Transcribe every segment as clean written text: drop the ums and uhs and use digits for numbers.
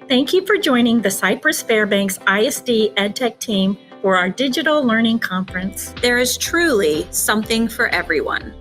Thank you for joining the Cypress Fairbanks ISD EdTech team for our Digital Learning Conference. There is truly something for everyone.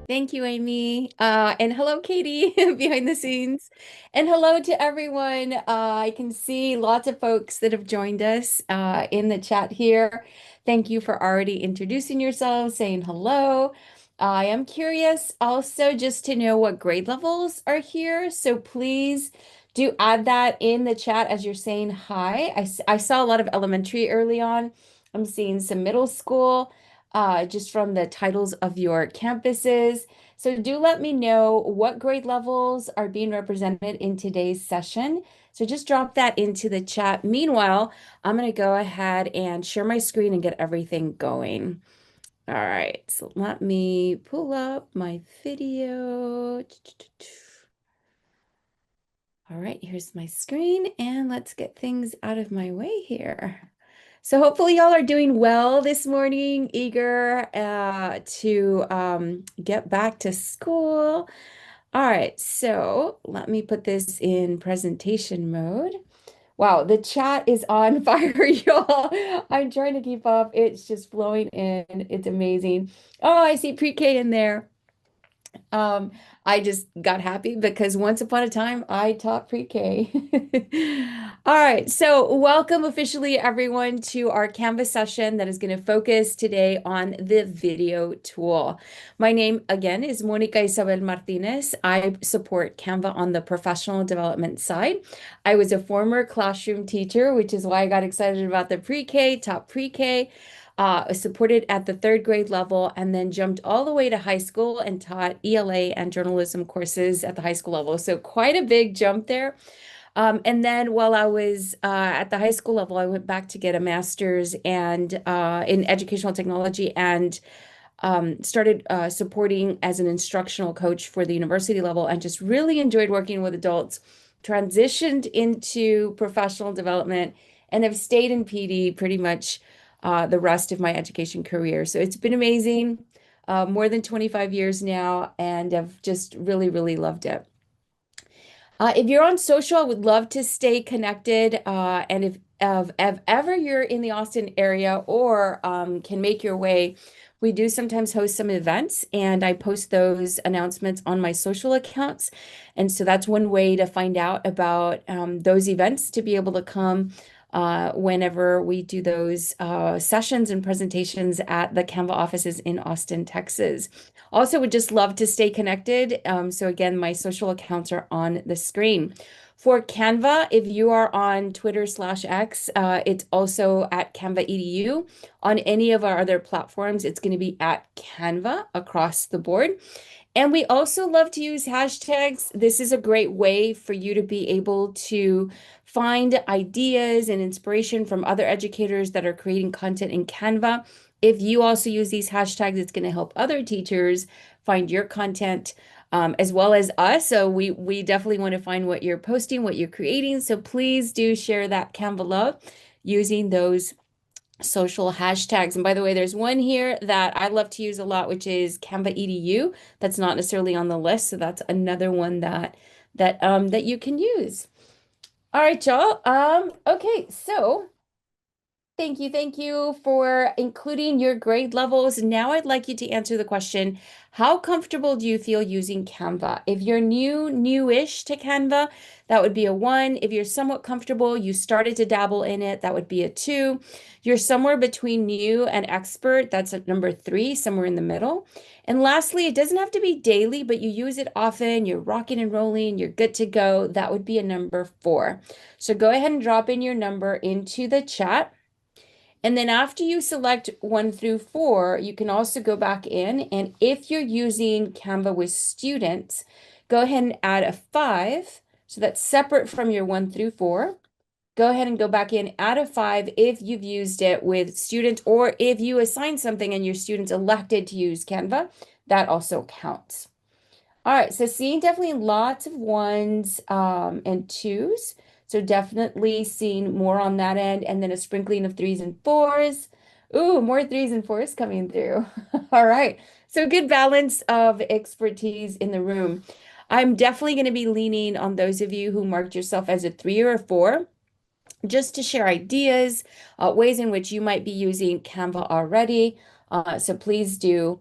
Thank you, Amy. And hello, Katie, behind the scenes. And hello to everyone. I can see lots of folks that have joined us in the chat here. Thank you for already introducing yourselves, saying hello. I am curious also just to know what grade levels are here. So please do add that in the chat as you're saying hi. I saw a lot of elementary early on. I'm seeing some middle school. Just from the titles of your campuses. So do let me know what grade levels are being represented in today's session. So just drop that into the chat. Meanwhile, I'm going to go ahead and share my screen and get everything going. All right, so let me pull up my video. All right, here's my screen, and let's get things out of my way here. So hopefully y'all are doing well this morning, eager to get back to school. All right, so let me put this in presentation mode. Wow, the chat is on fire, y'all. I'm trying to keep up. It's just flowing in. It's amazing. Oh, I see pre-K in there. I just got happy because once upon a time I taught pre-K. All right, so welcome officially everyone to our Canva session that is going to focus today on the video tool. My name again is Mónica Isabel Martinez. I support Canva on the professional development side. I was a former classroom teacher, which is why I got excited about the pre-K, taught pre-K. Supported at the 3rd grade level, and then jumped all the way to high school and taught ELA and journalism courses at the high school level. So quite a big jump there. And then while I was at the high school level, I went back to get a master's and in educational technology and started supporting as an instructional coach for the university level and just really enjoyed working with adults, transitioned into professional development, and have stayed in PD pretty much the rest of my education career. So it's been amazing, more than 25 years now, and I've just really, really loved it. If you're on social, I would love to stay connected. And if ever you're in the Austin area or can make your way, we do sometimes host some events, and I post those announcements on my social accounts. And so that's one way to find out about those events, to be able to come whenever we do those sessions and presentations at the Canva offices in Austin, Texas. Also, would just love to stay connected. So again, my social accounts are on the screen. For Canva, if you are on Twitter/X, it's also at Canva EDU. On any of our other platforms, it's going to be at Canva across the board. And we also love to use hashtags. This is a great way for you to be able to find ideas and inspiration from other educators that are creating content in Canva. If you also use these hashtags, it's going to help other teachers find your content as well as us. So we definitely want to find what you're posting, what you're creating. So please do share that Canva love using those social hashtags. And by the way, there's one here that I love to use a lot, which is Canva EDU. That's not necessarily on the list, so that's another one that you can use. All right, y'all. Okay, so thank you for including your grade levels. Now I'd like you to answer the question, how comfortable do you feel using Canva? If you're newish to Canva, that would be a 1. If you're somewhat comfortable, you started to dabble in it, that would be a 2. You're somewhere between new and expert, that's at number 3, somewhere in the middle. And lastly, it doesn't have to be daily, but you use it often, you're rocking and rolling, you're good to go, that would be a number 4. So go ahead and drop in your number into the chat. And then after you select 1 through 4, you can also go back in, and if you're using Canva with students, go ahead and add a 5. So that's separate from your 1 through 4. Go ahead and go back in, add a 5 if you've used it with students, or if you assign something and your students elected to use Canva, that also counts. All right, so seeing definitely lots of 1s and 2s. So definitely seeing more on that end, and then a sprinkling of 3s and 4s. Ooh, more 3s and 4s coming through. All right, so good balance of expertise in the room. I'm definitely going to be leaning on those of you who marked yourself as a 3 or a 4, just to share ideas, ways in which you might be using Canva already. So please do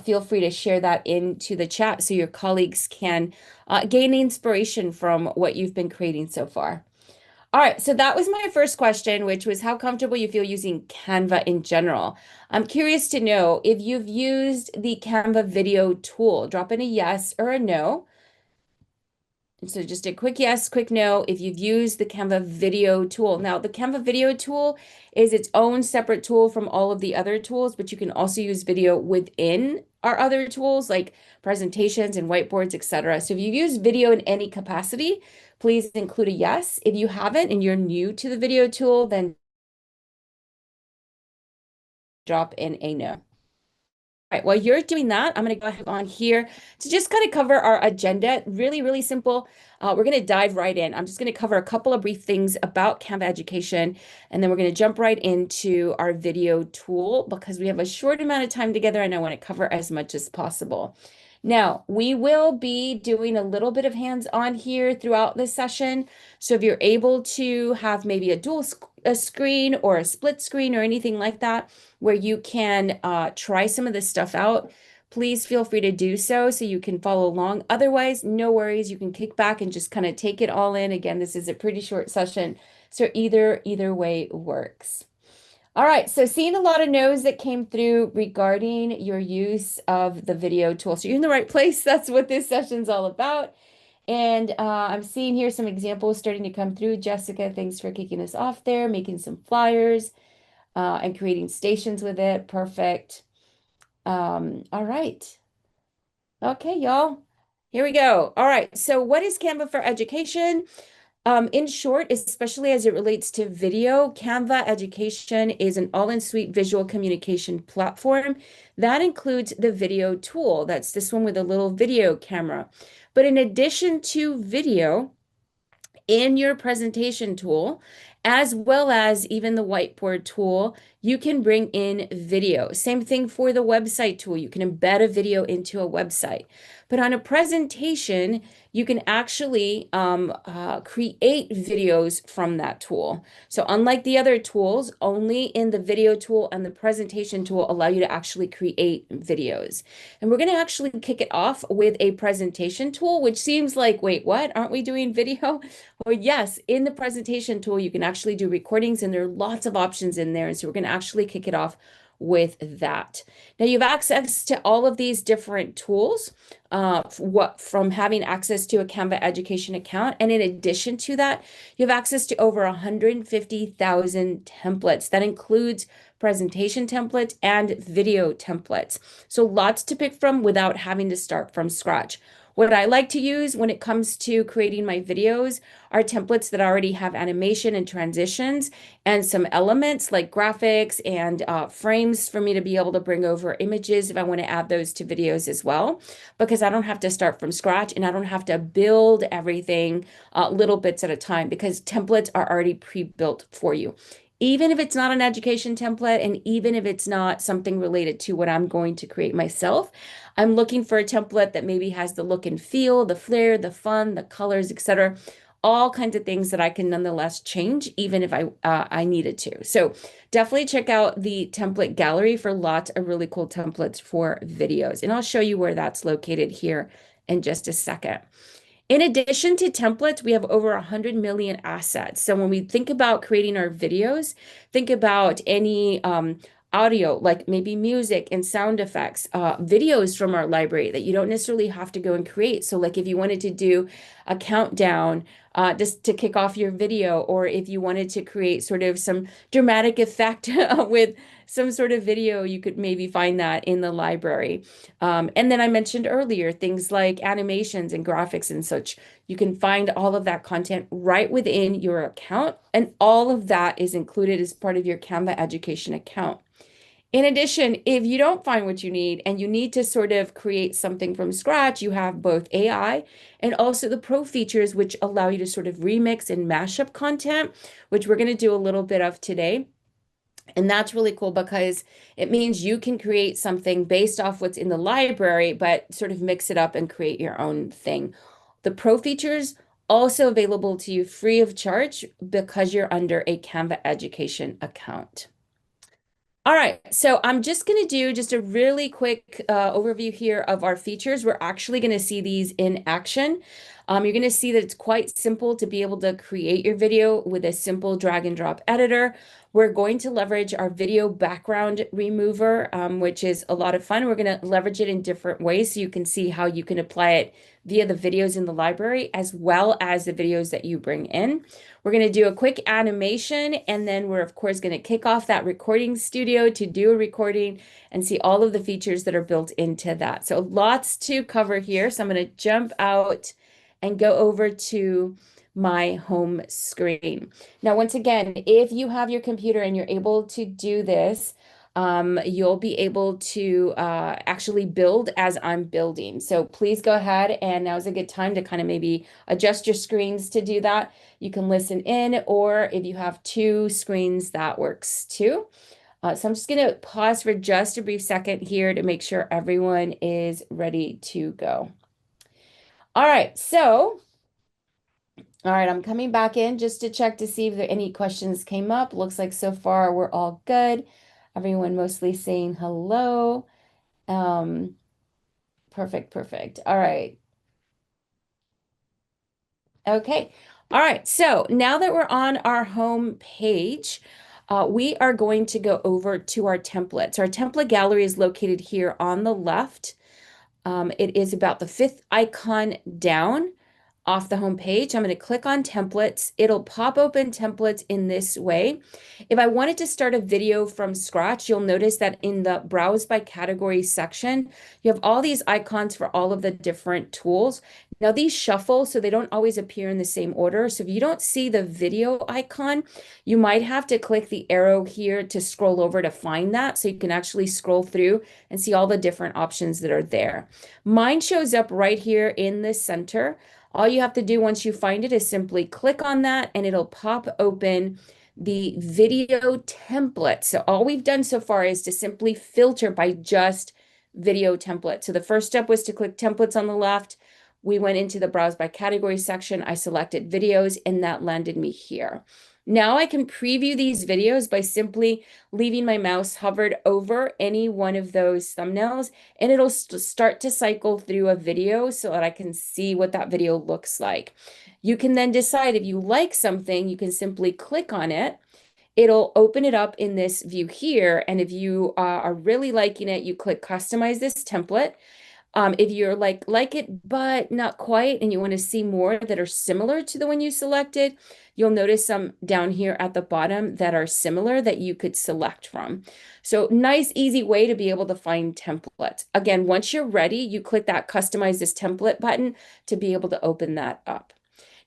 feel free to share that into the chat so your colleagues can gain inspiration from what you've been creating so far. All right, so that was my first question, which was how comfortable you feel using Canva in general. I'm curious to know if you've used the Canva video tool. Drop in a yes or a no. And so just a quick yes, quick no if you've used the Canva video tool. Now, the Canva video tool is its own separate tool from all of the other tools, but you can also use video within our other tools like presentations and whiteboards, etc. So if you've used video in any capacity, please include a yes. If you haven't and you're new to the video tool, then drop in a no. All right, while you're doing that, I'm going to go ahead on here to just kind of cover our agenda. Really, really simple. We're going to dive right in. I'm just going to cover a couple of brief things about Canva education, and then we're going to jump right into our video tool because we have a short amount of time together and I want to cover as much as possible. Now, we will be doing a little bit of hands-on here throughout this session. So if you're able to have maybe a screen or a split screen or anything like that, where you can try some of this stuff out, please feel free to do so you can follow along. Otherwise, no worries. You can kick back and just kind of take it all in. Again, this is a pretty short session, so either way works. All right, so seeing a lot of no's that came through regarding your use of the video tool. So you're in the right place. That's what this session's all about. And I'm seeing here some examples starting to come through. Jessica, thanks for kicking us off there, making some flyers and creating stations with it. Perfect. All right. Okay, y'all. Here we go. All right. So what is Canva for Education? In short, especially as it relates to video, Canva Education is an all-in-suite visual communication platform that includes the video tool. That's this one with a little video camera. But in addition to video, in your presentation tool, as well as even the whiteboard tool, you can bring in video. Same thing for the website tool. You can embed a video into a website. But on a presentation, you can actually create videos from that tool. So unlike the other tools, only in the video tool and the presentation tool allow you to actually create videos. And we're going to actually kick it off with a presentation tool, which seems like, wait, what? Aren't we doing video? Well, yes, in the presentation tool, you can actually do recordings and there are lots of options in there. And so we're going to actually kick it off with that. Now you have access to all of these different tools from having access to a Canva education account. And in addition to that, you have access to over 150,000 templates. That includes presentation templates and video templates. So lots to pick from without having to start from scratch. What I like to use when it comes to creating my videos are templates that already have animation and transitions and some elements like graphics and frames for me to be able to bring over images if I want to add those to videos as well, because I don't have to start from scratch and I don't have to build everything little bits at a time because templates are already pre-built for you. Even if it's not an education template and even if it's not something related to what I'm going to create myself, I'm looking for a template that maybe has the look and feel, the flair, the fun, the colors, etc. All kinds of things that I can nonetheless change even if I needed to. So definitely check out the template gallery for lots of really cool templates for videos. And I'll show you where that's located here in just a second. In addition to templates, we have over 100 million assets. So when we think about creating our videos, think about any audio, like maybe music and sound effects, videos from our library that you don't necessarily have to go and create. So like if you wanted to do a countdown just to kick off your video, or if you wanted to create sort of some dramatic effect with some sort of video, you could maybe find that in the library. And then I mentioned earlier, things like animations and graphics and such. You can find all of that content right within your account, and all of that is included as part of your Canva education account. In addition, if you don't find what you need and you need to sort of create something from scratch, you have both AI and also the pro features, which allow you to sort of remix and mash up content, which we're going to do a little bit of today. And that's really cool because it means you can create something based off what's in the library, but sort of mix it up and create your own thing. The pro features also available to you free of charge because you're under a Canva education account. All right, so I'm just going to do just a really quick overview here of our features. We're actually going to see these in action. You're going to see that it's quite simple to be able to create your video with a simple drag and drop editor. We're going to leverage our video background remover, which is a lot of fun. We're going to leverage it in different ways so you can see how you can apply it via the videos in the library as well as the videos that you bring in. We're going to do a quick animation, and then we're, of course, going to kick off that recording studio to do a recording and see all of the features that are built into that. So lots to cover here. So I'm going to jump out and go over to my home screen. Now, once again, if you have your computer and you're able to do this, you'll be able to actually build as I'm building. So please go ahead, and now's a good time to kind of maybe adjust your screens to do that. You can listen in, or if you have two screens, that works too. So I'm just going to pause for just a brief second here to make sure everyone is ready to go. All right, I'm coming back in just to check to see if there any questions came up. Looks like so far we're all good. Everyone mostly saying hello. Perfect. All right. Okay. All right. So now that we're on our home page, we are going to go over to our templates. Our template gallery is located here on the left. It is about the fifth icon down off the home page. I'm going to click on templates. It'll pop open templates in this way. If I wanted to start a video from scratch, you'll notice that in the browse by category section, you have all these icons for all of the different tools. Now these shuffle, so they don't always appear in the same order. So if you don't see the video icon, you might have to click the arrow here to scroll over to find that. So you can actually scroll through and see all the different options that are there. Mine shows up right here in the center. All you have to do once you find it is simply click on that and it'll pop open the video template. So all we've done so far is to simply filter by just video template. So the first step was to click templates on the left. We went into the browse by category section. I selected videos and that landed me here. Now I can preview these videos by simply leaving my mouse hovered over any one of those thumbnails, and it'll start to cycle through a video so that I can see what that video looks like. You can then decide if you like something, you can simply click on it. It'll open it up in this view here, and if you are really liking it, you click customize this template. If you're like it, but not quite, and you want to see more that are similar to the one you selected, you'll notice some down here at the bottom that are similar that you could select from. So nice, easy way to be able to find templates. Again, once you're ready, you click that customize this template button to be able to open that up.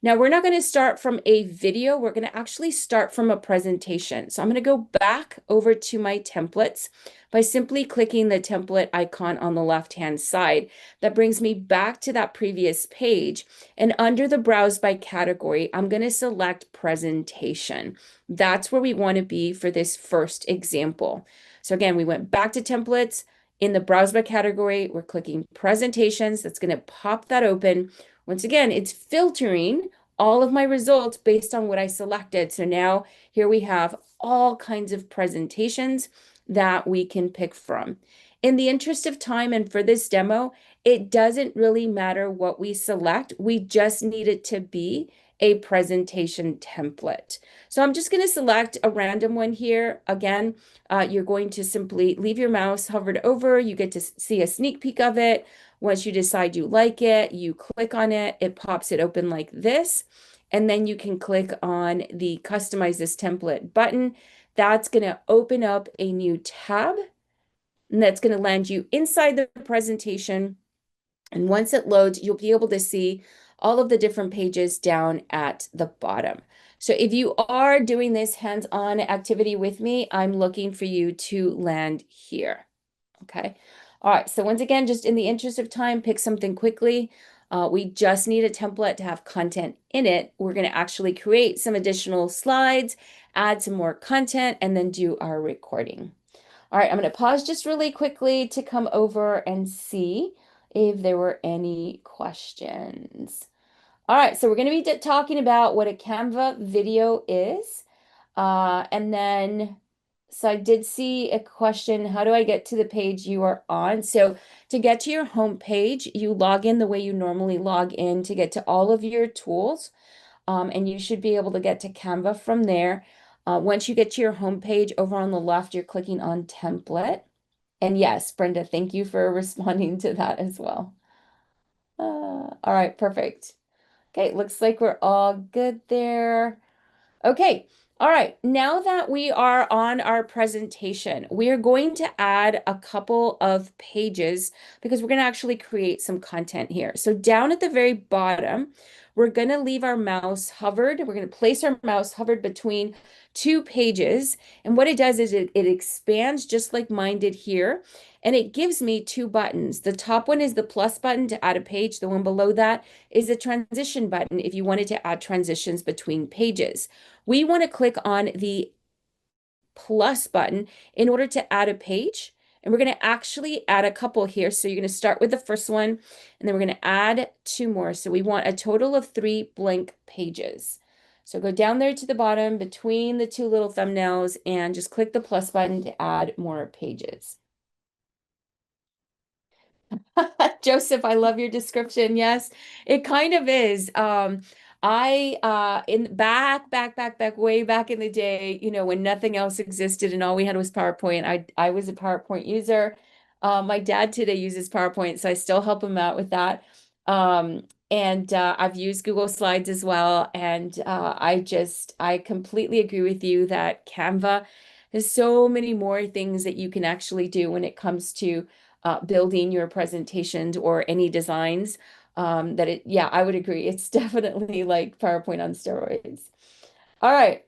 Now, we're not going to start from a video. We're going to actually start from a presentation. So I'm going to go back over to my templates by simply clicking the template icon on the left-hand side. That brings me back to that previous page. And under the browse by category, I'm going to select presentation. That's where we want to be for this first example. So again, we went back to templates. In the browse by category, we're clicking presentations. That's going to pop that open. Once again, it's filtering all of my results based on what I selected. So now here we have all kinds of presentations that we can pick from. In the interest of time and for this demo, it doesn't really matter what we select. We just need it to be a presentation template. So I'm just going to select a random one here. Again, you're going to simply leave your mouse hovered over. You get to see a sneak peek of it. Once you decide you like it, you click on it, it pops it open like this. And then you can click on the customize this template button. That's going to open up a new tab, and that's going to land you inside the presentation. And once it loads, you'll be able to see all of the different pages down at the bottom. So if you are doing this hands-on activity with me, I'm looking for you to land here. Okay. All right, so once again, just in the interest of time, pick something quickly. We just need a template to have content in it. We're going to actually create some additional slides, add some more content, and then do our recording. All right, I'm going to pause just really quickly to come over and see if there were any questions. All right, so we're going to be talking about what a Canva video is. And then, so I did see a question, how do I get to the page you are on? So to get to your home page, you log in the way you normally log in to get to all of your tools. And you should be able to get to Canva from there. Once you get to your home page, over on the left, you're clicking on template. And yes, Brenda, thank you for responding to that as well. All right, perfect. Okay, looks like we're all good there. Okay, all right. Now that we are on our presentation, we are going to add a couple of pages because we're going to actually create some content here. So down at the very bottom, we're going to leave our mouse hovered. We're going to place our mouse hovered between two pages. And what it does is it expands just like mine did here. And it gives me two buttons. The top one is the plus button to add a page. The one below that is the transition button if you wanted to add transitions between pages. We want to click on the plus button in order to add a page. And we're going to actually add a couple here. So you're going to start with the first one, and then we're going to add two more. So we want a total of 3 blank pages. So go down there to the bottom between the two little thumbnails and just click the plus button to add more pages. Joseph, I love your description. Yes, it kind of is. In way back in the day, you know, when nothing else existed and all we had was PowerPoint, I was a PowerPoint user. My dad today uses PowerPoint, so I still help him out with that. I've used Google Slides as well. And I completely agree with you that Canva has so many more things that you can actually do when it comes to building your presentations or any designs. Yeah, I would agree. It's definitely like PowerPoint on steroids. All right.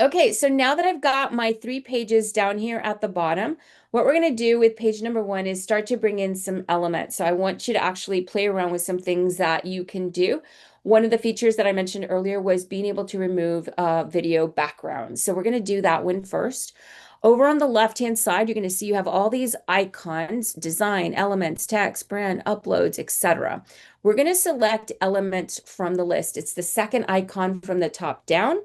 Okay, so now that I've got my 3 pages down here at the bottom, what we're going to do with page number 1 is start to bring in some elements. So I want you to actually play around with some things that you can do. One of the features that I mentioned earlier was being able to remove video backgrounds. So we're going to do that one first. Over on the left-hand side, you're going to see you have all these icons, design, elements, text, brand, uploads, etc. We're going to select elements from the list. It's the second icon from the top down.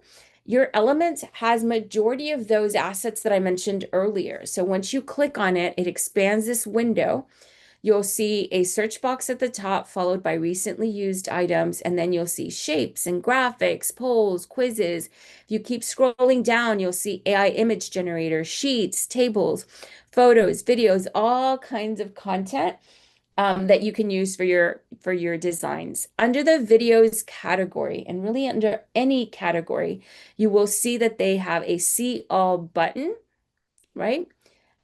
Your element has majority of those assets that I mentioned earlier. So once you click on it, it expands this window. You'll see a search box at the top followed by recently used items, and then you'll see shapes and graphics, polls, quizzes. If you keep scrolling down, you'll see AI image generator, sheets, tables, photos, videos, all kinds of content that you can use for your designs. Under the videos category, and really under any category, you will see that they have a see all button, right?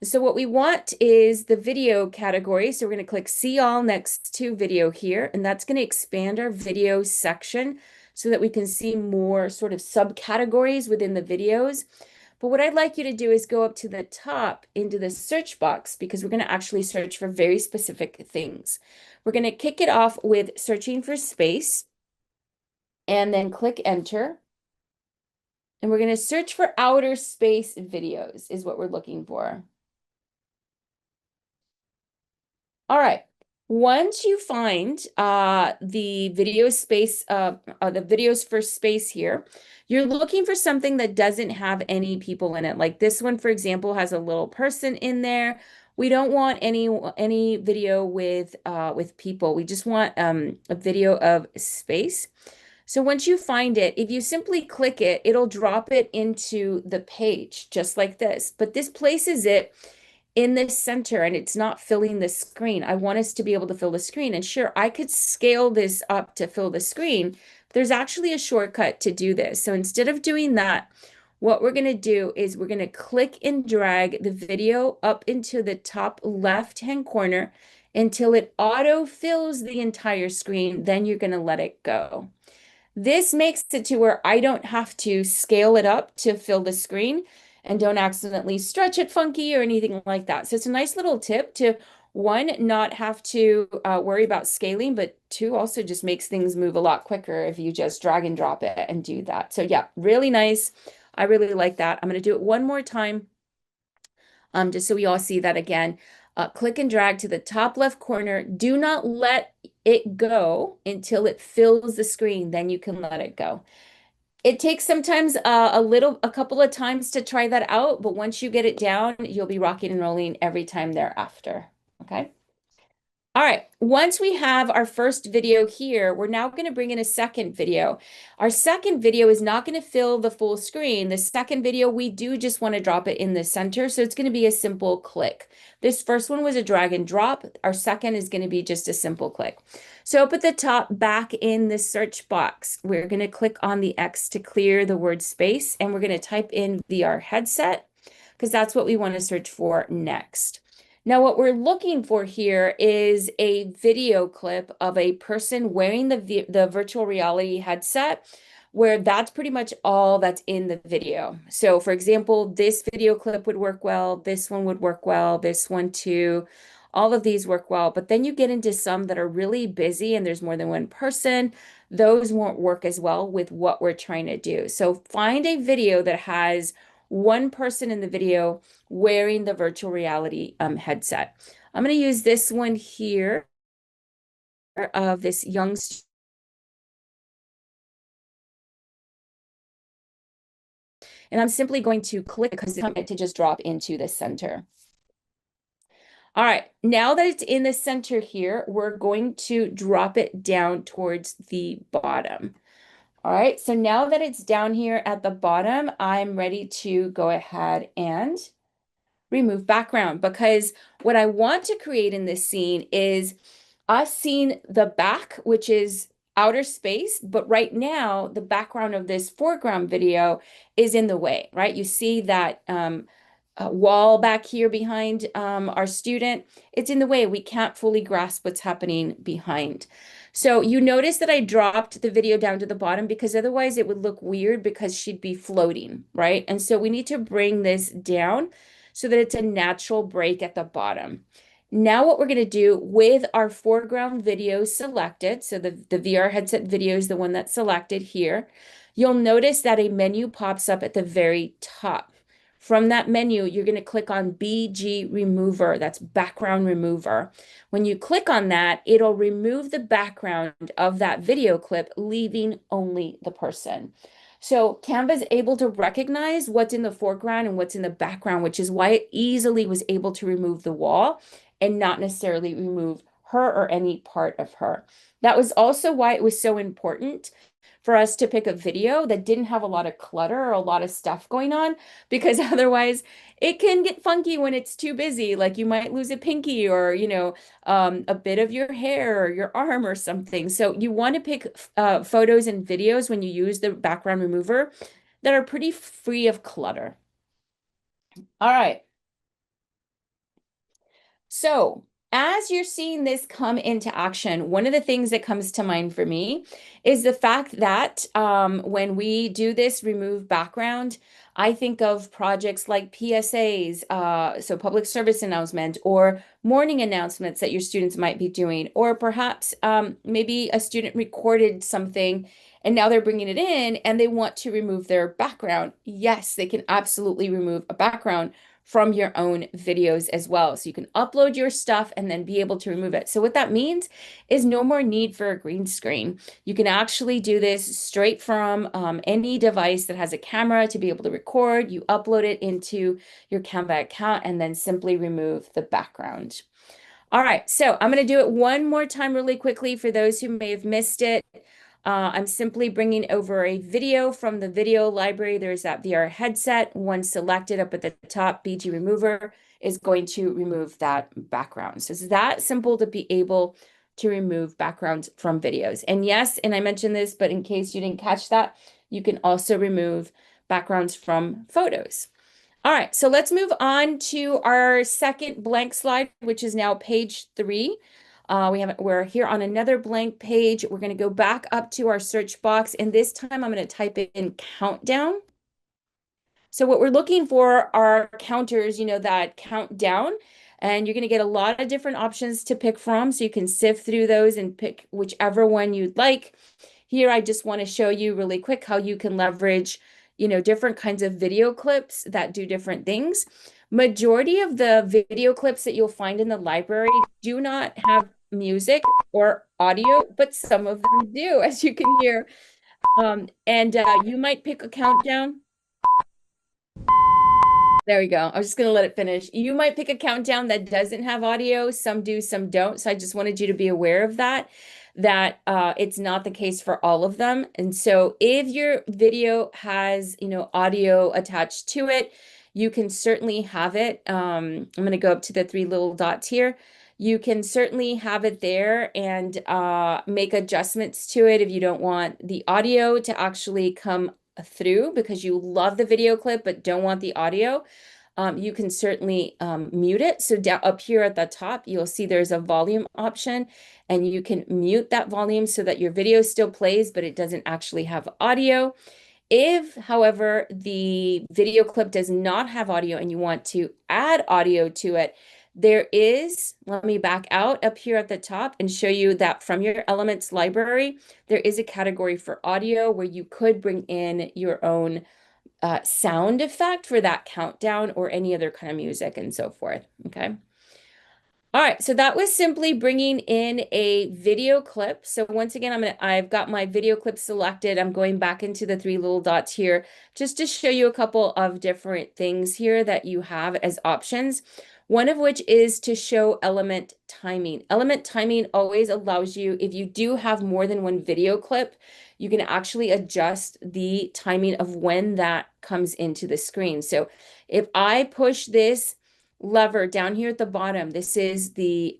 So what we want is the video category. So we're going to click see all next to video here, and that's going to expand our video section so that we can see more sort of subcategories within the videos. But what I'd like you to do is go up to the top into the search box because we're going to actually search for very specific things. We're going to kick it off with searching for space and then click enter. And we're going to search for outer space videos is what we're looking for. All right. Once you find the video space, the videos for space here, you're looking for something that doesn't have any people in it. Like this one, for example, has a little person in there. We don't want any video with people. We just want a video of space. So once you find it, if you simply click it, it'll drop it into the page just like this. But this places it in the center and it's not filling the screen. I want us to be able to fill the screen. And sure, I could scale this up to fill the screen. But there's actually a shortcut to do this. So instead of doing that, what we're going to do is we're going to click and drag the video up into the top left-hand corner until it auto fills the entire screen. Then you're going to let it go. This makes it to where I don't have to scale it up to fill the screen and don't accidentally stretch it funky or anything like that. So it's a nice little tip to one, not have to worry about scaling, but two, also just makes things move a lot quicker if you just drag and drop it and do that. So yeah, really nice. I really like that. I'm going to do it one more time, just so we all see that again. Click and drag to the top left corner. Do not let it go until it fills the screen. Then you can let it go. It takes sometimes a couple of times to try that out, but once you get it down, you'll be rocking and rolling every time thereafter. Okay. All right, once we have our first video here, we're now going to bring in a second video. Our second video is not going to fill the full screen. The second video, we do just want to drop it in the center, so it's going to be a simple click. This first one was a drag and drop. Our second is going to be just a simple click. So up at the top, back in the search box, we're going to click on the X to clear the word space, and we're going to type in VR headset, because that's what we want to search for next. Now, what we're looking for here is a video clip of a person wearing the virtual reality headset, where that's pretty much all that's in the video. So, for example, this video clip would work well, this one would work well, this one too. All of these work well, but then you get into some that are really busy and there's more than one person. Those won't work as well with what we're trying to do. So find a video that has one person in the video wearing the virtual reality headset. I'm going to use this one here of this young student. And I'm simply going to click because it's meant to just drop into the center. All right, now that it's in the center here, we're going to drop it down towards the bottom. All right, so now that it's down here at the bottom, I'm ready to go ahead and remove background, because what I want to create in this scene is us seeing the back, which is outer space, but right now the background of this foreground video is in the way, right? You see that wall back here behind our student. It's in the way. We can't fully grasp what's happening behind. So you notice that I dropped the video down to the bottom because otherwise it would look weird because she'd be floating, right? And so we need to bring this down so that it's a natural break at the bottom. Now what we're going to do with our foreground video selected, so the VR headset video is the one that's selected here, you'll notice that a menu pops up at the very top. From that menu, you're going to click on BG Remover, that's background remover. When you click on that, it'll remove the background of that video clip, leaving only the person. So Canva is able to recognize what's in the foreground and what's in the background, which is why it easily was able to remove the wall and not necessarily remove her or any part of her. That was also why it was so important for us to pick a video that didn't have a lot of clutter or a lot of stuff going on, because otherwise it can get funky when it's too busy. Like you might lose a pinky or, a bit of your hair or your arm or something. So you want to pick photos and videos when you use the background remover that are pretty free of clutter. All right. So as you're seeing this come into action, one of the things that comes to mind for me is the fact that when we do this remove background, I think of projects like PSAs, so public service announcement, or morning announcements that your students might be doing, or perhaps maybe a student recorded something and now they're bringing it in and they want to remove their background. Yes, they can absolutely remove a background from your own videos as well. So you can upload your stuff and then be able to remove it. So what that means is no more need for a green screen. You can actually do this straight from any device that has a camera to be able to record. You upload it into your Canva account and then simply remove the background. All right, so I'm going to do it one more time really quickly for those who may have missed it. I'm simply bringing over a video from the video library. There's that VR headset. One selected up at the top, BG Remover, is going to remove that background. So it's that simple to be able to remove backgrounds from videos. And yes, and I mentioned this, but in case you didn't catch that, you can also remove backgrounds from photos. All right, so let's move on to our second blank slide, which is now page 3. We're here on another blank page. We're going to go back up to our search box, and this time I'm going to type in countdown. So what we're looking for are counters, that count down. And you're going to get a lot of different options to pick from. So you can sift through those and pick whichever one you'd like. Here, I just want to show you really quick how you can leverage, different kinds of video clips that do different things. Majority of the video clips that you'll find in the library do not have music or audio, but some of them do, as you can hear. And you might pick a countdown. There we go. I was just going to let it finish. You might pick a countdown that doesn't have audio. Some do, some don't. So I just wanted you to be aware of that it's not the case for all of them. And so if your video has, audio attached to it, you can certainly have it. I'm going to go up to the three little dots here. You can certainly have it there and make adjustments to it if you don't want the audio to actually come through because you love the video clip but don't want the audio. You can certainly mute it. So down up here at the top, you'll see there's a volume option, and you can mute that volume so that your video still plays, but it doesn't actually have audio. If, however, the video clip does not have audio and you want to add audio to it, there is, let me back out up here at the top and show you that from your Elements library, there is a category for audio where you could bring in your own sound effect for that countdown or any other kind of music and so forth. Okay. All right, so that was simply bringing in a video clip. So once again, I've got my video clip selected. I'm going back into the three little dots here just to show you a couple of different things here that you have as options. One of which is to show element timing. Element timing always allows you, if you do have more than one video clip, you can actually adjust the timing of when that comes into the screen. So if I push this lever down here at the bottom, this is the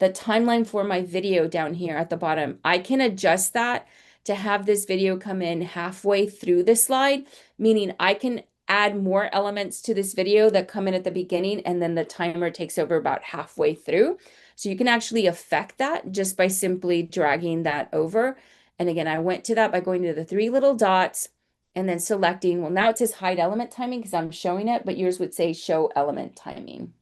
timeline for my video down here at the bottom. I can adjust that to have this video come in halfway through the slide, meaning I can add more elements to this video that come in at the beginning, and then the timer takes over about halfway through. So you can actually affect that just by simply dragging that over. And again, I went to that by going to the three little dots and then selecting, well, now it says hide element timing because I'm showing it, but yours would say show element timing.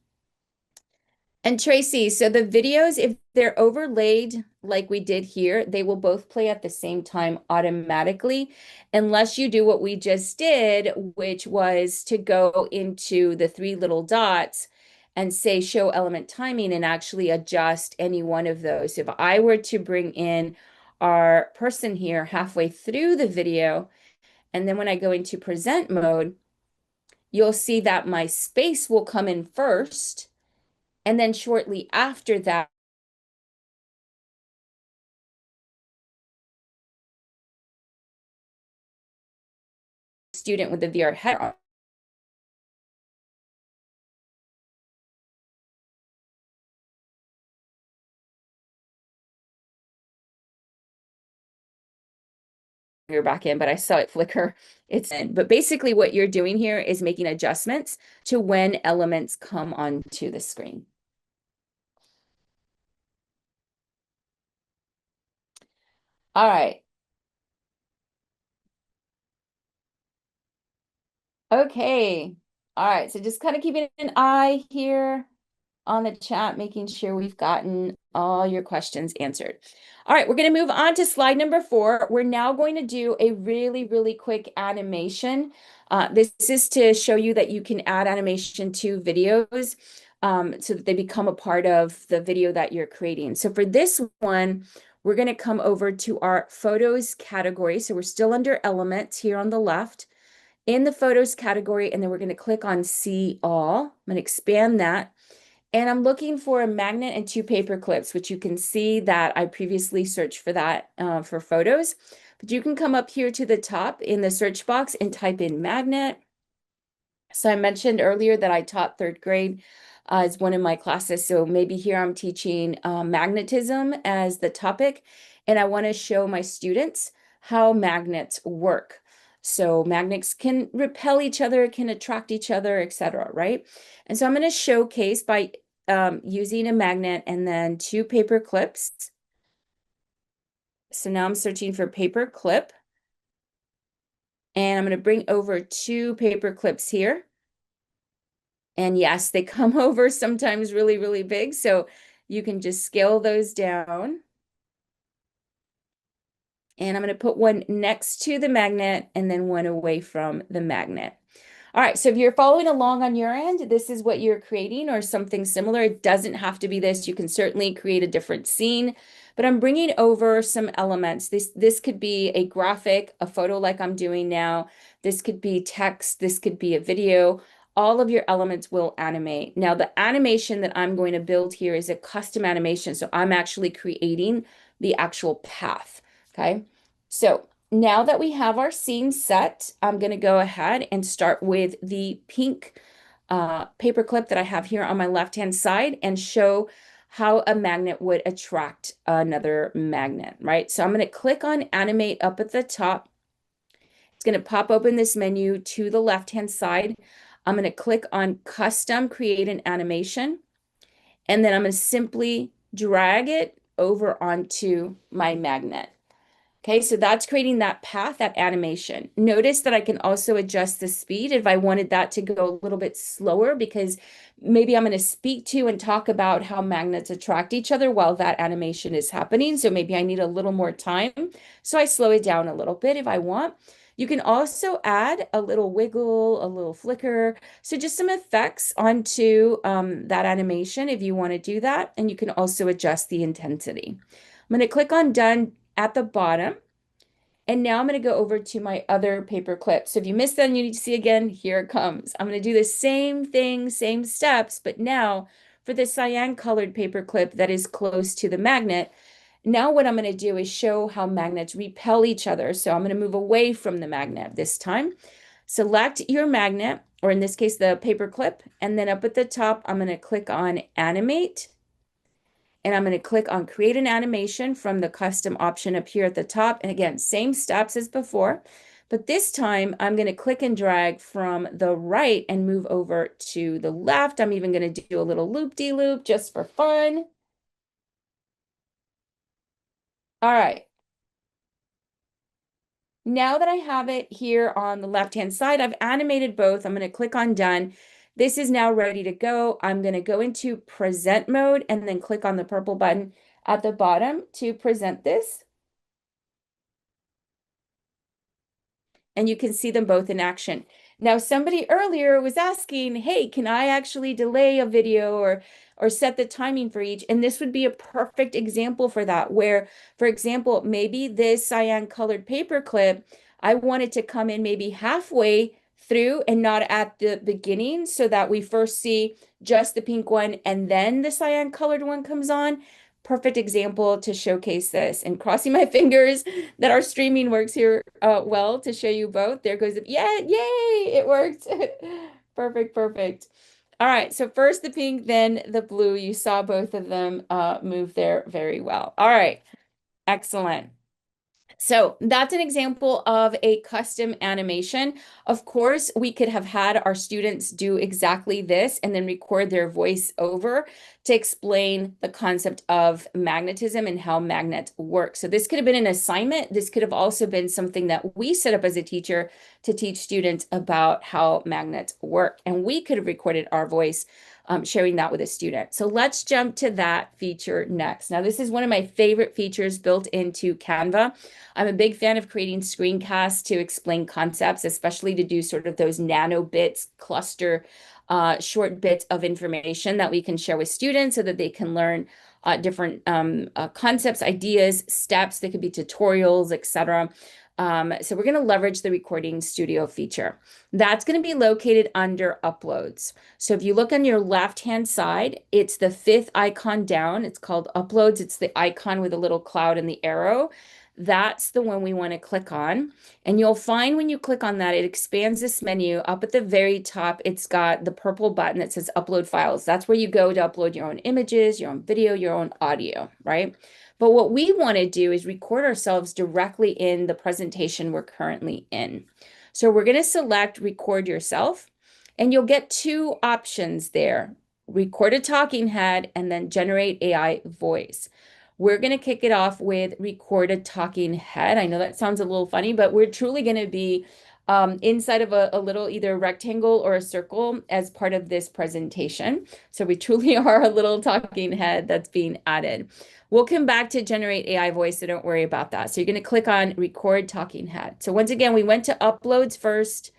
And Tracy, so the videos, if they're overlaid like we did here, they will both play at the same time automatically, unless you do what we just did, which was to go into the three little dots and say show element timing and actually adjust any one of those. If I were to bring in our person here halfway through the video, and then when I go into present mode, you'll see that my space will come in first. And then shortly after that, student with the VR head on. You're back in, but I saw it flicker. It's in. But basically what you're doing here is making adjustments to when elements come onto the screen. All right. Okay. All right. So just kind of keeping an eye here on the chat, making sure we've gotten all your questions answered. All right, we're going to move on to slide number 4. We're now going to do a really, really quick animation. This is to show you that you can add animation to videos so that they become a part of the video that you're creating. So for this one, we're going to come over to our photos category. So we're still under elements here on the left in the photos category, and then we're going to click on see all. I'm going to expand that. And I'm looking for a magnet and 2 paper clips, which you can see that I previously searched for that for photos. But you can come up here to the top in the search box and type in magnet. So I mentioned earlier that I taught 3rd grade as one of my classes. So maybe here I'm teaching magnetism as the topic. And I want to show my students how magnets work. So magnets can repel each other, can attract each other, etc., right? And so I'm going to showcase by using a magnet and then 2 paper clips. So now I'm searching for paper clip. And I'm going to bring over 2 paper clips here. And yes, they come over sometimes really, really big. So you can just scale those down. And I'm going to put one next to the magnet and then one away from the magnet. All right, so if you're following along on your end, this is what you're creating or something similar. It doesn't have to be this. You can certainly create a different scene, but I'm bringing over some elements. This could be a graphic, a photo like I'm doing now. This could be text. This could be a video. All of your elements will animate. Now, the animation that I'm going to build here is a custom animation. So I'm actually creating the actual path, okay? So now that we have our scene set, I'm going to go ahead and start with the pink paper clip that I have here on my left-hand side and show how a magnet would attract another magnet, right? So I'm going to click on animate up at the top. It's going to pop open this menu to the left-hand side. I'm going to click on custom create an animation, and then I'm going to simply drag it over onto my magnet. Okay, so that's creating that path, that animation. Notice that I can also adjust the speed if I wanted that to go a little bit slower, because maybe I'm going to speak to and talk about how magnets attract each other while that animation is happening. So maybe I need a little more time. So I slow it down a little bit if I want. You can also add a little wiggle, a little flicker. So just some effects onto that animation if you want to do that. And you can also adjust the intensity. I'm going to click on done at the bottom. And now I'm going to go over to my other paper clip. So if you missed that and you need to see again, here it comes. I'm going to do the same thing, same steps, but now for the cyan colored paper clip that is close to the magnet. Now what I'm going to do is show how magnets repel each other. So I'm going to move away from the magnet this time. Select your magnet, or in this case, the paper clip. And then up at the top, I'm going to click on animate. And I'm going to click on create an animation from the custom option up here at the top. And again, same steps as before, but this time I'm going to click and drag from the right and move over to the left. I'm even going to do a little loop-de-loop just for fun. All right. Now that I have it here on the left-hand side, I've animated both. I'm going to click on done. This is now ready to go. I'm going to go into present mode and then click on the purple button at the bottom to present this. And you can see them both in action. Now, somebody earlier was asking, hey, can I actually delay a video or set the timing for each? And this would be a perfect example for that, where, for example, maybe this cyan colored paper clip, I wanted to come in maybe halfway through and not at the beginning, so that we first see just the pink one and then the cyan colored one comes on. Perfect example to showcase this, and crossing my fingers that our streaming works here well to show you both. There goes the, yeah, yay, it worked. Perfect, perfect. All right, so first the pink, then the blue. You saw both of them move there very well. All right, excellent. So that's an example of a custom animation. Of course, we could have had our students do exactly this and then record their voice over to explain the concept of magnetism and how magnets work. So this could have been an assignment. This could have also been something that we set up as a teacher to teach students about how magnets work. And we could have recorded our voice sharing that with a student. So let's jump to that feature next. Now, this is one of my favorite features built into Canva. I'm a big fan of creating screencasts to explain concepts, especially to do sort of those nano bits, cluster, short bits of information that we can share with students so that they can learn different concepts, ideas, steps. They could be tutorials, etc. So we're going to leverage the recording studio feature. That's going to be located under uploads. So if you look on your left-hand side, it's the fifth icon down. It's called uploads. It's the icon with a little cloud and the arrow. That's the one we want to click on. And you'll find when you click on that, it expands this menu. Up at the very top, it's got the purple button that says upload files. That's where you go to upload your own images, your own video, your own audio, right? But what we want to do is record ourselves directly in the presentation we're currently in. So we're going to select record yourself, and you'll get two options there: record a talking head and then generate AI voice. We're going to kick it off with record a talking head. I know that sounds a little funny, but we're truly going to be inside of a little either rectangle or a circle as part of this presentation. So we truly are a little talking head that's being added. We'll come back to generate AI voice, so don't worry about that. So you're going to click on record talking head. So once again, we went to uploads first.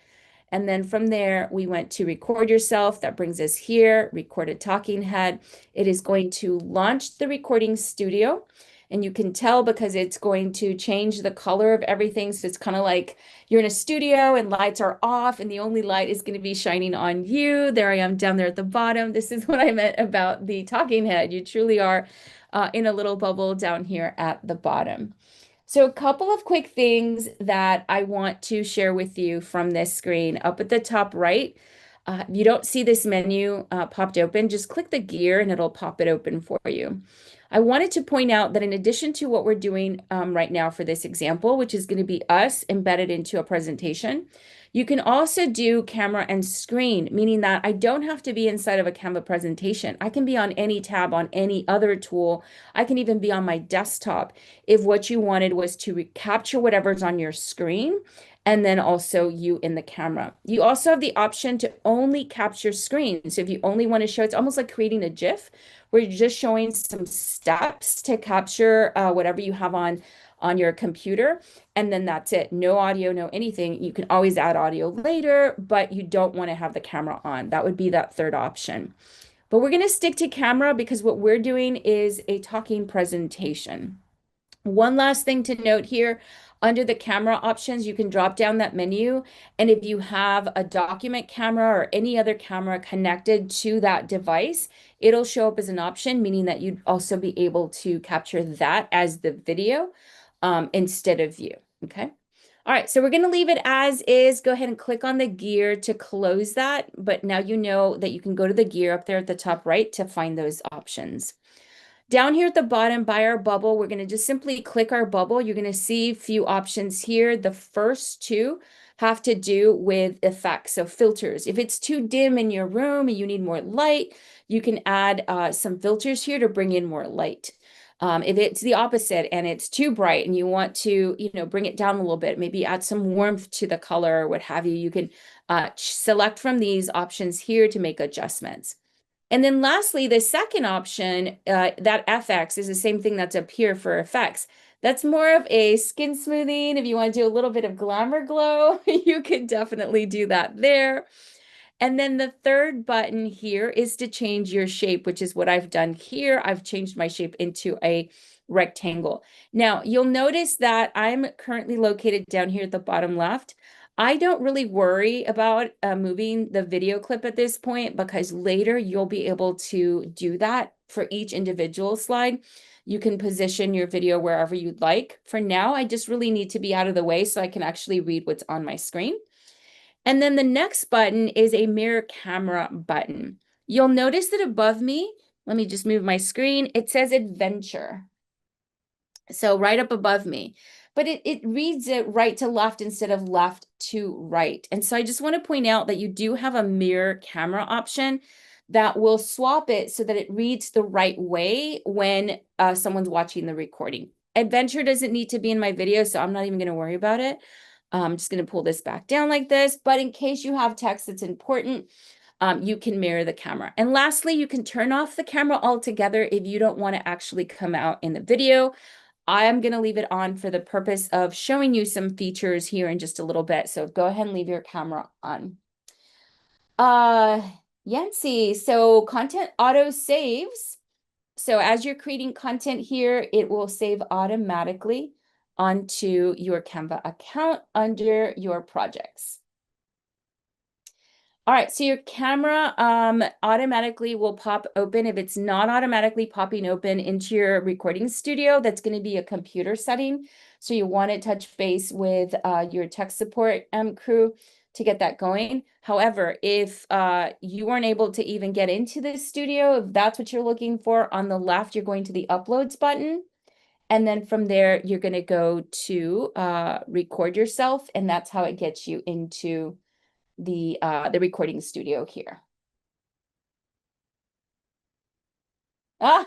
And then from there, we went to record yourself. That brings us here, record a talking head. It is going to launch the recording studio. And you can tell because it's going to change the color of everything. So it's kind of like you're in a studio and lights are off and the only light is going to be shining on you. There I am down there at the bottom. This is what I meant about the talking head. You truly are in a little bubble down here at the bottom. So a couple of quick things that I want to share with you from this screen. Up at the top right, if you don't see this menu popped open, just click the gear and it'll pop it open for you. I wanted to point out that in addition to what we're doing right now for this example, which is going to be us embedded into a presentation, you can also do camera and screen, meaning that I don't have to be inside of a Canva presentation. I can be on any tab on any other tool. I can even be on my desktop if what you wanted was to capture whatever's on your screen and then also you in the camera. You also have the option to only capture screen. So if you only want to show, it's almost like creating a GIF where you're just showing some steps to capture whatever you have on your computer. And then that's it. No audio, no anything. You can always add audio later, but you don't want to have the camera on. That would be that third option. But we're going to stick to camera because what we're doing is a talking presentation. One last thing to note here, under the camera options, you can drop down that menu. And if you have a document camera or any other camera connected to that device, it'll show up as an option, meaning that you'd also be able to capture that as the video instead of you, okay? All right, so we're going to leave it as is. Go ahead and click on the gear to close that. But now you know that you can go to the gear up there at the top right to find those options. Down here at the bottom by our bubble, we're going to just simply click our bubble. You're going to see a few options here. The first two have to do with effects, so filters. If it's too dim in your room and you need more light, you can add some filters here to bring in more light. If it's the opposite and it's too bright and you want to, bring it down a little bit, maybe add some warmth to the color or what have you, you can select from these options here to make adjustments. And then lastly, the second option, that FX is the same thing that's up here for effects. That's more of a skin smoothing. If you want to do a little bit of glamour glow, you could definitely do that there. And then the third button here is to change your shape, which is what I've done here. I've changed my shape into a rectangle. Now, you'll notice that I'm currently located down here at the bottom left. I don't really worry about moving the video clip at this point because later you'll be able to do that for each individual slide. You can position your video wherever you'd like. For now, I just really need to be out of the way so I can actually read what's on my screen. And then the next button is a mirror camera button. You'll notice that above me, let me just move my screen, it says adventure. So right up above me. But it reads it right to left instead of left to right. And so I just want to point out that you do have a mirror camera option that will swap it so that it reads the right way when someone's watching the recording. Adventure doesn't need to be in my video, so I'm not even going to worry about it. I'm just going to pull this back down like this. But in case you have text that's important, you can mirror the camera. And lastly, you can turn off the camera altogether if you don't want to actually come out in the video. I am going to leave it on for the purpose of showing you some features here in just a little bit. So go ahead and leave your camera on. Yancy, so content auto saves. So as you're creating content here, it will save automatically onto your Canva account under your projects. All right, so your camera automatically will pop open. If it's not automatically popping open into your recording studio, that's going to be a computer setting. So you want to touch base with your tech support crew to get that going. However, if you weren't able to even get into this studio, if that's what you're looking for, on the left, you're going to the uploads button. And then from there, you're going to go to record yourself. And that's how it gets you into the recording studio here. Ah,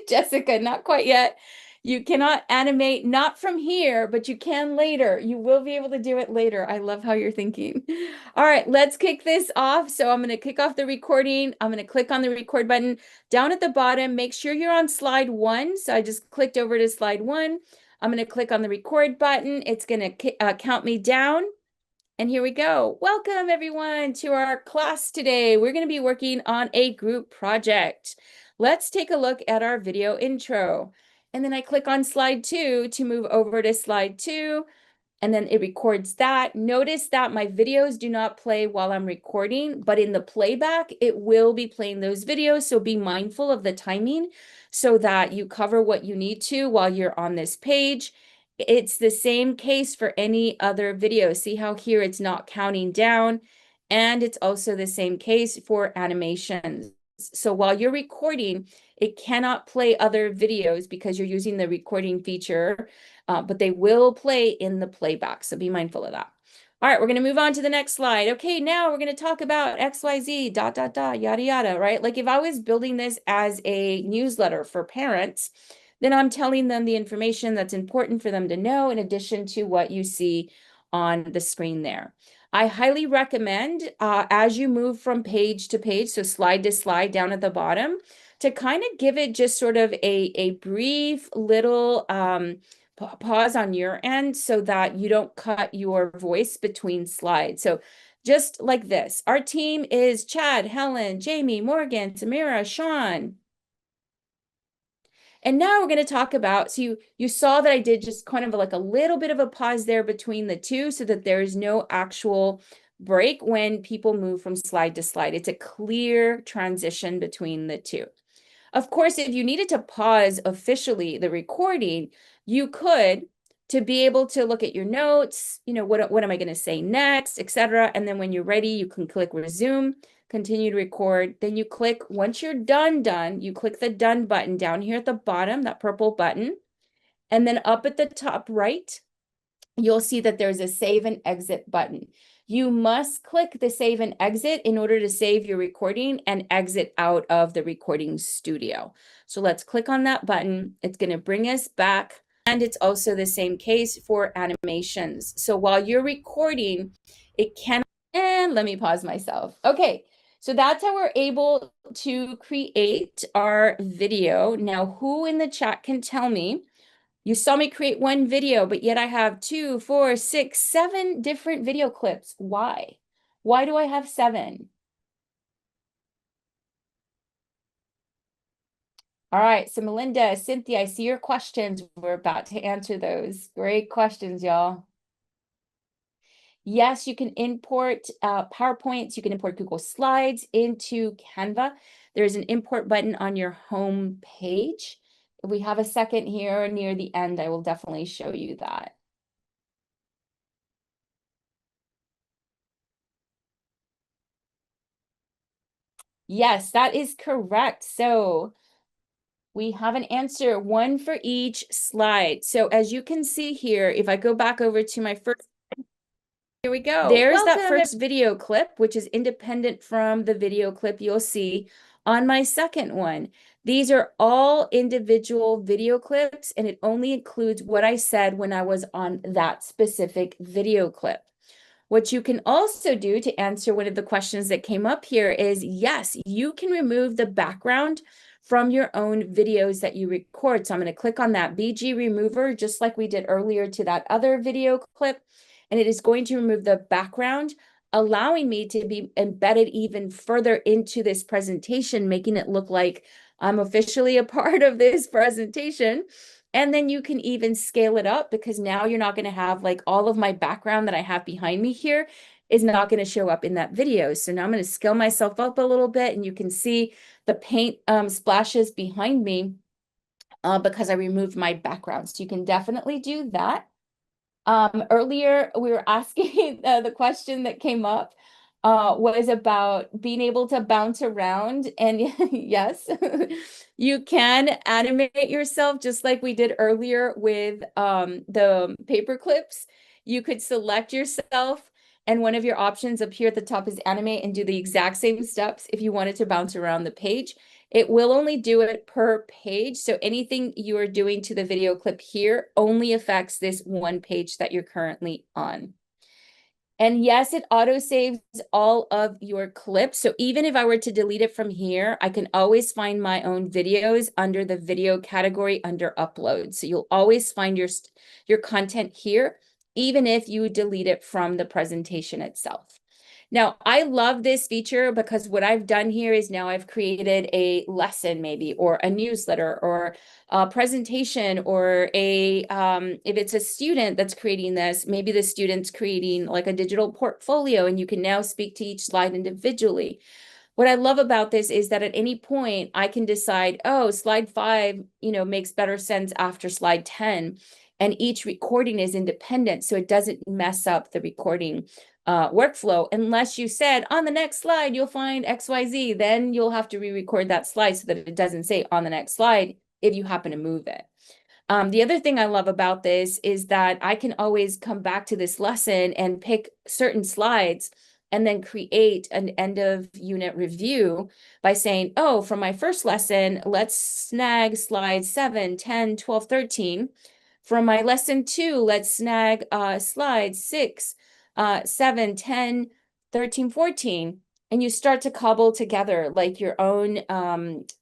Jessica, not quite yet. You cannot animate, not from here, but you can later. You will be able to do it later. I love how you're thinking. All right, let's kick this off. So I'm going to kick off the recording. I'm going to click on the record button down at the bottom. Make sure you're on slide 1. So I just clicked over to slide 1. I'm going to click on the record button. It's going to count me down. And here we go. Welcome everyone to our class today. We're going to be working on a group project. Let's take a look at our video intro. And then I click on slide 2 to move over to slide 2. And then it records that. Notice that my videos do not play while I'm recording, but in the playback, it will be playing those videos. So be mindful of the timing so that you cover what you need to while you're on this page. It's the same case for any other video. See how here it's not counting down, and it's also the same case for animations. So while you're recording, it cannot play other videos because you're using the recording feature, but they will play in the playback. So be mindful of that. All right, we're going to move on to the next slide. Okay, now we're going to talk about XYZ, yada, yada, right? Like if I was building this as a newsletter for parents, then I'm telling them the information that's important for them to know in addition to what you see on the screen there. I highly recommend as you move from page to page, so slide to slide down at the bottom, to kind of give it just sort of a brief little pause on your end so that you don't cut your voice between slides. So just like this, our team is Chad, Helen, Jamie, Morgan, Samira, Sean. And now we're going to talk about, so you saw that I did just kind of like a little bit of a pause there between the two so that there is no actual break when people move from slide to slide. It's a clear transition between the two. Of course, if you needed to pause officially the recording, you could, to be able to look at your notes, you know, what am I going to say next, etc. And then when you're ready, you can click resume, continue to record. Then you click, once you're done, you click the done button down here at the bottom, that purple button. And then up at the top right, you'll see that there's a save and exit button. You must click the save and exit in order to save your recording and exit out of the recording studio. So let's click on that button. It's going to bring us back. And it's also the same case for animations. So while you're recording, it can, and let me pause myself. Okay, so that's how we're able to create our video. Now, who in the chat can tell me, you saw me create one video, but yet I have 2, 4, 6, 7 different video clips. Why? Why do I have 7? All right, so Melinda, Cynthia, I see your questions. We're about to answer those. Great questions, y'all. Yes, you can import PowerPoints. You can import Google Slides into Canva. There's an import button on your home page. If we have a second here near the end, I will definitely show you that. Yes, that is correct. So we have an answer, one for each slide. So as you can see here, if I go back over to my first, here we go. There's that first video clip, which is independent from the video clip you'll see on my second one. These are all individual video clips, and it only includes what I said when I was on that specific video clip. What you can also do to answer one of the questions that came up here is, yes, you can remove the background from your own videos that you record. So I'm going to click on that BG remover, just like we did earlier to that other video clip, and it is going to remove the background, allowing me to be embedded even further into this presentation, making it look like I'm officially a part of this presentation. And then you can even scale it up because now you're not going to have like all of my background that I have behind me here is not going to show up in that video. So now I'm going to scale myself up a little bit and you can see the paint splashes behind me because I removed my background. So you can definitely do that. Earlier, we were asking the question that came up was about being able to bounce around. And yes, you can animate yourself just like we did earlier with the paper clips. You could select yourself And one of your options up here at the top is animate and do the exact same steps if you wanted to bounce around the page. It will only do it per page. So anything you are doing to the video clip here only affects this one page that you're currently on. And yes, it auto saves all of your clips. So even if I were to delete it from here, I can always find my own videos under the video category under upload. So you'll always find your content here, even if you delete it from the presentation itself. Now, I love this feature because what I've done here is now I've created a lesson maybe, or a newsletter, or a presentation, or if it's a student that's creating this, maybe the student's creating like a digital portfolio, and you can now speak to each slide individually. What I love about this is that at any point I can decide, oh, slide 5, makes better sense after slide 10. And each recording is independent, so it doesn't mess up the recording workflow, unless you said on the next slide you'll find XYZ, then you'll have to re-record that slide so that it doesn't say on the next slide if you happen to move it. The other thing I love about this is that I can always come back to this lesson and pick certain slides and then create an end of unit review by saying, oh, from my first lesson, let's snag slides 7, 10, 12, 13. From my lesson 2, let's snag slides 6, 7, 10, 13, 14. And you start to cobble together like your own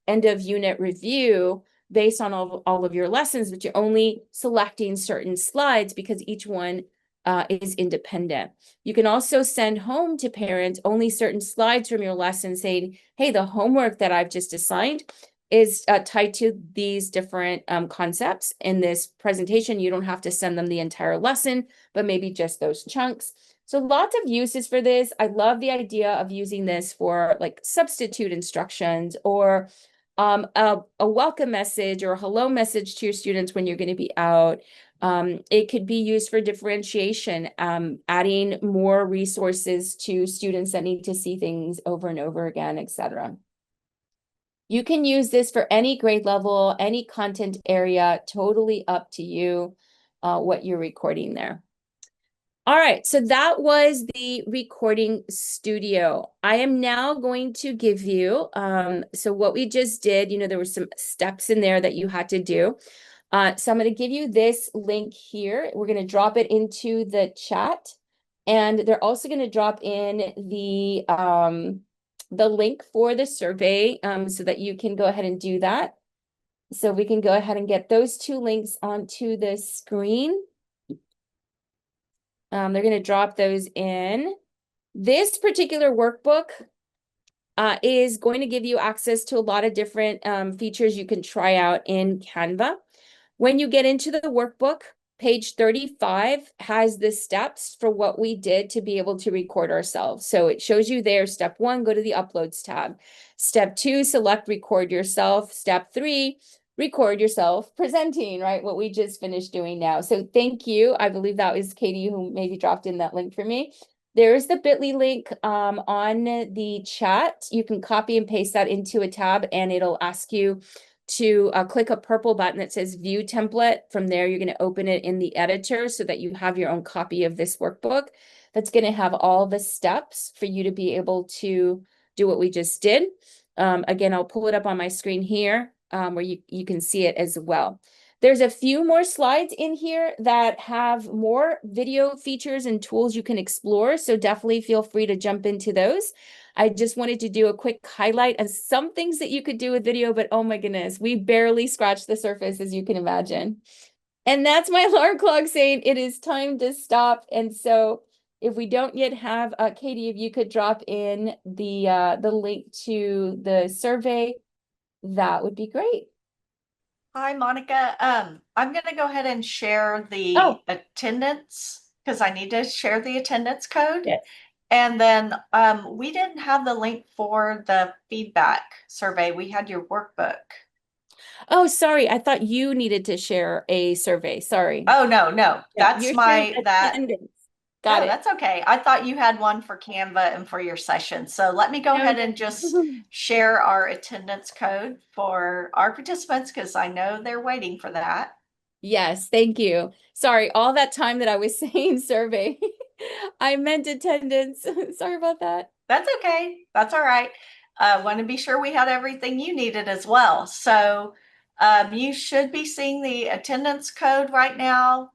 end of unit review based on all of your lessons, but you're only selecting certain slides because each one is independent. You can also send home to parents only certain slides from your lesson saying, hey, the homework that I've just assigned is tied to these different concepts in this presentation. You don't have to send them the entire lesson, but maybe just those chunks. So lots of uses for this. I love the idea of using this for like substitute instructions, or a welcome message or a hello message to your students when you're going to be out. It could be used for differentiation, adding more resources to students that need to see things over and over again, etc. You can use this for any grade level, any content area, totally up to you what you're recording there. All right, so that was the recording studio. I am now going to give you, so what we just did, there were some steps in there that you had to do. So I'm going to give you this link here. We're going to drop it into the chat, and they're also going to drop in the link for the survey so that you can go ahead and do that. So we can go ahead and get those 2 links onto the screen. They're going to drop those in. This particular workbook is going to give you access to a lot of different features you can try out in Canva. When you get into the workbook, page 35 has the steps for what we did to be able to record ourselves. So it shows you there, step 1, go to the Uploads tab. Step 2, select Record Yourself. Step 3, record yourself presenting, right? What we just finished doing now. So thank you. I believe that was Katie who maybe dropped in that link for me. There's the bit.ly link on the chat. You can copy and paste that into a tab, and it'll ask you to click a purple button that says View Template. From there, you're going to open it in the editor so that you have your own copy of this workbook that's going to have all the steps for you to be able to do what we just did. Again, I'll pull it up on my screen here where you can see it as well. There's a few more slides in here that have more video features and tools you can explore, so definitely feel free to jump into those. I just wanted to do a quick highlight of some things that you could do with video, but oh my goodness, we barely scratched the surface, as you can imagine. And that's my alarm clock saying it is time to stop. And so if we don't yet have, Katie, if you could drop in the link to the survey, that would be great. Hi, Monica. I'm going to go ahead and share the attendance because I need to share the attendance code. Yes. And then we didn't have the link for the feedback survey. We had your workbook. Oh, sorry. I thought you needed to share a survey. Sorry. Oh, no. Yeah, That's you're my, sharing that. attendance. Got No, it. that's okay. I thought you had one for Canva and for your session. So let me go ahead and just share our attendance code for our participants because I know they're waiting for that. Yes, thank you. Sorry, all that time that I was saying survey, I meant attendance. Sorry about that. That's okay. That's all right. Want to be sure we had everything you needed as well. So you should be seeing the attendance code right now.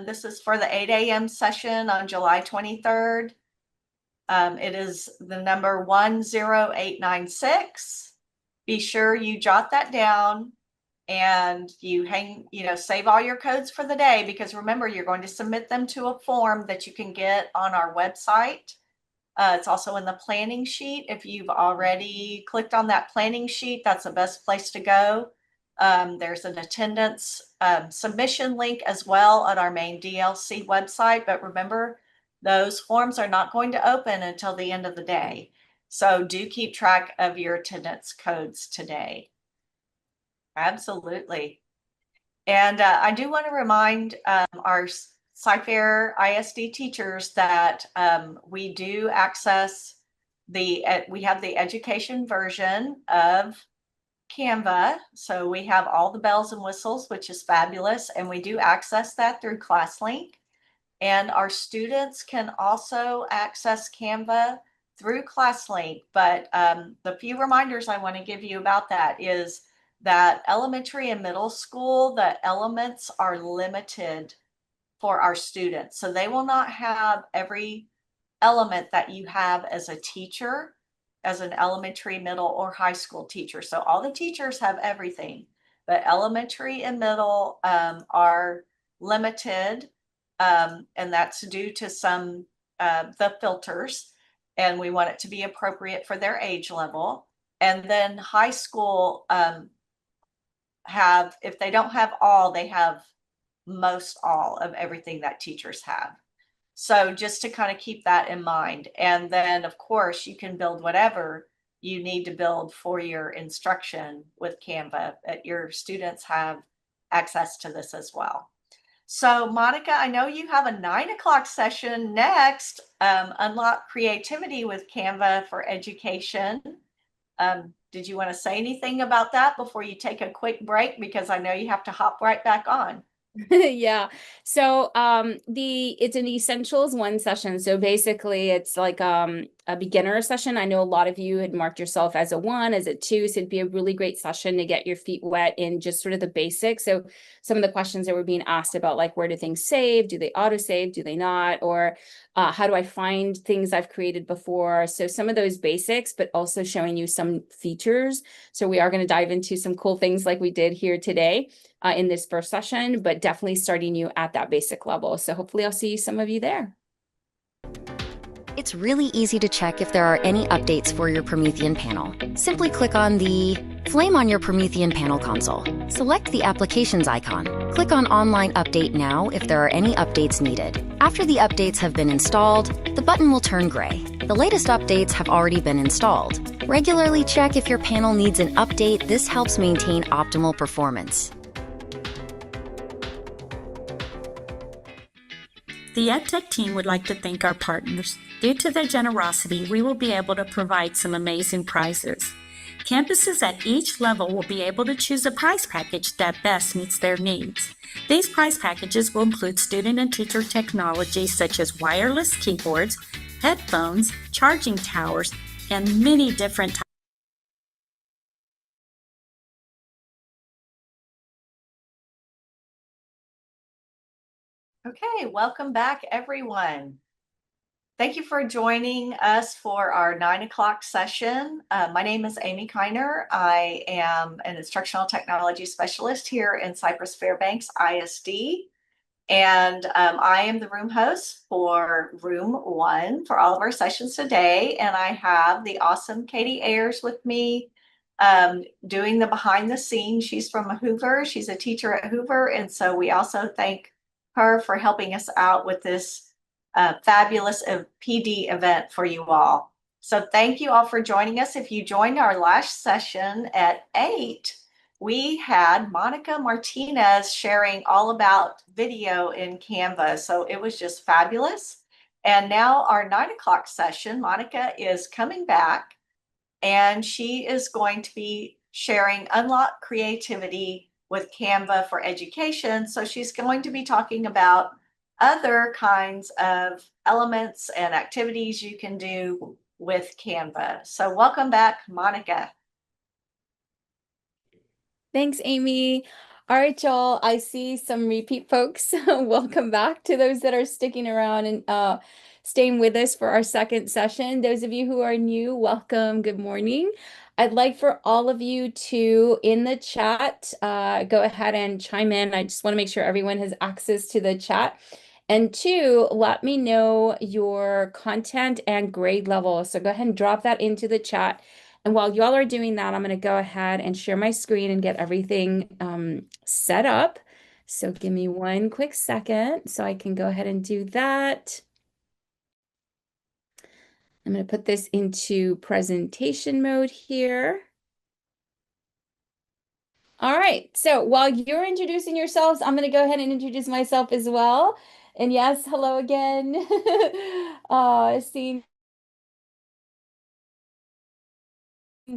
This is for the 8 a.m. session on July 23rd. It is the number 10896. Be sure you jot that down and you save all your codes for the day, because remember, you're going to submit them to a form that you can get on our website. It's also in the planning sheet. If you've already clicked on that planning sheet, that's the best place to go. There's an attendance submission link as well on our main DLC website. But remember, those forms are not going to open until the end of the day. So do keep track of your attendance codes today. Absolutely. And I do want to remind our Sci-Fair ISD teachers that we do access we have the education version of Canva. So we have all the bells and whistles, which is fabulous. And we do access that through ClassLink. And our students can also access Canva through ClassLink. But the few reminders I want to give you about that is that elementary and middle school, the elements are limited for our students. So they will not have every element that you have as a teacher, as an elementary, middle, or high school teacher. So all the teachers have everything, but elementary and middle are limited. And that's due to some the filters, and we want it to be appropriate for their age level. And then high school if they don't have all, they have most all of everything that teachers have. So just to kind of keep that in mind. And then of course you can build whatever you need to build for your instruction with Canva. Your students have access to this as well. So Monica, I know you have a 9 o'clock session next, Unlock Creativity with Canva for Education. Did you want to say anything about that before you take a quick break? Because I know you have to hop right back on. Yeah. So it's an essentials 1 session. So basically it's like a beginner session. I know a lot of you had marked yourself as a 1, as a 2. So it'd be a really great session to get your feet wet in just sort of the basics. So some of the questions that were being asked about, like, where do things save? Do they auto save? Do they not? Or how do I find things I've created before? So some of those basics, but also showing you some features. So we are going to dive into some cool things like we did here today in this first session, but definitely starting you at that basic level. So hopefully I'll see some of you there. It's really easy to check if there are any updates for your Promethean panel. Simply click on the flame on your Promethean panel console. Select the applications icon. Click on Online Update Now if there are any updates needed. After the updates have been installed, the button will turn gray. The latest updates have already been installed. Regularly check if your panel needs an update. This helps maintain optimal performance. The EdTech team would like to thank our partners. Due to their generosity, we will be able to provide some amazing prizes. Campuses at each level will be able to choose a prize package that best meets their needs. These prize packages will include student and teacher technology such as wireless keyboards, headphones, charging towers, and many different types. Okay, welcome back, everyone. Thank you for joining us for our 9 o'clock session. My name is Amy Kiner. I am an instructional technology specialist here in Cypress Fairbanks ISD. And I am the room host for room 1 for all of our sessions today. And I have the awesome Katie Ayers with me doing the behind the scenes. She's from Hoover. She's a teacher at Hoover. And so we also thank her for helping us out with this fabulous PD event for you all. So thank you all for joining us. If you joined our last session at 8, we had Monica Martinez sharing all about video in Canva. So it was just fabulous. And now our 9 o'clock session, Monica is coming back and she is going to be sharing Unlock Creativity with Canva for Education. So she's going to be talking about other kinds of elements and activities you can do with Canva. So welcome back, Monica. Thanks, Amy. All right, y'all. I see some repeat folks. Welcome back to those that are sticking around and staying with us for our second session. Those of you who are new, welcome. Good morning. I'd like for all of you to, in the chat, go ahead and chime in. I just want to make sure everyone has access to the chat. And two, let me know your content and grade level. So go ahead and drop that into the chat. And while y'all are doing that, I'm going to go ahead and share my screen and get everything set up. So give me one quick second so I can go ahead and do that. I'm going to put this into presentation mode here. All right, so while you're introducing yourselves, I'm going to go ahead and introduce myself as well. And yes, hello again. Seeing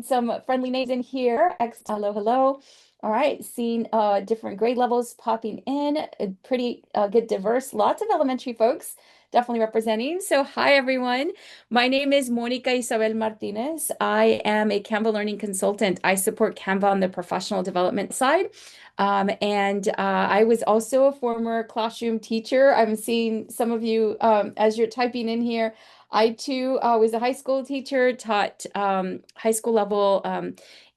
some friendly names in here. Hello, hello. All right, seeing different grade levels popping in, pretty good diverse, lots of elementary folks definitely representing. So hi everyone, my name is Monica Isabel Martinez. I am a Canva learning consultant. I support Canva on the professional development side. I was also a former classroom teacher. I'm seeing some of you as you're typing in here. I too was a high school teacher, taught high school level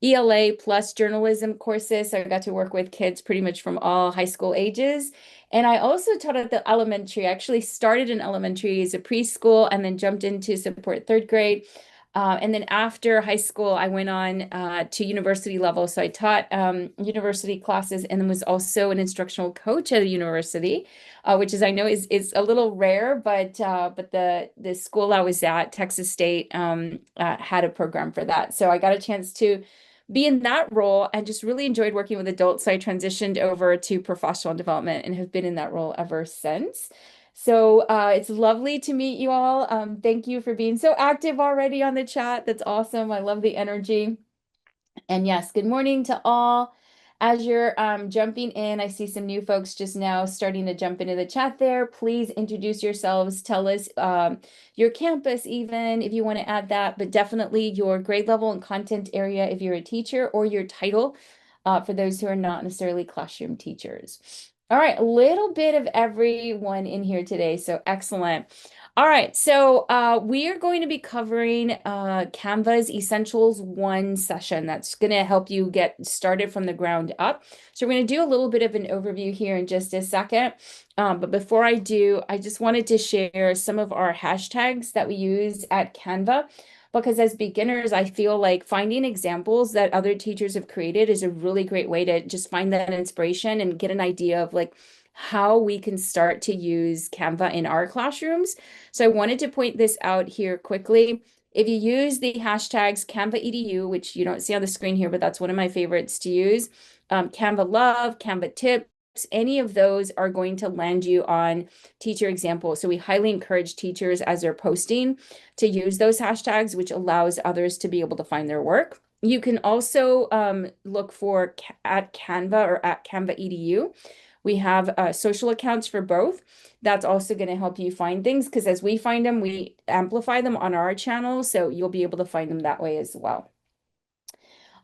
ELA plus journalism courses. So I got to work with kids pretty much from all high school ages. And I also taught at the elementary. I actually started in elementary as a preschool and then jumped into support third grade. And then after high school, I went on to university level. So I taught university classes and then was also an instructional coach at a university, which is I know is a little rare, but the school I was at, Texas State, had a program for that. So I got a chance to be in that role and just really enjoyed working with adults. So I transitioned over to professional development and have been in that role ever since. So it's lovely to meet you all. Thank you for being so active already on the chat. That's awesome. I love the energy. And yes, good morning to all. As you're jumping in, I see some new folks just now starting to jump into the chat there. Please introduce yourselves. Tell us your campus even if you want to add that, but definitely your grade level and content area if you're a teacher, or your title for those who are not necessarily classroom teachers. All right, a little bit of everyone in here today, so excellent. All right, so we are going to be covering Canva's Essentials 1 session. That's going to help you get started from the ground up. So we're going to do a little bit of an overview here in just a second. But before I do, I just wanted to share some of our hashtags that we use at Canva, because as beginners, I feel like finding examples that other teachers have created is a really great way to just find that inspiration and get an idea of like how we can start to use Canva in our classrooms. So I wanted to point this out here quickly. If you use the hashtags Canva EDU, which you don't see on the screen here, but that's one of my favorites to use, Canva Love, Canva Tips, any of those are going to land you on teacher examples. So we highly encourage teachers as they're posting to use those hashtags, which allows others to be able to find their work. You can also look for at Canva or at Canva EDU. We have social accounts for both. That's also going to help you find things, because as we find them, we amplify them on our channel. So you'll be able to find them that way as well.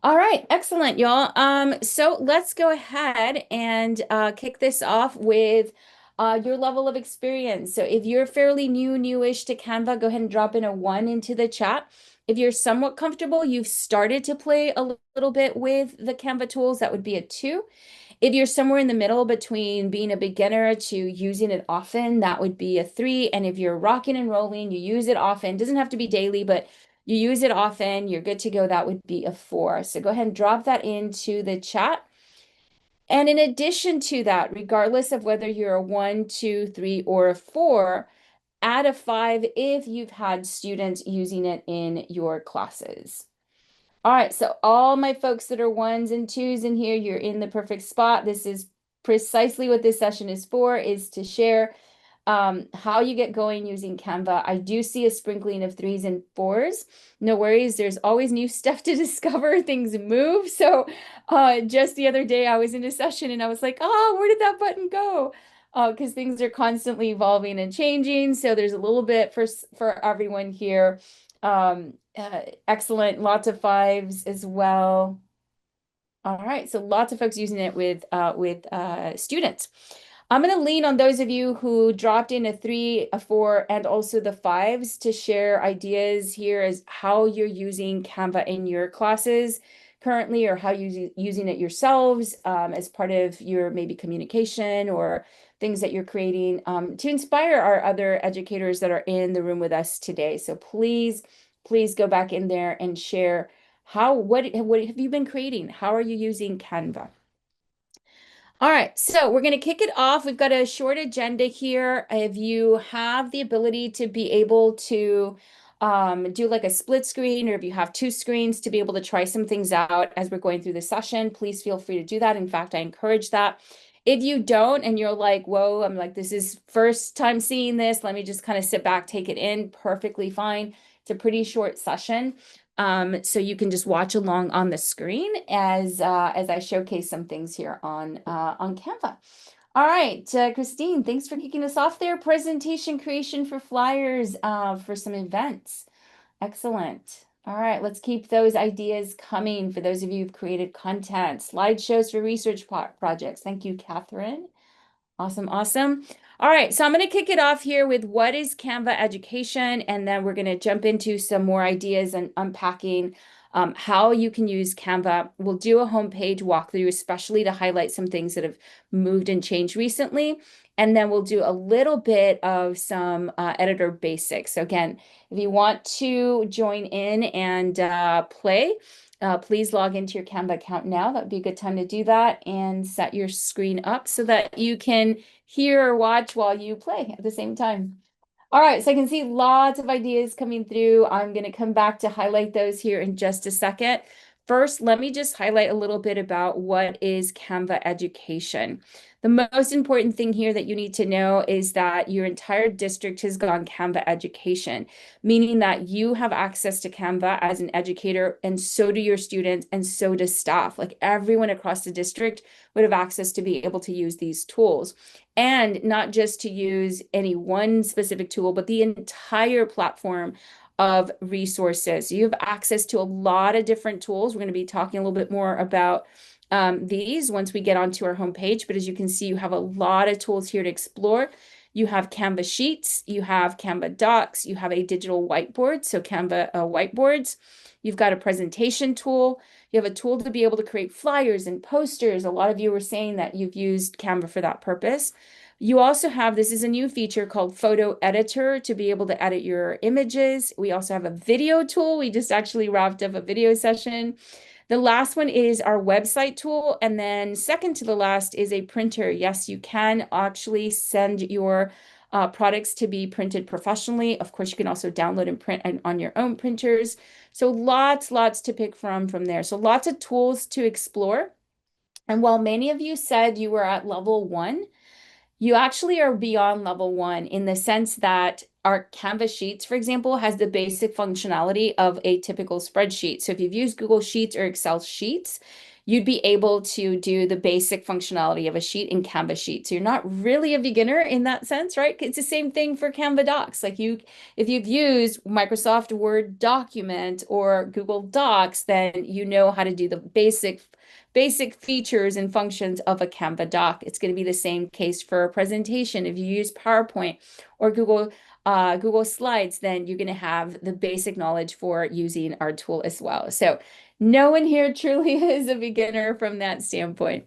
All right, excellent, y'all. So let's go ahead and kick this off with your level of experience. So if you're fairly newish to Canva, go ahead and drop in a 1 into the chat. If you're somewhat comfortable, you've started to play a little bit with the Canva tools, that would be a 2. If you're somewhere in the middle between being a beginner to using it often, that would be a 3. And if you're rocking and rolling, you use it often, doesn't have to be daily, but you use it often, you're good to go, that would be a 4. So go ahead and drop that into the chat. And in addition to that, regardless of whether you're a 1, 2, 3, or a 4, add a 5 if you've had students using it in your classes. All right, so all my folks that are 1s and 2s in here, you're in the perfect spot. This is precisely what this session is for, is to share how you get going using Canva. I do see a sprinkling of 3s and 4s. No worries, there's always new stuff to discover. Things move. So just the other day I was in a session and I was like, oh, where did that button go? because things are constantly evolving and changing. So there's a little bit for everyone here. Excellent, lots of 5s as well. All right, so lots of folks using it with students. I'm going to lean on those of you who dropped in a 3, a 4, and also the 5s to share ideas here as how you're using Canva in your classes currently, or how you're using it yourselves as part of your maybe communication or things that you're creating to inspire our other educators that are in the room with us today. So please go back in there and share what have you been creating? How are you using Canva? All right, so we're going to kick it off. We've got a short agenda here. If you have the ability to be able to do like a split screen, or if you have 2 screens to be able to try some things out as we're going through the session, please feel free to do that. In fact, I encourage that. If you don't, and you're like, whoa, I'm like, this is first time seeing this, let me just kind of sit back, take it in, perfectly fine. It's a pretty short session. So you can just watch along on the screen as I showcase some things here on Canva. All right, Christine, thanks for kicking us off there. Presentation creation for flyers for some events. Excellent. All right, let's keep those ideas coming for those of you who've created content. Slideshows for research projects. Thank you, Catherine. Awesome, awesome. All right, so I'm going to kick it off here with what is Canva education, and then we're going to jump into some more ideas and unpacking how you can use Canva. We'll do a homepage walkthrough, especially to highlight some things that have moved and changed recently. And then we'll do a little bit of some editor basics. So again, if you want to join in and play, please log into your Canva account now. That would be a good time to do that, and set your screen up so that you can hear or watch while you play at the same time. All right, so I can see lots of ideas coming through. I'm going to come back to highlight those here in just a second. First, let me just highlight a little bit about what is Canva education. The most important thing here that you need to know is that your entire district has gone Canva education, meaning that you have access to Canva as an educator, and so do your students, and so does staff. Like everyone across the district would have access to be able to use these tools. And not just to use any one specific tool, but the entire platform of resources. You have access to a lot of different tools. We're going to be talking a little bit more about these once we get onto our homepage. But as you can see, you have a lot of tools here to explore. You have Canva Sheets, you have Canva Docs, you have a digital whiteboard, so Canva whiteboards. You've got a presentation tool. You have a tool to be able to create flyers and posters. A lot of you were saying that you've used Canva for that purpose. You also have, this is a new feature called Photo Editor to be able to edit your images. We also have a video tool. We just actually wrapped up a video session. The last one is our website tool. And then second to the last is a printer. Yes, you can actually send your products to be printed professionally. Of course, you can also download and print on your own printers. So lots to pick from there. So lots of tools to explore. And while many of you said you were at level 1, you actually are beyond level 1 in the sense that our Canva Sheets, for example, has the basic functionality of a typical spreadsheet. So if you've used Google Sheets or Excel Sheets, you'd be able to do the basic functionality of a sheet in Canva Sheets. So you're not really a beginner in that sense, right? It's the same thing for Canva Docs. Like if you've used Microsoft Word document or Google Docs, then you know how to do the basic features and functions of a Canva doc. It's going to be the same case for a presentation. If you use PowerPoint or Google Slides, then you're going to have the basic knowledge for using our tool as well. So no one here truly is a beginner from that standpoint.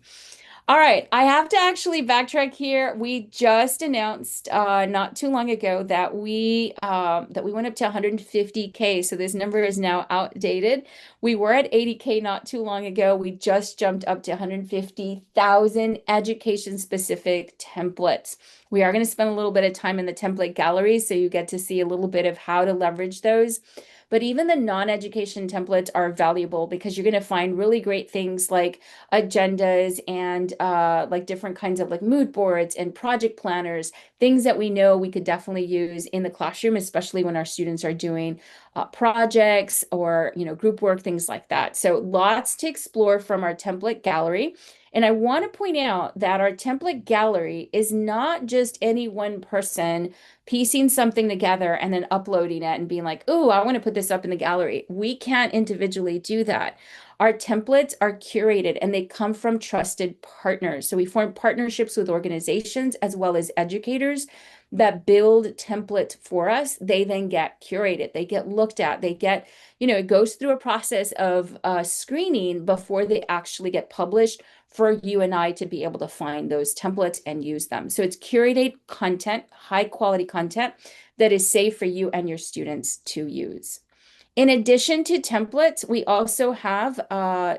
All right, I have to actually backtrack here. We just announced not too long ago that we went up to 150K. So this number is now outdated. We were at 80K not too long ago. We just jumped up to 150,000 education-specific templates. We are going to spend a little bit of time in the template gallery, so you get to see a little bit of how to leverage those. But even the non-education templates are valuable because you're going to find really great things like agendas and like different kinds of like mood boards and project planners, things that we know we could definitely use in the classroom, especially when our students are doing projects or, group work, things like that. So lots to explore from our template gallery. And I want to point out that our template gallery is not just any one person piecing something together and then uploading it and being like, oh, I want to put this up in the gallery. We can't individually do that. Our templates are curated and they come from trusted partners. So we form partnerships with organizations as well as educators that build templates for us. They then get curated, they get looked at, they get, it goes through a process of screening before they actually get published for you and I to be able to find those templates and use them. So it's curated content, high quality content that is safe for you and your students to use. In addition to templates, we also have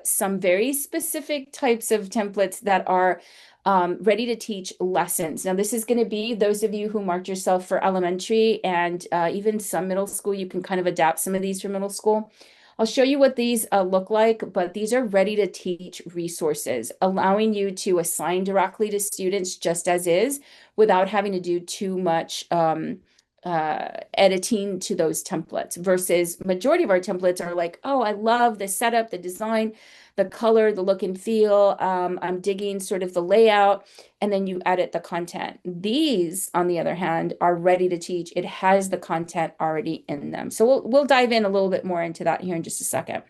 some very specific types of templates that are ready to teach lessons. Now, this is going to be those of you who marked yourself for elementary and even some middle school. You can kind of adapt some of these for middle school. I'll show you what these look like, but these are ready to teach resources, allowing you to assign directly to students just as is without having to do too much editing to those templates, versus majority of our templates are like, oh, I love the setup, the design, the color, the look and feel. I'm digging sort of the layout, and then you edit the content. These, on the other hand, are ready to teach. It has the content already in them. So we'll dive in a little bit more into that here in just a second.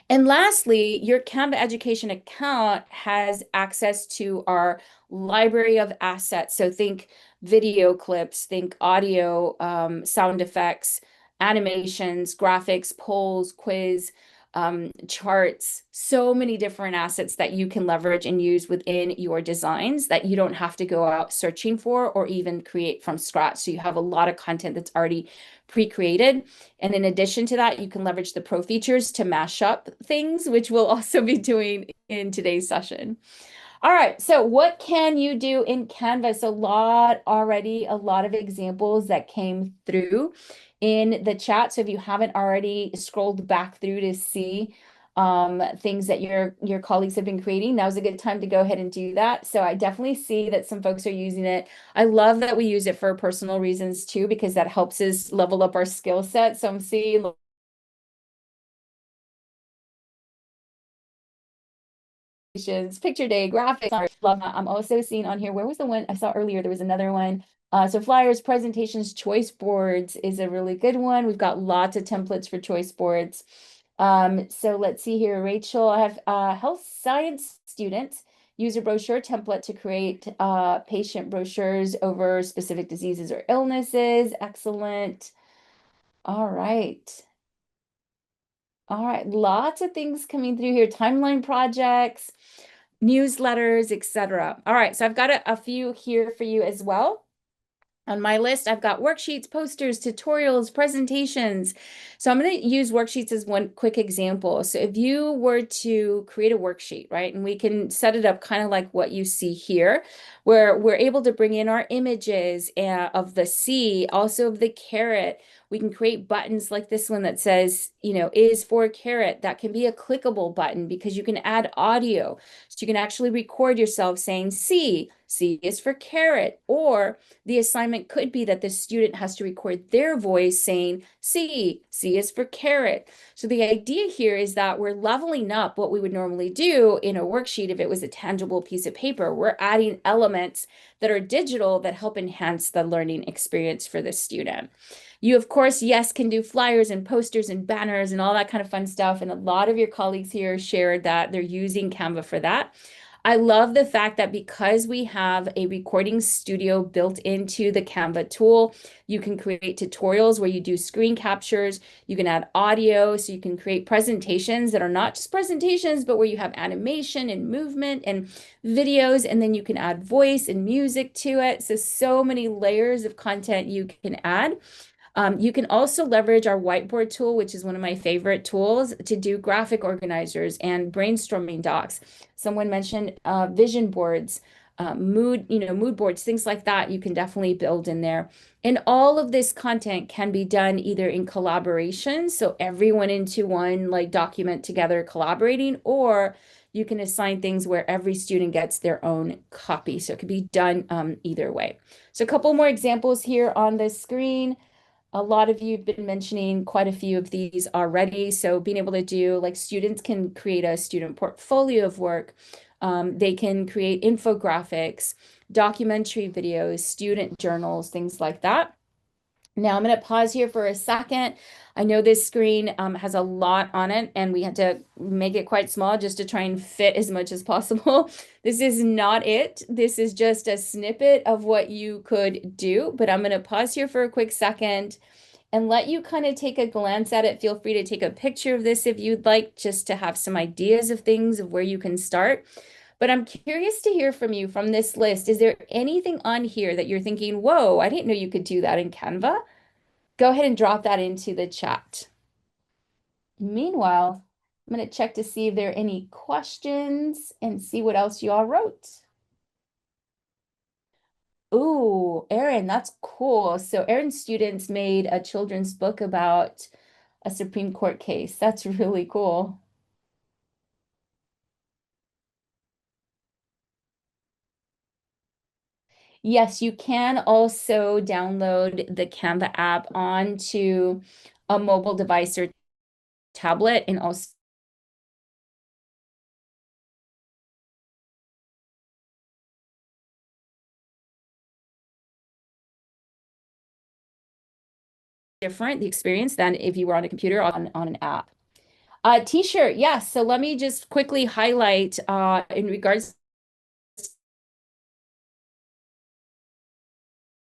And lastly, your Canva education account has access to our library of assets. So think video clips, think audio, sound effects, animations, graphics, polls, quiz, charts, so many different assets that you can leverage and use within your designs that you don't have to go out searching for or even create from scratch. So you have a lot of content that's already pre-created. And in addition to that, you can leverage the pro features to mash up things, which we'll also be doing in today's session. All right, so what can you do in Canvas? A lot of examples that came through in the chat. So if you haven't already scrolled back through to see things that your colleagues have been creating, now's a good time to go ahead and do that. So I definitely see that some folks are using it. I love that we use it for personal reasons too, because that helps us level up our skill set. So I'm seeing picture day, graphics, love that. I'm also seeing on here, where was the one I saw earlier? There was another one. So flyers, presentations, choice boards is a really good one. We've got lots of templates for choice boards. So let's see here, Rachel, I have health science students use a brochure template to create patient brochures over specific diseases or illnesses. Excellent. All right. All right, lots of things coming through here. Timeline projects, newsletters, etc. All right, so I've got a few here for you as well. On my list, I've got worksheets, posters, tutorials, presentations. So I'm going to use worksheets as one quick example. So if you were to create a worksheet, right, and we can set it up kind of like what you see here, where we're able to bring in our images of the C, also of the carrot. We can create buttons like this one that says, is for carrot. That can be a clickable button because you can add audio. So you can actually record yourself saying C is for carrot, or the assignment could be that the student has to record their voice saying C is for carrot. So the idea here is that we're leveling up what we would normally do in a worksheet if it was a tangible piece of paper. We're adding elements that are digital that help enhance the learning experience for the student. You, of course, yes, can do flyers and posters and banners and all that kind of fun stuff. And a lot of your colleagues here shared that they're using Canva for that. I love the fact that because we have a recording studio built into the Canva tool, you can create tutorials where you do screen captures, you can add audio, so you can create presentations that are not just presentations, but where you have animation and movement and videos, and then you can add voice and music to it. So many layers of content you can add. You can also leverage our whiteboard tool, which is one of my favorite tools, to do graphic organizers and brainstorming docs. Someone mentioned vision boards, mood boards, things like that. You can definitely build in there. And all of this content can be done either in collaboration, so everyone into one document together collaborating, or you can assign things where every student gets their own copy. So it could be done either way. So a couple more examples here on the screen. A lot of you have been mentioning quite a few of these already. So being able to do, students can create a student portfolio of work, They can create infographics, documentary videos, student journals, things like that. Now I'm going to pause here for a second. I know this screen has a lot on it, and we had to make it quite small just to try and fit as much as possible. This is not it. This is just a snippet of what you could do, but I'm going to pause here for a quick second and let you kind of take a glance at it. Feel free to take a picture of this if you'd like, just to have some ideas of things of where you can start. But I'm curious to hear from you from this list. Is there anything on here that you're thinking, whoa, I didn't know you could do that in Canva? Go ahead and drop that into the chat. Meanwhile, I'm going to check to see if there are any questions and see what else you all wrote. Ooh, Erin, that's cool. So Erin's students made a children's book about a Supreme Court case. That's really cool. Yes, you can also download the Canva app onto a mobile device or tablet, and also different, the experience, than if you were on a computer on an app. T-shirt, yes. So let me just quickly highlight in regards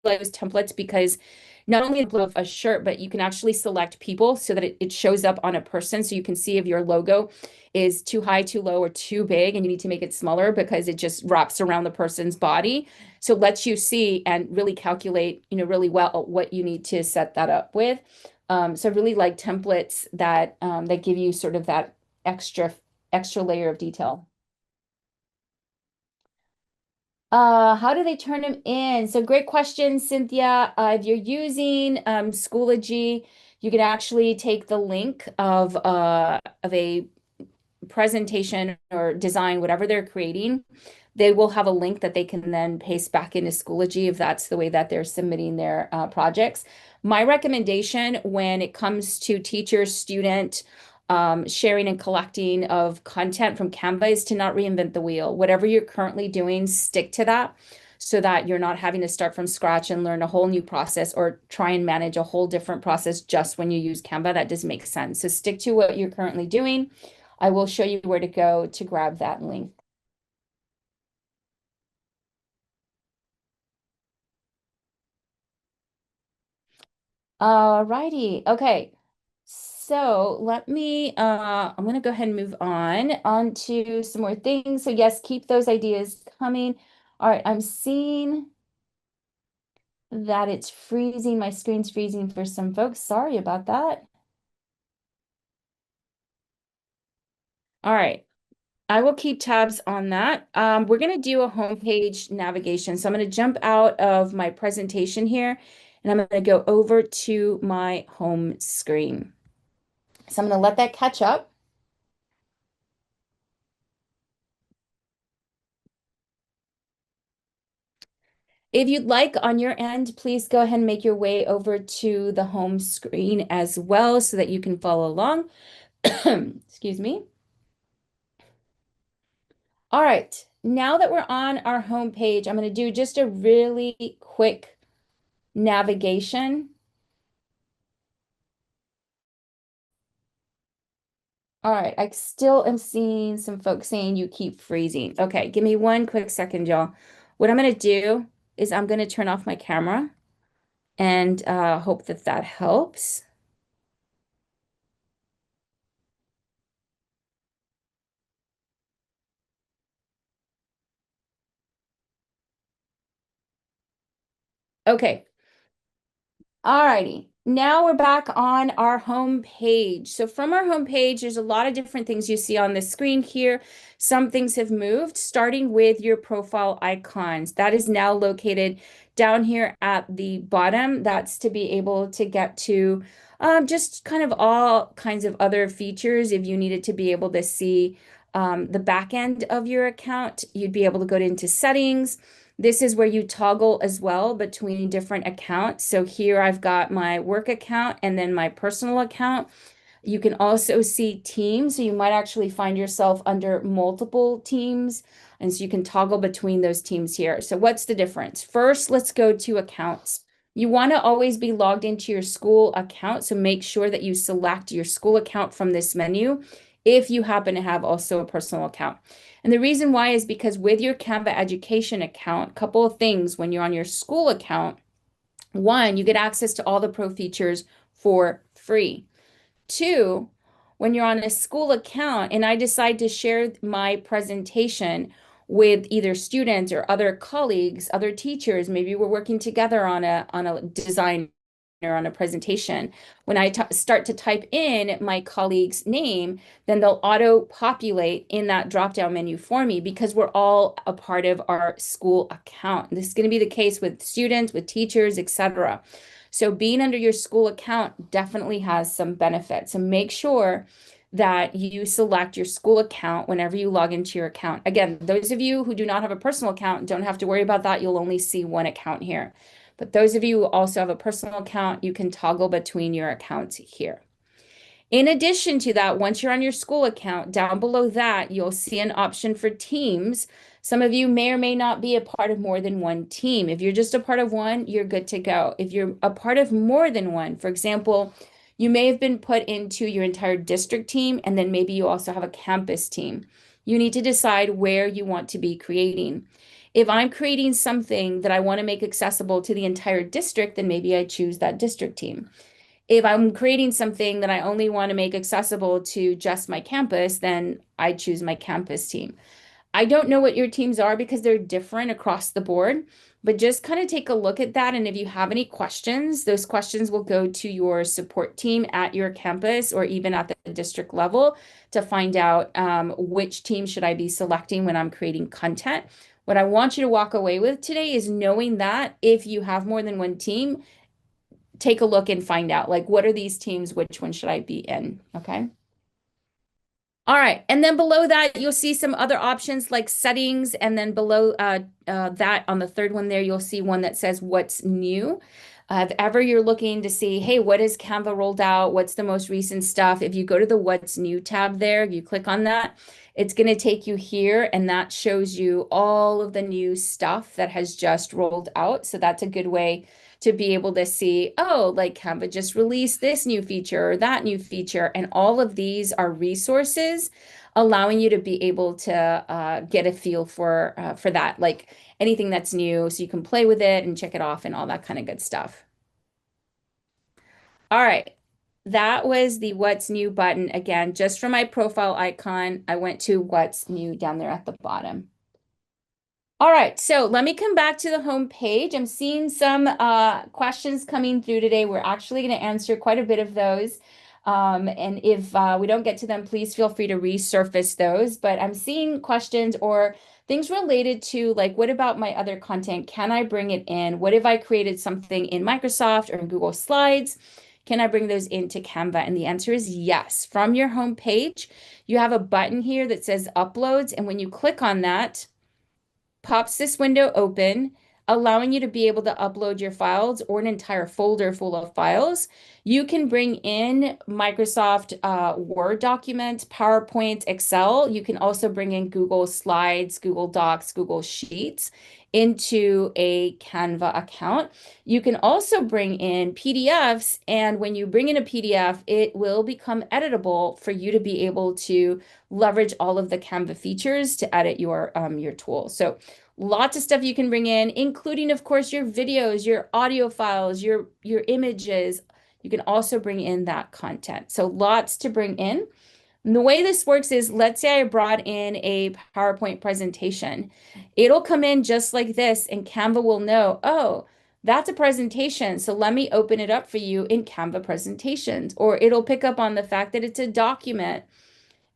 those templates, because not only of a shirt, but you can actually select people so that it shows up on a person. So you can see if your logo is too high, too low, or too big, and you need to make it smaller because it just wraps around the person's body. So it lets you see and really calculate, really well what you need to set that up with. So I really like templates that that give you sort of that extra layer of detail. How do they turn them in? So great question, Cynthia. If you're using Schoology, you can actually take the link of a presentation or design, whatever they're creating. They will have a link that they can then paste back into Schoology if that's the way that they're submitting their projects. My recommendation when it comes to teacher, student, sharing and collecting of content from Canva is to not reinvent the wheel. Whatever you're currently doing, stick to that so that you're not having to start from scratch and learn a whole new process or try and manage a whole different process just when you use Canva. That doesn't make sense. So stick to what you're currently doing. I will show you where to go to grab that link. All righty. Okay. So let me, I'm going to go ahead and move on to some more things. So yes, keep those ideas coming. All right, I'm seeing that it's freezing. My screen's freezing for some folks. Sorry about that. All right, I will keep tabs on that. We're going to do a homepage navigation. So I'm going to jump out of my presentation here, and I'm going to go over to my home screen. So I'm going to let that catch up. If you'd like on your end, please go ahead and make your way over to the home screen as well so that you can follow along. Excuse me. All right, now that we're on our home page, I'm going to do just a really quick navigation. All right, I still am seeing some folks saying you keep freezing. Okay, give me one quick second, y'all. What I'm going to do is I'm going to turn off my camera and hope that that helps. Okay. All righty. Now we're back on our home page. So from our home page, there's a lot of different things you see on the screen here. Some things have moved, starting with your profile icons. That is now located down here at the bottom. That's to be able to get to just kind of all kinds of other features. If you needed to be able to see the back end of your account, you'd be able to go into settings. This is where you toggle as well between different accounts. So here I've got my work account and then my personal account. You can also see teams, so you might actually find yourself under multiple teams, and so you can toggle between those teams here. So what's the difference? First, let's go to accounts. You want to always be logged into your school account, so make sure that you select your school account from this menu if you happen to have also a personal account. And the reason why is because with your Canva education account, a couple of things when you're on your school account. One, you get access to all the pro features for free. Two, when you're on a school account and I decide to share my presentation with either students or other colleagues, other teachers, maybe we're working together on a design or on a presentation. When I start to type in my colleague's name, then they'll auto-populate in that drop-down menu for me because we're all a part of our school account. This is going to be the case with students, with teachers, etc. So being under your school account definitely has some benefits. So make sure that you select your school account whenever you log into your account. Again, those of you who do not have a personal account don't have to worry about that. You'll only see one account here. But those of you who also have a personal account, you can toggle between your accounts here. In addition to that, once you're on your school account, down below that, you'll see an option for teams. Some of you may or may not be a part of more than one team. If you're just a part of one, you're good to go. If you're a part of more than one, for example, you may have been put into your entire district team, and then maybe you also have a campus team. You need to decide where you want to be creating. If I'm creating something that I want to make accessible to the entire district, then maybe I choose that district team. If I'm creating something that I only want to make accessible to just my campus, then I choose my campus team. I don't know what your teams are because they're different across the board, but just kind of take a look at that. And if you have any questions, those questions will go to your support team at your campus or even at the district level to find out which team should I be selecting when I'm creating content. What I want you to walk away with today is knowing that if you have more than one team, take a look and find out, like, what are these teams? Which one should I be in? Okay. All right. And then below that, you'll see some other options like settings. And then below that on the third one there, you'll see one that says what's new. If ever you're looking to see, hey, what is Canva rolled out? What's the most recent stuff? If you go to the what's new tab there, you click on that, it's going to take you here, and that shows you all of the new stuff that has just rolled out. So that's a good way to be able to see, oh, like Canva just released this new feature or that new feature. And all of these are resources allowing you to be able to get a feel for that, like anything that's new, so you can play with it and check it off and all that kind of good stuff. All right. That was the what's new button. Again, just from my profile icon, I went to what's new down there at the bottom. All right, so let me come back to the home page. I'm seeing some questions coming through today. We're actually going to answer quite a bit of those. And if we don't get to them, please feel free to resurface those. But I'm seeing questions or things related to, like, what about my other content? Can I bring it in? What if I created something in Microsoft or in Google Slides? Can I bring those into Canva? And the answer is yes. From your home page, you have a button here that says Uploads. And when you click on that, pops this window open, allowing you to be able to upload your files or an entire folder full of files. You can bring in Microsoft Word documents, PowerPoint, Excel. You can also bring in Google Slides, Google Docs, Google Sheets into a Canva account. You can also bring in PDFs, and when you bring in a PDF, it will become editable for you to be able to leverage all of the Canva features to edit your tool. So lots of stuff you can bring in, including, of course, your videos, your audio files, your images. You can also bring in that content. So lots to bring in. And the way this works is, let's say I brought in a PowerPoint presentation. It'll come in just like this, and Canva will know, oh, that's a presentation, so let me open it up for you in Canva presentations. Or it'll pick up on the fact that it's a document,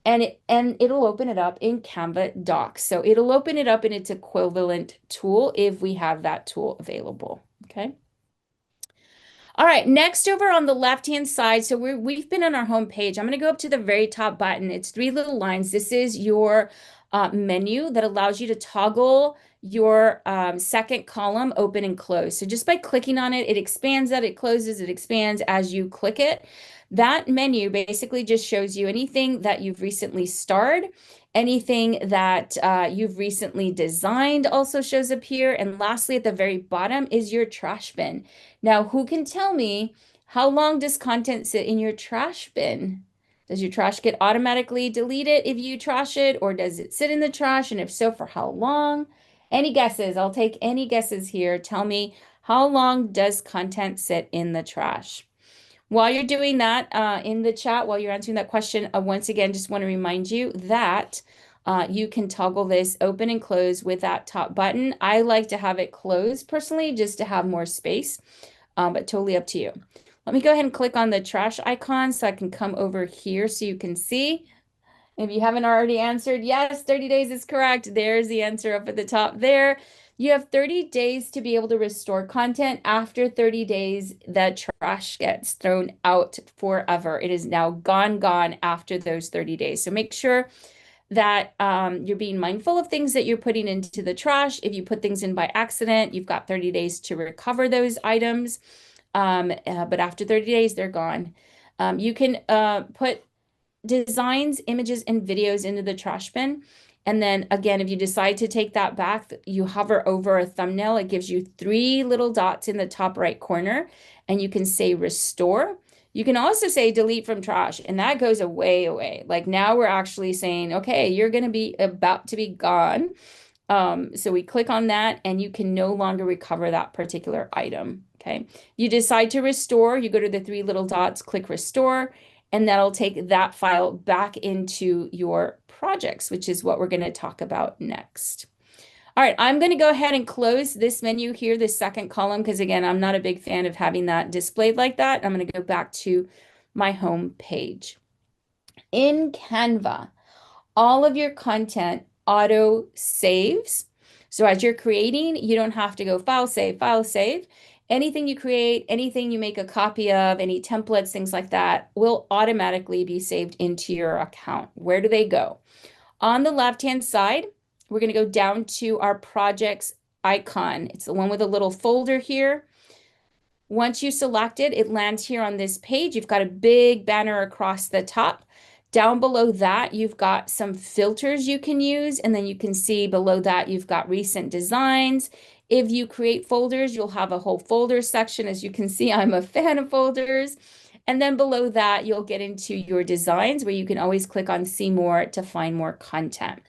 and it'll open it up in Canva Docs. So it'll open it up in its equivalent tool if we have that tool available, okay? All right, next over on the left-hand side, so we've been on our home page. I'm going to go up to the very top button. It's three little lines. This is your menu that allows you to toggle your second column open and close. So just by clicking on it, it expands that, it closes, it expands as you click it. That menu basically just shows you anything that you've recently starred, anything that you've recently designed also shows up here. And lastly, at the very bottom is your trash bin. Now, who can tell me how long does content sit in your trash bin? Does your trash get automatically deleted if you trash it, or does it sit in the trash? And if so, for how long? Any guesses? I'll take any guesses here. Tell me, how long does content sit in the trash? While you're doing that in the chat, while you're answering that question, once again, just want to remind you that you can toggle this open and close with that top button. I like to have it closed personally, just to have more space, but totally up to you. Let me go ahead and click on the trash icon so I can come over here so you can see. If you haven't already answered, yes, 30 days is correct. There's the answer up at the top there. You have 30 days to be able to restore content. After 30 days, the trash gets thrown out forever. It is now gone after those 30 days. So make sure that you're being mindful of things that you're putting into the trash. If you put things in by accident, you've got 30 days to recover those items. But after 30 days, they're gone. You can put designs, images, and videos into the trash bin. And then again, if you decide to take that back, you hover over a thumbnail. It gives you 3 little dots in the top right corner, and you can say restore. You can also say delete from trash, and that goes away. Like now we're actually saying, okay, you're going to be about to be gone. So we click on that, and you can no longer recover that particular item. Okay. You decide to restore, you go to the 3 little dots, click restore, and that'll take that file back into your projects, which is what we're going to talk about next. All right, I'm going to go ahead and close this menu here, this second column, because again, I'm not a big fan of having that displayed like that. I'm going to go back to my home page. In Canva, all of your content auto saves. So as you're creating, you don't have to go file, save, file, save. Anything you create, anything you make a copy of, any templates, things like that will automatically be saved into your account. Where do they go? On the left-hand side, we're going to go down to our projects icon. It's the one with a little folder here. Once you select it, it lands here on this page. You've got a big banner across the top. Down below that, you've got some filters you can use, and then you can see below that you've got recent designs. If you create folders, you'll have a whole folder section. As you can see, I'm a fan of folders. And then below that, you'll get into your designs, where you can always click on see more to find more content.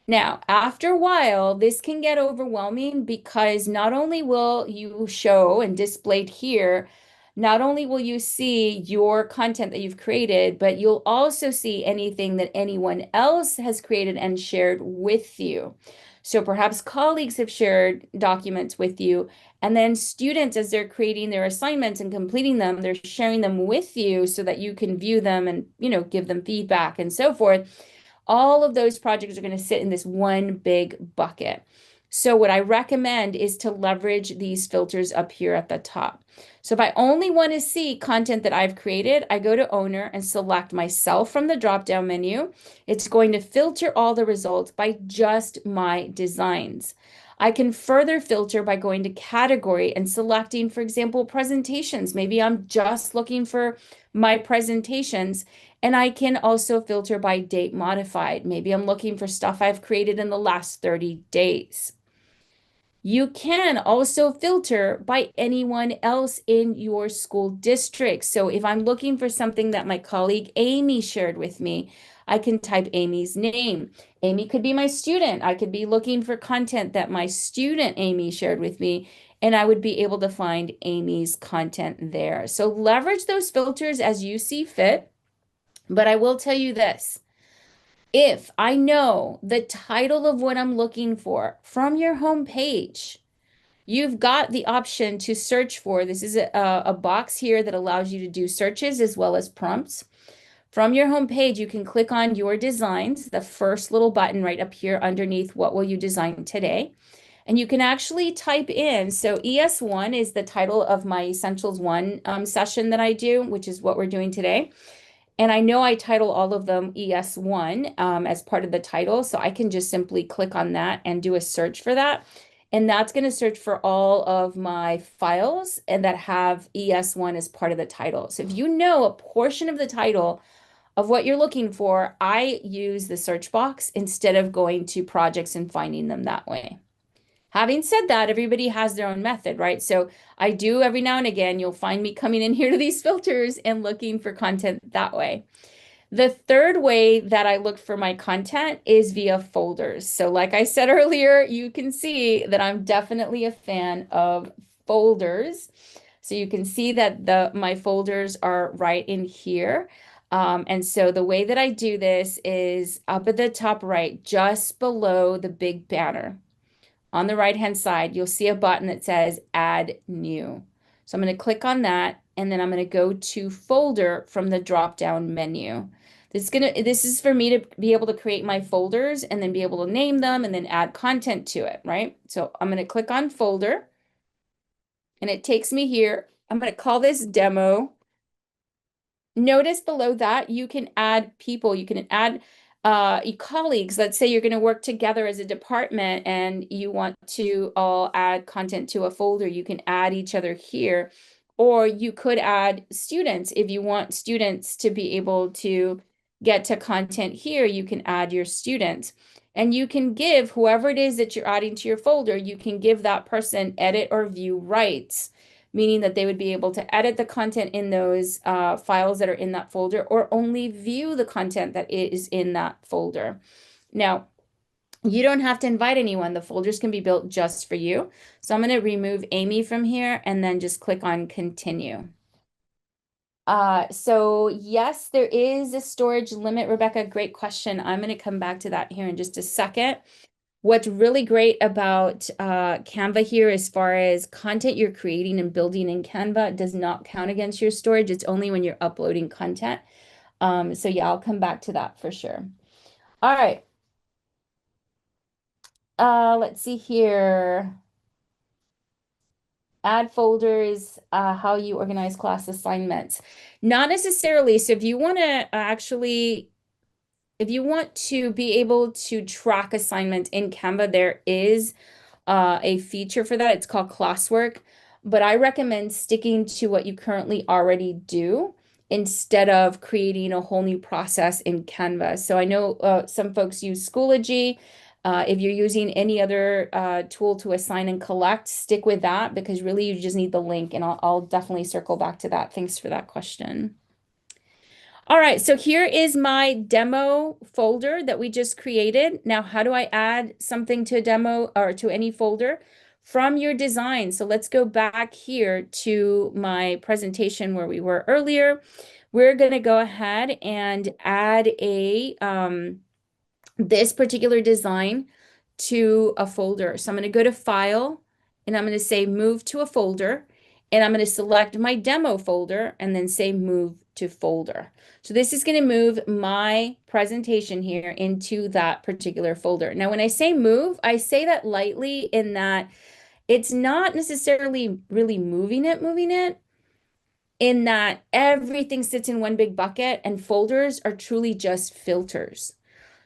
Now, after a while, this can get overwhelming, because not only will you show and displayed here, not only will you see your content that you've created, but you'll also see anything that anyone else has created and shared with you. So perhaps colleagues have shared documents with you, and then students, as they're creating their assignments and completing them, they're sharing them with you so that you can view them and, give them feedback and so forth. All of those projects are going to sit in this one big bucket. So what I recommend is to leverage these filters up here at the top. So if I only want to see content that I've created, I go to owner and select myself from the drop-down menu. It's going to filter all the results by just my designs. I can further filter by going to category and selecting, for example, presentations. Maybe I'm just looking for my presentations. And I can also filter by date modified. Maybe I'm looking for stuff I've created in the last 30 days. You can also filter by anyone else in your school district. So if I'm looking for something that my colleague Amy shared with me, I can type Amy's name. Amy could be my student. I could be looking for content that my student Amy shared with me, and I would be able to find Amy's content there. So leverage those filters as you see fit. But I will tell you this. If I know the title of what I'm looking for from your home page, you've got the option to search for. This is a box here that allows you to do searches as well as prompts. From your home page, you can click on your designs, the first little button right up here underneath what will you design today. And you can actually type in, so ES1 is the title of my Essentials 1 session that I do, which is what we're doing today. And I know I title all of them ES1 as part of the title, so I can just simply click on that and do a search for that. And that's going to search for all of my files and that have ES1 as part of the title. So if you know a portion of the title of what you're looking for, I use the search box instead of going to projects and finding them that way. Having said that, everybody has their own method, right? So I do every now and again, you'll find me coming in here to these filters and looking for content that way. The third way that I look for my content is via folders. So like I said earlier, you can see that I'm definitely a fan of folders. So you can see that my folders are right in here. And so the way that I do this is up at the top right, just below the big banner. On the right-hand side, you'll see a button that says Add New. So I'm going to click on that, and then I'm going to go to Folder from the drop-down menu. This is for me to be able to create my folders and then be able to name them and then add content to it, right? So I'm going to click on Folder, and it takes me here. I'm going to call this Demo. Notice below that you can add people. You can add colleagues. Let's say you're going to work together as a department and you want to all add content to a folder. You can add each other here. Or you could add students. If you want students to be able to get to content here, you can add your students. And you can give whoever it is that you're adding to your folder, you can give that person edit or view rights, meaning that they would be able to edit the content in those files that are in that folder or only view the content that is in that folder. Now, you don't have to invite anyone. The folders can be built just for you. So I'm going to remove Amy from here and then just click on Continue. So yes, there is a storage limit, Rebecca. Great question. I'm going to come back to that here in just a second. What's really great about Canva here, as far as content you're creating and building in Canva, does not count against your storage. It's only when you're uploading content. So yeah, I'll come back to that for sure. All right. Let's see here. Add folders, how you organize class assignments. Not necessarily. So if you want to if you want to be able to track assignments in Canva, there is a feature for that. It's called classwork, but I recommend sticking to what you currently already do instead of creating a whole new process in Canva. So I know some folks use Schoology. If you're using any other tool to assign and collect, stick with that because really you just need the link, and I'll definitely circle back to that. Thanks for that question. All right, so here is my demo folder that we just created. Now, how do I add something to a demo or to any folder? From your design. So let's go back here to my presentation where we were earlier. We're going to go ahead and add this particular design to a folder. So I'm going to go to File, and I'm going to say Move to a folder, and I'm going to select my demo folder and then say Move to folder. So this is going to move my presentation here into that particular folder. Now, when I say move, I say that lightly in that it's not necessarily really moving it, in that everything sits in one big bucket and folders are truly just filters.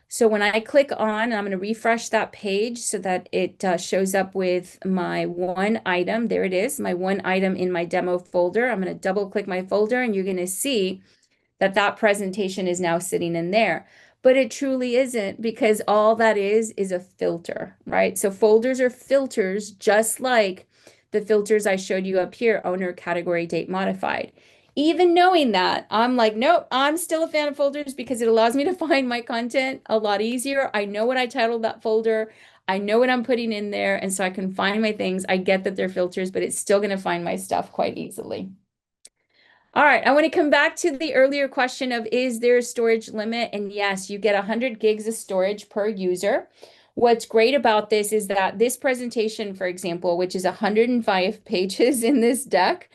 So when I click on, I'm going to refresh that page so that it shows up with my one item. There it is, my one item in my demo folder. I'm going to double click my folder and you're going to see that that presentation is now sitting in there. But it truly isn't, because all that is a filter, right? So folders are filters, just like the filters I showed you up here, owner, category, date, modified. Even knowing that, I'm like, nope, I'm still a fan of folders because it allows me to find my content a lot easier. I know what I titled that folder. I know what I'm putting in there, and so I can find my things. I get that they're filters, but it's still going to find my stuff quite easily. All right, I want to come back to the earlier question of, is there a storage limit? And yes, you get 100 gigs of storage per user. What's great about this is that this presentation, for example, which is 105 pages in this deck,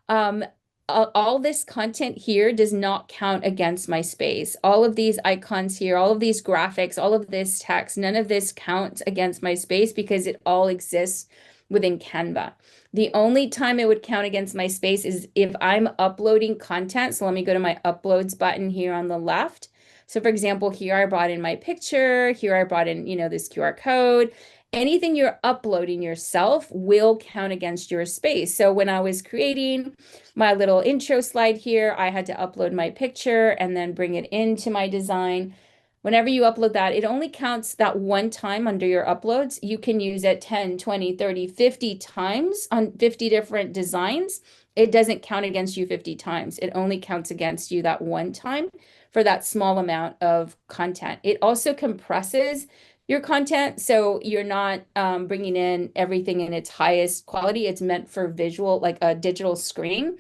all this content here does not count against my space. All of these icons here, all of these graphics, all of this text, none of this counts against my space because it all exists within Canva. The only time it would count against my space is if I'm uploading content. So let me go to my uploads button here on the left. So for example, here I brought in my picture, here I brought in, this QR code. Anything you're uploading yourself will count against your space. So when I was creating my little intro slide here, I had to upload my picture and then bring it into my design. Whenever you upload that, it only counts that one time under your uploads. You can use it 10, 20, 30, 50 times on 50 different designs. It doesn't count against you 50 times. It only counts against you that one time for that small amount of content. It also compresses your content, so you're not bringing in everything in its highest quality. It's meant for visual, like a digital screen.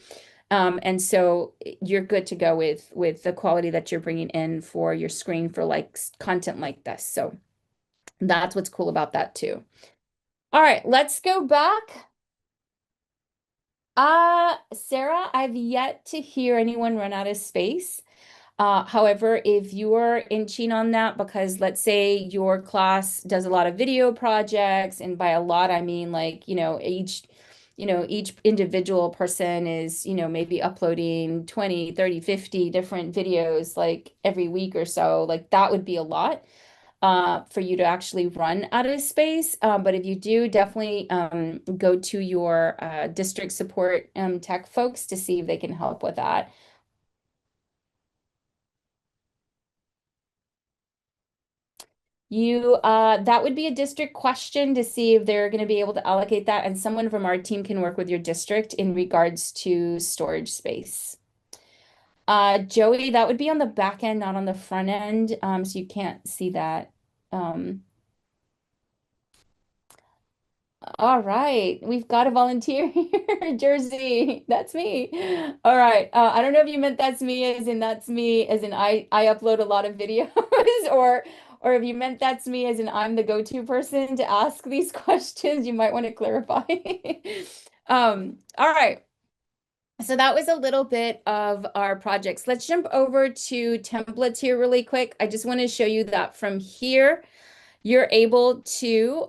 And so you're good to go with the quality that you're bringing in for your screen for like content like this. So that's what's cool about that too. All right, let's go back. Sarah, I've yet to hear anyone run out of space. However, if you're inching on that, because let's say your class does a lot of video projects, and by a lot, I mean like, each individual person is, maybe uploading 20, 30, 50 different videos like every week or so, like that would be a lot for you to actually run out of space. But if you do, definitely go to your district support tech folks to see if they can help with that. That would be a district question to see if they're going to be able to allocate that, and someone from our team can work with your district in regards to storage space. Joey, that would be on the back end, not on the front end, so you can't see that. All right, we've got a volunteer here, Jersey. That's me. All right. I don't know if you meant that's me as in I upload a lot of videos, or if you meant that's me as in I'm the go-to person to ask these questions. You might want to clarify. All right. So that was a little bit of our projects. Let's jump over to templates here really quick. I just want to show you that from here, you're able to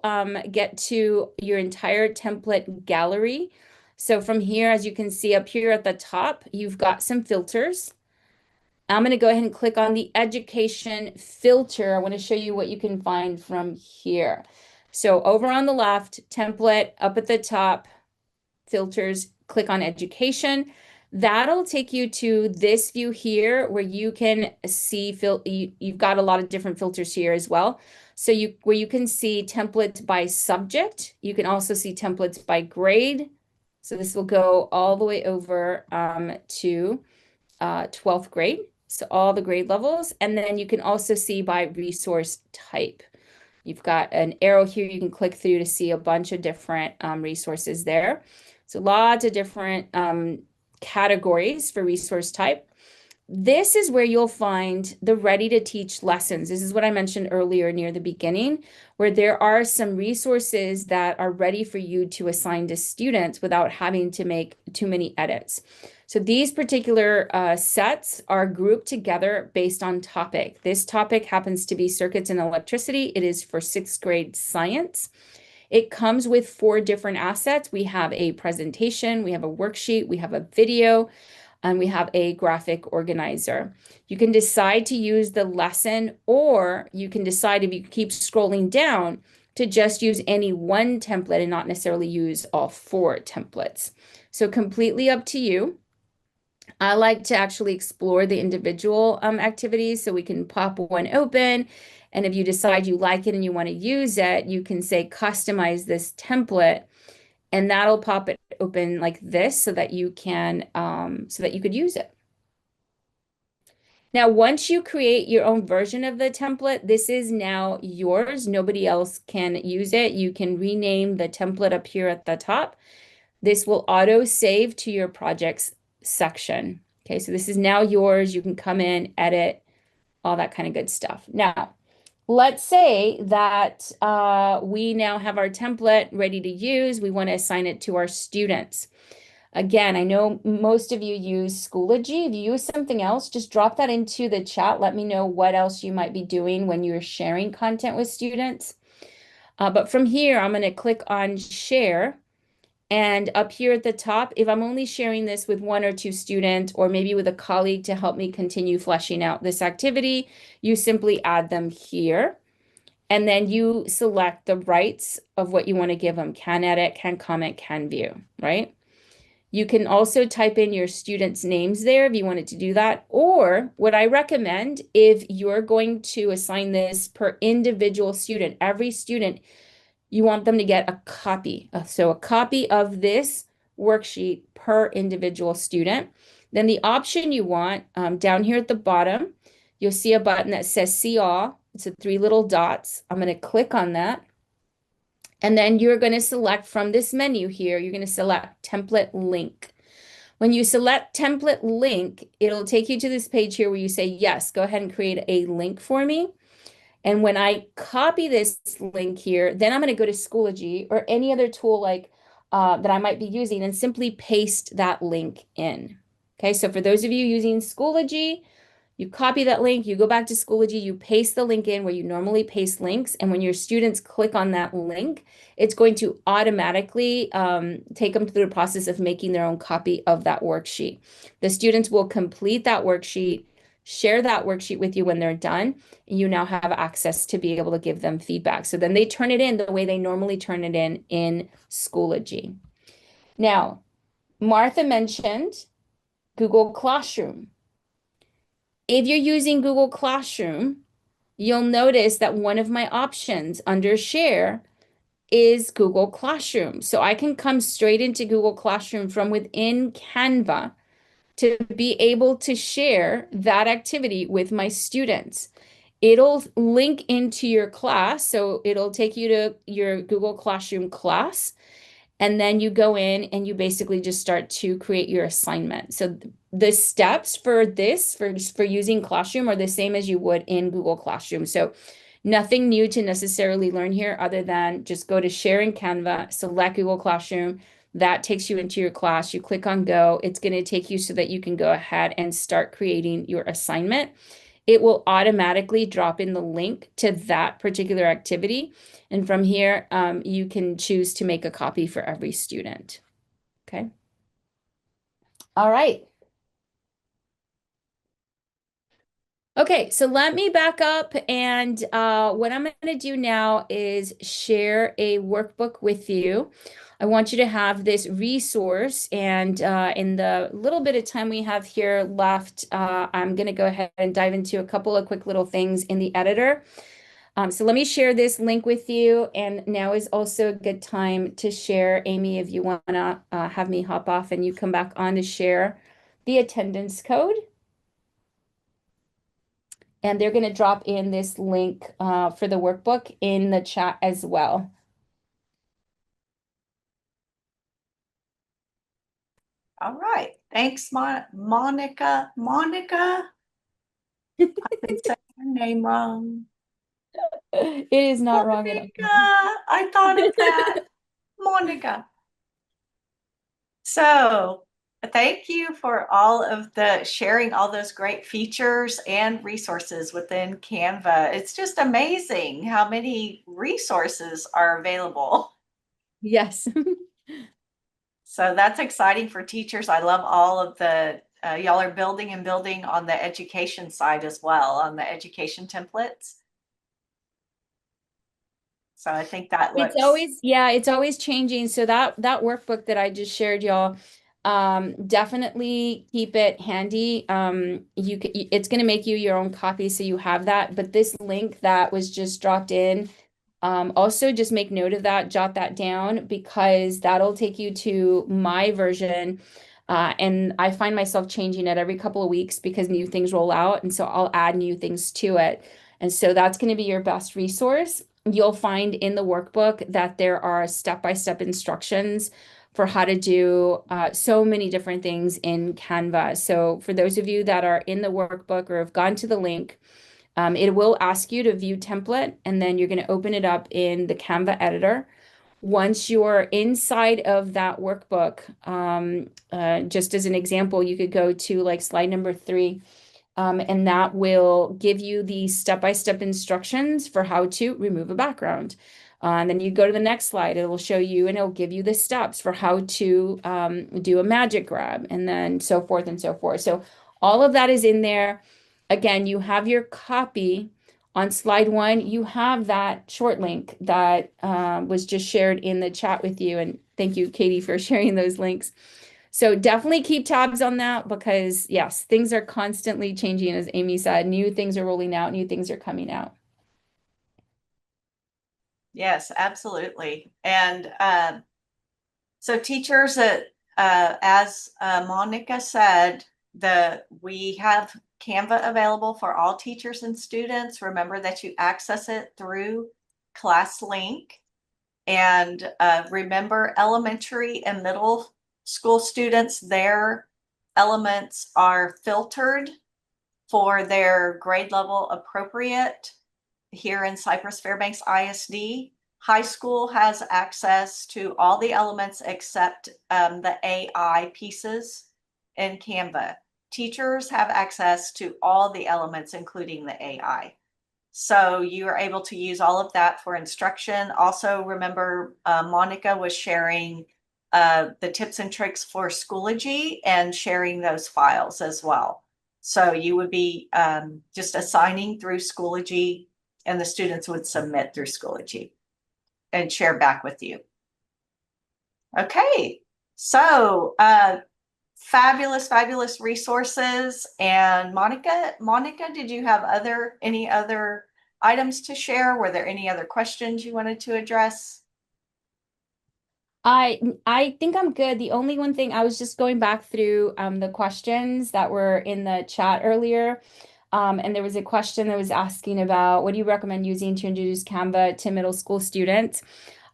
get to your entire template gallery. So from here, as you can see up here at the top, you've got some filters. I'm going to go ahead and click on the education filter. I want to show you what you can find from here. So over on the left, template, up at the top, filters, click on education. That'll take you to this view here where you can see, you've got a lot of different filters here as well. So where you can see templates by subject, you can also see templates by grade. So this will go all the way over to 12th grade. So all the grade levels. And then you can also see by resource type. You've got an arrow here you can click through to see a bunch of different resources there. So lots of different categories for resource type. This is where you'll find the ready to teach lessons. This is what I mentioned earlier near the beginning, where there are some resources that are ready for you to assign to students without having to make too many edits. So these particular sets are grouped together based on topic. This topic happens to be circuits and electricity. It is for 6th grade science. It comes with 4 different assets. We have a presentation, we have a worksheet, we have a video, and we have a graphic organizer. You can decide to use the lesson, or you can decide, if you keep scrolling down, to just use any one template and not necessarily use all 4 templates. So completely up to you. I like to actually explore the individual activities, so we can pop one open. And if you decide you like it and you want to use it, you can say customize this template, and that'll pop it open like this so that you can so that you could use it. Now, once you create your own version of the template, this is now yours. Nobody else can use it. You can rename the template up here at the top. This will auto save to your projects section. Okay, so this is now yours. You can come in, edit, all that kind of good stuff. Now, let's say that we now have our template ready to use. We want to assign it to our students. Again, I know most of you use Schoology. If you use something else, just drop that into the chat. Let me know what else you might be doing when you're sharing content with students. But from here, I'm going to click on share. And up here at the top, if I'm only sharing this with one or two students, or maybe with a colleague to help me continue fleshing out this activity, you simply add them here. And then you select the rights of what you want to give them: can edit, can comment, can view, right? You can also type in your students' names there if you wanted to do that. Or what I recommend, if you're going to assign this per individual student, every student, you want them to get a copy. So a copy of this worksheet per individual student. Then the option you want, down here at the bottom, you'll see a button that says see all. It's the 3 little dots. I'm going to click on that. And then you're going to select from this menu here, you're going to select template link. When you select template link, it'll take you to this page here where you say, yes, go ahead and create a link for me. And when I copy this link here, then I'm going to go to Schoology or any other tool like that I might be using and simply paste that link in. Okay, so for those of you using Schoology, you copy that link, you go back to Schoology, you paste the link in where you normally paste links. And when your students click on that link, it's going to automatically take them through the process of making their own copy of that worksheet. The students will complete that worksheet, share that worksheet with you when they're done, and you now have access to be able to give them feedback. So then they turn it in the way they normally turn it in Schoology. Now, Martha mentioned Google Classroom. If you're using Google Classroom, you'll notice that one of my options under Share is Google Classroom. So I can come straight into Google Classroom from within Canva to be able to share that activity with my students. It'll link into your class, so it'll take you to your Google Classroom class, and then you go in and you basically just start to create your assignment. So the steps for this, for using Classroom, are the same as you would in Google Classroom. So nothing new to necessarily learn here other than just go to Share in Canva, select Google Classroom. That takes you into your class. You click on Go. It's going to take you so that you can go ahead and start creating your assignment. It will automatically drop in the link to that particular activity. And from here, you can choose to make a copy for every student. Okay. All right. Okay, so let me back up, and what I'm going to do now is share a workbook with you. I want you to have this resource, and in the little bit of time we have here left, I'm going to go ahead and dive into a couple of quick little things in the editor. So let me share this link with you, and now is also a good time to share. Amy, if you want to have me hop off and you come back on to share the attendance code. And they're going to drop in this link for the workbook in the chat as well. All right. Thanks, Monica. Monica? I've been saying your name wrong. It is not wrong at Monica. all. I thought of that. Monica. So thank you for all of the sharing all those great features and resources within Canva. It's just amazing how many resources are available. Yes. So that's exciting for teachers. I love all of the, y'all are building and building on the education side as well, on the education templates. So I think that looks. It's always changing. So that workbook that I just shared, y'all, definitely keep it handy. It's going to make you your own copy, so you have that. But this link that was just dropped in, also just make note of that, jot that down, because that'll take you to my version. And I find myself changing it every couple of weeks because new things roll out, and so I'll add new things to it. And so that's going to be your best resource. You'll find in the workbook that there are step-by-step instructions for how to do so many different things in Canva. So for those of you that are in the workbook or have gone to the link, it will ask you to view template, and then you're going to open it up in the Canva editor. Once you're inside of that workbook, just as an example, you could go to like slide number 3. And that will give you the step-by-step instructions for how to remove a background, And then you go to the next slide, it will show you and it'll give you the steps for how to do a magic grab, and then so forth and so forth. So all of that is in there. Again, you have your copy. On slide 1, you have that short link that was just shared in the chat with you. And thank you, Katie, for sharing those links. So definitely keep tabs on that because, yes, things are constantly changing, as Amy said. New things are rolling out, new things are coming out. Yes, absolutely. And so teachers, as Monica said, we have Canva available for all teachers and students. Remember that you access it through ClassLink. And remember, elementary and middle school students, their elements are filtered for their grade level appropriate here in Cypress Fairbanks ISD. High school has access to all the elements except the AI pieces in Canva. Teachers have access to all the elements, including the AI. So you are able to use all of that for instruction. Also, remember, Monica was sharing the tips and tricks for Schoology and sharing those files as well. So you would be just assigning through Schoology, and the students would submit through Schoology and share back with you. Okay, so fabulous, fabulous resources. And Monica, did you have any other items to share? Were there any other questions you wanted to address? I think I'm good. The only one thing, I was just going back through the questions that were in the chat earlier. And there was a question that was asking about what do you recommend using to introduce Canva to middle school students?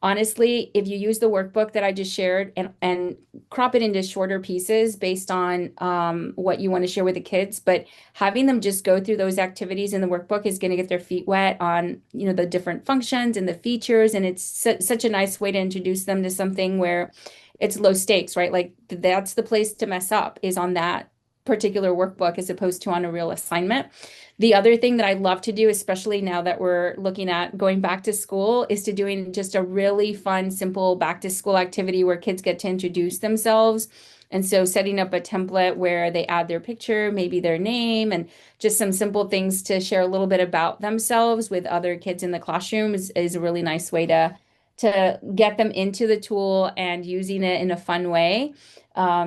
Honestly, if you use the workbook that I just shared and crop it into shorter pieces based on what you want to share with the kids, but having them just go through those activities in the workbook is going to get their feet wet on, the different functions and the features. And it's such a nice way to introduce them to something where it's low stakes, right? Like that's the place to mess up, is on that particular workbook as opposed to on a real assignment. The other thing that I love to do, especially now that we're looking at going back to school, is to doing just a really fun, simple back to school activity where kids get to introduce themselves. And so setting up a template where they add their picture, maybe their name, and just some simple things to share a little bit about themselves with other kids in the classroom is a really nice way to get them into the tool and using it in a fun way.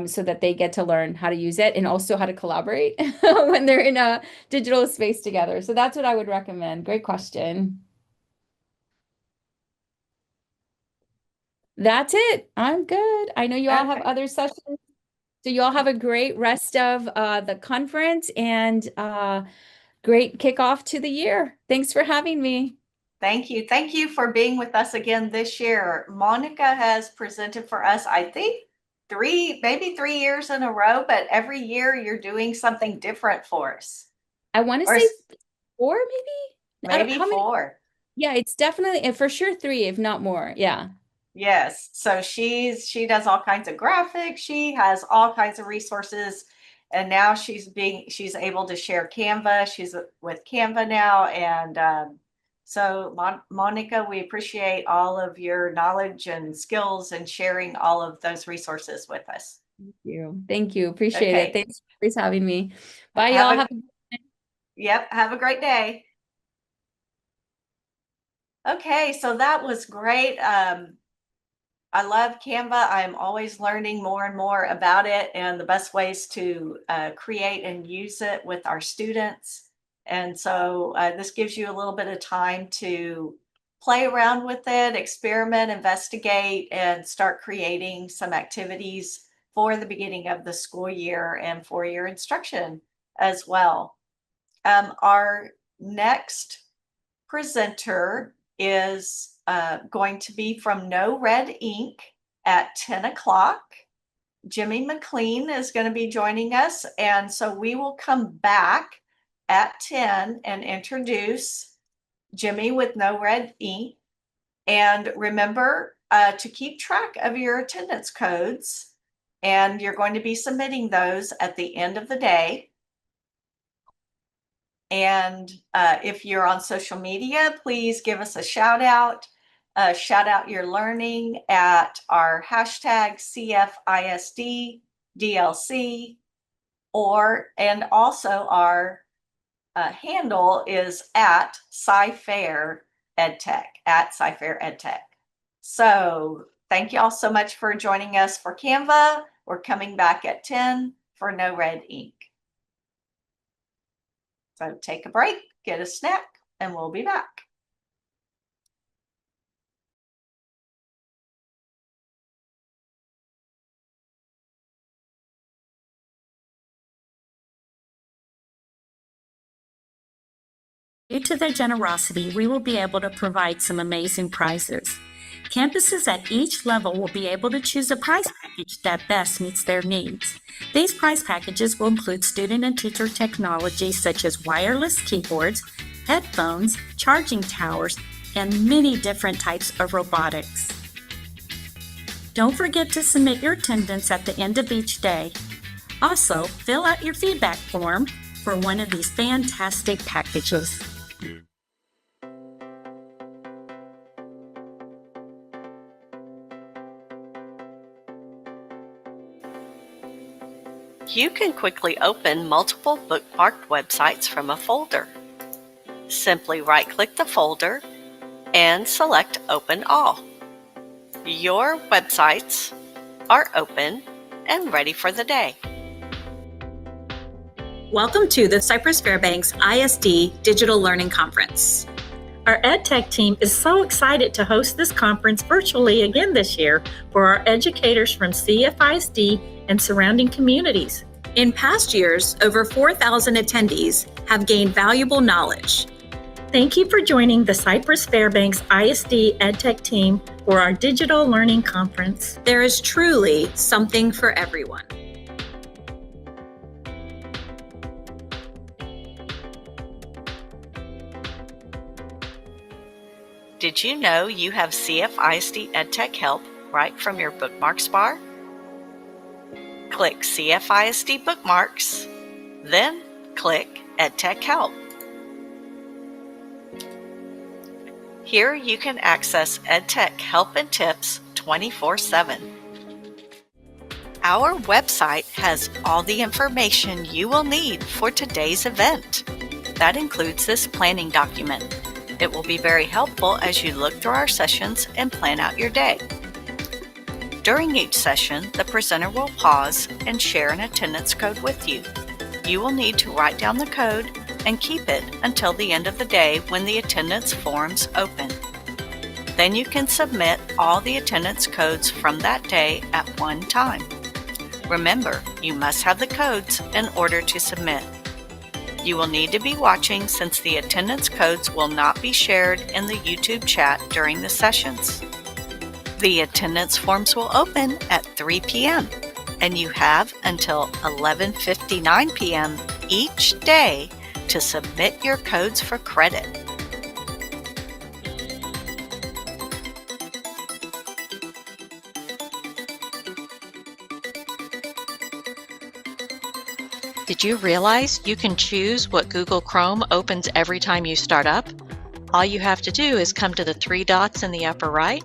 So that they get to learn how to use it and also how to collaborate when they're in a digital space together. So that's what I would recommend. Great question. That's it. I'm good. I know you all have Okay. other sessions. So you all have a great rest of the conference and great kickoff to the year. Thanks for having me. Thank you. Thank you for being with us again this year. Monica has presented for us, I think, maybe 3 years in a row, but every year you're doing something different for us. I want to Or say 4, maybe. maybe How many? 4. Yeah, it's definitely for sure 3, if not more. Yeah. Yes. So she does all kinds of graphics. She has all kinds of resources. And now she's able to share Canva. She's with Canva now. And so Monica, we appreciate all of your knowledge and skills and sharing all of those resources with us. Thank you. Thank you. Appreciate Okay. it. Thanks for having me. Bye, y'all. Yep. Have a great day. Okay. So that was great. I love Canva. I'm always learning more and more about it and the best ways to create and use it with our students. And so this gives you a little bit of time to play around with it, experiment, investigate, and start creating some activities for the beginning of the school year and for your instruction as well. Our next presenter is going to be from NoRedInk at 10 o'clock. Jimmy McLean is going to be joining us. And so we will come back at 10 and introduce Jimmy with NoRedInk. And remember to keep track of your attendance codes. And you're going to be submitting those at the end of the day. And if you're on social media, please give us a shout out. shout out your learning at our hashtag CFISD DLC, and also our handle is at SciFair EdTech, at SciFair EdTech. So thank you all so much for joining us for Canva. We're coming back at 10 for NoRedInk. So take a break, get a snack, and we'll be back. Due to their generosity, we will be able to provide some amazing prizes. Campuses at each level will be able to choose a prize package that best meets their needs. These prize packages will include student and teacher technology such as wireless keyboards, headphones, charging towers, and many different types of robotics. Don't forget to submit your attendance at the end of each day. Also, fill out your feedback form for one of these fantastic packages. You can quickly open multiple bookmarked websites from a folder. Simply right-click the folder and select Open All. Your websites are open and ready for the day. Welcome to the Cypress Fairbanks ISD Digital Learning Conference. Our EdTech team is so excited to host this conference virtually again this year for our educators from CFISD and surrounding communities. In past years, over 4,000 attendees have gained valuable knowledge. Thank you for joining the Cypress Fairbanks ISD EdTech team for our Digital Learning Conference. There is truly something for everyone. Did you know you have CFISD EdTech help right from your bookmarks bar? Click CFISD Bookmarks, then click EdTech Help. Here you can access EdTech help and tips 24/7. Our website has all the information you will need for today's event. That includes this planning document. It will be very helpful as you look through our sessions and plan out your day. During each session, the presenter will pause and share an attendance code with you. You will need to write down the code and keep it until the end of the day when the attendance forms open. Then you can submit all the attendance codes from that day at one time. Remember, you must have the codes in order to submit. You will need to be watching since the attendance codes will not be shared in the YouTube chat during the sessions. The attendance forms will open at 3 p.m. and you have until 11:59 p.m. each day to submit your codes for credit. Did you realize you can choose what Google Chrome opens every time you start up? All you have to do is come to the three dots in the upper right,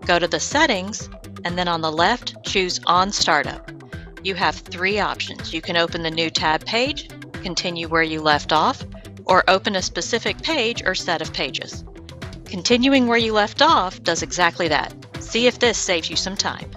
go to the settings, and then on the left, choose On Startup. You have three options. You can open the new tab page, continue where you left off, or open a specific page or set of pages. Continuing where you left off does exactly that. See if this saves you some time.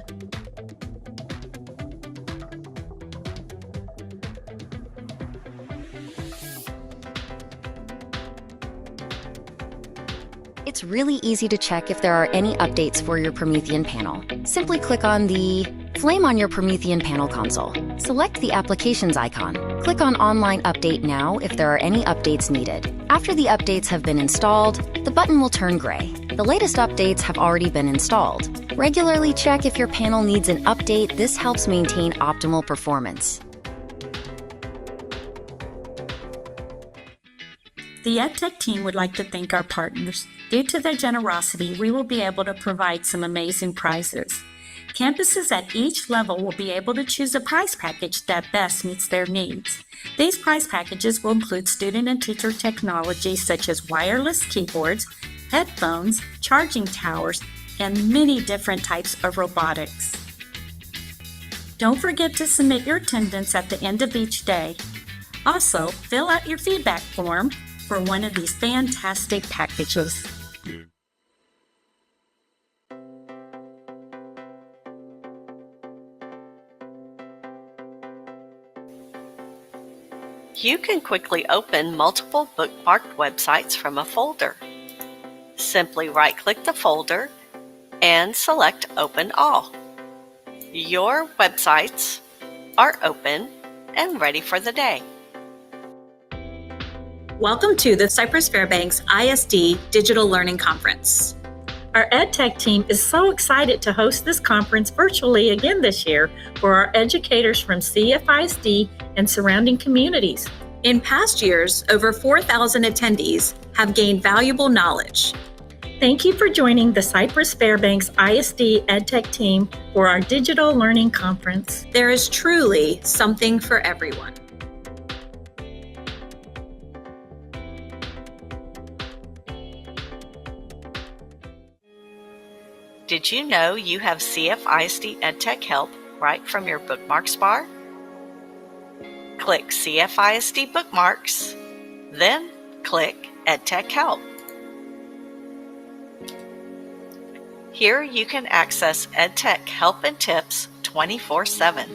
It's really easy to check if there are any updates for your Promethean panel. Simply click on the flame on your Promethean panel console. Select the applications icon. Click on Online Update Now if there are any updates needed. After the updates have been installed, the button will turn gray. The latest updates have already been installed. Regularly check if your panel needs an update. This helps maintain optimal performance. The EdTech team would like to thank our partners. Due to their generosity, we will be able to provide some amazing prizes. Campuses at each level will be able to choose a prize package that best meets their needs. These prize packages will include student and teacher technology such as wireless keyboards, headphones, charging towers, and many different types of robotics. Don't forget to submit your attendance at the end of each day. Also, fill out your feedback form for one of these fantastic packages. You can quickly open multiple bookmarked websites from a folder. Simply right-click the folder and select Open All. Your websites are open and ready for the day. Welcome to the Cypress Fairbanks ISD Digital Learning Conference. Our EdTech team is so excited to host this conference virtually again this year for our educators from CFISD and surrounding communities. In past years, over 4,000 attendees have gained valuable knowledge. Thank you for joining the Cypress Fairbanks ISD EdTech team for our Digital Learning Conference. There is truly something for everyone. Did you know you have CFISD EdTech help right from your bookmarks bar? Click CFISD Bookmarks, then click EdTech Help. Here you can access EdTech help and tips 24/7.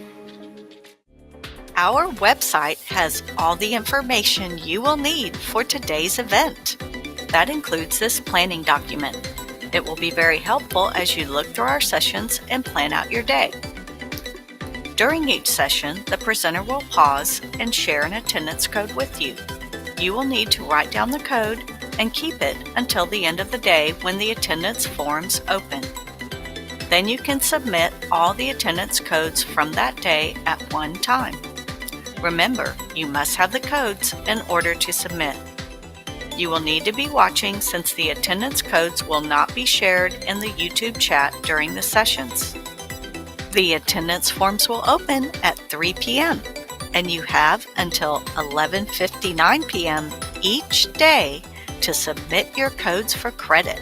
Our website has all the information you will need for today's event. That includes this planning document. It will be very helpful as you look through our sessions and plan out your day. During each session, the presenter will pause and share an attendance code with you. You will need to write down the code and keep it until the end of the day when the attendance forms open. Then you can submit all the attendance codes from that day at one time. Remember, you must have the codes in order to submit. You will need to be watching since the attendance codes will not be shared in the YouTube chat during the sessions. The attendance forms will open at 3 p.m. and you have until 11:59 p.m. each day to submit your codes for credit.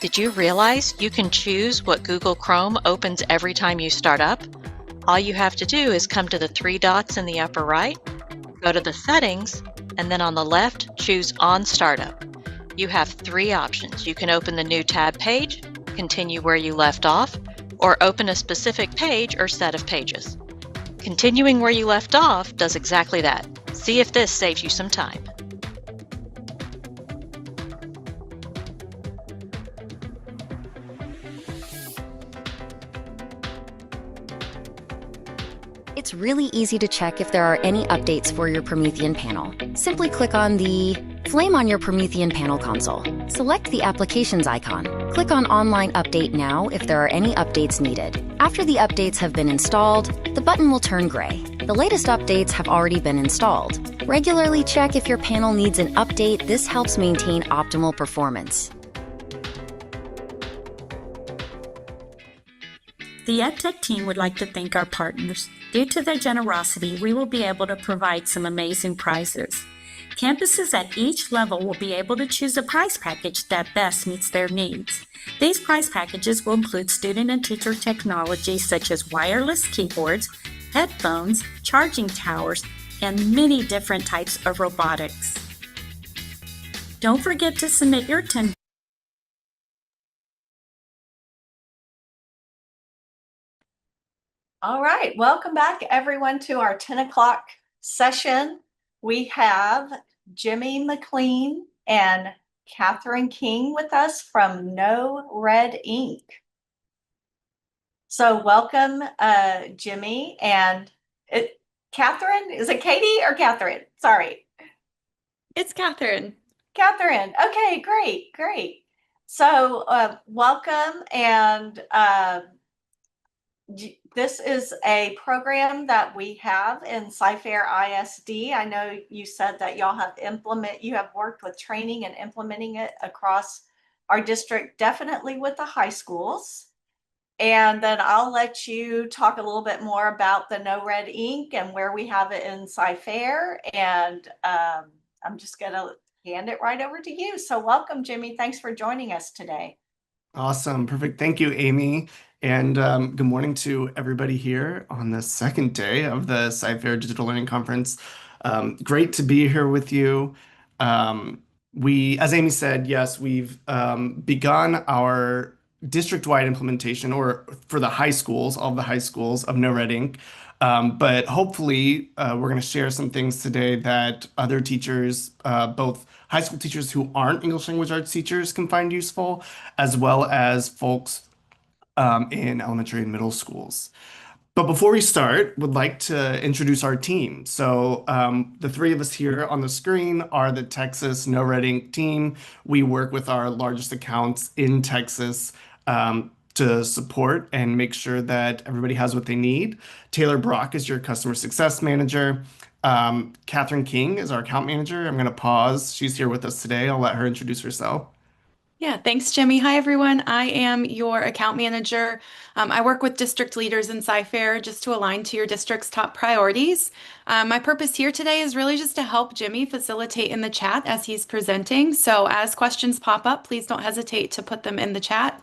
Did you realize you can choose what Google Chrome opens every time you start up? All you have to do is come to the three dots in the upper right, go to the settings, and then on the left, choose On Startup. You have three options. You can open the new tab page, continue where you left off, or open a specific page or set of pages. Continuing where you left off does exactly that. See if this saves you some time. It's really easy to check if there are any updates for your Promethean panel. Simply click on the flame on your Promethean panel console. Select the Applications icon. Click on Online Update Now if there are any updates needed. After the updates have been installed, the button will turn gray. The latest updates have already been installed. Regularly check if your panel needs an update. This helps maintain optimal performance. The EdTech team would like to thank our partners. Due to their generosity, we will be able to provide some amazing prizes. Campuses at each level will be able to choose a prize package that best meets their needs. These prize packages will include student and teacher technology such as wireless keyboards, headphones, charging towers, and many different types of robotics. Don't forget to submit your attendance. All right, welcome back everyone to our 10 o'clock session. We have Jimmy McLean and Catherine King with us from NoRedInk. So welcome, Jimmy and Catherine. Is it Katie or Catherine? Sorry. It's Catherine. Catherine. Okay, great. So welcome, and this is a program that we have in Cyfair ISD. I know you said that y'all have worked with training and implementing it across our district, definitely with the high schools. And then I'll let you talk a little bit more about the NoRedInk and where we have it in SciFair. And I'm just going to hand it right over to you. So welcome, Jimmy. Thanks for joining us today. Awesome. Perfect. Thank you, Amy. And good morning to everybody here on the second day of the SciFair Digital Learning Conference. Great to be here with you. As Amy said, yes, we've begun our district-wide implementation, or for the high schools, all of the high schools of NoRedInk. But hopefully, we're going to share some things today that other teachers, both high school teachers who aren't English language arts teachers, can find useful, as well as folks in elementary and middle schools. But before we start, would like to introduce our team. So the three of us here on the screen are the Texas NoRedInk team. We work with our largest accounts in Texas to support and make sure that everybody has what they need. Taylor Brock is your customer success manager. Catherine King is our account manager. I'm going to pause. She's here with us today. I'll let her introduce herself. Yeah, thanks, Jimmy. Hi, everyone. I am your account manager. I work with district leaders in SciFair just to align to your district's top priorities. My purpose here today is really just to help Jimmy facilitate in the chat as he's presenting. So as questions pop up, please don't hesitate to put them in the chat.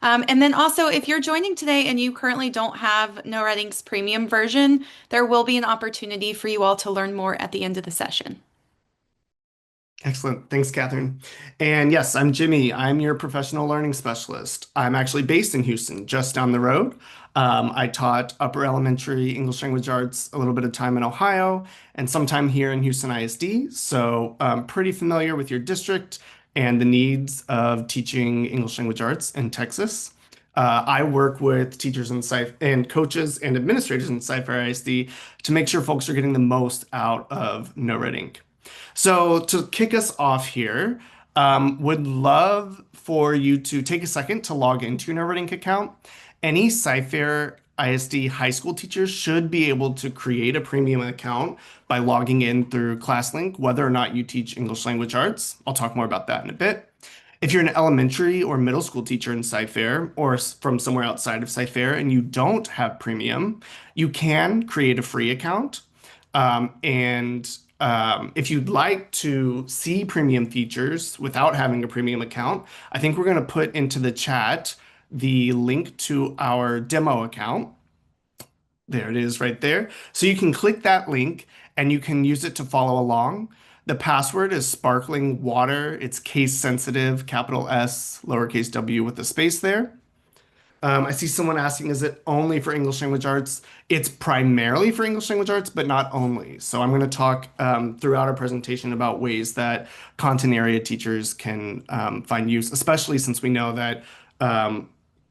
And then also, if you're joining today and you currently don't have NoRedInk's premium version, there will be an opportunity for you all to learn more at the end of the session. Excellent. Thanks, Catherine. And yes, I'm Jimmy. I'm your professional learning specialist. I'm actually based in Houston, just down the road. I taught upper elementary English language arts a little bit of time in Ohio and sometime here in Houston ISD. So I'm pretty familiar with your district and the needs of teaching English language arts in Texas. I work with teachers and coaches and administrators in SciFair ISD to make sure folks are getting the most out of NoRedInk. So to kick us off here, would love for you to take a second to log into your NoRedInk account. Any SciFair ISD high school teachers should be able to create a premium account by logging in through ClassLink, whether or not you teach English language arts. I'll talk more about that in a bit. If you're an elementary or middle school teacher in SciFair or from somewhere outside of SciFair and you don't have premium, you can create a free account. If you'd like to see premium features without having a premium account, I think we're going to put into the chat the link to our demo account. There it is right there. So you can click that link and you can use it to follow along. The password is sparkling water. It's case sensitive, capital S, lowercase w with a space there. I see someone asking, is it only for English language arts? It's primarily for English language arts, but not only. So I'm going to talk throughout our presentation about ways that content area teachers can find use, especially since we know that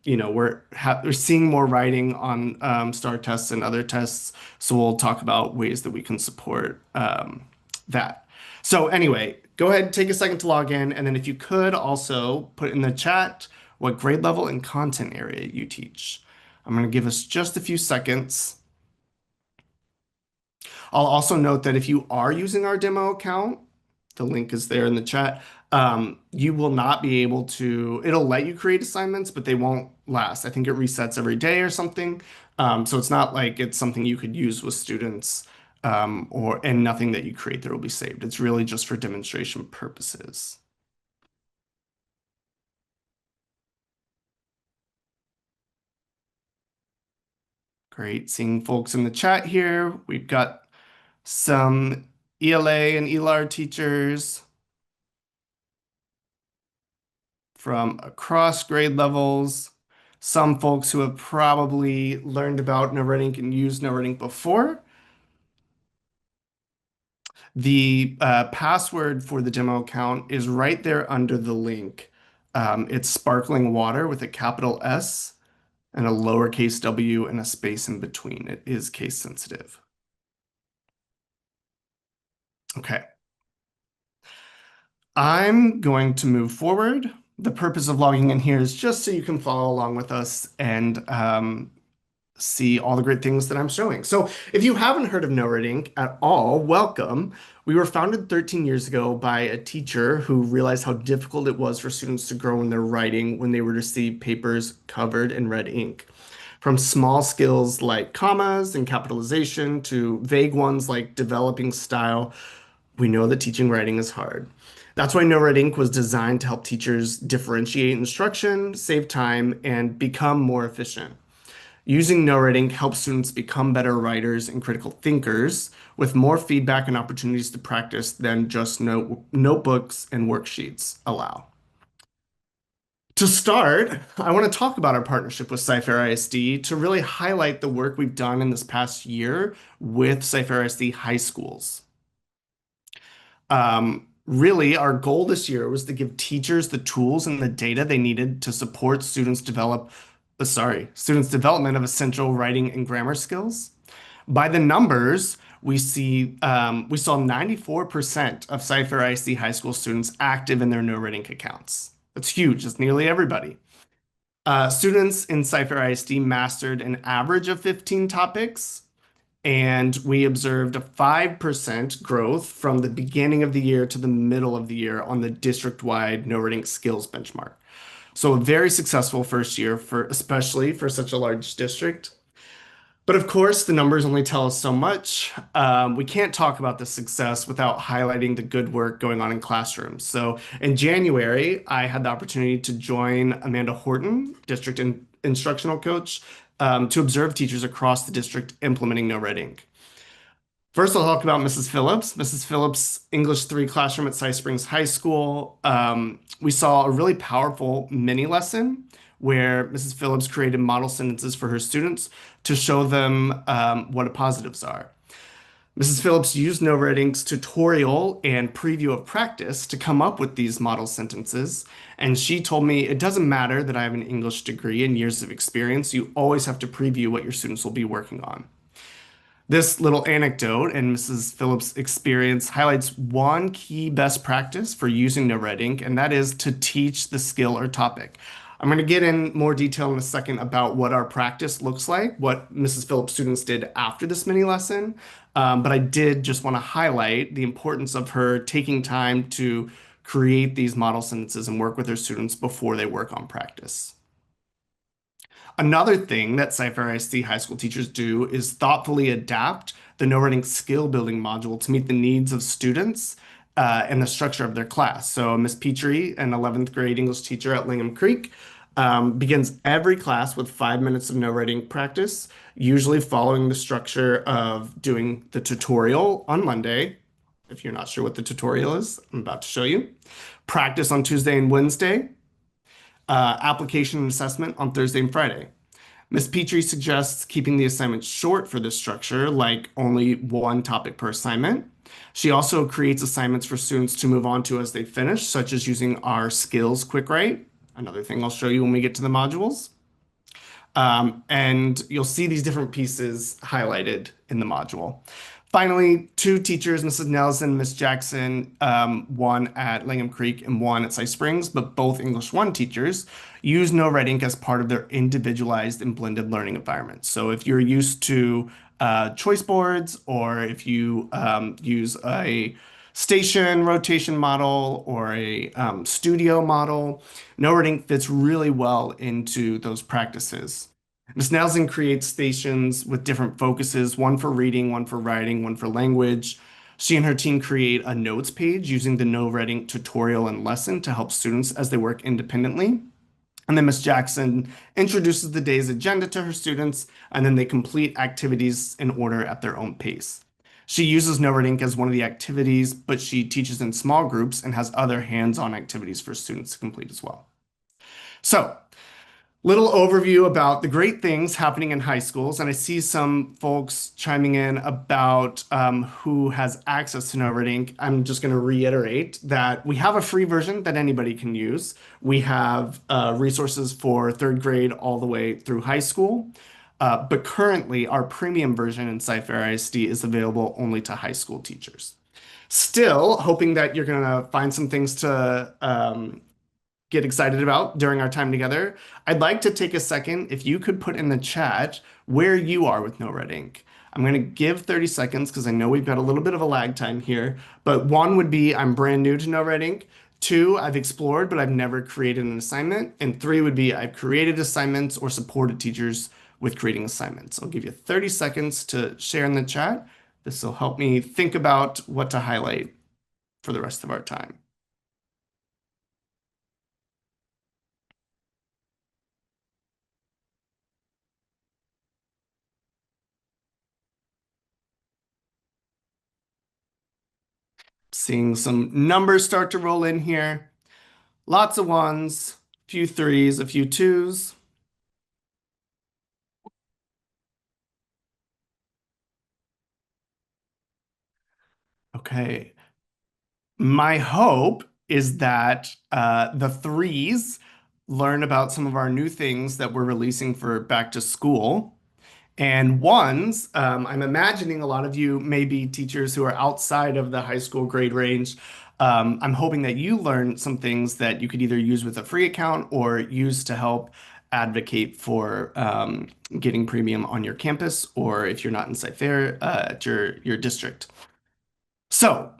we're seeing more writing on STAR tests and other tests. So we'll talk about ways that we can support that. So anyway, go ahead, take a second to log in. And then if you could also put in the chat what grade level and content area you teach. I'm going to give us just a few seconds. I'll also note that if you are using our demo account, the link is there in the chat, you will not be able to, it'll let you create assignments, but they won't last. I think it resets every day or something. So it's not like it's something you could use with students and nothing that you create there will be saved. It's really just for demonstration purposes. Great, seeing folks in the chat here. We've got some ELA and ELAR teachers from across grade levels. Some folks who have probably learned about NoRedInk and used NoRedInk before. The password for the demo account is right there under the link. It's sparkling water with a capital S and a lowercase w and a space in between. It is case sensitive. Okay. I'm going to move forward. The purpose of logging in here is just so you can follow along with us and see all the great things that I'm showing. So if you haven't heard of NoRedInk at all, welcome. We were founded 13 years ago by a teacher who realized how difficult it was for students to grow in their writing when they were to see papers covered in red ink. From small skills like commas and capitalization to vague ones like developing style, we know that teaching writing is hard. That's why NoRedInk was designed to help teachers differentiate instruction, save time, and become more efficient. Using NoRedInk helps students become better writers and critical thinkers with more feedback and opportunities to practice than just notebooks and worksheets allow. To start, I want to talk about our partnership with CFISD to really highlight the work we've done in this past year with CFISD high schools. Really, our goal this year was to give teachers the tools and the data they needed to support students' development of essential writing and grammar skills. By the numbers, we saw 94% of CFISD high school students active in their NoRedInk accounts. That's huge. That's nearly everybody. Students in CFISD mastered an average of 15 topics, and we observed a 5% growth from the beginning of the year to the middle of the year on the district-wide NoRedInk skills benchmark. So a very successful first year, especially for such a large district. But of course, the numbers only tell us so much. We can't talk about the success without highlighting the good work going on in classrooms. So in January, I had the opportunity to join Amanda Horton, district instructional coach, to observe teachers across the district implementing NoRedInk. First, I'll talk about Mrs. Phillips. Mrs. Phillips' English 3 classroom at Cy Springs High School. We saw a really powerful mini lesson where Mrs. Phillips created model sentences for her students to show them what positives are. Mrs. Phillips used NoRedInk's tutorial and preview of practice to come up with these model sentences. And she told me, it doesn't matter that I have an English degree and years of experience, you always have to preview what your students will be working on. This little anecdote and Mrs. Phillips' experience highlights one key best practice for using NoRedInk, and that is to teach the skill or topic. I'm going to get in more detail in a second about what our practice looks like, what Mrs. Phillips' students did after this mini lesson, but I did just want to highlight the importance of her taking time to create these model sentences and work with her students before they work on practice. Another thing that CFISD high school teachers do is thoughtfully adapt the NoRedInk skill building module to meet the needs of students and the structure of their class. So Miss Petrie, an 11th grade English teacher at Lingham Creek, begins every class with 5 minutes of NoRedInk practice, usually following the structure of doing the tutorial on Monday. If you're not sure what the tutorial is, I'm about to show you. Practice on Tuesday and Wednesday. Application and assessment on Thursday and Friday. Ms. Petrie suggests keeping the assignments short for this structure, like only one topic per assignment. She also creates assignments for students to move on to as they finish, such as using our skills quick write, another thing I'll show you when we get to the modules. And you'll see these different pieces highlighted in the module. Finally, 2 teachers, Mrs. Nelson and Ms. Jackson, one at Lingham Creek and one at Cy Springs, but both English 1 teachers, use NoRedInk as part of their individualized and blended learning environment. So if you're used to choice boards, or if you use a station rotation model or a studio model, NoRedInk fits really well into those practices. Ms. Nelson creates stations with different focuses, one for reading, one for writing, one for language. She and her team create a notes page using the NoRedInk tutorial and lesson to help students as they work independently. And then Ms. Jackson introduces the day's agenda to her students, and then they complete activities in order at their own pace. She uses NoRedInk as one of the activities, but she teaches in small groups and has other hands-on activities for students to complete as well. So, little overview about the great things happening in high schools, and I see some folks chiming in about who has access to NoRedInk. I'm just going to reiterate that we have a free version that anybody can use. We have resources for 3rd grade all the way through high school, but currently our premium version in CFISD is available only to high school teachers. Still, hoping that you're going to find some things to get excited about during our time together, I'd like to take a second, if you could put in the chat where you are with NoRedInk. I'm going to give 30 seconds because I know we've got a little bit of a lag time here. But one would be I'm brand new to NoRedInk. Two, I've explored, but I've never created an assignment. And three would be I've created assignments or supported teachers with creating assignments. I'll give you 30 seconds to share in the chat. This will help me think about what to highlight for the rest of our time. Seeing some numbers start to roll in here. Lots of ones, a few threes, a few twos. Okay. My hope is that the threes learn about some of our new things that we're releasing for back to school. And ones, I'm imagining a lot of you may be teachers who are outside of the high school grade range. I'm hoping that you learn some things that you could either use with a free account or use to help advocate for getting premium on your campus, or if you're not in Sci-Fair, at your district. So,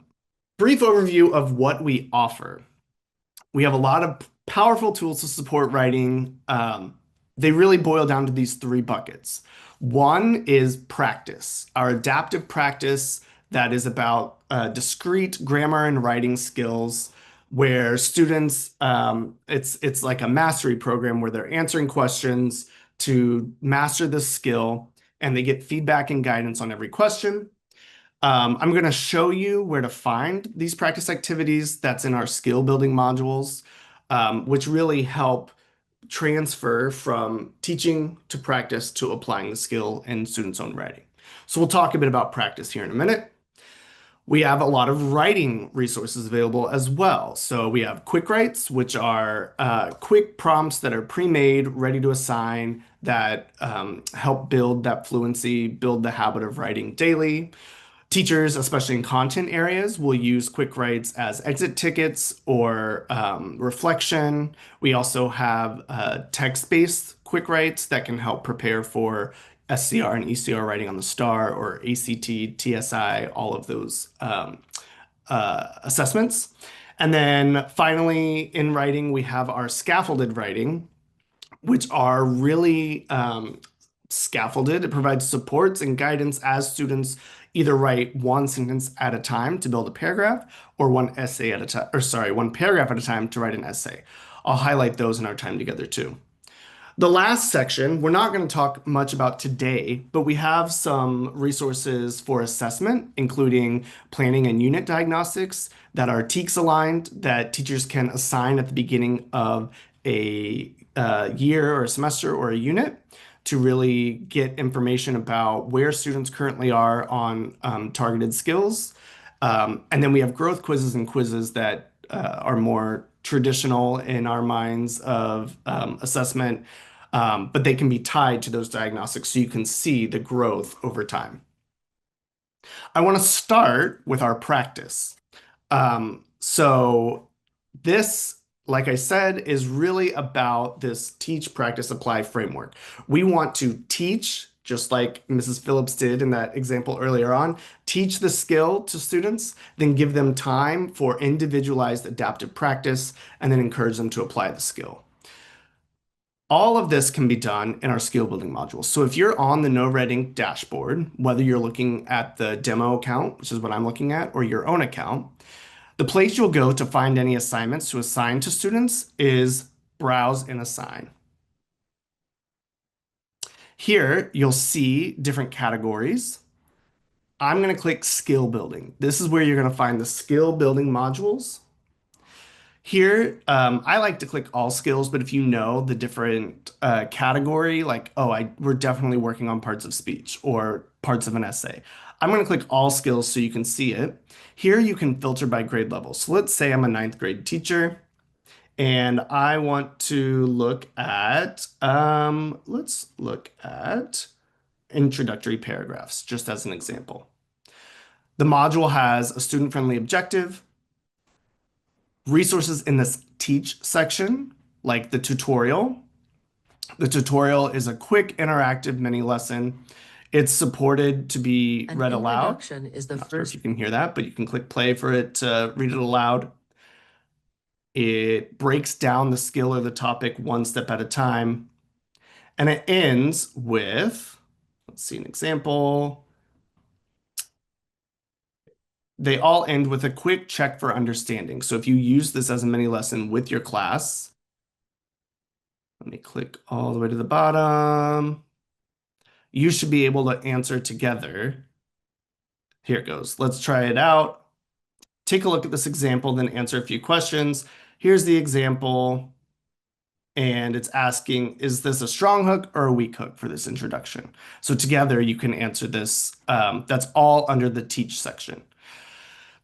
brief overview of what we offer. We have a lot of powerful tools to support writing. They really boil down to these three buckets. One is practice, our adaptive practice that is about discrete grammar and writing skills, where students, it's like a mastery program where they're answering questions to master this skill, and they get feedback and guidance on every question. I'm going to show you where to find these practice activities that's in our skill building modules, which really help transfer from teaching to practice to applying the skill in students' own writing. So we'll talk a bit about practice here in a minute. We have a lot of writing resources available as well. So we have quick writes, which are quick prompts that are pre-made, ready to assign, that help build that fluency, build the habit of writing daily. Teachers, especially in content areas, will use quick writes as exit tickets or reflection. We also have text-based quick writes that can help prepare for SCR and ECR writing on the STAR or ACT, TSI, all of those assessments. And then finally, in writing, we have our scaffolded writing, which are really scaffolded. It provides supports and guidance as students either write one sentence at a time to build a paragraph, or one essay at a time, or sorry, one paragraph at a time to write an essay. I'll highlight those in our time together too. The last section, we're not going to talk much about today, but we have some resources for assessment, including planning and unit diagnostics that are TEKS aligned, that teachers can assign at the beginning of a year or a semester or a unit, to really get information about where students currently are on targeted skills. And then we have growth quizzes and quizzes that are more traditional in our minds of assessment, but they can be tied to those diagnostics so you can see the growth over time. I want to start with our practice. So this, like I said, is really about this teach, practice, apply framework. We want to teach, just like Mrs. Phillips did in that example earlier on, teach the skill to students, then give them time for individualized adaptive practice, and then encourage them to apply the skill. All of this can be done in our skill building modules. So if you're on the NoRedInk dashboard, whether you're looking at the demo account, which is what I'm looking at, or your own account, the place you'll go to find any assignments to assign to students is Browse and Assign. Here, you'll see different categories. I'm going to click Skill Building. This is where you're going to find the skill building modules. Here, I like to click all skills, but if you know the different category, like, oh, we're definitely working on parts of speech or parts of an essay, I'm going to click all skills so you can see it. Here you can filter by grade level. So let's say I'm a 9th grade teacher and I want to look at, let's look at introductory paragraphs, just as an example. The module has a student-friendly objective, resources in this teach section, like the tutorial. The tutorial is a quick interactive mini lesson. It's supported to be An read aloud. introduction is the Not sure if first. you can hear that, but you can click play for it to read it aloud. It breaks down the skill or the topic one step at a time. And it ends with, let's see an example. They all end with a quick check for understanding. So if you use this as a mini lesson with your class, let me click all the way to the bottom. You should be able to answer together. Here it goes. Let's try it out. Take a look at this example, then answer a few questions. Here's the example. And it's asking, is this a strong hook or a weak hook for this introduction? So together you can answer this. That's all under the teach section.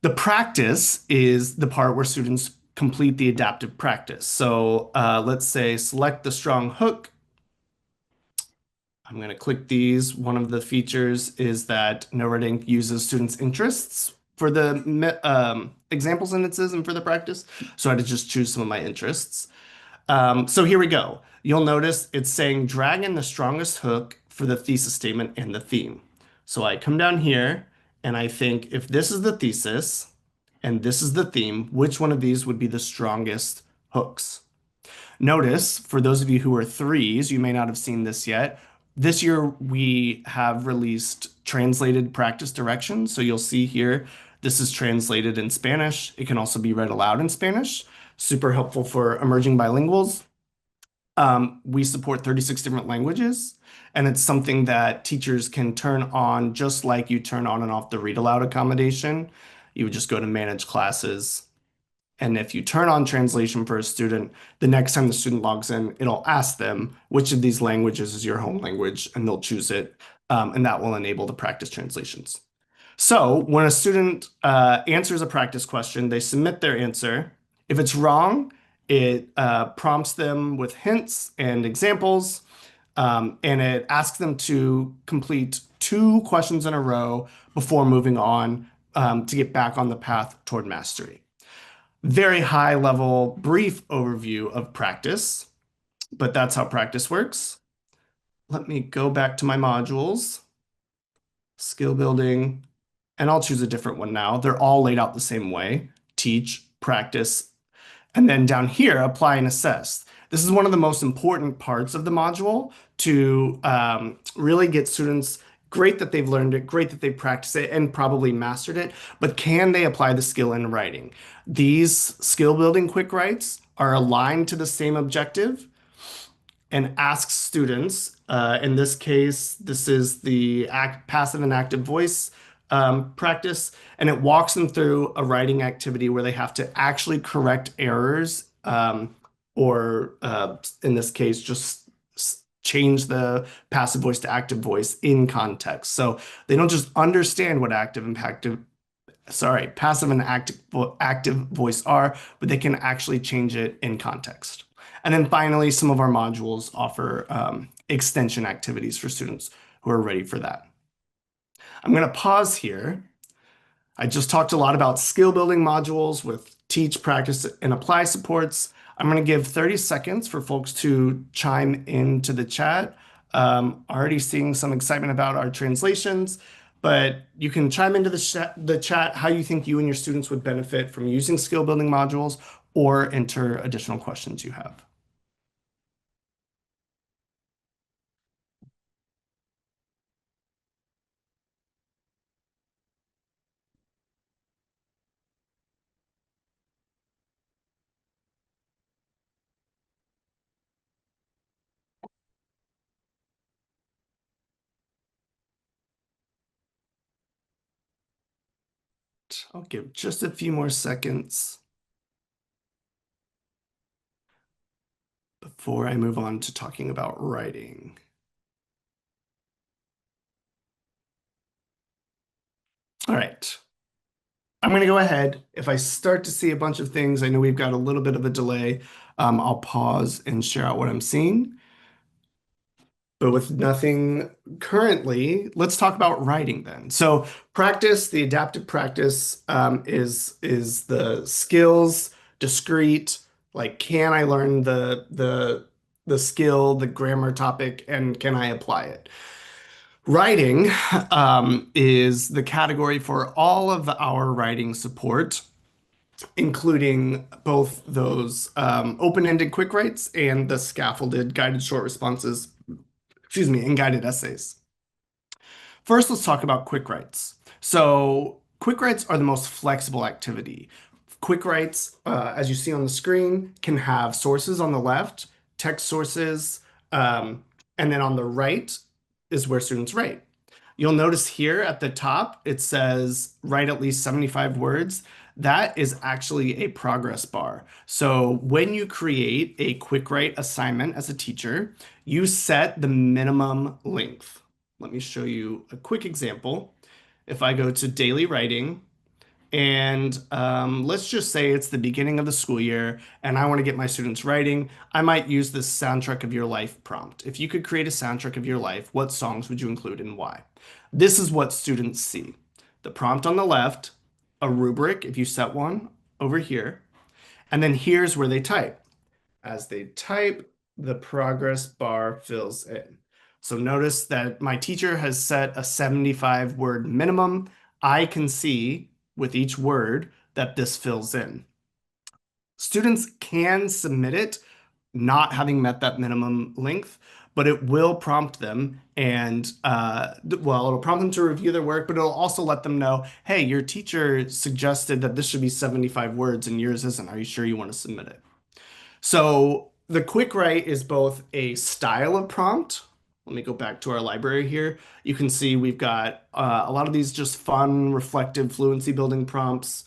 The practice is the part where students complete the adaptive practice. So let's say select the strong hook. I'm going to click these. One of the features is that NoRedInk uses students' interests for the example sentences and for the practice. So I had to just choose some of my interests. So here we go. You'll notice it's saying drag in the strongest hook for the thesis statement and the theme. So I come down here and I think if this is the thesis and this is the theme, which one of these would be the strongest hooks? Notice, for those of you who are threes, you may not have seen this yet. This year, we have released translated practice directions. So you'll see here, this is translated in Spanish. It can also be read aloud in Spanish. Super helpful for emerging bilinguals. We support 36 different languages, and it's something that teachers can turn on just like you turn on and off the read aloud accommodation. You would just go to manage classes. And if you turn on translation for a student, the next time the student logs in, it'll ask them which of these languages is your home language, and they'll choose it. And that will enable the practice translations. So when a student answers a practice question, they submit their answer. If it's wrong, it prompts them with hints and examples, and it asks them to complete 2 questions in a row before moving on to get back on the path toward mastery. Very high level, brief overview of practice, but that's how practice works. Let me go back to my modules, skill building, and I'll choose a different one now. They're all laid out the same way: teach, practice, and then down here, apply and assess. This is one of the most important parts of the module to really get students. Great that they've learned it, great that they've practiced it and probably mastered it, but can they apply the skill in writing? These skill building quick writes are aligned to the same objective and asks students, in this case, this is the passive and active voice practice, and it walks them through a writing activity where they have to actually correct errors or in this case, just change the passive voice to active voice in context. So they don't just understand what passive and active voice are, but they can actually change it in context. And then finally, some of our modules offer extension activities for students who are ready for that. I'm going to pause here. I just talked a lot about skill building modules with teach, practice, and apply supports. I'm going to give 30 seconds for folks to chime into the chat. Already seeing some excitement about our translations, but you can chime into the chat how you think you and your students would benefit from using skill building modules, or enter additional questions you have. I'll give just a few more seconds before I move on to talking about writing. All right. I'm going to go ahead. If I start to see a bunch of things, I know we've got a little bit of a delay. I'll pause and share out what I'm seeing. But with nothing currently, let's talk about writing then. So practice, the adaptive practice is the skills, discrete, like can I learn the skill, the grammar topic, and can I apply it? Writing is the category for all of our writing support, including both those open-ended quick writes and the scaffolded guided short responses, and guided essays. First, let's talk about quick writes. So quick writes are the most flexible activity. Quick writes, as you see on the screen, can have sources on the left, text sources, and then on the right is where students write. You'll notice here at the top, it says write at least 75 words. That is actually a progress bar. So when you create a quick write assignment as a teacher, you set the minimum length. Let me show you a quick example. If I go to daily writing, and let's just say it's the beginning of the school year and I want to get my students writing, I might use this soundtrack of your life prompt. If you could create a soundtrack of your life, what songs would you include and why? This is what students see. The prompt on the left, a rubric, if you set one over here, and then here's where they type. As they type, the progress bar fills in. So notice that my teacher has set a 75 word minimum. I can see with each word that this fills in. Students can submit it not having met that minimum length, but it will prompt them and, it'll prompt them to review their work, but it'll also let them know, hey, your teacher suggested that this should be 75 words and yours isn't. Are you sure you want to submit it? So the quick write is both a style of prompt. Let me go back to our library here. You can see we've got a lot of these just fun, reflective, fluency building prompts.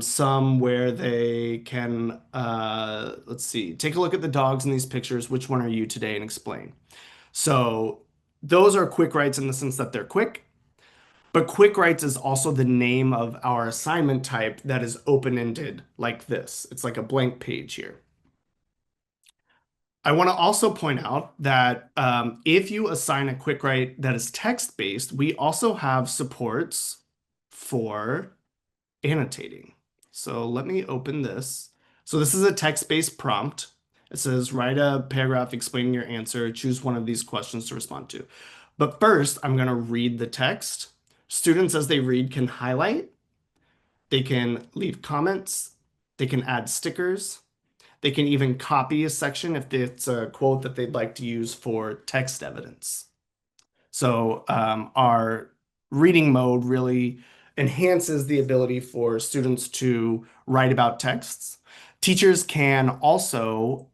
Some where they can, let's see, take a look at the dogs in these pictures. Which one are you today and explain. So those are quick writes in the sense that they're quick. But quick writes is also the name of our assignment type that is open-ended like this. It's like a blank page here. I want to also point out that if you assign a quick write that is text-based, we also have supports for annotating. So let me open this. So this is a text-based prompt. It says write a paragraph explaining your answer, choose one of these questions to respond to. But first, I'm going to read the text. Students, as they read, can highlight, they can leave comments, they can add stickers, they can even copy a section if it's a quote that they'd like to use for text evidence. So our reading mode really enhances the ability for students to write about texts. Teachers can also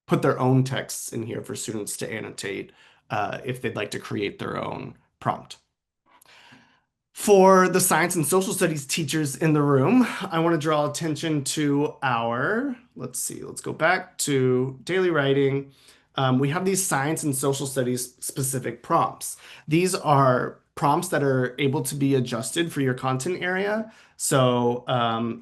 put their own texts in here for students to annotate if they'd like to create their own prompt. For the science and social studies teachers in the room, I want to draw attention to our, let's go back to daily writing. We have these science and social studies specific prompts. These are prompts that are able to be adjusted for your content area. So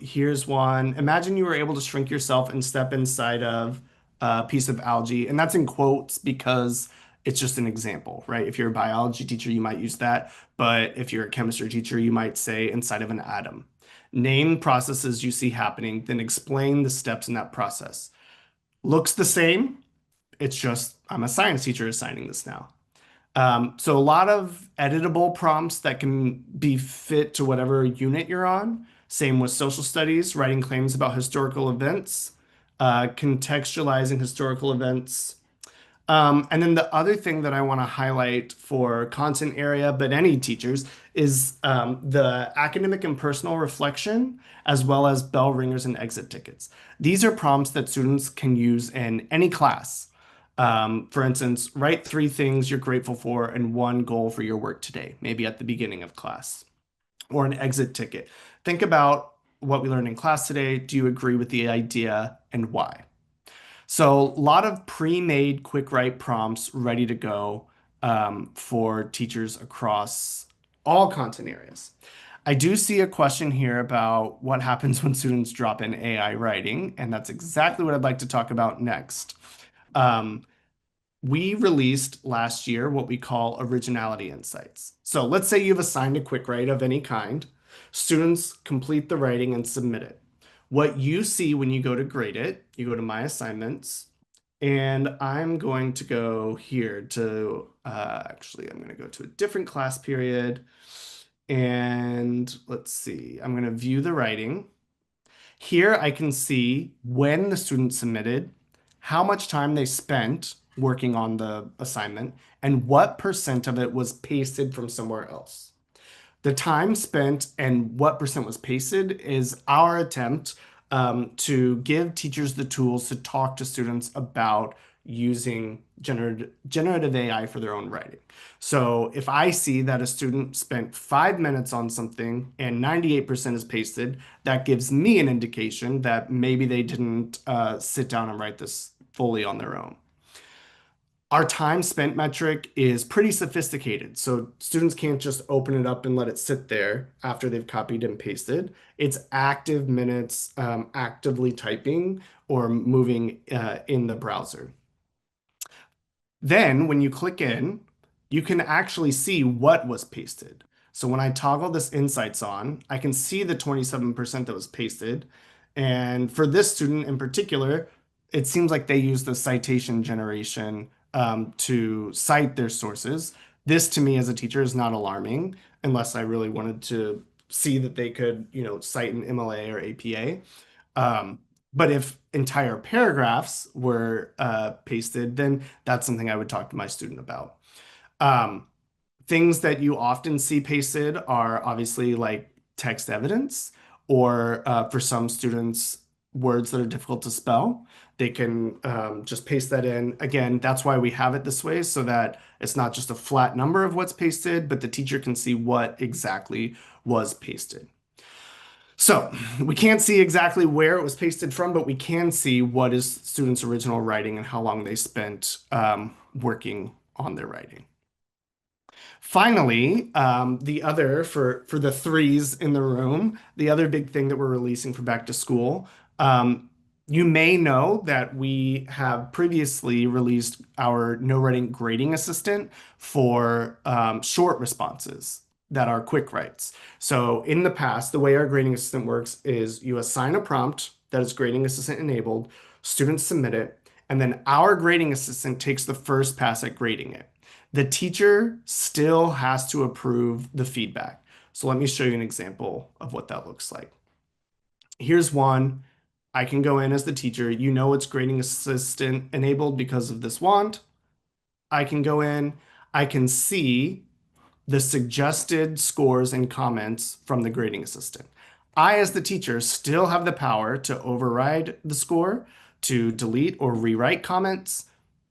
here's one. Imagine you were able to shrink yourself and step inside of a piece of algae. And that's in quotes because it's just an example, right? If you're a biology teacher, you might use that. But if you're a chemistry teacher, you might say inside of an atom. Name processes you see happening, then explain the steps in that process. Looks the same. It's just I'm a science teacher assigning this now. So a lot of editable prompts that can be fit to whatever unit you're on. Same with social studies, writing claims about historical events, contextualizing historical events. And then the other thing that I want to highlight for content area, but any teachers, is the academic and personal reflection, as well as bell ringers and exit tickets. These are prompts that students can use in any class. For instance, write 3 things you're grateful for and 1 goal for your work today, maybe at the beginning of class, or an exit ticket. Think about what we learned in class today. Do you agree with the idea and why? So a lot of pre-made quick write prompts ready to go for teachers across all content areas. I do see a question here about what happens when students drop in AI writing, and that's exactly what I'd like to talk about next. We released last year what we call originality insights. So let's say you've assigned a quick write of any kind. Students complete the writing and submit it. What you see when you go to grade it, you go to My Assignments, And I'm going to go here to, actually, I'm going to go to a different class period. And let's see, I'm going to view the writing. Here I can see when the student submitted, how much time they spent working on the assignment, and what percent of it was pasted from somewhere else. The time spent and what percent was pasted is our attempt to give teachers the tools to talk to students about using generative AI for their own writing. So if I see that a student spent 5 minutes on something and 98% is pasted, that gives me an indication that maybe they didn't sit down and write this fully on their own. Our time spent metric is pretty sophisticated. So students can't just open it up and let it sit there after they've copied and pasted. It's active minutes, actively typing or moving in the browser. Then when you click in, you can actually see what was pasted. So when I toggle this insights on, I can see the 27% that was pasted. And for this student in particular, it seems like they use the citation generation to cite their sources. This to me as a teacher is not alarming unless I really wanted to see that they could, cite an MLA or APA. But if entire paragraphs were pasted, then that's something I would talk to my student about. Things that you often see pasted are obviously like text evidence, or for some students, words that are difficult to spell. They can just paste that in. Again, that's why we have it this way, so that it's not just a flat number of what's pasted, but the teacher can see what exactly was pasted. So we can't see exactly where it was pasted from, but we can see what is students' original writing and how long they spent working on their writing. Finally, the other, for the threes in the room, the other big thing that we're releasing for back to school, you may know that we have previously released our NoRedInk grading assistant for short responses that are quick writes. So in the past, the way our grading assistant works is you assign a prompt that is grading assistant enabled, students submit it, and then our grading assistant takes the first pass at grading it. The teacher still has to approve the feedback. So let me show you an example of what that looks like. Here's one. I can go in as the teacher. You know it's grading assistant enabled because of this wand. I can go in. I can see the suggested scores and comments from the grading assistant. I, as the teacher, still have the power to override the score, to delete or rewrite comments,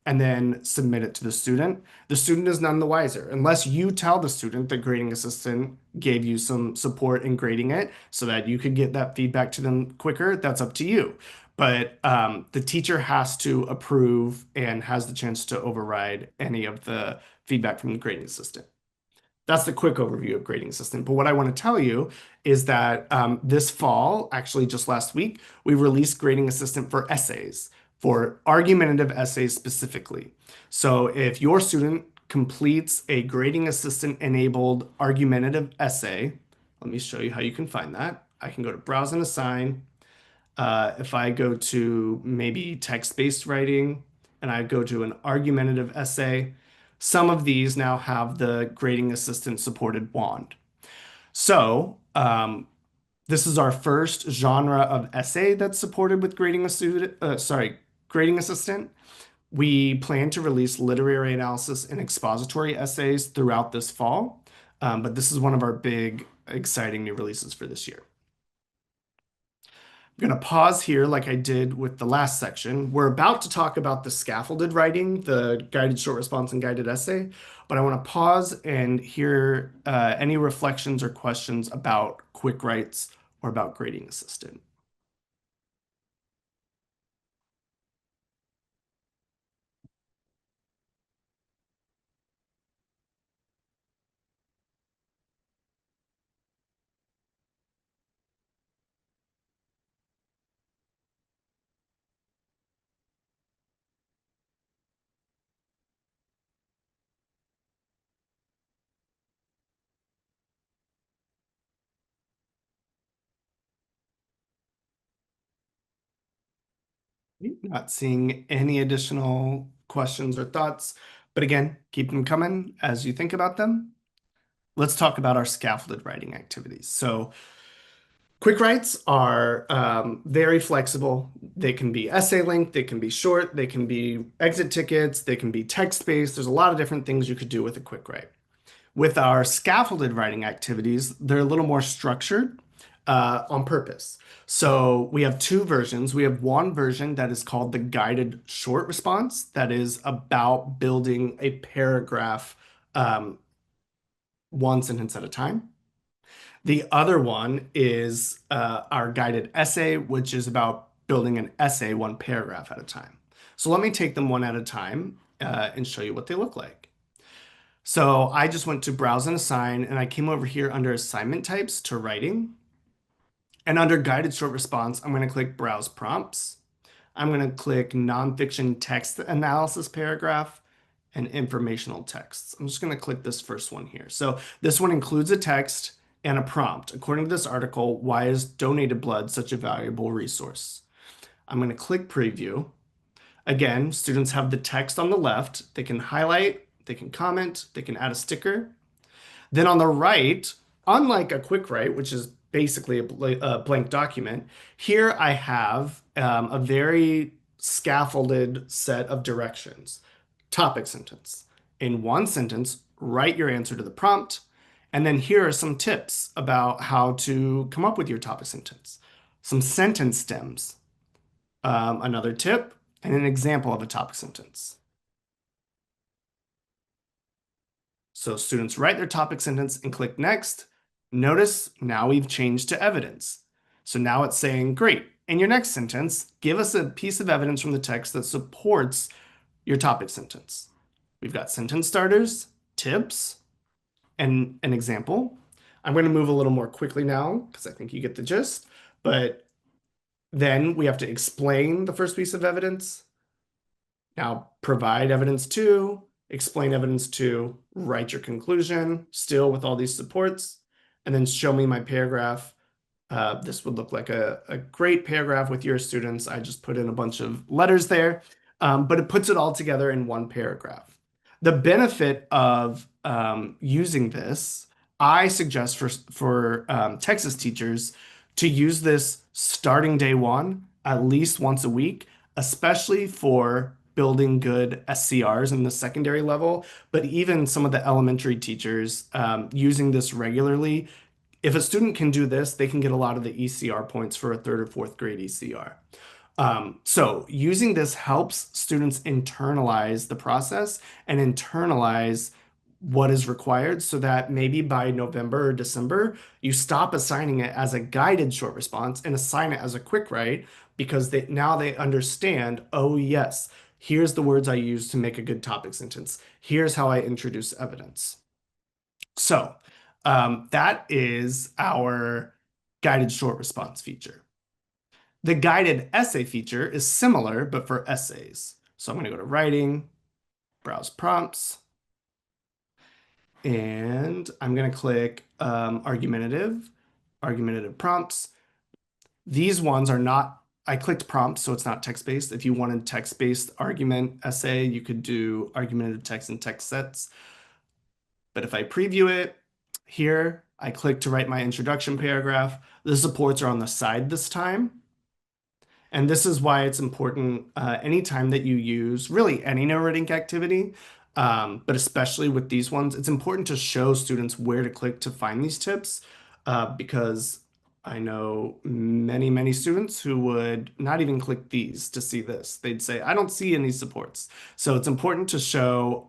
and then submit it to the student. The student is none the wiser. Unless you tell the student the grading assistant gave you some support in grading it so that you could get that feedback to them quicker, that's up to you. But the teacher has to approve and has the chance to override any of the feedback from the grading assistant. That's the quick overview of Grading Assistant. But what I want to tell you is that this fall, actually just last week, we released Grading Assistant for essays, for argumentative essays specifically. So if your student completes a Grading Assistant enabled argumentative essay, let me show you how you can find that. I can go to Browse and Assign. If I go to maybe text-based writing and I go to an argumentative essay, some of these now have the grading assistant supported wand. So this is our first genre of essay that's supported with grading assistant. We plan to release literary analysis and expository essays throughout this fall, but this is one of our big, exciting new releases for this year. I'm going to pause here like I did with the last section. We're about to talk about the scaffolded writing, the guided short response and guided essay, but I want to pause and hear any reflections or questions about quick writes or about grading assistant. Not seeing any additional questions or thoughts, but again, keep them coming as you think about them. Let's talk about our scaffolded writing activities. So quick writes are very flexible. They can be essay length, they can be short, they can be exit tickets, they can be text-based. There's a lot of different things you could do with a quick write. With our scaffolded writing activities, they're a little more structured on purpose. So we have two versions. We have one version that is called the guided short response, that is about building a paragraph one sentence at a time. The other one is our guided essay, which is about building an essay one paragraph at a time. So let me take them one at a time and show you what they look like. So I just went to Browse and Assign, and I came over here under Assignment Types to Writing. And under Guided Short Response, I'm going to click Browse Prompts. I'm going to click Nonfiction Text Analysis Paragraph and Informational Texts. I'm just going to click this first one here. So this one includes a text and a prompt. According to this article, why is donated blood such a valuable resource? I'm going to click Preview. Again, students have the text on the left. They can highlight, they can comment, they can add a sticker. Then on the right, unlike a quick write, which is basically a blank document, here I have a very scaffolded set of directions. Topic sentence. In one sentence, write your answer to the prompt. And then here are some tips about how to come up with your topic sentence. Some sentence stems, another tip, and an example of a topic sentence. So students write their topic sentence and click Next. Notice now we've changed to evidence. So now it's saying, great, in your next sentence, give us a piece of evidence from the text that supports your topic sentence. We've got sentence starters, tips, and an example. I'm going to move a little more quickly now because I think you get the gist. But then we have to explain the first piece of evidence. Now provide evidence to, explain evidence to, write your conclusion, still with all these supports, and then show me my paragraph. This would look like a great paragraph with your students. I just put in a bunch of letters there, but it puts it all together in one paragraph. The benefit of using this, I suggest for Texas teachers to use this starting day one, at least once a week, especially for building good SCRs in the secondary level, but even some of the elementary teachers using this regularly. If a student can do this, they can get a lot of the ECR points for a 3rd or 4th grade ECR. So using this helps students internalize the process and internalize what is required so that maybe by November or December, you stop assigning it as a guided short response and assign it as a quick write because now they understand, oh yes, here's the words I use to make a good topic sentence. Here's how I introduce evidence. So that is our guided short response feature. The guided essay feature is similar, but for essays. So I'm going to go to Writing, Browse Prompts, and I'm going to click Argumentative Prompts. These ones are not, I clicked prompts, so it's not text-based. If you wanted text-based argument essay, you could do argumentative text and text sets. But if I preview it, here, I click to write my introduction paragraph. The supports are on the side this time. And this is why it's important anytime that you use really any NoRedInk activity, but especially with these ones, it's important to show students where to click to find these tips because I know many students who would not even click these to see this. They'd say, I don't see any supports. So it's important to show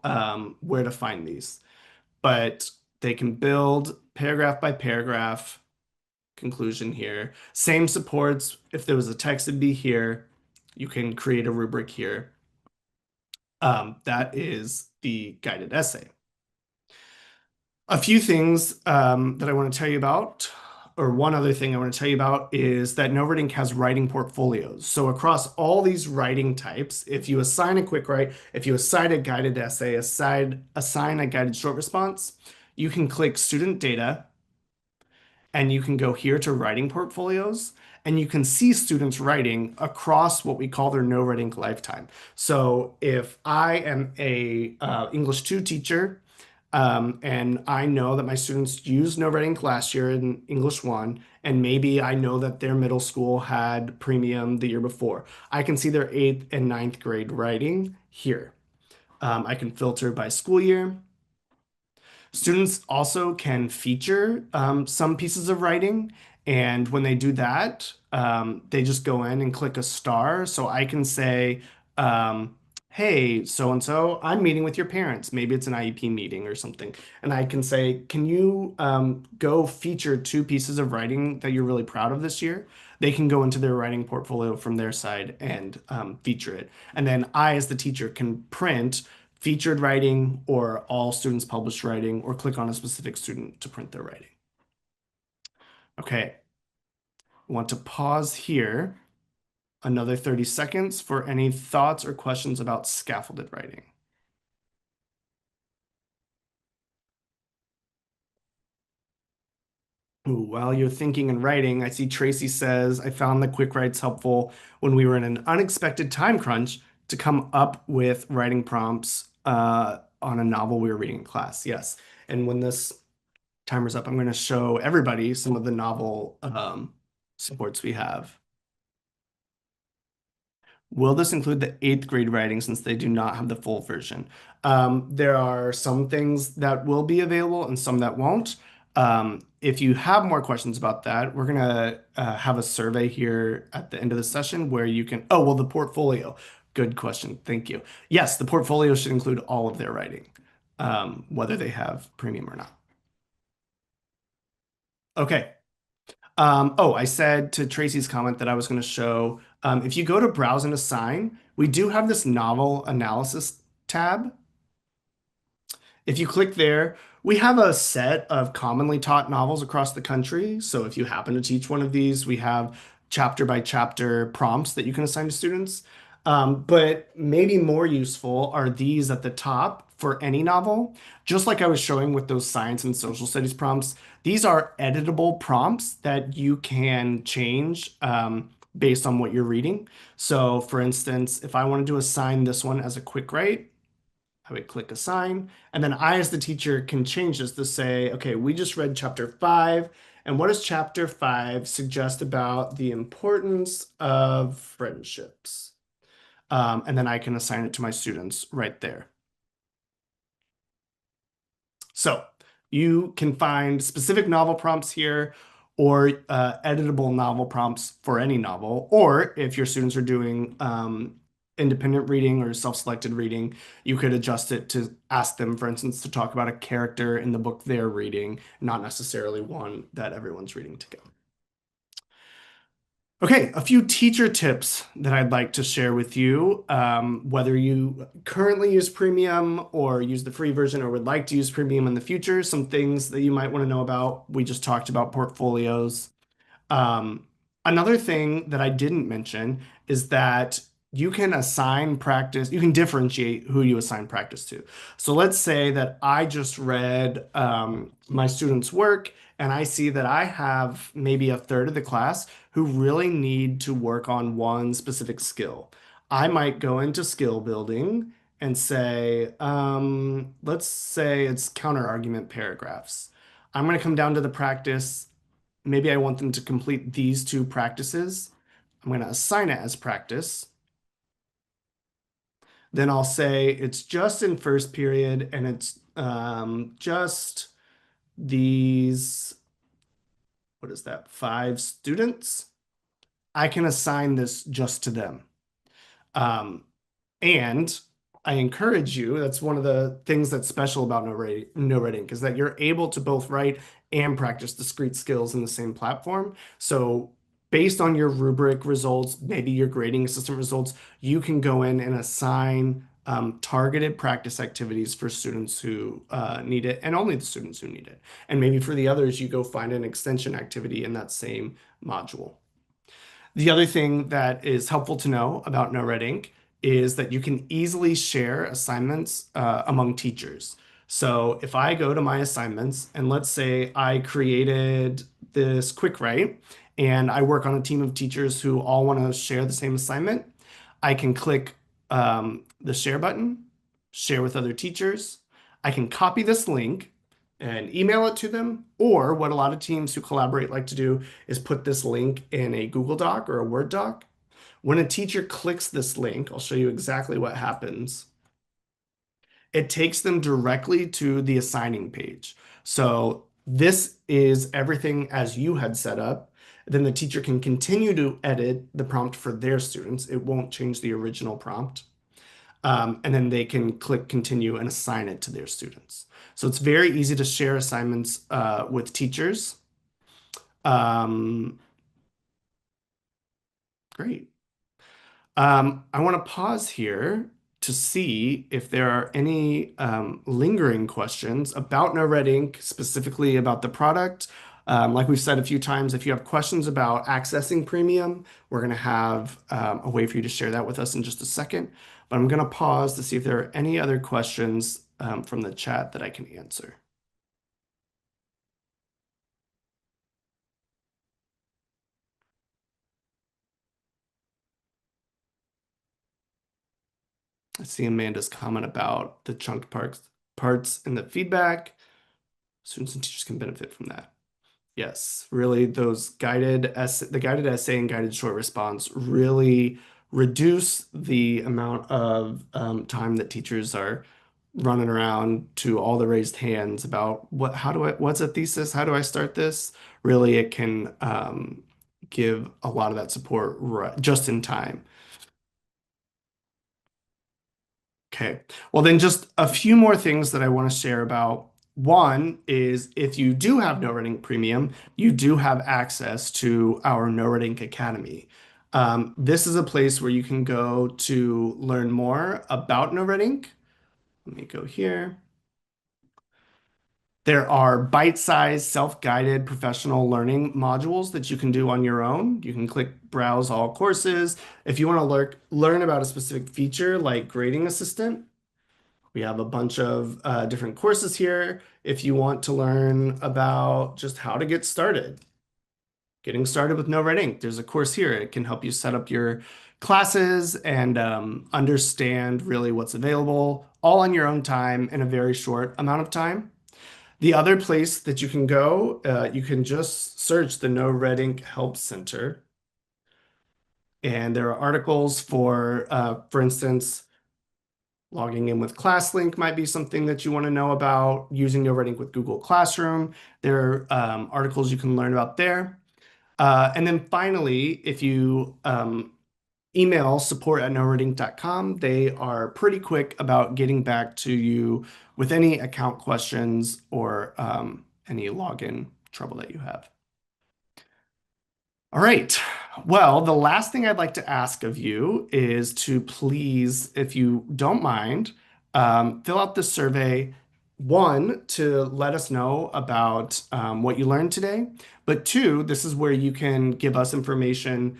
where to find these. But they can build paragraph by paragraph conclusion here. Same supports. If there was a text, it'd be here. You can create a rubric here. That is the guided essay. A few things that I want to tell you about, or one other thing I want to tell you about is that NoRedInk has writing portfolios. So across all these writing types, if you assign a quick write, if you assign a guided essay, assign a guided short response, you can click student data and you can go here to writing portfolios. and you can see students writing across what we call their NoRedInk lifetime. So if I am a English 2 teacher, and I know that my students used NoRedInk last year in English 1, and maybe I know that their middle school had premium the year before. I can see their 8th and 9th grade writing here. I can filter by school year. Students also can feature some pieces of writing, and when they do that, they just go in and click a star. So I can say, hey, so-and-so, I'm meeting with your parents. Maybe it's an IEP meeting or something. And I can say, can you go feature 2 pieces of writing that you're really proud of this year? They can go into their writing portfolio from their side and feature it. And then I, as the teacher, can print featured writing or all students published writing, or click on a specific student to print their writing. Okay, I want to pause here another 30 seconds for any thoughts or questions about scaffolded writing. Ooh, while you're thinking and writing, I see Tracy says, I found the quick writes helpful when we were in an unexpected time crunch to come up with writing prompts on a novel we were reading in class. Yes. And when this timer's up, I'm going to show everybody some of the novel supports we have. Will this include the 8th grade writing since they do not have the full version? There are some things that will be available and some that won't. If you have more questions about that, we're going to have a survey here at the end of the session where you can, oh, well, the portfolio. Good question. Thank you. Yes, the portfolio should include all of their writing, whether they have premium or not. Okay. Oh, I said to Tracy's comment that I was going to show, if you go to Browse and Assign, we do have this novel analysis tab. If you click there, we have a set of commonly taught novels across the country. So if you happen to teach one of these, we have chapter by chapter prompts that you can assign to students. But maybe more useful are these at the top for any novel. Just like I was showing with those science and social studies prompts, these are editable prompts that you can change based on what you're reading. So for instance, if I wanted to assign this one as a quick write, I would click assign, and then I, as the teacher, can change this to say, okay, we just read chapter 5, and what does chapter 5 suggest about the importance of friendships? And then I can assign it to my students right there. So you can find specific novel prompts here, or editable novel prompts for any novel, or if your students are doing independent reading or self-selected reading, you could adjust it to ask them, for instance, to talk about a character in the book they're reading, not necessarily one that everyone's reading together. Okay, a few teacher tips that I'd like to share with you, whether you currently use premium or use the free version or would like to use premium in the future, some things that you might want to know about. We just talked about portfolios. Another thing that I didn't mention is that you can assign practice, you can differentiate who you assign practice to. So let's say that I just read my students' work and I see that I have maybe a third of the class who really need to work on one specific skill. I might go into skill building and say, let's say it's counter argument paragraphs. I'm going to come down to the practice. Maybe I want them to complete these 2 practices. I'm going to assign it as practice. Then I'll say it's just in first period and it's just these, what is that, 5 students. I can assign this just to them. And I encourage you, that's one of the things that's special about NoRedInk, is that you're able to both write and practice discrete skills in the same platform. So based on your rubric results, maybe your grading system results, you can go in and assign targeted practice activities for students who need it, and only the students who need it. And maybe for the others, you go find an extension activity in that same module. The other thing that is helpful to know about NoRedInk is that you can easily share assignments among teachers. So if I go to my assignments and let's say I created this quick write and I work on a team of teachers who all want to share the same assignment, I can click the share button, share with other teachers. I can copy this link and email it to them, or what a lot of teams who collaborate like to do is put this link in a Google Doc or a Word doc. When a teacher clicks this link, I'll show you exactly what happens. It takes them directly to the assigning page. So this is everything as you had set up. Then the teacher can continue to edit the prompt for their students. It won't change the original prompt. And then they can click continue and assign it to their students. So it's very easy to share assignments with teachers. Great. I want to pause here to see if there are any lingering questions about NoRedInk, specifically about the product. Like we've said a few times, if you have questions about accessing premium, we're going to have a way for you to share that with us in just a second. But I'm going to pause to see if there are any other questions from the chat that I can answer. I see Amanda's comment about the chunked parts in the feedback. Students and teachers can benefit from that. Yes, really the guided essay and guided short response really reduce the amount of time that teachers are running around to all the raised hands about what's a thesis? How do I start this? Really, it can give a lot of that support just in time. Okay, well then just a few more things that I want to share about. One is if you do have NoRedInk Premium, you do have access to our NoRedInk Academy. This is a place where you can go to learn more about NoRedInk. Let me go here. There are bite-sized, self-guided professional learning modules that you can do on your own. You can click Browse All Courses. If you want to learn about a specific feature like Grading Assistant, we have a bunch of different courses here. If you want to learn about just how to get started, getting started with NoRedInk, there's a course here. It can help you set up your classes and understand really what's available all on your own time in a very short amount of time. The other place that you can go, you can just search the NoRedInk Help Center. And there are articles for instance, logging in with ClassLink might be something that you want to know about, using NoRedInk with Google Classroom. There are articles you can learn about there. And then finally, if you email support@noredink.com, they are pretty quick about getting back to you with any account questions or any login trouble that you have. All right. Well, the last thing I'd like to ask of you is to please, if you don't mind, fill out the survey. One, to let us know about what you learned today. But two, this is where you can give us information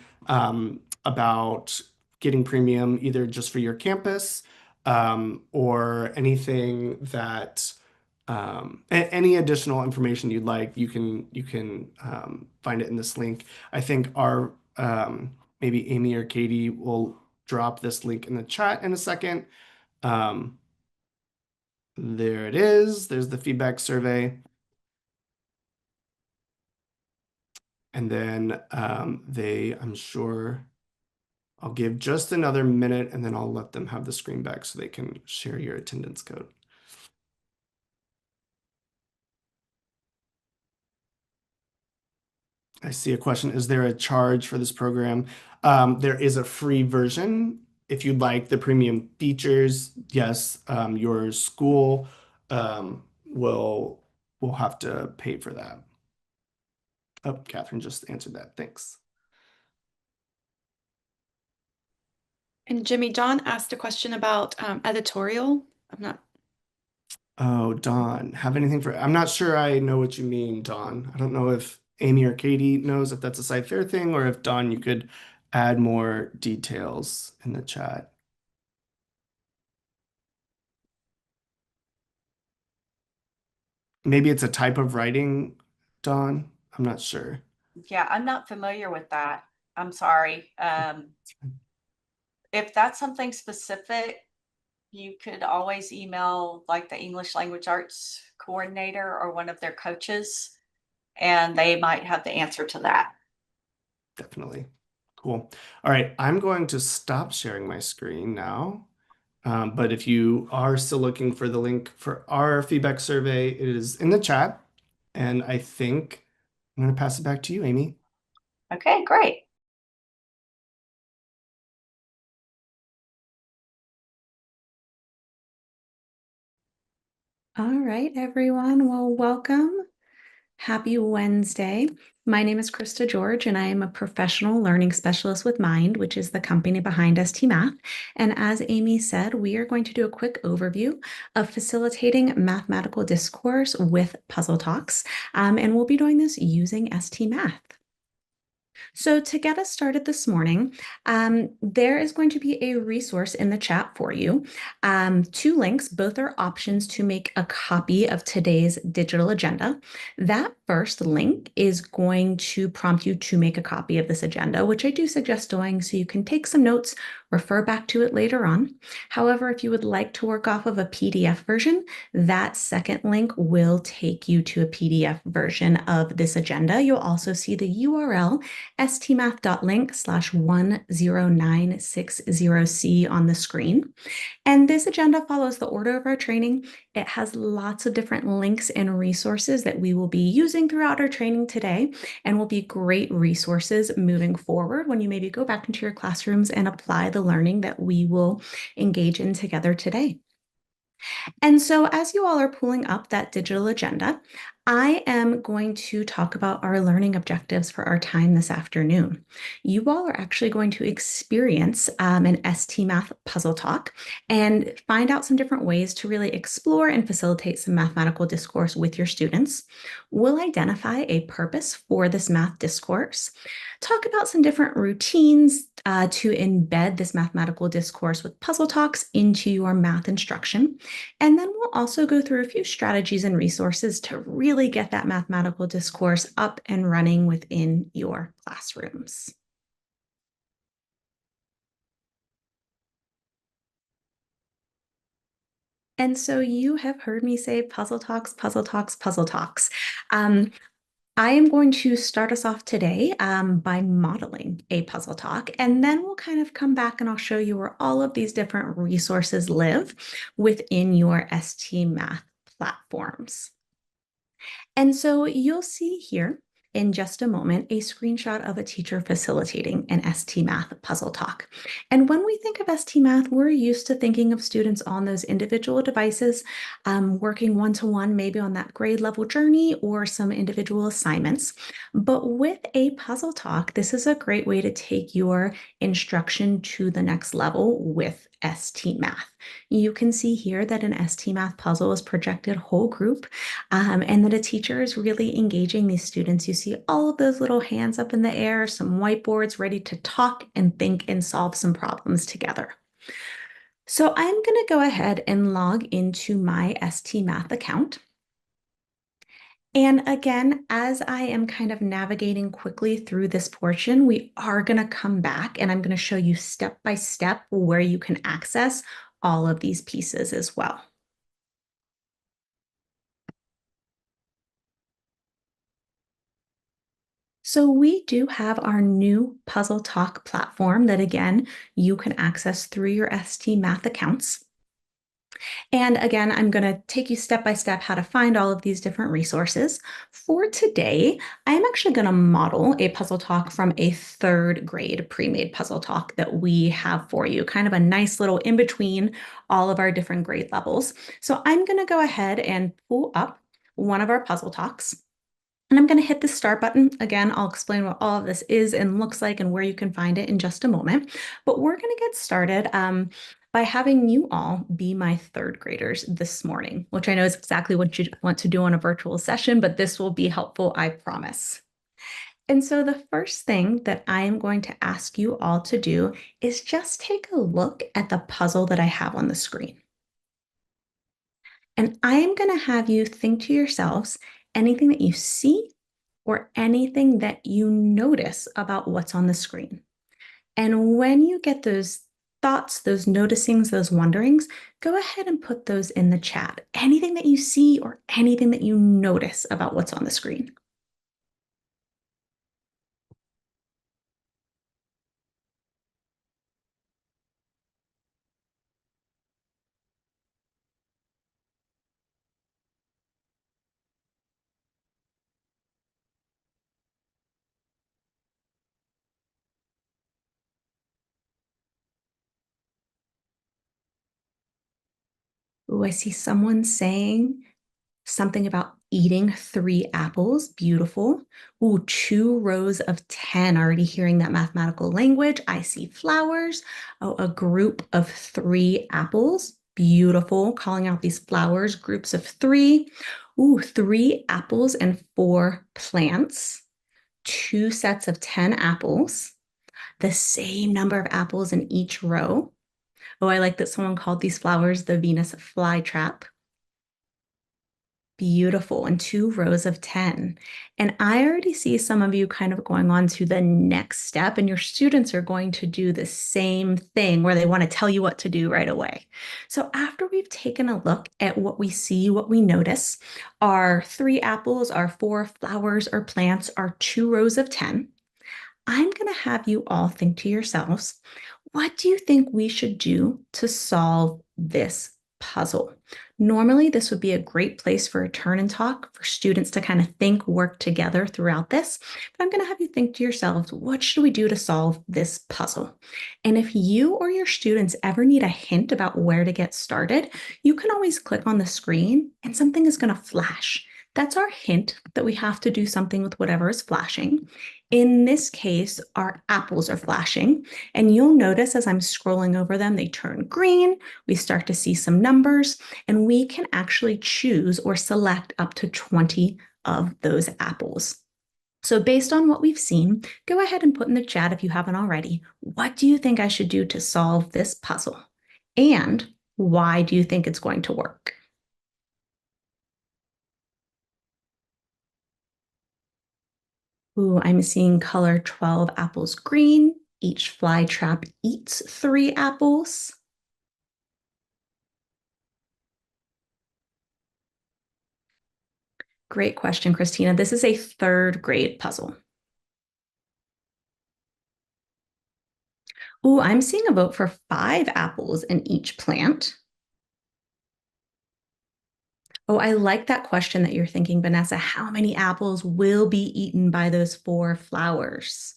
about getting premium, either just for your campus or anything that any additional information you'd like, you can find it in this link. I think our maybe Amy or Katie will drop this link in the chat in a second. There it is. There's the feedback survey. And then I'm sure I'll give just another minute and then I'll let them have the screen back so they can share your attendance code. I see a question. Is there a charge for this program? There is a free version. If you'd like the premium features, yes, your school will have to pay for that. Oh, Catherine just answered that. Thanks. And Jimmy, John asked a question about editorial. I'm not. Oh, Dawn, have anything for, I'm not sure I know what you mean, Dawn. I don't know if Amy or Katie knows if that's a SciFair thing, or if Dawn, you could add more details in the chat. Maybe it's a type of writing, Dawn. I'm not sure. Yeah, I'm not familiar with that. I'm sorry. If that's something specific, you could always email like the English language arts coordinator or one of their coaches, and they might have the answer to that. Definitely. Cool. All right, I'm going to stop sharing my screen now. But if you are still looking for the link for our feedback survey, it is in the chat. And I think I'm going to pass it back to you, Amy. Okay, great. All right, everyone. Well, welcome. Happy Wednesday. My name is Krista George, and I am a professional learning specialist with Mind, which is the company behind ST Math. And as Amy said, we are going to do a quick overview of facilitating mathematical discourse with Puzzle Talks. And we'll be doing this using ST Math. So to get us started this morning, there is going to be a resource in the chat for you. 2 links, both are options to make a copy of today's digital agenda. That first link is going to prompt you to make a copy of this agenda, which I do suggest doing so you can take some notes, refer back to it later on. However, if you would like to work off of a PDF version, that second link will take you to a PDF version of this agenda. You'll also see the URL stmath.link/10960C on the screen. And this agenda follows the order of our training. It has lots of different links and resources that we will be using throughout our training today and will be great resources moving forward when you maybe go back into your classrooms and apply the learning that we will engage in together today. And so as you all are pulling up that digital agenda, I am going to talk about our learning objectives for our time this afternoon. You all are actually going to experience an ST Math puzzle talk and find out some different ways to really explore and facilitate some mathematical discourse with your students. We'll identify a purpose for this math discourse, talk about some different routines to embed this mathematical discourse with puzzle talks into your math instruction. And then we'll also go through a few strategies and resources to really get that mathematical discourse up and running within your classrooms. And so you have heard me say puzzle talks, puzzle talks, puzzle talks. I am going to start us off today by modeling a puzzle talk, and then we'll kind of come back and I'll show you where all of these different resources live within your ST Math platforms. And so you'll see here in just a moment a screenshot of a teacher facilitating an ST Math puzzle talk. And when we think of ST Math, we're used to thinking of students on those individual devices, working one-to-one, maybe on that grade level journey or some individual assignments. But with a puzzle talk, this is a great way to take your instruction to the next level with ST Math. You can see here that an ST Math puzzle is projected whole group, and that a teacher is really engaging these students. You see all of those little hands up in the air, some whiteboards ready to talk and think and solve some problems together. So I'm going to go ahead and log into my ST Math account. And again, as I am kind of navigating quickly through this portion, we are going to come back and I'm going to show you step by step where you can access all of these pieces as well. So we do have our new Puzzle Talk platform that, again, you can access through your ST Math accounts. And again, I'm going to take you step by step how to find all of these different resources. For today, I'm actually going to model a puzzle talk from a 3rd grade pre-made puzzle talk that we have for you, kind of a nice little in between all of our different grade levels. So I'm going to go ahead and pull up one of our puzzle talks. And I'm going to hit the start button. Again, I'll explain what all of this is and looks like and where you can find it in just a moment. But we're going to get started by having you all be my 3rd graders this morning, which I know is exactly what you want to do on a virtual session, but this will be helpful, I promise. And so the first thing that I am going to ask you all to do is just take a look at the puzzle that I have on the screen. And I am going to have you think to yourselves anything that you see or anything that you notice about what's on the screen. And when you get those thoughts, those noticings, those wonderings, go ahead and put those in the chat. Anything that you see or anything that you notice about what's on the screen. Oh, I see someone saying something about eating 3 apples. Beautiful. Ooh, 2 rows of 10. Already hearing that mathematical language. I see flowers. Oh, a group of 3 apples. Beautiful. Calling out these flowers, groups of 3. Ooh, 3 apples and 4 plants. 2 sets of 10 apples. The same number of apples in each row. Oh, I like that someone called these flowers the Venus flytrap. Beautiful, and 2 rows of 10. And I already see some of you kind of going on to the next step, and your students are going to do the same thing where they want to tell you what to do right away. So after we've taken a look at what we see, what we notice, our 3 apples, our 4 flowers or plants, our 2 rows of 10, I'm going to have you all think to yourselves, what do you think we should do to solve this puzzle? Normally, this would be a great place for a turn and talk for students to kind of think, work together throughout this. But I'm going to have you think to yourselves, what should we do to solve this puzzle? And if you or your students ever need a hint about where to get started, you can always click on the screen and something is going to flash. That's our hint that we have to do something with whatever is flashing. In this case, our apples are flashing, and you'll notice as I'm scrolling over them, they turn green. We start to see some numbers, and we can actually choose or select up to 20 of those apples. So based on what we've seen, go ahead and put in the chat if you haven't already, what do you think I should do to solve this puzzle? And why do you think it's going to work? Ooh, I'm seeing color 12 apples green. Each fly trap eats 3 apples. Great question, Christina. This is a 3rd grade puzzle. Ooh, I'm seeing a vote for 5 apples in each plant. Oh, I like that question that you're thinking, Vanessa. How many apples will be eaten by those 4 flowers?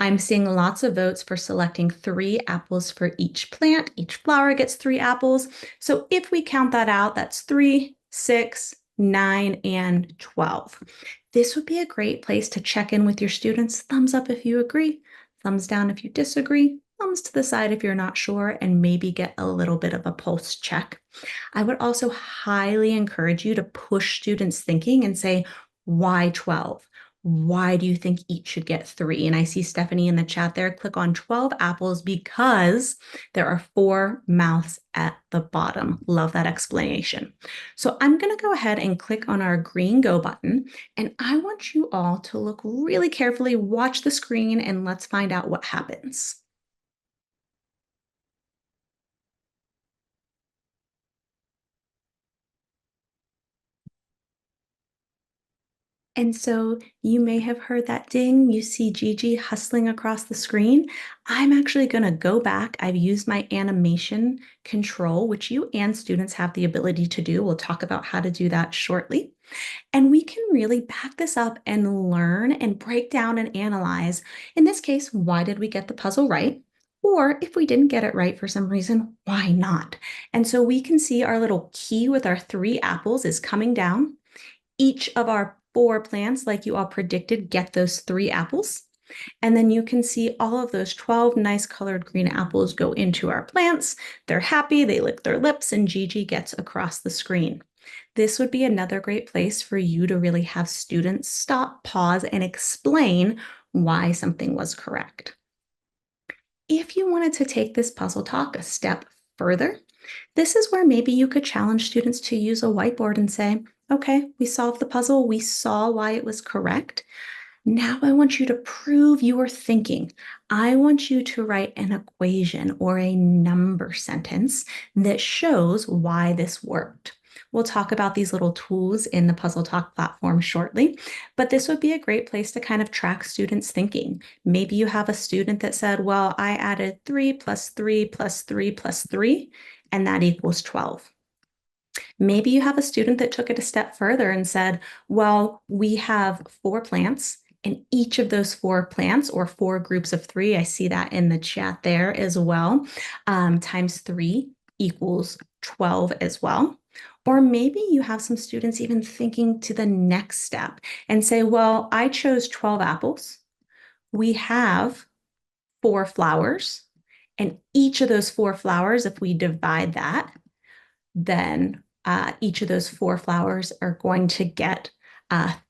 I'm seeing lots of votes for selecting 3 apples for each plant. Each flower gets 3 apples. So if we count that out, that's 3, 6, 9, and 12. This would be a great place to check in with your students. Thumbs up if you agree, thumbs down if you disagree, thumbs to the side if you're not sure, and maybe get a little bit of a pulse check. I would also highly encourage you to push students' thinking and say, why 12? Why do you think each should get 3? And I see Stephanie in the chat there. Click on 12 apples because there are 4 mouths at the bottom. Love that explanation. So I'm going to go ahead and click on our green go button. And I want you all to look really carefully, watch the screen, and let's find out what happens. And so you may have heard that ding. You see Gigi hustling across the screen. I'm actually going to go back. I've used my animation control, which you and students have the ability to do. We'll talk about how to do that shortly. And we can really back this up and learn and break down and analyze. In this case, why did we get the puzzle right? Or if we didn't get it right for some reason, why not? And so we can see our little key with our 3 apples is coming down. Each of our 4 plants, like you all predicted, get those 3 apples. And then you can see all of those 12 nice colored green apples go into our plants. They're happy, they lick their lips, and Gigi gets across the screen. This would be another great place for you to really have students stop, pause, and explain why something was correct. If you wanted to take this puzzle talk a step further, this is where maybe you could challenge students to use a whiteboard and say, Okay, we solved the puzzle. We saw why it was correct. Now I want you to prove your thinking. I want you to write an equation or a number sentence that shows why this worked. We'll talk about these little tools in the Puzzle Talk platform shortly, but this would be a great place to kind of track students' thinking. Maybe you have a student that said, well, I added 3 plus 3 plus 3 plus 3, and that equals 12. Maybe you have a student that took it a step further and said, well, we have 4 plants, and each of those 4 plants, or 4 groups of 3, I see that in the chat there as well, times 3 equals 12 as well. Or maybe you have some students even thinking to the next step and say, well, I chose 12 apples. We have 4 flowers, and each of those 4 flowers, if we divide that, then each of those 4 flowers are going to get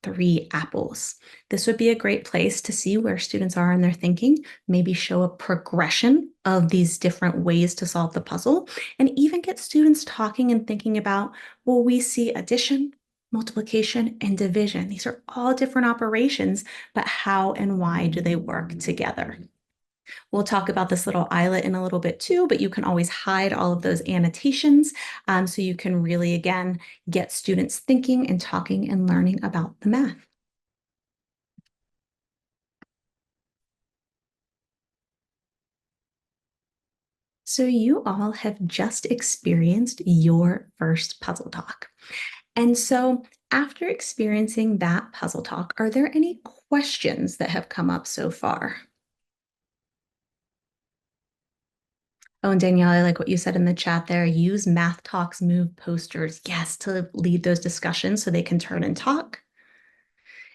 3 apples. This would be a great place to see where students are in their thinking, maybe show a progression of these different ways to solve the puzzle, and even get students talking and thinking about, well, we see addition, multiplication, and division. These are all different operations, but how and why do they work together? We'll talk about this little eyelet in a little bit too, but you can always hide all of those annotations so you can really, again, get students thinking and talking and learning about the math. So you all have just experienced your first puzzle talk. And so after experiencing that puzzle talk, are there any questions that have come up so far? Oh, and Danielle, I like what you said in the chat there. Use Math Talks Move posters, yes, to lead those discussions so they can turn and talk.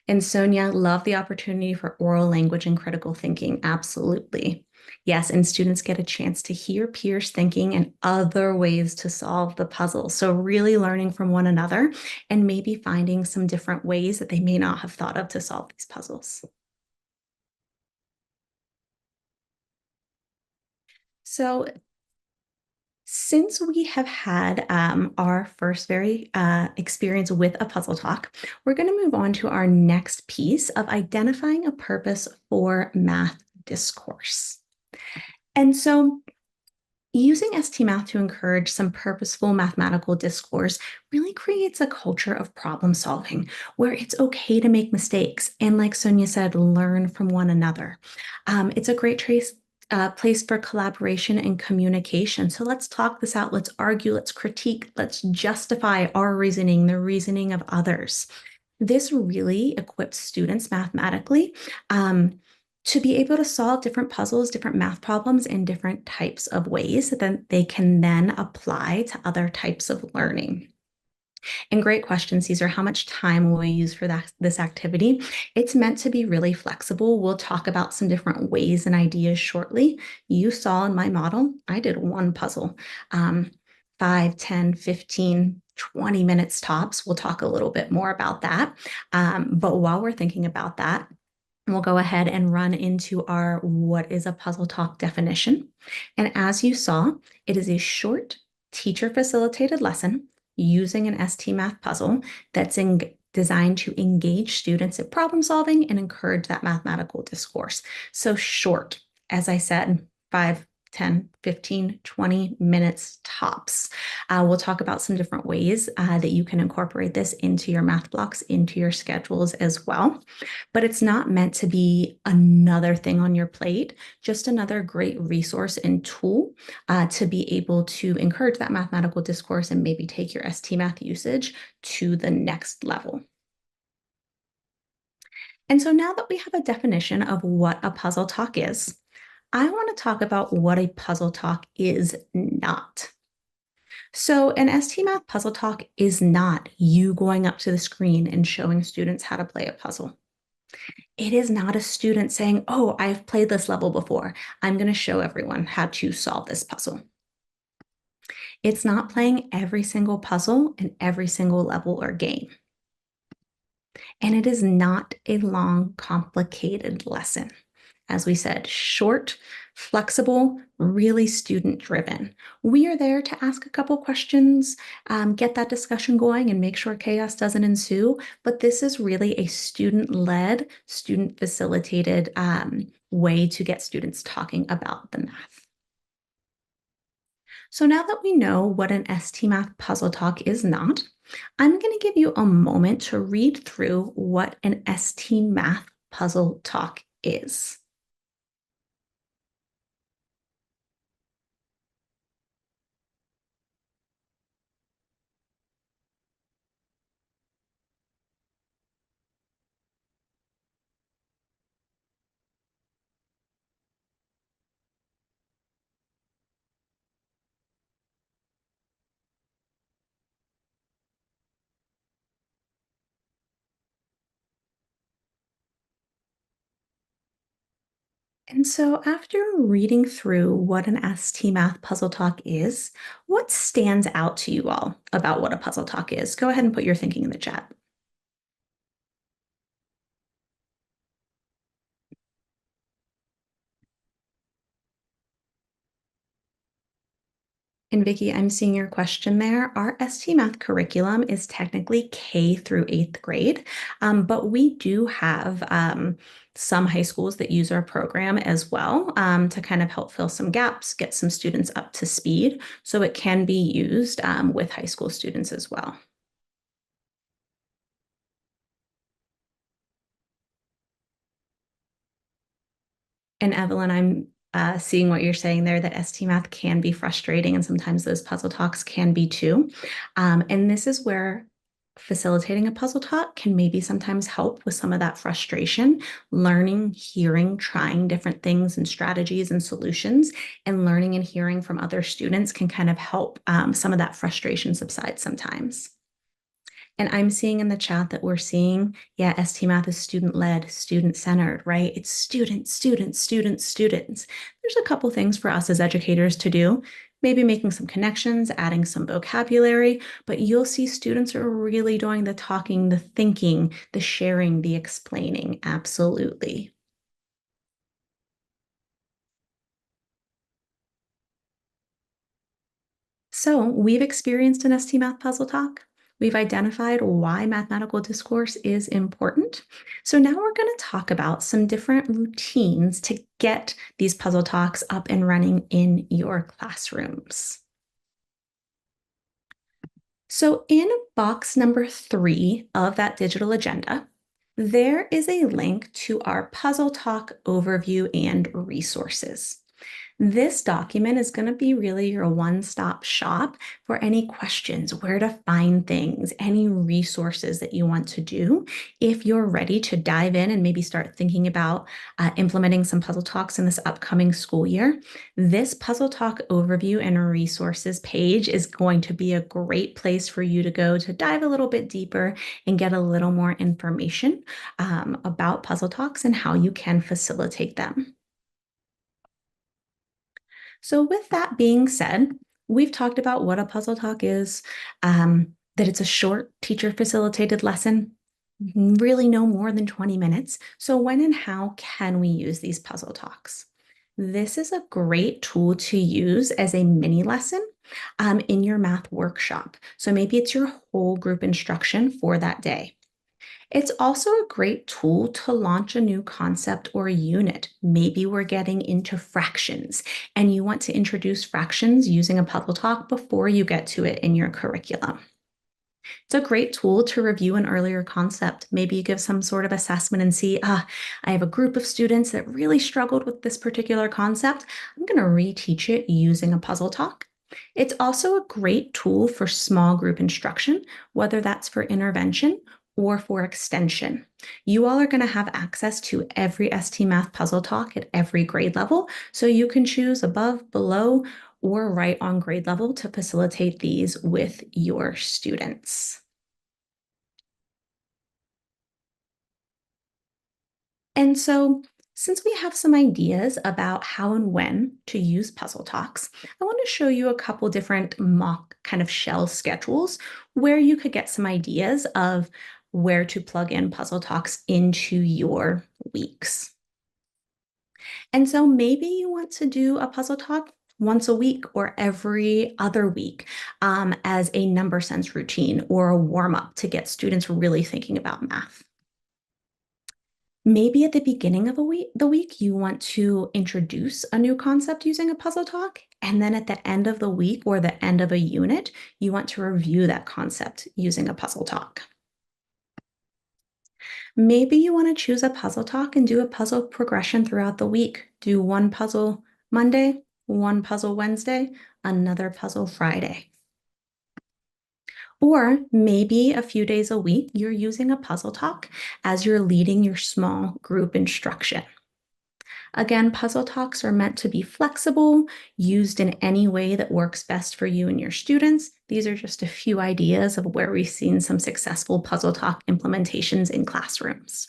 And Sonia, love the opportunity for oral language and critical thinking. Absolutely. Yes, and students get a chance to hear peers thinking and other ways to solve the puzzle. So really learning from one another and maybe finding some different ways that they may not have thought of to solve these puzzles. So since we have had our first experience with a puzzle talk, we're going to move on to our next piece of identifying a purpose for math discourse. And so using ST Math to encourage some purposeful mathematical discourse really creates a culture of problem solving where it's okay to make mistakes. And like Sonia said, learn from one another. It's a great place for collaboration and communication. So let's talk this out. Let's argue, let's critique, let's justify our reasoning, the reasoning of others. This really equips students mathematically to be able to solve different puzzles, different math problems in different types of ways that they can then apply to other types of learning. And great question, Caesar. How much time will we use for this activity? It's meant to be really flexible. We'll talk about some different ways and ideas shortly. You saw in my model, I did one puzzle, 5, 10, 15, 20 minutes tops. We'll talk a little bit more about that. But while we're thinking about that, we'll go ahead and run into our what is a puzzle talk definition. And as you saw, it is a short teacher-facilitated lesson using an ST Math puzzle that's designed to engage students in problem solving and encourage that mathematical discourse. So short, as I said, 5, 10, 15, 20 minutes tops. We'll talk about some different ways that you can incorporate this into your math blocks, into your schedules as well. But it's not meant to be another thing on your plate, just another great resource and tool to be able to encourage that mathematical discourse and maybe take your ST Math usage to the next level. And so now that we have a definition of what a puzzle talk is, I want to talk about what a puzzle talk is not. So an ST Math puzzle talk is not you going up to the screen and showing students how to play a puzzle. It is not a student saying, oh, I've played this level before. I'm going to show everyone how to solve this puzzle. It's not playing every single puzzle in every single level or game. And it is not a long, complicated lesson. As we said, short, Flexible, really student-driven. We are there to ask a couple questions, get that discussion going, and make sure chaos doesn't ensue. But this is really a student-led, student-facilitated way to get students talking about the math. So now that we know what an ST Math Puzzle Talk is not, I'm going to give you a moment to read through what an ST Math Puzzle Talk is. And so after reading through what an ST Math Puzzle Talk is, what stands out to you all about what a puzzle talk is? Go ahead and put your thinking in the chat. And Vicki, I'm seeing your question there. Our ST Math curriculum is technically K through 8th grade, but we do have some high schools that use our program as well to kind of help fill some gaps, get some students up to speed. So it can be used with high school students as well. And Evelyn, I'm seeing what you're saying there, that ST Math can be frustrating, and sometimes those puzzle talks can be too. And this is where facilitating a puzzle talk can maybe sometimes help with some of that frustration, learning, hearing, trying different things and strategies and solutions, and learning and hearing from other students can kind of help some of that frustration subside sometimes. And I'm seeing in the chat that we're seeing, yeah, ST Math is student-led, student-centered, right? It's students, students, students, students. There's a couple things for us as educators to do, maybe making some connections, adding some vocabulary, but you'll see students are really doing the talking, the thinking, the sharing, the explaining, absolutely. So we've experienced an ST Math Puzzle Talk. We've identified why mathematical discourse is important. So now we're going to talk about some different routines to get these puzzle talks up and running in your classrooms. So in box number 3 of that digital agenda, there is a link to our puzzle talk overview and resources. This document is going to be really your one-stop shop for any questions, where to find things, any resources that you want to do. If you're ready to dive in and maybe start thinking about implementing some puzzle talks in this upcoming school year, this puzzle talk overview and resources page is going to be a great place for you to go to dive a little bit deeper and get a little more information about puzzle talks and how you can facilitate them. So with that being said, we've talked about what a puzzle talk is, that it's a short teacher-facilitated lesson, really no more than 20 minutes. So when and how can we use these puzzle talks? This is a great tool to use as a mini lesson in your math workshop. So maybe it's your whole group instruction for that day. It's also a great tool to launch a new concept or unit. Maybe we're getting into fractions and you want to introduce fractions using a puzzle talk before you get to it in your curriculum. It's a great tool to review an earlier concept. Maybe you give some sort of assessment and see, I have a group of students that really struggled with this particular concept. I'm going to reteach it using a puzzle talk. It's also a great tool for small group instruction, whether that's for intervention or for extension. You all are going to have access to every ST Math puzzle talk at every grade level, so you can choose above, below, or right on grade level to facilitate these with your students. And so, since we have some ideas about how and when to use puzzle talks, I want to show you a couple different mock kind of shell schedules where you could get some ideas of where to plug in puzzle talks into your weeks. And so maybe you want to do a puzzle talk once a week or every other week as a number sense routine or a warm up to get students really thinking about math. Maybe at the beginning of the week, you want to introduce a new concept using a puzzle talk. And then at the end of the week or the end of a unit, you want to review that concept using a puzzle talk. Maybe you want to choose a puzzle talk and do a puzzle progression throughout the week. Do one puzzle Monday, one puzzle Wednesday, another puzzle Friday. Or maybe a few days a week, you're using a puzzle talk as you're leading your small group instruction. Again, puzzle talks are meant to be flexible, used in any way that works best for you and your students. These are just a few ideas of where we've seen some successful puzzle talk implementations in classrooms.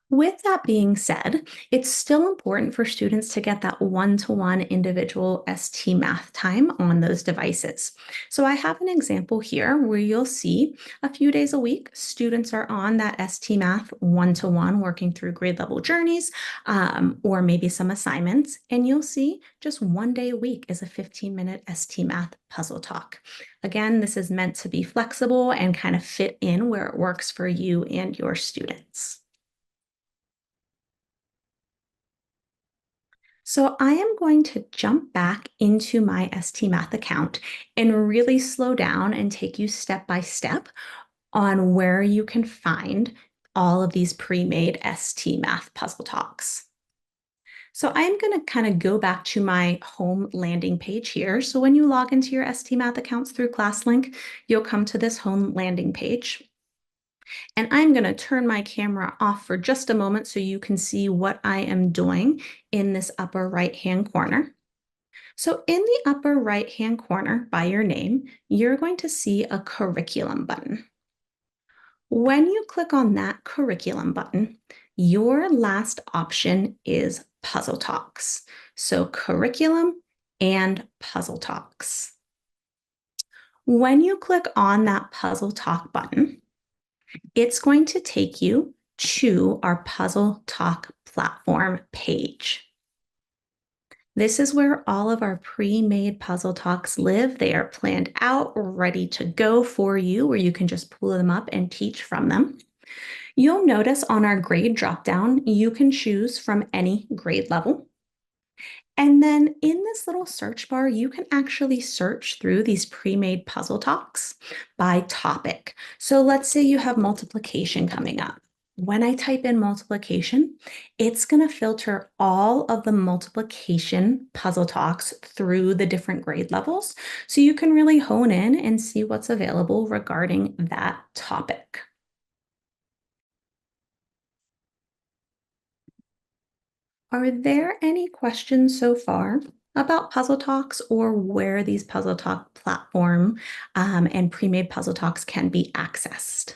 With that being said, it's still important for students to get that one-to-one individual ST math time on those devices. So I have an example here where you'll see a few days a week, students are on that ST math one-to-one working through grade level journeys or maybe some assignments. And you'll see just one day a week is a 15-minute ST math puzzle talk. Again, this is meant to be flexible and kind of fit in where it works for you and your students. So I am going to jump back into my ST Math account and really slow down and take you step by step on where you can find all of these pre-made ST Math puzzle talks. So I'm going to kind of go back to my home landing page here. So when you log into your ST Math accounts through ClassLink, you'll come to this home landing page. And I'm going to turn my camera off for just a moment so you can see what I am doing in this upper right-hand corner. So in the upper right-hand corner by your name, you're going to see a curriculum button. When you click on that curriculum button, your last option is Puzzle Talks. So curriculum and Puzzle Talks. When you click on that Puzzle Talk button, it's going to take you to our Puzzle Talk platform page. This is where all of our pre-made puzzle talks live. They are planned out, ready to go for you, where you can just pull them up and teach from them. You'll notice on our grade dropdown, you can choose from any grade level. And then in this little search bar, you can actually search through these pre-made puzzle talks by topic. So let's say you have multiplication coming up. When I type in multiplication, it's going to filter all of the multiplication puzzle talks through the different grade levels, so you can really hone in and see what's available regarding that topic. Are there any questions so far about Puzzle Talks or where these Puzzle Talk platform and pre-made Puzzle Talks can be accessed?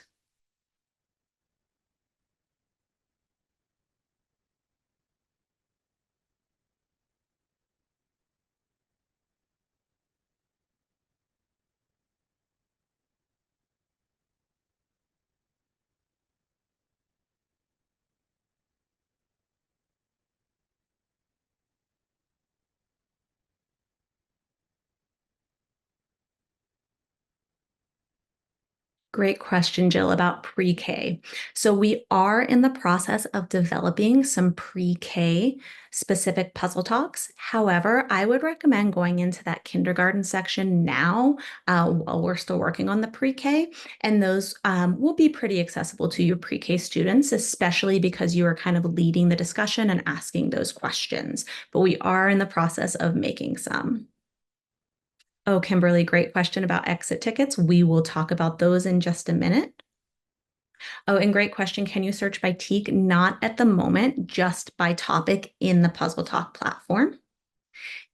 Great question, Jill, about pre-K. So we are in the process of developing some pre-K specific puzzle talks. However, I would recommend going into that kindergarten section now while we're still working on the pre-K, and those will be pretty accessible to your pre-K students, especially because you are kind of leading the discussion and asking those questions. But we are in the process of making some. Oh, Kimberly, great question about exit tickets. We will talk about those in just a minute. Oh, and great question. Can you search by TEAC? Not at the moment, just by topic in the Puzzle Talk platform.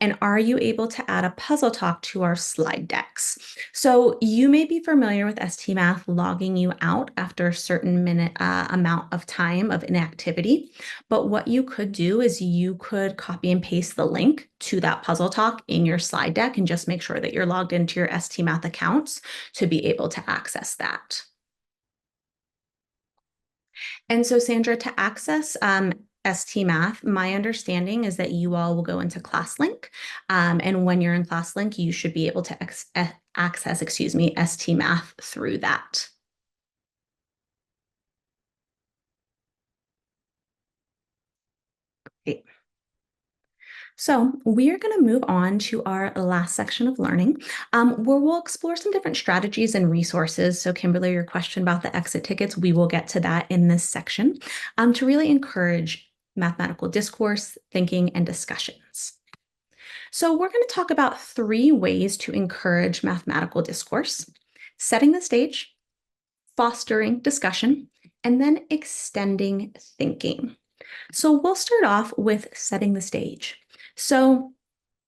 And are you able to add a puzzle talk to our slide decks? So you may be familiar with ST Math logging you out after a certain minute amount of time of inactivity. But what you could do is you could copy and paste the link to that puzzle talk in your slide deck and just make sure that you're logged into your ST Math accounts to be able to access that. And so, Sandra, to access ST Math, my understanding is that you all will go into ClassLink. And when you're in ClassLink, you should be able to access, ST Math through that. Great. So we're going to move on to our last section of learning, where we'll explore some different strategies and resources. So Kimberly, your question about the exit tickets, we will get to that in this section, to really encourage mathematical discourse, thinking, and discussions. So we're going to talk about 3 ways to encourage mathematical discourse: setting the stage, fostering discussion, and then extending thinking. So we'll start off with setting the stage. So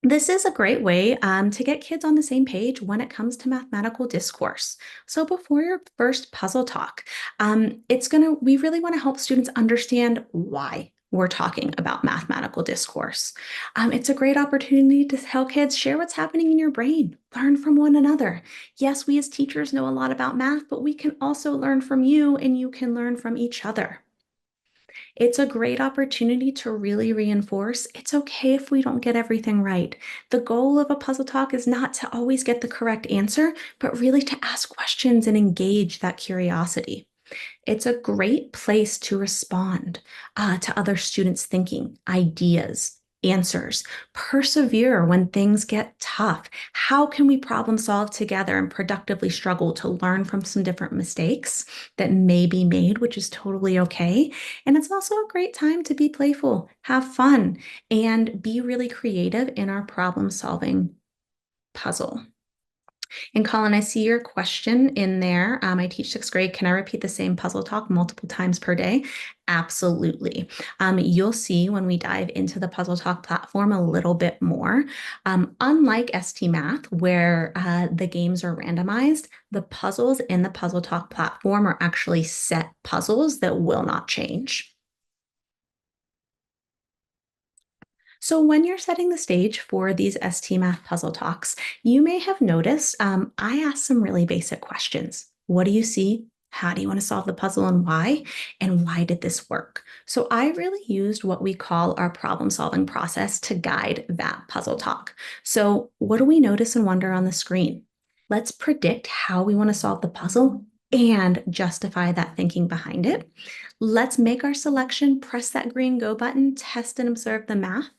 this is a great way to get kids on the same page when it comes to mathematical discourse. So before your first puzzle talk, we really want to help students understand why we're talking about mathematical discourse. It's a great opportunity to help kids share what's happening in your brain, learn from one another. Yes, we as teachers know a lot about math, but we can also learn from you, and you can learn from each other. It's a great opportunity to really reinforce it's okay if we don't get everything right. The goal of a puzzle talk is not to always get the correct answer, but really to ask questions and engage that curiosity. It's a great place to respond to other students' thinking, ideas, answers, persevere when things get tough. How can we problem solve together and productively struggle to learn from some different mistakes that may be made, which is totally okay. And it's also a great time to be playful, have fun, and be really creative in our problem solving puzzle. And Colin, I see your question in there. I teach 6th grade. Can I repeat the same puzzle talk multiple times per day? Absolutely. You'll see when we dive into the puzzle talk platform a little bit more. Unlike ST Math, where the games are randomized, the puzzles in the puzzle talk platform are actually set puzzles that will not change. So when you're setting the stage for these ST Math puzzle talks, you may have noticed I asked some really basic questions. What do you see? How do you want to solve the puzzle and why? And why did this work? So I really used what we call our problem solving process to guide that puzzle talk. So what do we notice and wonder on the screen? Let's predict how we want to solve the puzzle and justify that thinking behind it. Let's make our selection, press that green go button, test and observe the math.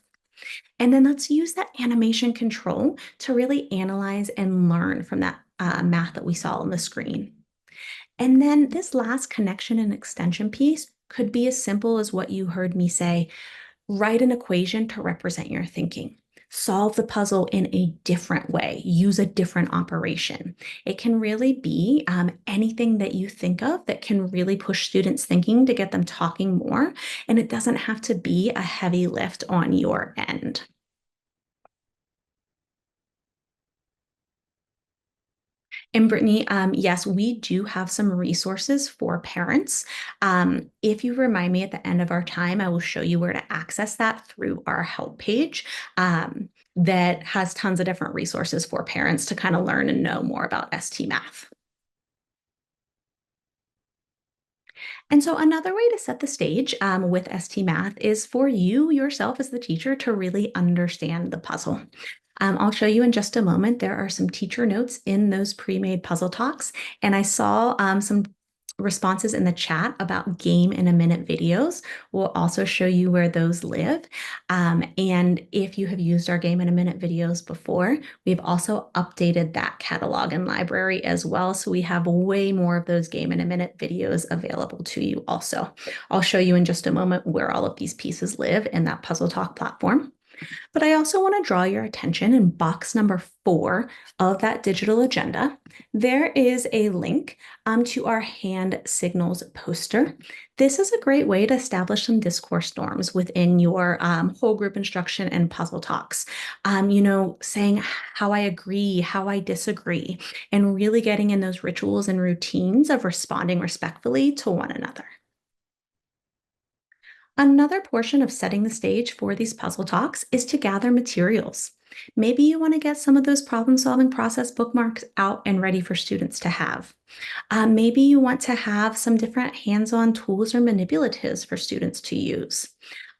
And then let's use that animation control to really analyze and learn from that math that we saw on the screen. And then this last connection and extension piece could be as simple as what you heard me say: write an equation to represent your thinking. Solve the puzzle in a different way, use a different operation. It can really be anything that you think of that can really push students' thinking to get them talking more, and it doesn't have to be a heavy lift on your end. And Brittany, yes, we do have some resources for parents. If you remind me at the end of our time, I will show you where to access that through our help page that has tons of different resources for parents to kind of learn and know more about ST Math. And so another way to set the stage with ST Math is for you yourself as the teacher to really understand the puzzle. I'll show you in just a moment. There are some teacher notes in those pre-made puzzle talks, and I saw some responses in the chat about game in a minute videos. We'll also show you where those live. And if you have used our game in a minute videos before, we've also updated that catalog and library as well. So we have way more of those game in a minute videos available to you also. I'll show you in just a moment where all of these pieces live in that puzzle talk platform. But I also want to draw your attention in box number 4 of that digital agenda. There is a link to our hand signals poster. This is a great way to establish some discourse norms within your whole group instruction and puzzle talks. Saying how I agree, how I disagree, and really getting in those rituals and routines of responding respectfully to one another. Another portion of setting the stage for these puzzle talks is to gather materials. Maybe you want to get some of those problem-solving process bookmarks out and ready for students to have. Maybe you want to have some different hands-on tools or manipulatives for students to use.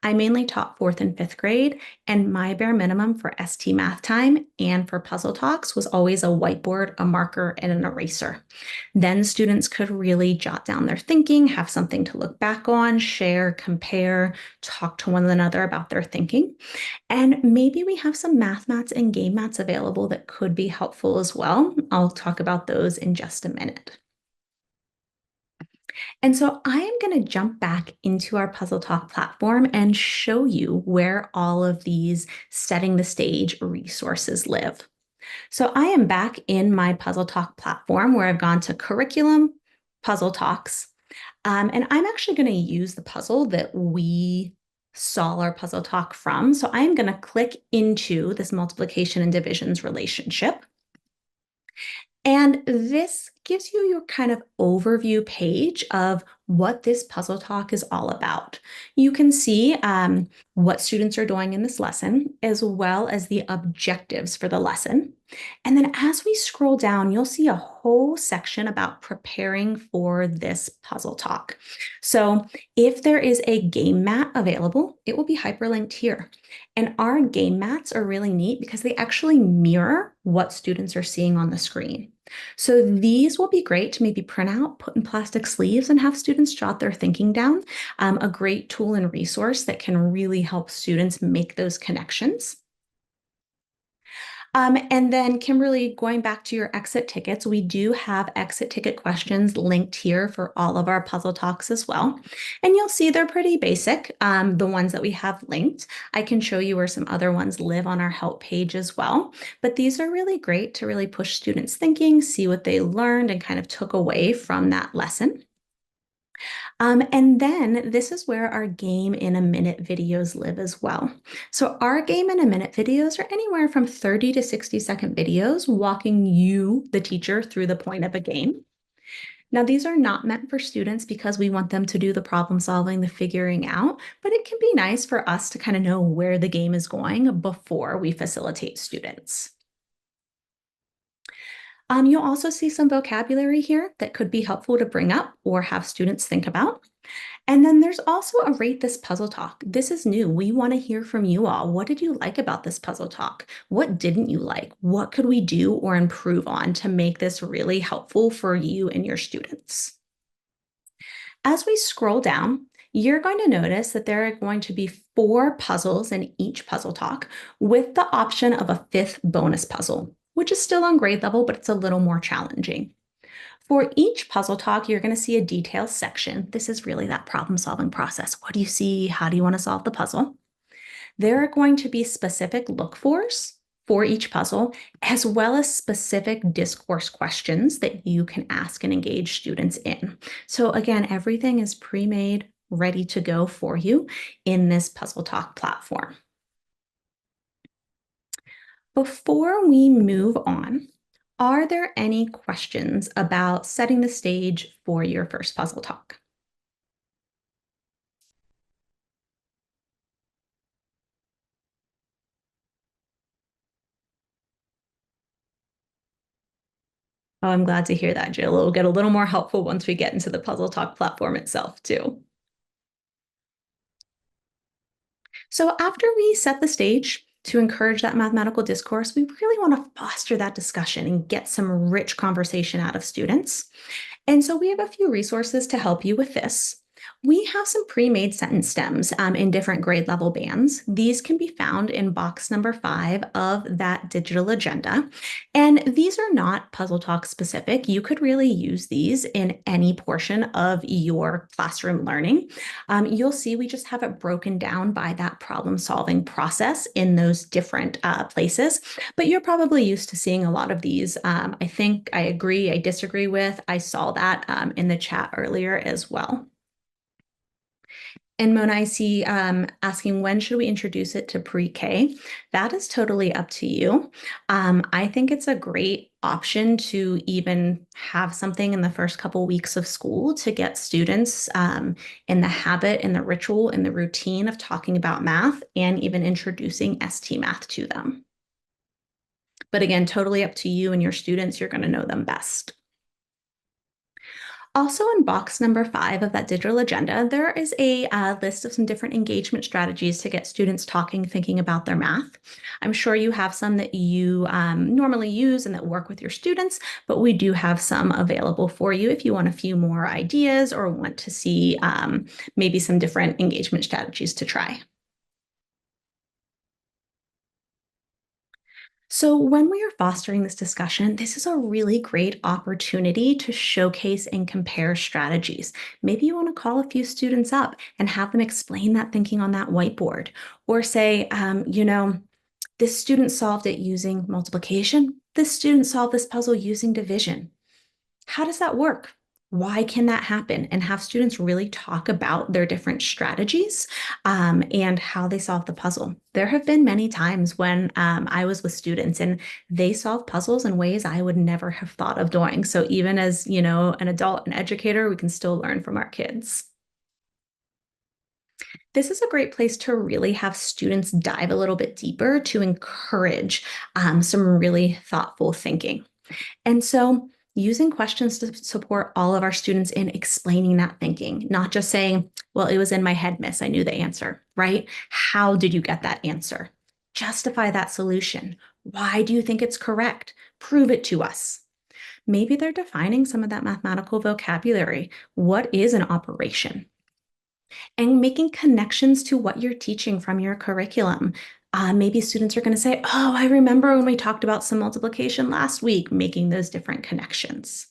I mainly taught 4th and 5th grade, and my bare minimum for ST math time and for puzzle talks was always a whiteboard, a marker, and an eraser. Then students could really jot down their thinking, have something to look back on, share, compare, talk to one another about their thinking. And maybe we have some math mats and game mats available that could be helpful as well. I'll talk about those in just a minute. And so I am going to jump back into our Puzzle Talk platform and show you where all of these setting the stage resources live. So I am back in my Puzzle Talk platform where I've gone to Curriculum, Puzzle Talks, and I'm actually going to use the puzzle that we saw our Puzzle Talk from. So I'm going to click into this multiplication and divisions relationship. And this gives you your kind of overview page of what this puzzle talk is all about. You can see what students are doing in this lesson, as well as the objectives for the lesson. And then as we scroll down, you'll see a whole section about preparing for this puzzle talk. So if there is a game mat available, it will be hyperlinked here. And our game mats are really neat because they actually mirror what students are seeing on the screen. So these will be great to maybe print out, put in plastic sleeves, and have students jot their thinking down. A great tool and resource that can really help students make those connections. And then Kimberly, going back to your exit tickets, we do have exit ticket questions linked here for all of our puzzle talks as well. And you'll see they're pretty basic, the ones that we have linked. I can show you where some other ones live on our help page as well. But these are really great to really push students' thinking, see what they learned and kind of took away from that lesson. And then this is where our game in a minute videos live as well. So our game in a minute videos are anywhere from 30 to 60-second videos walking you, the teacher, through the point of a game. Now, these are not meant for students because we want them to do the problem solving, the figuring out, but it can be nice for us to kind of know where the game is going before we facilitate students. You'll also see some vocabulary here that could be helpful to bring up or have students think about. And then there's also a Rate This Puzzle Talk. This is new. We want to hear from you all. What did you like about this puzzle talk? What didn't you like? What could we do or improve on to make this really helpful for you and your students? As we scroll down, you're going to notice that there are going to be 4 puzzles in each puzzle talk with the option of a 5th bonus puzzle, which is still on grade level, but it's a little more challenging. For each puzzle talk, you're going to see a details section. This is really that problem-solving process. What do you see? How do you want to solve the puzzle? There are going to be specific look-fors for each puzzle, as well as specific discourse questions that you can ask and engage students in. So again, everything is pre-made, ready to go for you in this Puzzle Talk platform. Before we move on, are there any questions about setting the stage for your first puzzle talk? Oh, I'm glad to hear that, Jill. It'll get a little more helpful once we get into the Puzzle Talk platform itself, too. So after we set the stage to encourage that mathematical discourse, we really want to foster that discussion and get some rich conversation out of students. And so we have a few resources to help you with this. We have some pre-made sentence stems in different grade level bands. These can be found in box number 5 of that digital agenda. And these are not Puzzle Talk specific. You could really use these in any portion of your classroom learning. You'll see we just have it broken down by that problem solving process in those different places. But you're probably used to seeing a lot of these. I think I agree, I disagree with. I saw that in the chat earlier as well. And Mona, I see asking, when should we introduce it to pre-K? That is totally up to you. I think it's a great option to even have something in the first couple weeks of school to get students in the habit, in the ritual, in the routine of talking about math and even introducing ST math to them. But again, totally up to you and your students. You're going to know them best. Also in box number 5 of that digital agenda, there is a list of some different engagement strategies to get students talking, thinking about their math. I'm sure you have some that you normally use and that work with your students, but we do have some available for you if you want a few more ideas or want to see maybe some different engagement strategies to try. So when we are fostering this discussion, this is a really great opportunity to showcase and compare strategies. Maybe you want to call a few students up and have them explain that thinking on that whiteboard, or say, this student solved it using multiplication. This student solved this puzzle using division. How does that work? Why can that happen? And have students really talk about their different strategies and how they solve the puzzle. There have been many times when I was with students and they solve puzzles in ways I would never have thought of doing. So even as, an adult and educator, we can still learn from our kids. This is a great place to really have students dive a little bit deeper to encourage some really thoughtful thinking. And so using questions to support all of our students in explaining that thinking, not just saying, well, it was in my head, miss, I knew the answer, right? How did you get that answer? Justify that solution. Why do you think it's correct? Prove it to us. Maybe they're defining some of that mathematical vocabulary. What is an operation? And making connections to what you're teaching from your curriculum. Maybe students are going to say, oh, I remember when we talked about some multiplication last week, making those different connections.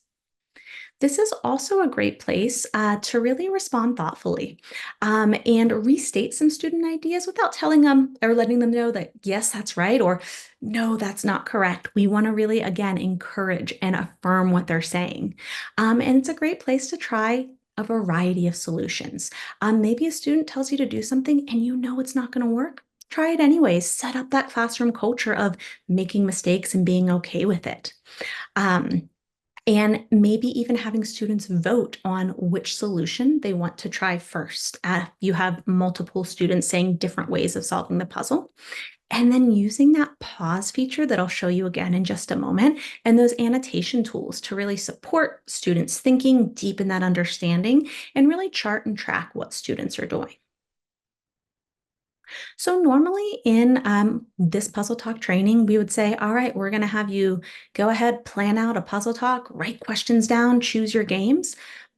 This is also a great place to really respond thoughtfully and restate some student ideas without telling them or letting them know that, yes, that's right, or no, that's not correct. We want to really, again, encourage and affirm what they're saying. And it's a great place to try a variety of solutions. Maybe a student tells you to do something and you know it's not going to work. Try it anyways. Set up that classroom culture of making mistakes and being okay with it. And maybe even having students vote on which solution they want to try first. You have multiple students saying different ways of solving the puzzle. And then using that pause feature that I'll show you again in just a moment, and those annotation tools to really support students' thinking, deepen that understanding, and really chart and track what students are doing. So normally in this puzzle talk training, we would say, all right, we're going to have you go ahead, plan out a puzzle talk, write questions down, choose your games.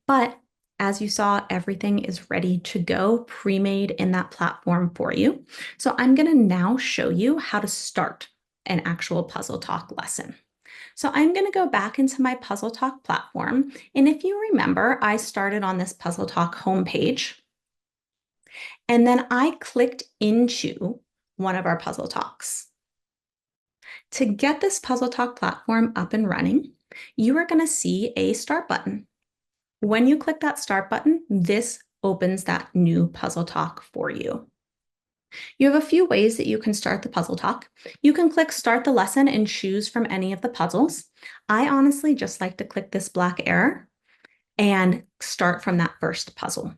But as you saw, everything is ready to go, pre-made in that platform for you. So I'm going to now show you how to start an actual puzzle talk lesson. So I'm going to go back into my puzzle talk platform. And if you remember, I started on this puzzle talk homepage. And then I clicked into one of our puzzle talks. To get this puzzle talk platform up and running, you are going to see a start button. When you click that start button, this opens that new puzzle talk for you. You have a few ways that you can start the puzzle talk. You can click start the lesson and choose from any of the puzzles. I honestly just like to click this black arrow and start from that first puzzle.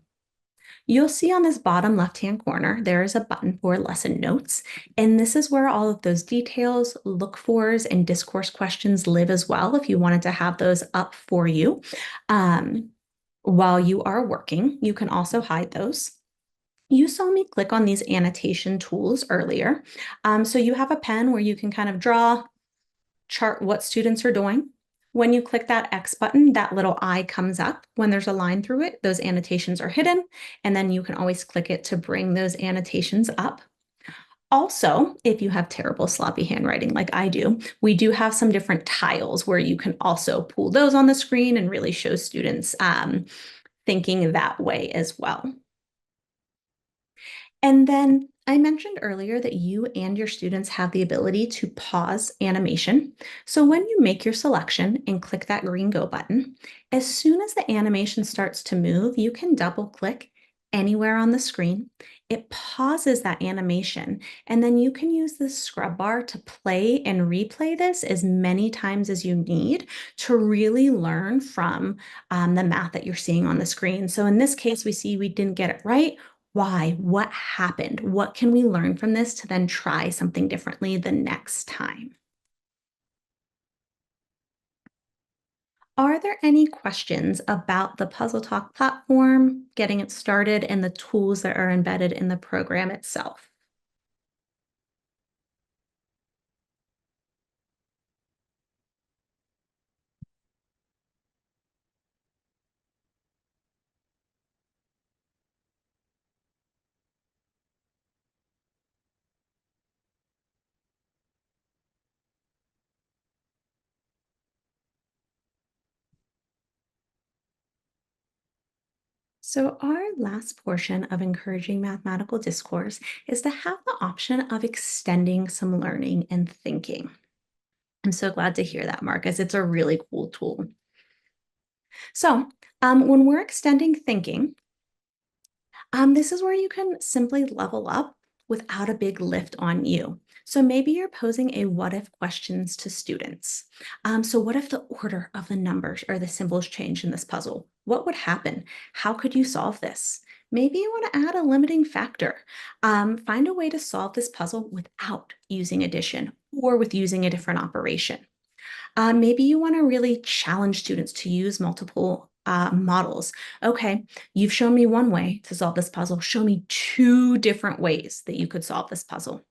You'll see on this bottom left-hand corner, there is a button for lesson notes, and this is where all of those details, look-fors, and discourse questions live as well, if you wanted to have those up for you. While you are working, you can also hide those. You saw me click on these annotation tools earlier. So you have a pen where you can kind of draw, chart what students are doing. When you click that X button, that little eye comes up. When there's a line through it, those annotations are hidden, and then you can always click it to bring those annotations up. Also, if you have terrible sloppy handwriting like I do, we do have some different tiles where you can also pull those on the screen and really show students thinking that way as well. And then I mentioned earlier that you and your students have the ability to pause animation. So when you make your selection and click that green go button, as soon as the animation starts to move, you can double click anywhere on the screen. It pauses that animation, and then you can use this scrub bar to play and replay this as many times as you need to really learn from the math that you're seeing on the screen. So in this case, we see we didn't get it right. Why? What happened? What can we learn from this to then try something differently the next time? Are there any questions about the Puzzle Talk platform, getting it started, and the tools that are embedded in the program itself? So our last portion of encouraging mathematical discourse is to have the option of extending some learning and thinking. I'm so glad to hear that, Marcus. It's a really cool tool. So when we're extending thinking, this is where you can simply level up without a big lift on you. So maybe you're posing a what if questions to students. So what if the order of the numbers or the symbols changed in this puzzle? What would happen? How could you solve this? Maybe you want to add a limiting factor. Find a way to solve this puzzle without using addition or with using a different operation. Maybe you want to really challenge students to use multiple models. Okay, you've shown me one way to solve this puzzle. Show me 2 different ways that you could solve this puzzle.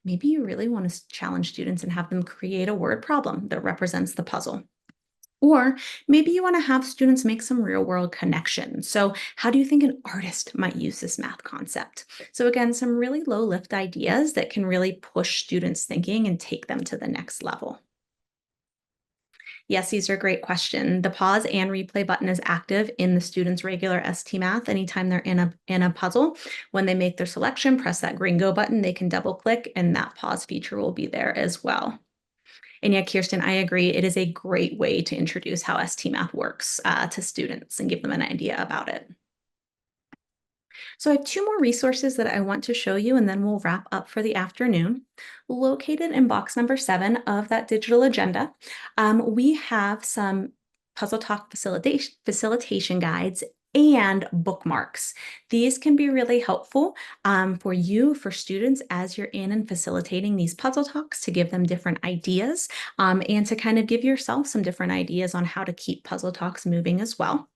Maybe you really want to challenge students and have them create a word problem that represents the puzzle. Or maybe you want to have students make some real world connections. So how do you think an artist might use this math concept? So again, some really low lift ideas that can really push students' thinking and take them to the next level. Yes, these are great questions. The pause and replay button is active in the student's regular ST Math anytime they're in a puzzle. When they make their selection, press that green go button, they can double click and that pause feature will be there as well. And yeah, Kirsten, I agree. It is a great way to introduce how ST Math works to students and give them an idea about it. So I have 2 more resources that I want to show you, and then we'll wrap up for the afternoon. Located in box number 7 of that digital agenda, we have some Puzzle Talk facilitation guides and bookmarks. These can be really helpful for you, for students, as you're in and facilitating these puzzle talks to give them different ideas and to kind of give yourself some different ideas on how to keep puzzle talks moving as well.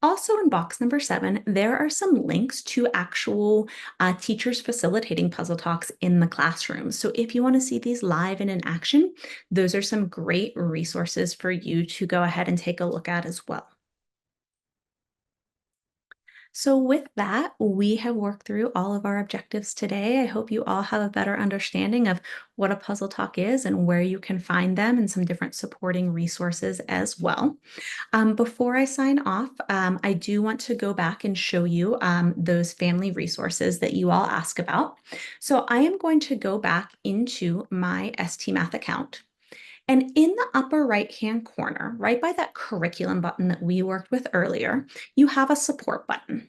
Also in box number 7, there are some links to actual teachers facilitating puzzle talks in the classroom. So if you want to see these live and in action, those are some great resources for you to go ahead and take a look at as well. So with that, we have worked through all of our objectives today. I hope you all have a better understanding of what a puzzle talk is and where you can find them and some different supporting resources as well. Before I sign off, I do want to go back and show you those family resources that you all ask about. So I am going to go back into my ST Math account. And in the upper right-hand corner, right by that curriculum button that we worked with earlier, you have a support button.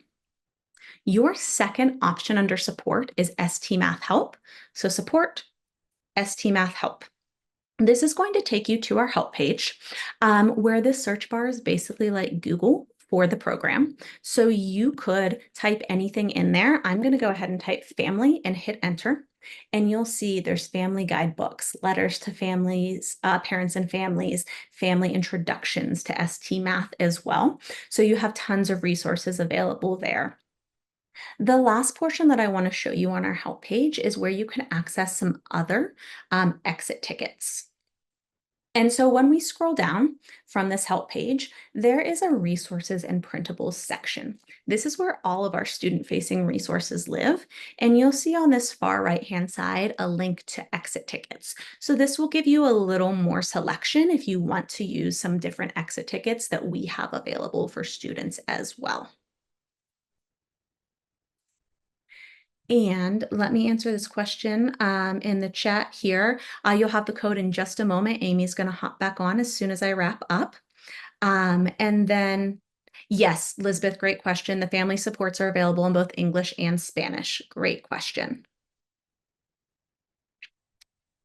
Your second option under support is ST Math Help. So support, ST Math Help. This is going to take you to our help page where this search bar is basically like Google for the program. So you could type anything in there. I'm going to go ahead and type family and hit enter. And you'll see there's family guidebooks, letters to families, parents and families, family introductions to ST Math as well. So you have tons of resources available there. The last portion that I want to show you on our help page is where you can access some other exit tickets. And so when we scroll down from this help page, there is a resources and printables section. This is where all of our student-facing resources live. And you'll see on this far right-hand side a link to exit tickets. So this will give you a little more selection if you want to use some different exit tickets that we have available for students as well. And let me answer this question in the chat here. You'll have the code in just a moment. Amy's going to hop back on as soon as I wrap up. And then, Yes, Lisbeth, great question. The family supports are available in both English and Spanish. Great question.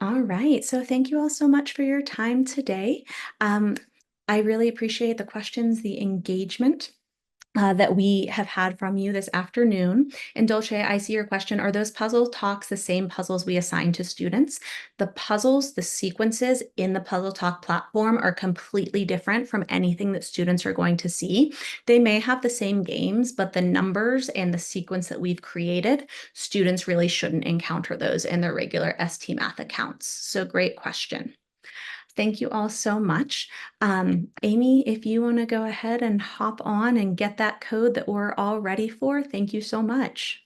All right, so thank you all so much for your time today. I really appreciate the questions, the engagement that we have had from you this afternoon. And Dolce, I see your question. Are those puzzle talks the same puzzles we assign to students? The puzzles, the sequences in the Puzzle Talk platform are completely different from anything that students are going to see. They may have the same games, but the numbers and the sequence that we've created, students really shouldn't encounter those in their regular ST Math accounts. So great question. Thank you all so much. Amy, if you want to go ahead and hop on and get that code that we're all ready for, thank you so much.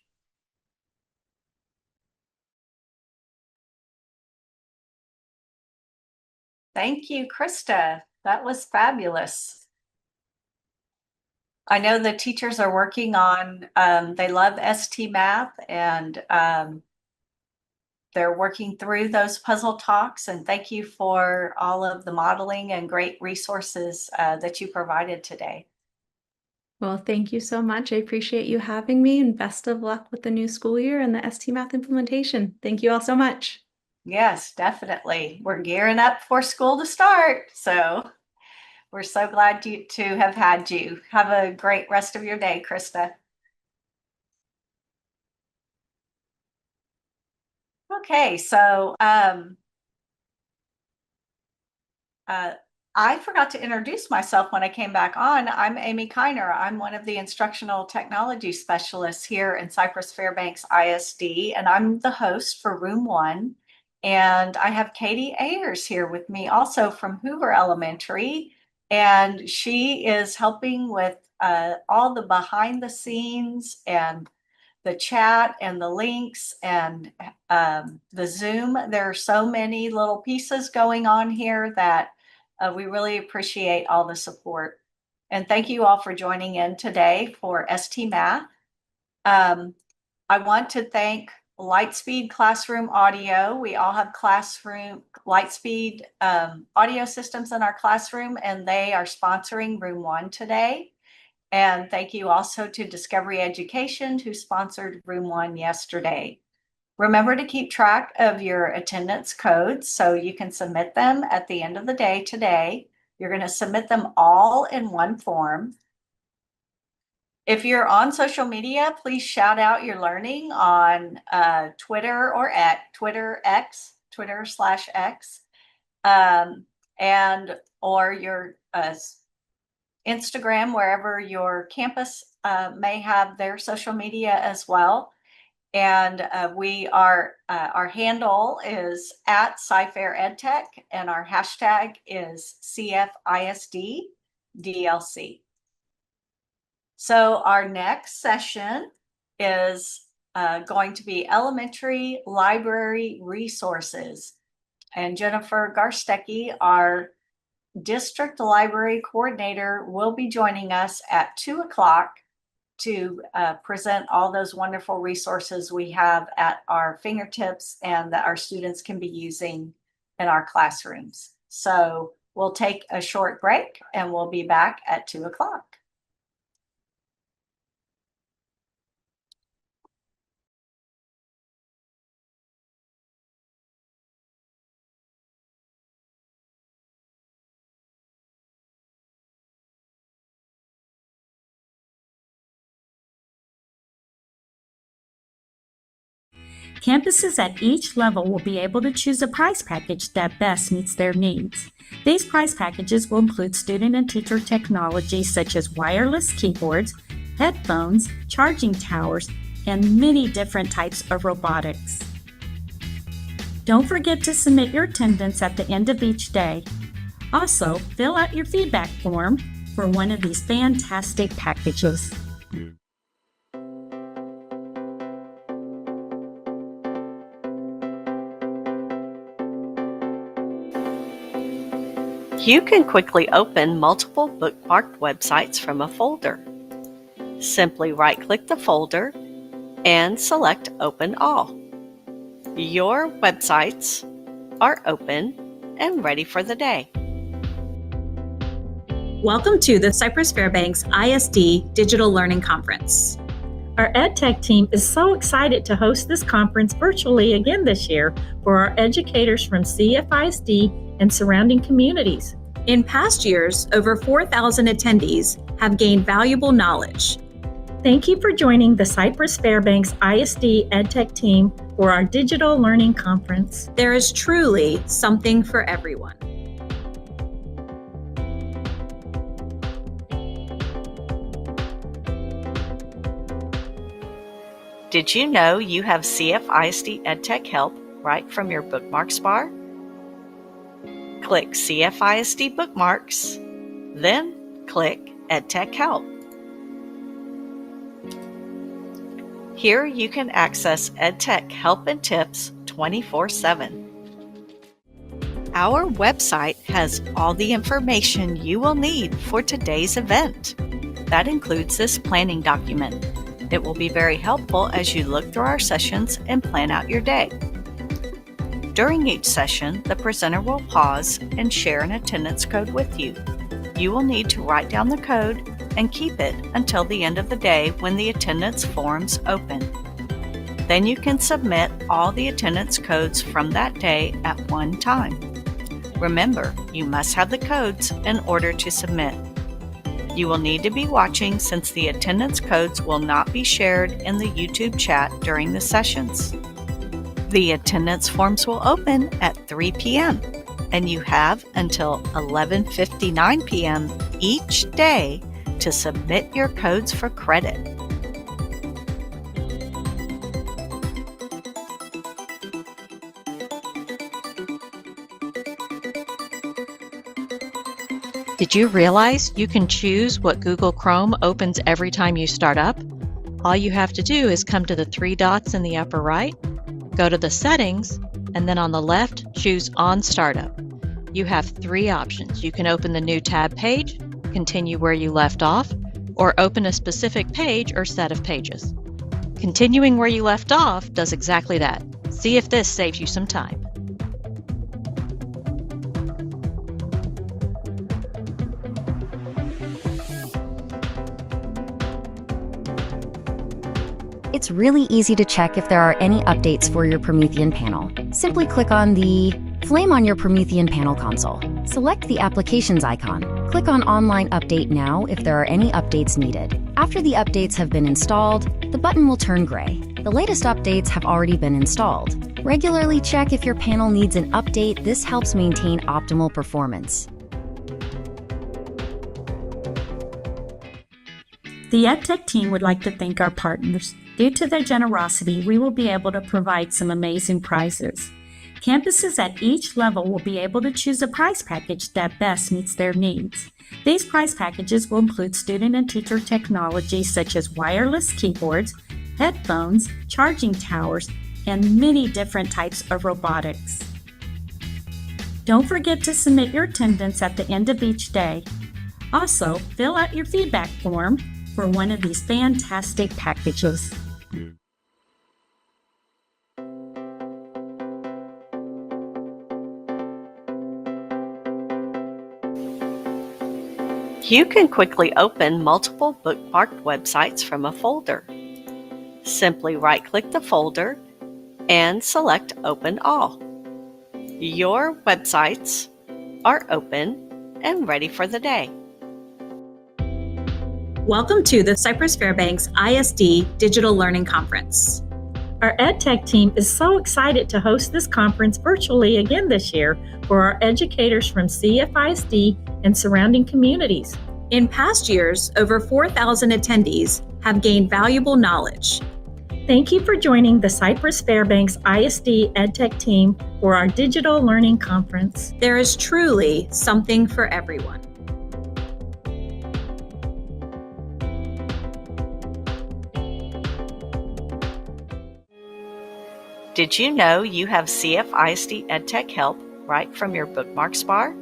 Thank you, Krista. That was fabulous. I know the teachers are working on, they love ST Math, and they're working through those puzzle talks. And thank you for all of the modeling and great resources that you provided today. Well, thank you so much. I appreciate you having me, and best of luck with the new school year and the ST Math implementation. Thank you all so much. Yes, definitely. We're gearing up for school to start. So we're so glad to have had you. Have a great rest of your day, Krista. Okay, so I forgot to introduce myself when I came back on. I'm Amy Kiner. I'm one of the instructional technology specialists here in Cypress Fairbanks ISD, and I'm the host for Room 1. And I have Katie Ayers here with me also from Hoover Elementary, and she is helping with all the behind the scenes and the chat and the links and the Zoom. There are so many little pieces going on here that we really appreciate all the support. And thank you all for joining in today for ST Math. I want to thank Lightspeed Classroom Audio. We all have classroom Lightspeed audio systems in our classroom, and they are sponsoring Room 1 today. And thank you also to Discovery Education, who sponsored Room 1 yesterday. Remember to keep track of your attendance codes so you can submit them at the end of the day today. You're going to submit them all in one form. If you're on social media, please shout out your learning on Twitter or at Twitter/X, and or your Instagram, wherever your campus may have their social media as well. And we are, our handle is at SciFair EdTech, and our hashtag is CFISD DLC. So our next session is going to be elementary library resources. And Jennifer Garstecki, our district library coordinator, will be joining us at 2 o'clock to present all those wonderful resources we have at our fingertips and that our students can be using in our classrooms. So we'll take a short break and we'll be back at 2 o'clock. Campuses at each level will be able to choose a price package that best meets their needs. These price packages will include student and teacher technology such as wireless keyboards, headphones, charging towers, and many different types of robotics. Don't forget to submit your attendance at the end of each day. Also, fill out your feedback form for one of these fantastic packages. You can quickly open multiple bookmarked websites from a folder. Simply right-click the folder and select Open All. Your websites are open and ready for the day. Welcome to the Cypress Fairbanks ISD Digital Learning Conference. Our EdTech team is so excited to host this conference virtually again this year for our educators from CFISD and surrounding communities. In past years, over 4,000 attendees have gained valuable knowledge. Thank you for joining the Cypress Fairbanks ISD EdTech team for our Digital Learning Conference. There is truly something for everyone. Did you know you have CFISD EdTech help right from your bookmarks bar? Click CFISD Bookmarks, then click EdTech Help. Here you can access EdTech help and tips 24/7. Our website has all the information you will need for today's event. That includes this planning document. It will be very helpful as you look through our sessions and plan out your day. During each session, the presenter will pause and share an attendance code with you. You will need to write down the code and keep it until the end of the day when the attendance forms open. Then you can submit all the attendance codes from that day at one time. Remember, you must have the codes in order to submit. You will need to be watching since the attendance codes will not be shared in the YouTube chat during the sessions. The attendance forms will open at 3 p.m. and you have until 11:59 p.m. each day to submit your codes for credit. Did you realize you can choose what Google Chrome opens every time you start up? All you have to do is come to the three dots in the upper right, go to the settings, and then on the left, choose On Startup. You have three options. You can open the new tab page, continue where you left off, or open a specific page or set of pages. Continuing where you left off does exactly that. See if this saves you some time. It's really easy to check if there are any updates for your Promethean panel. Simply click on the flame on your Promethean panel console. Select the Applications icon. Click on Online Update Now if there are any updates needed. After the updates have been installed, the button will turn gray. The latest updates have already been installed. Regularly check if your panel needs an update. This helps maintain optimal performance. The EdTech team would like to thank our partners. Due to their generosity, we will be able to provide some amazing prizes. Campuses at each level will be able to choose a prize package that best meets their needs. These prize packages will include student and teacher technology such as wireless keyboards, headphones, charging towers, and many different types of robotics. Don't forget to submit your attendance at the end of each day. Also, fill out your feedback form for one of these fantastic packages. You can quickly open multiple bookmarked websites from a folder. Simply right-click the folder and select Open All. Your websites are open and ready for the day. Welcome to the Cypress Fairbanks ISD Digital Learning Conference. Our EdTech team is so excited to host this conference virtually again this year for our educators from CFISD and surrounding communities. In past years, over 4,000 attendees have gained valuable knowledge. Thank you for joining the Cypress Fairbanks ISD EdTech team for our Digital Learning Conference. There is truly something for everyone. Did you know you have CFISD EdTech help right from your bookmarks bar?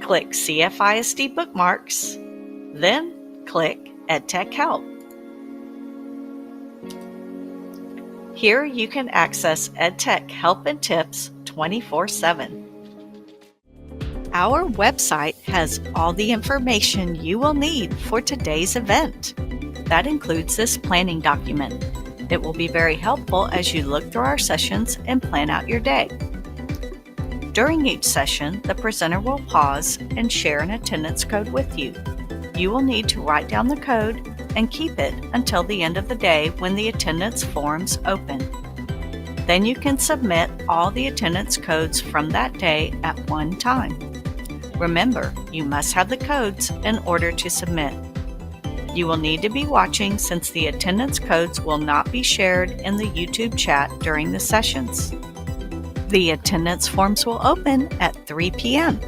Click CFISD Bookmarks, then click EdTech Help. Here you can access EdTech help and tips 24/7. Our website has all the information you will need for today's event. That includes this planning document. It will be very helpful as you look through our sessions and plan out your day. During each session, the presenter will pause and share an attendance code with you. You will need to write down the code and keep it until the end of the day when the attendance forms open. Then you can submit all the attendance codes from that day at one time. Remember, you must have the codes in order to submit. You will need to be watching since the attendance codes will not be shared in the YouTube chat during the sessions. The attendance forms will open at 3 p.m.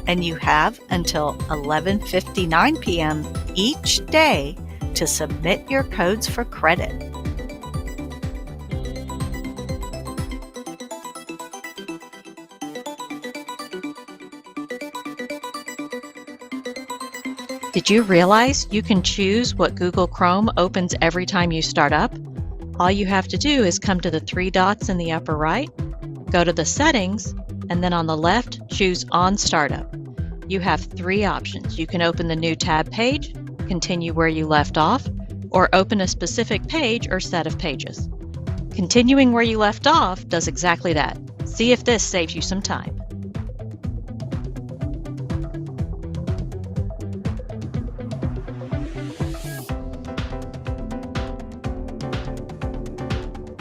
and you have until 11:59 p.m. each day to submit your codes for credit. Did you realize you can choose what Google Chrome opens every time you start up? All you have to do is come to the three dots in the upper right, go to the settings, and then on the left, choose On Startup. You have three options. You can open the new tab page, continue where you left off, or open a specific page or set of pages. Continuing where you left off does exactly that. See if this saves you some time.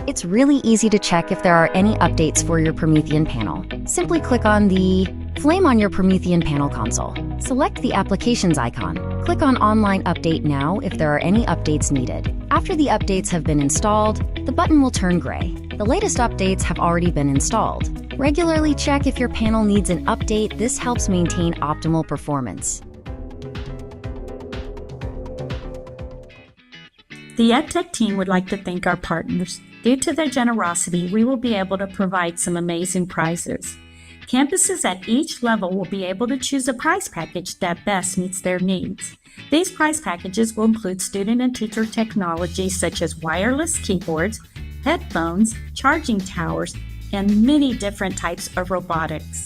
It's really easy to check if there are any updates for your Promethean panel. Simply click on the Flame on your Promethean panel console. Select the Applications icon. Click on Online Update now if there are any updates needed. After the updates have been installed, the button will turn gray. The latest updates have already been installed. Regularly check if your panel needs an update. This helps maintain optimal performance. The EdTech team would like to thank our partners. Due to their generosity, we will be able to provide some amazing prizes. Campuses at each level will be able to choose a prize package that best meets their needs. These prize packages will include student and teacher technology such as wireless keyboards, headphones, charging towers, and many different types of robotics.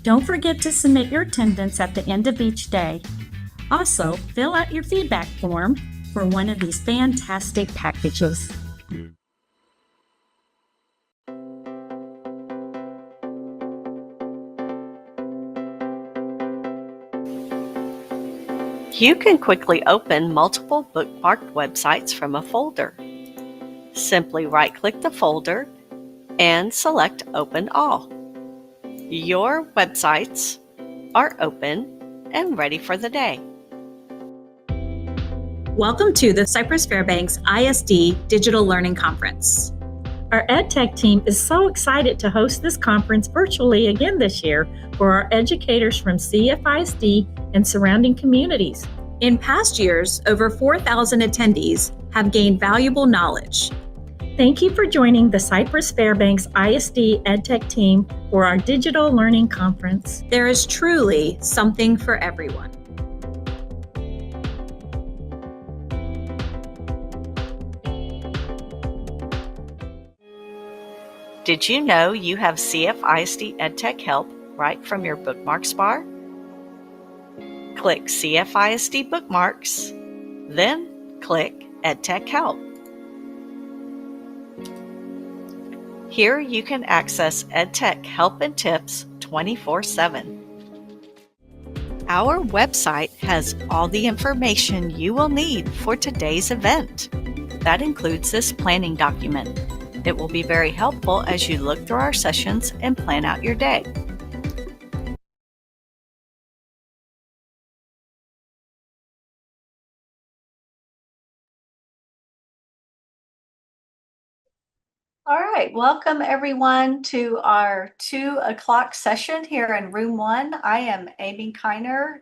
Don't forget to submit your attendance at the end of each day. Also, fill out your feedback form for one of these fantastic packages. You can quickly open multiple bookmarked websites from a folder. Simply right-click the folder and select Open All. Your websites are open and ready for the day. Welcome to the Cypress Fairbanks ISD Digital Learning Conference. Our EdTech team is so excited to host this conference virtually again this year for our educators from CFISD and surrounding communities. In past years, over 4,000 attendees have gained valuable knowledge. Thank you for joining the Cypress Fairbanks ISD EdTech team for our Digital Learning Conference. There is truly something for everyone. Did you know you have CFISD EdTech help right from your bookmarks bar? Click CFISD Bookmarks, then click EdTech Help. Here you can access EdTech help and tips 24/7. Our website has all the information you will need for today's event. That includes this planning document. It will be very helpful as you look through our sessions and plan out your day. All right, welcome everyone to our 2 o'clock session here in room 1. I am Amy Kiner.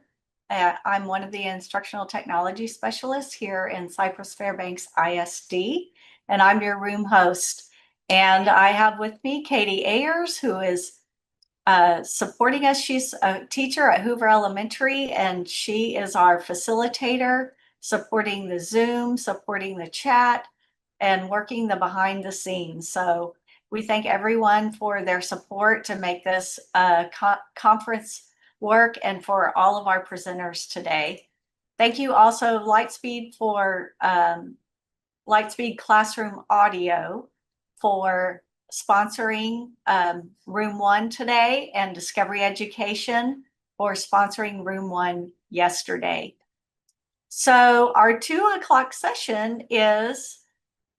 I'm one of the instructional technology specialists here in Cypress Fairbanks ISD, and I'm your room host. And I have with me Katie Ayers, who is supporting us. She's a teacher at Hoover Elementary, and she is our facilitator, supporting the Zoom, supporting the chat, and working the behind the scenes. So We thank everyone for their support to make this conference work and for all of our presenters today. Thank you also Lightspeed for Lightspeed Classroom Audio for sponsoring Room 1 today, and Discovery Education for sponsoring Room 1 yesterday. So our 2 o'clock session is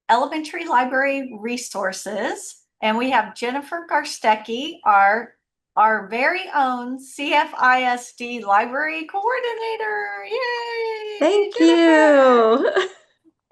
Elementary Library Resources, and we have Jennifer Garstecki, our very own CFISD Library Coordinator. Yay! Thank Jennifer! you.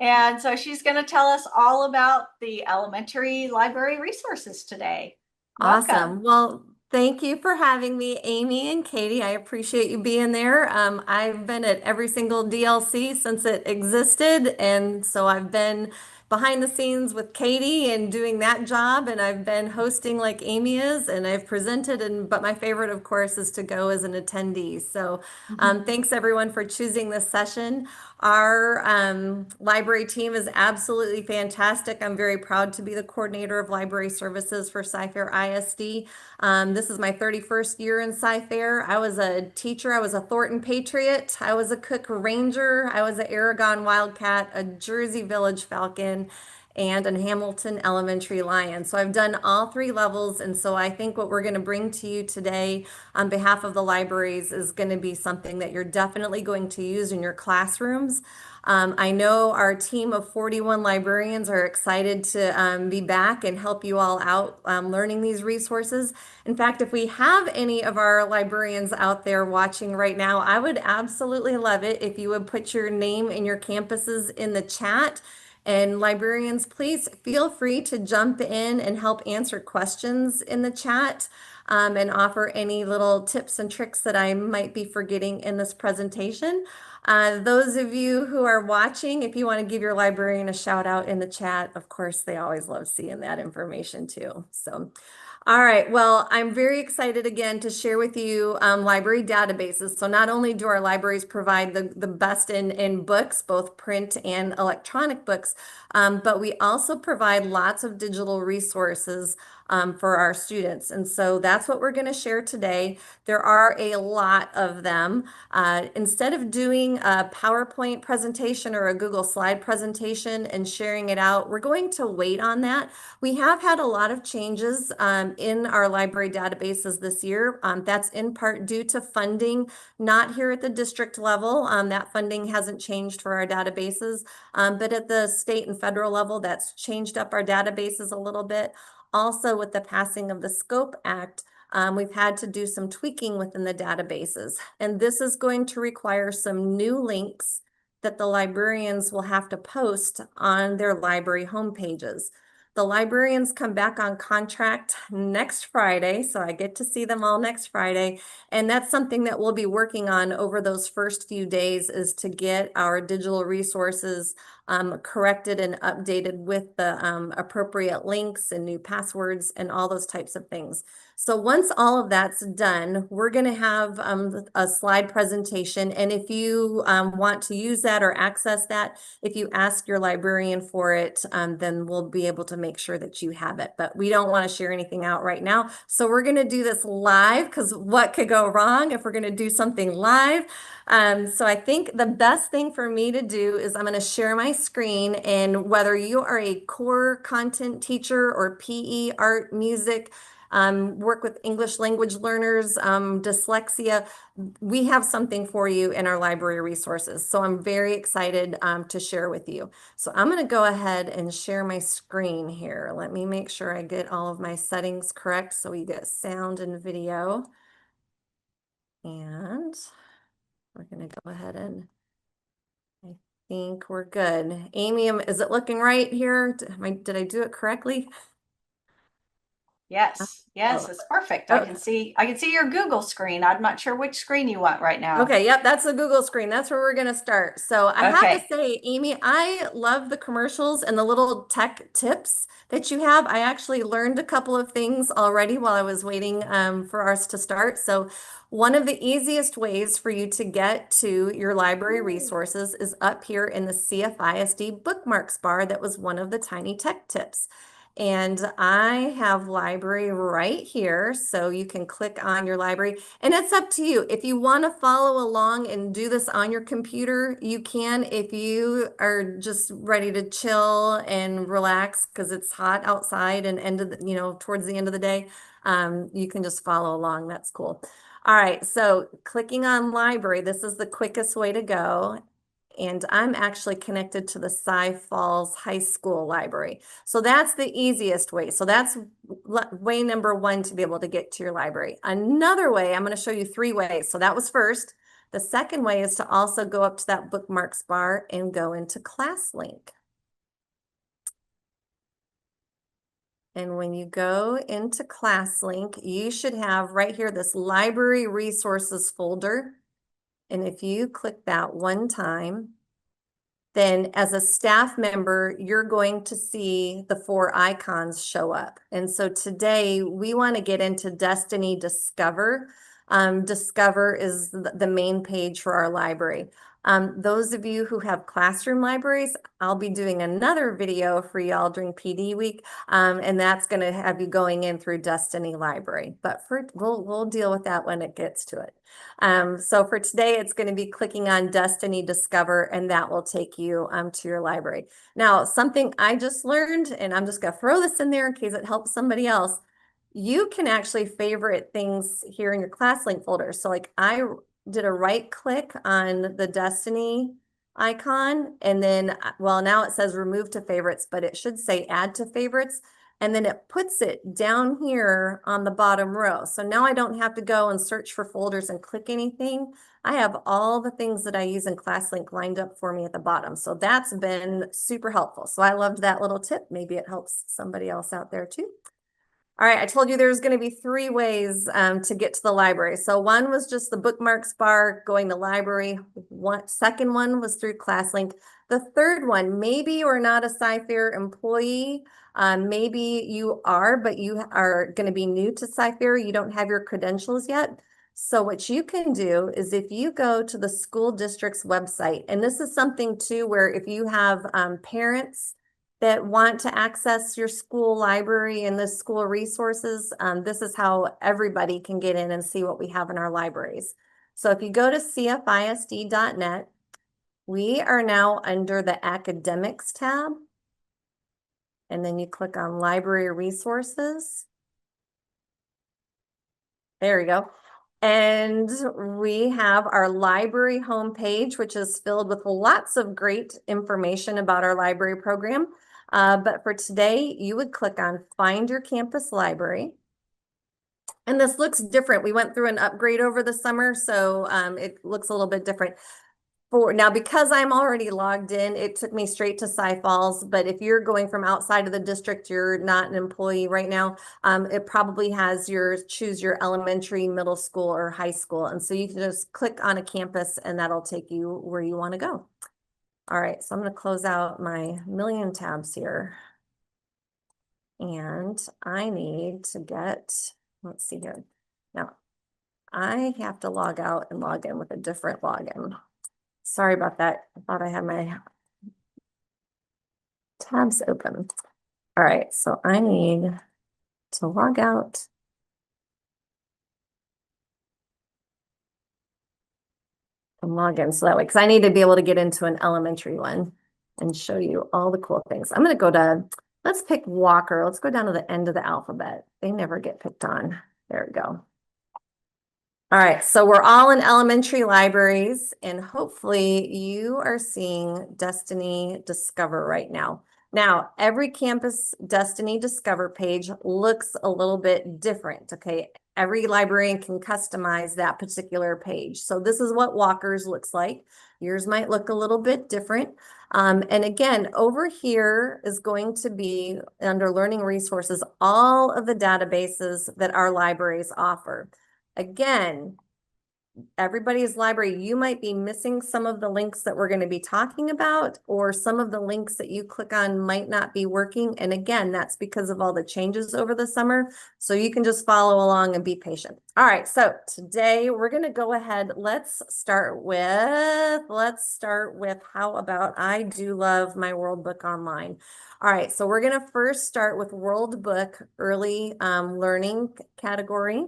And so she's going to tell us all about the elementary library resources today. Welcome. Awesome. Well, thank you for having me, Amy and Katie. I appreciate you being there. I've been at every single DLC since it existed, and so I've been behind the scenes with Katie and doing that job, and I've been hosting like Amy is, and I've presented, but my favorite, of course, is to go as an attendee. So thanks everyone for choosing this session. Our library team is absolutely fantastic. I'm very proud to be the coordinator of library services for Sci-Fair ISD. This is my 31st year in Sci-Fair. I was a teacher. I was a Thornton Patriot. I was a Cook Ranger. I was an Aragon Wildcat, a Jersey Village Falcon, and a Hamilton Elementary Lion. So I've done all 3 levels. And so I think what we're going to bring to you today on behalf of the libraries is going to be something that you're definitely going to use in your classrooms. I know our team of 41 librarians are excited to be back and help you all out learning these resources. In fact, if we have any of our librarians out there watching right now, I would absolutely love it if you would put your name and your campuses in the chat. And librarians, please feel free to jump in and help answer questions in the chat and offer any little tips and tricks that I might be forgetting in this presentation. Those of you who are watching, if you want to give your librarian a shout out in the chat, of course, they always love seeing that information too. So, all right, well, I'm very excited again to share with you library databases. So not only do our libraries provide the best in books, both print and electronic books, but we also provide lots of digital resources for our students. And so that's what we're going to share today. There are a lot of them. Instead of doing a PowerPoint presentation or a Google slide presentation and sharing it out, we're going to wait on that. We have had a lot of changes in our library databases this year. That's in part due to funding, not here at the district level. That funding hasn't changed for our databases, but at the state and federal level, that's changed up our databases a little bit. Also, with the passing of the SCOPE Act, we've had to do some tweaking within the databases, and this is going to require some new links that the librarians will have to post on their library homepages. The librarians come back on contract next Friday, so I get to see them all next Friday, and that's something that we'll be working on over those first few days, is to get our digital resources corrected and updated with the appropriate links and new passwords and all those types of things. So once all of that's done, we're going to have a slide presentation. And if you want to use that or access that, if you ask your librarian for it, then we'll be able to make sure that you have it. But we don't want to share anything out right now. So we're going to do this live, because what could go wrong if we're going to do something live? So I think the best thing for me to do is I'm going to share my screen, and whether you are a core content teacher or PE, art, music, work with English language learners, dyslexia, we have something for you in our library resources. So I'm very excited to share with you. So I'm going to go ahead and share my screen here. Let me make sure I get all of my settings correct so we get sound and video. And we're going to go ahead and I think we're good. Amy, is it looking right here? Did I do it correctly? Yes, it's perfect. I can see your Google screen. I'm not sure which screen you want right now. Okay, yep, that's the Google screen. That's where we're going to start. So I have to say, Amy, I love the commercials and the little tech tips that you have. I actually learned a couple of things already while I was waiting for us to start. So one of the easiest ways for you to get to your library resources is up here in the CFISD bookmarks bar. That was one of the tiny tech tips. And I have library right here, so you can click on your library, and it's up to you. If you want to follow along and do this on your computer, you can. If you are just ready to chill and relax because it's hot outside and towards the end of the day, you can just follow along. That's cool. All right, so clicking on library, this is the quickest way to go. And I'm actually connected to the Cy Falls High School library. So that's the easiest way. So that's way number one to be able to get to your library. Another way, I'm going to show you 3 ways. So that was first. The second way is to also go up to that bookmarks bar and go into ClassLink. And when you go into ClassLink, you should have right here this library resources folder. And if you click that one time, then as a staff member, you're going to see the 4 icons show up. And so today we want to get into Destiny Discover. Discover is the main page for our library. Those of you who have classroom libraries, I'll be doing another video for y'all during PD week, and that's going to have you going in through Destiny Library. But we'll deal with that when it gets to it. So for today, it's going to be clicking on Destiny Discover, and that will take you to your library. Now, something I just learned, and I'm just going to throw this in there in case it helps somebody else. You can actually favorite things here in your ClassLink folder. So like I did a right click on the Destiny icon, and then, well, now it says remove to favorites, but it should say add to favorites. And then it puts it down here on the bottom row. So now I don't have to go and search for folders and click anything. I have all the things that I use in ClassLink lined up for me at the bottom. So that's been super helpful. So I loved that little tip. Maybe it helps somebody else out there too. All right, I told you there's going to be 3 ways to get to the library. So one was just the bookmarks bar, going to library. Second one was through ClassLink. The third one, maybe you're not a Cy-Fair employee. Maybe you are, but you are going to be new to Cy-Fair. You don't have your credentials yet. So what you can do is if you go to the school district's website, and this is something too where if you have parents that want to access your school library and the school resources, this is how everybody can get in and see what we have in our libraries. So if you go to CFISD.net, we are now under the Academics tab. And then you click on Library Resources. There we go. And we have our library homepage, which is filled with lots of great information about our library program. But for today, you would click on Find Your Campus Library. And this looks different. We went through an upgrade over the summer, so it looks a little bit different. Now, because I'm already logged in, it took me straight to Cy Falls. But if you're going from outside of the district, you're not an employee right now, it probably has choose your elementary, middle school, or high school. And so you can just click on a campus and that'll take you where you want to go. All right, so I'm going to close out my million tabs here. And I need to get, let's see here. Now, I have to log out and log in with a different login. Sorry about that. I thought I had my tabs open. All right, so I need to log out. And log in so that way, because I need to be able to get into an elementary one and show you all the cool things. I'm going to go to, let's pick Walker. Let's go down to the end of the alphabet. They never get picked on. There we go. All right, so we're all in elementary libraries, and hopefully you are seeing Destiny Discover right now. Now, every campus Destiny Discover page looks a little bit different, okay? Every librarian can customize that particular page. So this is what Walker's looks like. Yours might look a little bit different. And again, over here is going to be, under Learning Resources, all of the databases that our libraries offer. Again, everybody's library, you might be missing some of the links that we're going to be talking about, or some of the links that you click on might not be working. And again, that's because of all the changes over the summer. So you can just follow along and be patient. All right, so today we're going to go ahead. Let's start with how about I do love my World Book Online. All right, so we're going to first start with World Book Early Learning category.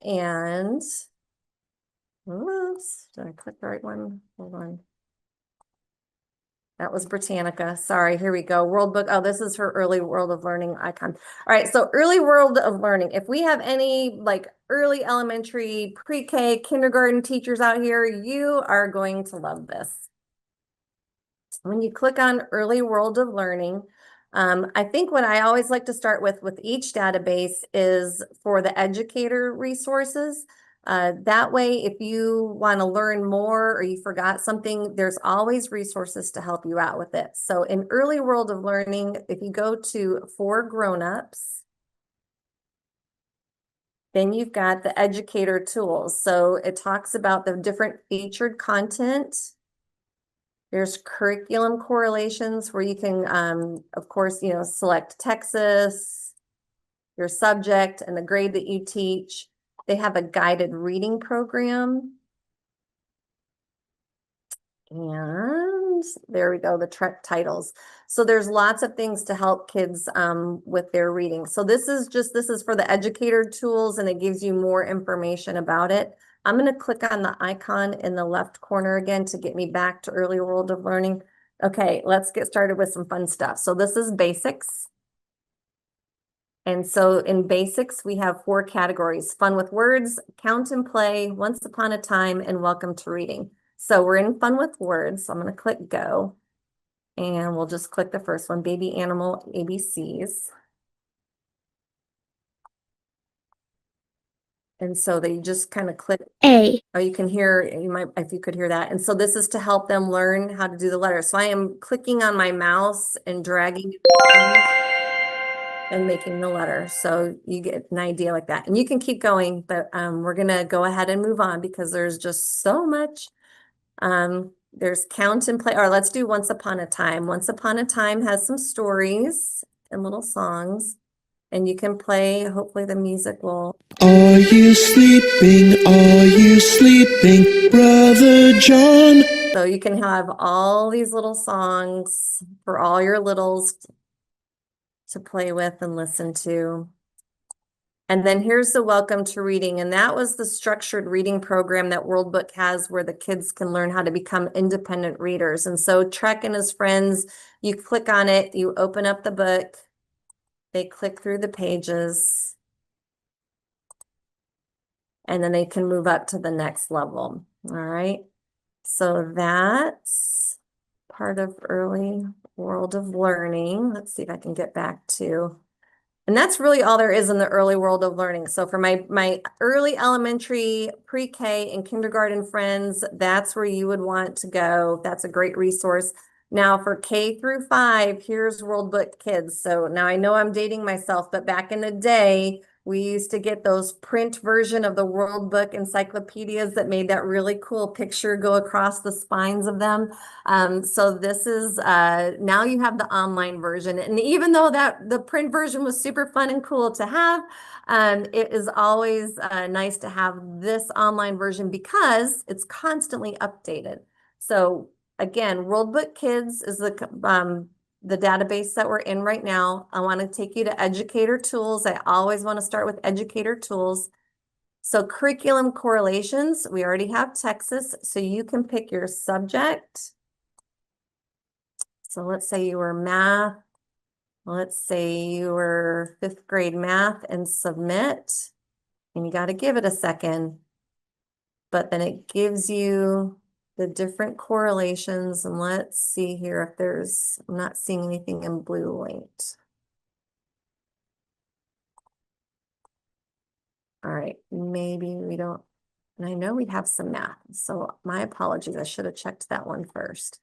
And oops, did I click the right one? Hold on. That was Britannica. Sorry, here we go. World Book. Oh, this is her Early World of Learning icon. All right, so Early World of Learning. If we have any like early elementary, pre-K, kindergarten teachers out here, you are going to love this. When you click on Early World of Learning, I think what I always like to start with each database is for the educator resources. That way, if you want to learn more or you forgot something, there's always resources to help you out with it. So in Early World of Learning, if you go to For Grown-ups, then you've got the educator tools. So it talks about the different featured content. There's curriculum correlations where you can, of course, select Texas, your subject, and the grade that you teach. They have a guided reading program. And there we go, the titles. So there's lots of things to help kids with their reading. So this is for the educator tools, and it gives you more information about it. I'm going to click on the icon in the left corner again to get me back to Early World of Learning. Okay, let's get started with some fun stuff. So this is basics. And so in basics, we have 4 categories: fun with words, count and play, once upon a time, and welcome to reading. So we're in fun with words. So I'm going to click go, and we'll just click the first one, baby animal ABCs. And so they just kind of click A. Oh, you can hear, if you could hear that. And so this is to help them learn how to do the letters. So I am clicking on my mouse and dragging it and making the letter. So you get an idea like that. And you can keep going, but we're going to go ahead and move on because there's just so much. There's count and play, or let's do Once Upon a Time. Once Upon a Time has some stories and little songs. And you can play, hopefully the music will. Are you sleeping? Are you sleeping, Brother John? So you can have all these little songs for all your littles to play with and listen to. And then here's the Welcome to Reading. And that was the structured reading program that World Book has, where the kids can learn how to become independent readers. And so Trek and his friends, you click on it, you open up the book. They click through the pages, and then they can move up to the next level. All right. So that's part of Early World of Learning. Let's see if I can get back to, and that's really all there is in the Early World of Learning. So for my early elementary, pre-K, and kindergarten friends, that's where you would want to go. That's a great resource. Now for K through 5, here's World Book Kids. So now I know I'm dating myself, but back in the day, we used to get those print version of the World Book encyclopedias that made that really cool picture go across the spines of them. So this is, now you have the online version. And even though the print version was super fun and cool to have, it is always nice to have this online version because it's constantly updated. So again, World Book Kids is the database that we're in right now. I want to take you to Educator Tools. I always want to start with Educator Tools. So curriculum correlations, we already have Texas, so you can pick your subject. So let's say you were math. Let's say you were 5th grade math, and submit. And you got to give it a second. But then it gives you the different correlations, and let's see here if I'm not seeing anything in blue light. All right, maybe we don't, and I know we have some math, so my apologies, I should have checked that one first.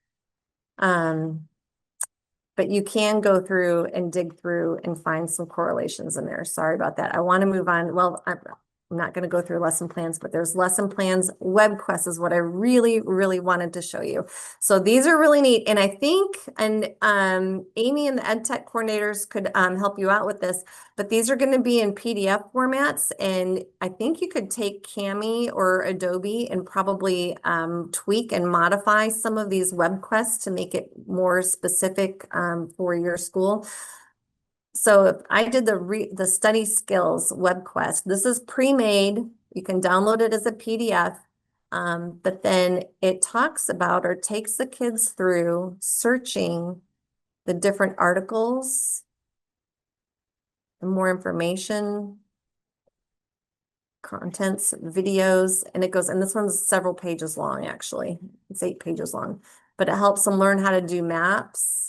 But you can go through and dig through and find some correlations in there. Sorry about that. I want to move on. Well, I'm not going to go through lesson plans, but there's lesson plans. WebQuest is what I really, really wanted to show you. So these are really neat. And I think, and Amy and the ed tech coordinators could help you out with this, but these are going to be in PDF formats. And I think you could take Cami or Adobe and probably tweak and modify some of these WebQuests to make it more specific for your school. So if I did the study skills WebQuest, this is pre-made. You can download it as a PDF, but then it talks about or takes the kids through searching the different articles, the more information, contents, videos, and it goes, and this one's several pages long, actually. It's 8 pages long, but it helps them learn how to do maps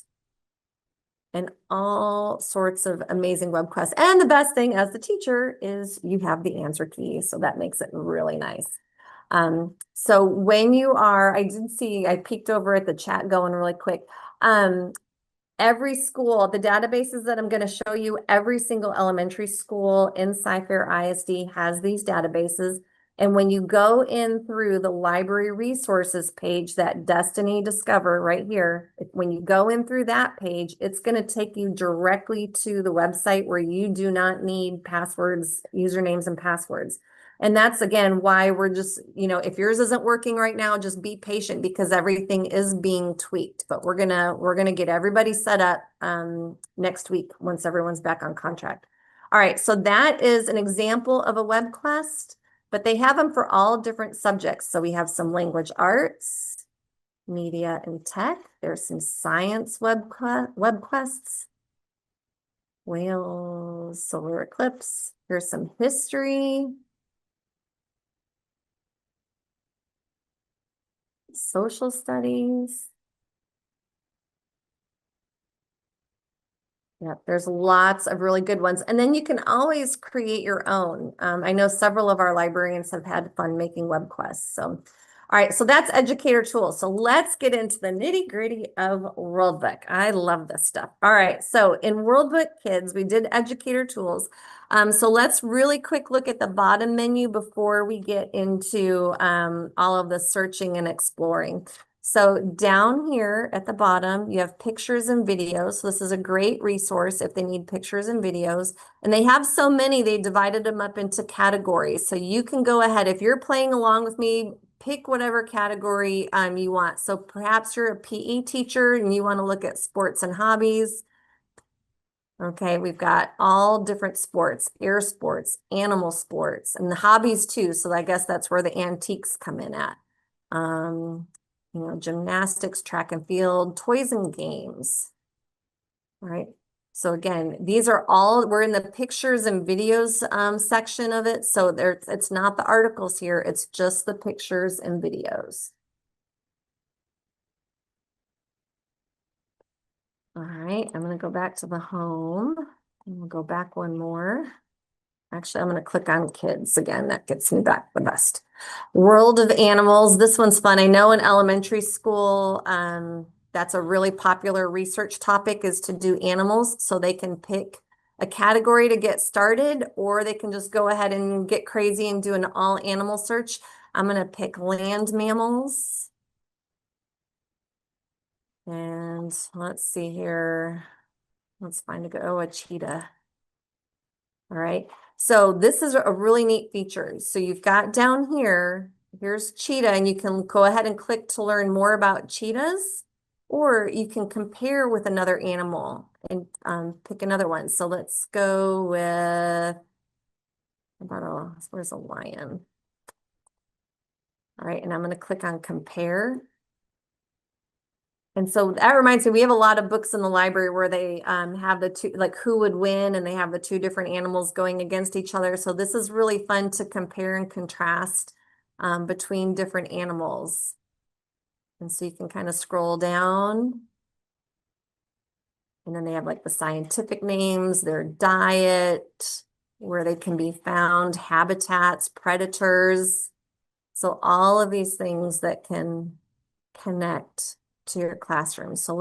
and all sorts of amazing web quests. And the best thing as the teacher is you have the answer key. So that makes it really nice. So when you are, I did see, I peeked over at the chat going really quick. Every school, the databases that I'm going to show you, every single elementary school in Sci-Fair ISD has these databases. And when you go in through the library resources page, that Destiny Discover right here, when you go in through that page, it's going to take you directly to the website where you do not need passwords, usernames and passwords. And that's, again, why we're just, if yours isn't working right now, just be patient because everything is being tweaked. But we're gonna get everybody set up next week once everyone's back on contract. All right, so that is an example of a web quest, but they have them for all different subjects. So we have some language arts, media and tech. There's some science web quests. Whales, solar eclipse. Here's some history. Social studies. Yep, there's lots of really good ones. And then you can always create your own. I know several of our librarians have had fun making web quests. So, all right, so that's educator tools. So let's get into the nitty gritty of Worldbook. I love this stuff. All right, so in Worldbook Kids, we did educator tools. So let's really quick look at the bottom menu before we get into all of the searching and exploring. So down here at the bottom, you have pictures and videos. So this is a great resource if they need pictures and videos. And they have so many, they divided them up into categories. So you can go ahead, if you're playing along with me, pick whatever category you want. So perhaps you're a PE teacher and you want to look at sports and hobbies. Okay, we've got all different sports, air sports, animal sports, and the hobbies too. So I guess that's where the antiques come in at. Gymnastics, track and field, toys and games. All right. So again, these are all, we're in the pictures and videos section of it. So it's not the articles here. It's just the pictures and videos. All right, I'm going to go back to the home and we'll go back one more. Actually, I'm going to click on kids again. That gets me back the best. World of Animals. This one's fun. I know in elementary school, that's a really popular research topic is to do animals. So they can pick a category to get started, or they can just go ahead and get crazy and do an all animal search. I'm going to pick land mammals. And let's see here. Let's find a cheetah. All right. So this is a really neat feature. So you've got down here, here's cheetah, and you can go ahead and click to learn more about cheetahs, or you can compare with another animal and pick another one. So let's go with, where's a lion? All right. And I'm going to click on compare. And so that reminds me, we have a lot of books in the library where they have the two, like who would win, and they have the two different animals going against each other. So this is really fun to compare and contrast between different animals. And so you can kind of scroll down. And then they have like the scientific names, their diet, where they can be found, habitats, predators. So all of these things that can connect to your classroom. So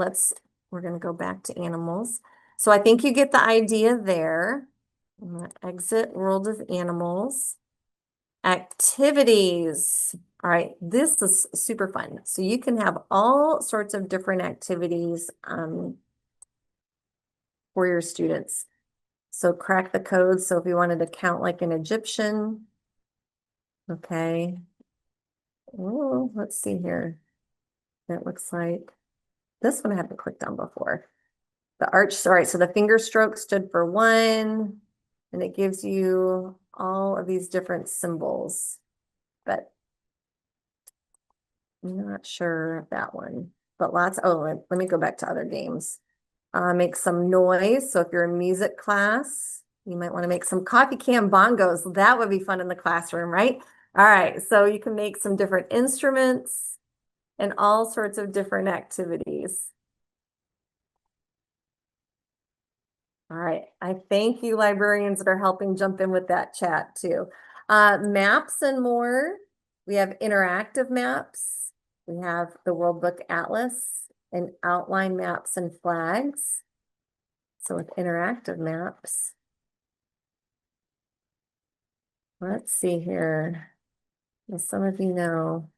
we're going to go back to animals. So I think you get the idea there. I'm going to exit World of Animals. Activities. All right, this is super fun. So you can have all sorts of different activities for your students. So crack the code. So if you wanted to count like an Egyptian, okay. Oh, let's see here. It looks like this one I haven't clicked on before. The arch, sorry, so the finger stroke stood for 1, and it gives you all of these different symbols, but I'm not sure of that one, but lots. Oh, let me go back to other games. Make some noise. So if you're in music class, you might want to make some coffee can bongos. That would be fun in the classroom, right? All right, so you can make some different instruments and all sorts of different activities. All right, I thank you librarians that are helping jump in with that chat too. Maps and more. We have interactive maps. We have the World Book Atlas and outline maps and flags. So with interactive maps, let's see here. As some of you know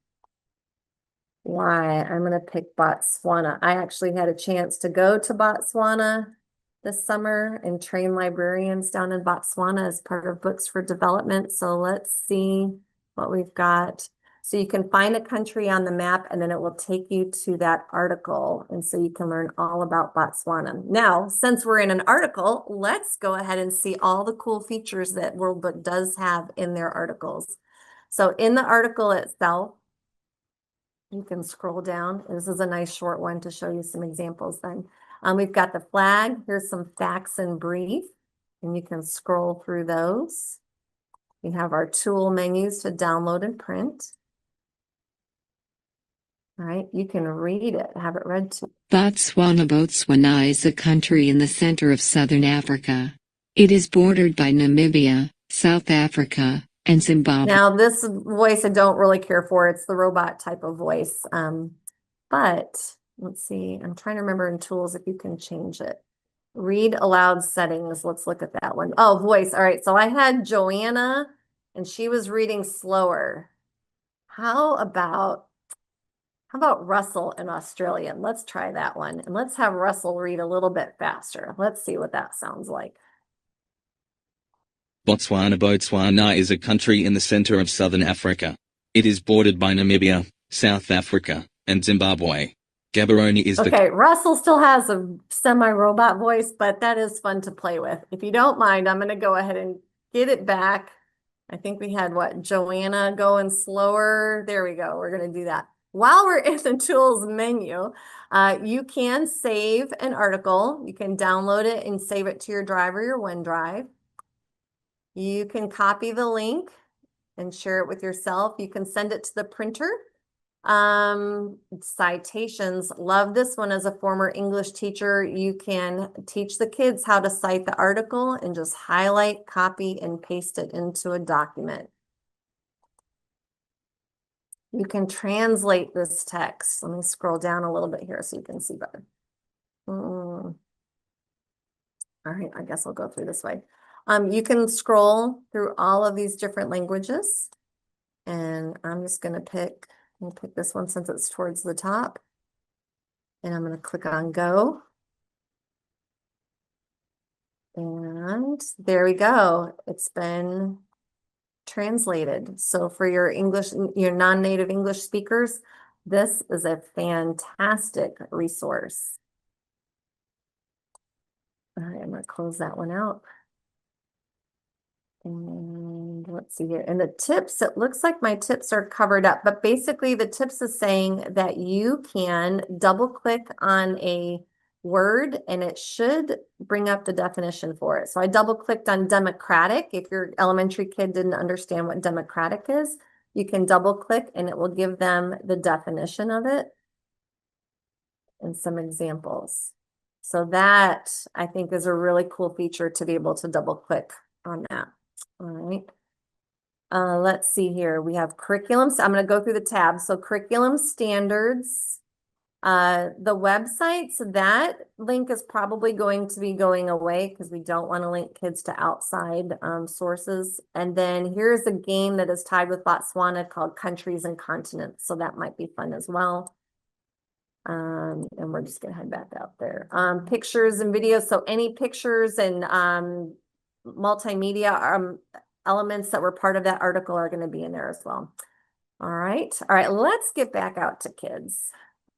why I'm going to pick Botswana. I actually had a chance to go to Botswana this summer and train librarians down in Botswana as part of Books for Development. So let's see what we've got. So you can find a country on the map and then it will take you to that article. And so you can learn all about Botswana. Now, since we're in an article, let's go ahead and see all the cool features that World Book does have in their articles. So in the article itself, you can scroll down. This is a nice short one to show you some examples then. We've got the flag. Here's some facts in brief, and you can scroll through those. We have our tool menus to download and print. All right, you can read it, have it read to. Botswana is a country in the center of southern Africa. It is bordered by Namibia, South Africa, and Zimbabwe. Now, this voice I don't really care for. It's the robot type of voice. But let's see. I'm trying to remember in tools if you can change it. Read aloud settings. Let's look at that one. Oh, voice. All right. So I had Joanna and she was reading slower. How about Russell in Australian? Let's try that one. And let's have Russell read a little bit faster. Let's see what that sounds like. Botswana is a country in the center of southern Africa. It is bordered by Namibia, South Africa, and Zimbabwe. Gaborone is okay, Russell still has a semi-robot voice, but that is fun to play with. If you don't mind, I'm going to go ahead and get it back. I think we had, Joanna going slower. There we go. We're going to do that. While we're in the tools menu, you can save an article. You can download it and save it to your drive or your OneDrive. You can copy the link and share it with yourself. You can send it to the printer. Citations, love this one. As a former English teacher, you can teach the kids how to cite the article and just highlight, copy, and paste it into a document. You can translate this text. Let me scroll down a little bit here so you can see better. All right, I guess I'll go through this way. You can scroll through all of these different languages, and I'm just going to pick, we'll pick this one since it's towards the top, and I'm going to click on go. And there we go. It's been translated. So for your English, your non-native English speakers, this is a fantastic resource. All right, I'm going to close that one out. And let's see here. And the tips, it looks like my tips are covered up, but basically the tips is saying that you can double click on a word and it should bring up the definition for it. So I double clicked on democratic. If your elementary kid didn't understand what democratic is, you can double click and it will give them the definition of it and some examples. So that I think is a really cool feature to be able to double click on that. All right. Let's see here. We have curriculums. I'm going to go through the tabs. So curriculum standards. The websites, that link is probably going to be going away because we don't want to link kids to outside sources. And then here's a game that is tied with Botswana called Countries and Continents. So that might be fun as well. And we're just gonna head back out there. Pictures and videos. So any pictures and multimedia elements that were part of that article are going to be in there as well. All right, let's get back out to kids.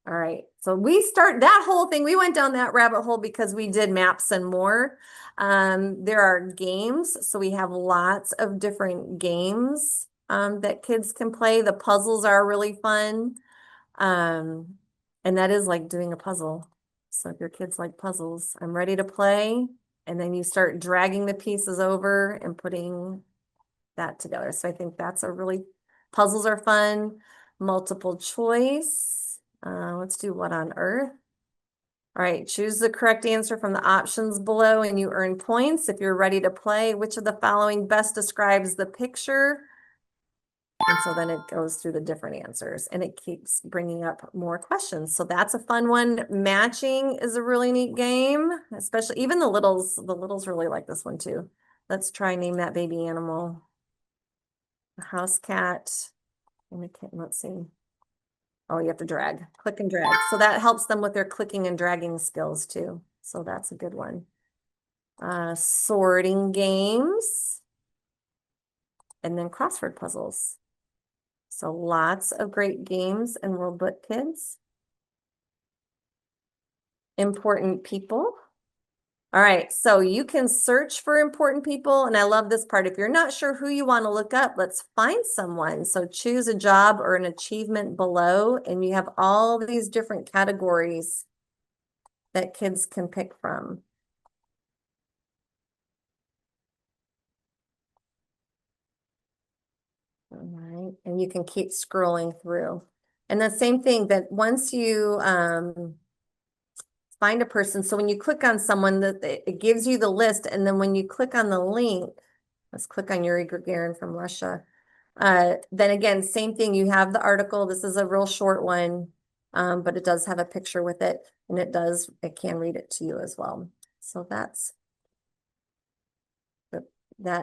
All right, so we start that whole thing. We went down that rabbit hole because we did maps and more. There are games, so we have lots of different games that kids can play. The puzzles are really fun, and that is like doing a puzzle. So if your kids like puzzles, I'm ready to play. And then you start dragging the pieces over and putting that together. So I think that's puzzles are fun. Multiple choice. Let's do what on earth? All right, choose the correct answer from the options below and you earn points. If you're ready to play, which of the following best describes the picture? And so then it goes through the different answers and it keeps bringing up more questions. So that's a fun one. Matching is a really neat game, especially even the littles really like this one too. Let's try name that baby animal. A house cat and a kitten. Let's see. Oh, you have to drag, click and drag. So that helps them with their clicking and dragging skills too. So that's a good one. Sorting games and then crossword puzzles. So lots of great games and World Book Kids. Important people. All right, so you can search for important people. And I love this part. If you're not sure who you want to look up, let's find someone. So choose a job or an achievement below. And you have all these different categories that kids can pick from. All right, and you can keep scrolling through. And the same thing that once you find a person, so when you click on someone, it gives you the list, and then when you click on the link, let's click on Yuri Gagarin from Russia. Then again, same thing, you have the article. This is a real short one, but it does have a picture with it, and it can read it to you as well. So that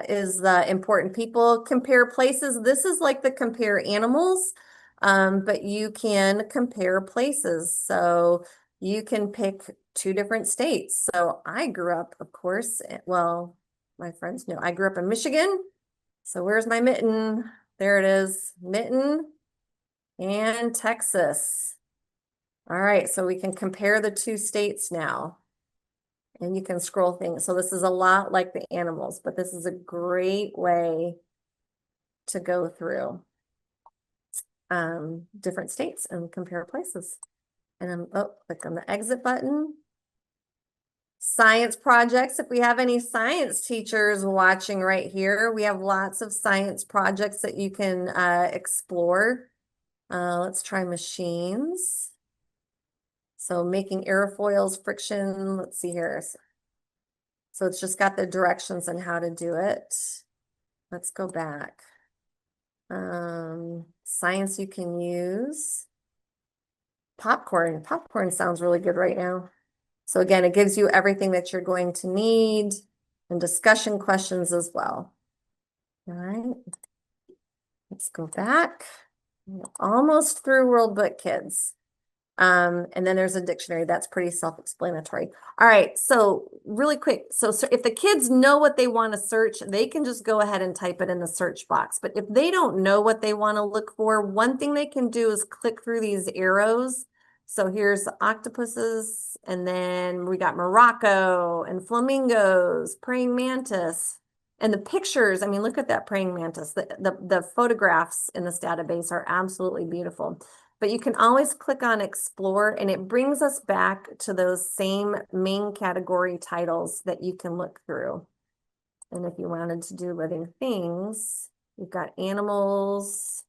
is the important people. Compare places. This is like the compare animals, but you can compare places. So you can pick 2 different states. So I grew up, of course, well, my friends know I grew up in Michigan. So where's my mitten? There it is, mitten, and Texas. All right, so we can compare the 2 states now. And you can scroll things. So this is a lot like the animals, but this is a great way to go through different states and compare places. And then, click on the exit button. Science projects. If we have any science teachers watching right here, we have lots of science projects that you can explore. Let's try machines. So making airfoils, friction, let's see here. So it's just got the directions on how to do it. Let's go back. Science you can use. Popcorn. Popcorn sounds really good right now. So again, it gives you everything that you're going to need and discussion questions as well. All right. Let's go back. We're almost through World Book Kids. And then there's a dictionary that's pretty self-explanatory. All right, so really quick. So if the kids know what they want to search, they can just go ahead and type it in the search box. But if they don't know what they want to look for, one thing they can do is click through these arrows. So here's octopuses, and then we got Morocco and flamingos, praying mantis. And the pictures, I mean, look at that praying mantis. The photographs in this database are absolutely beautiful. But you can always click on explore and it brings us back to those same main category titles that you can look through. And if you wanted to do living things, you've got animals.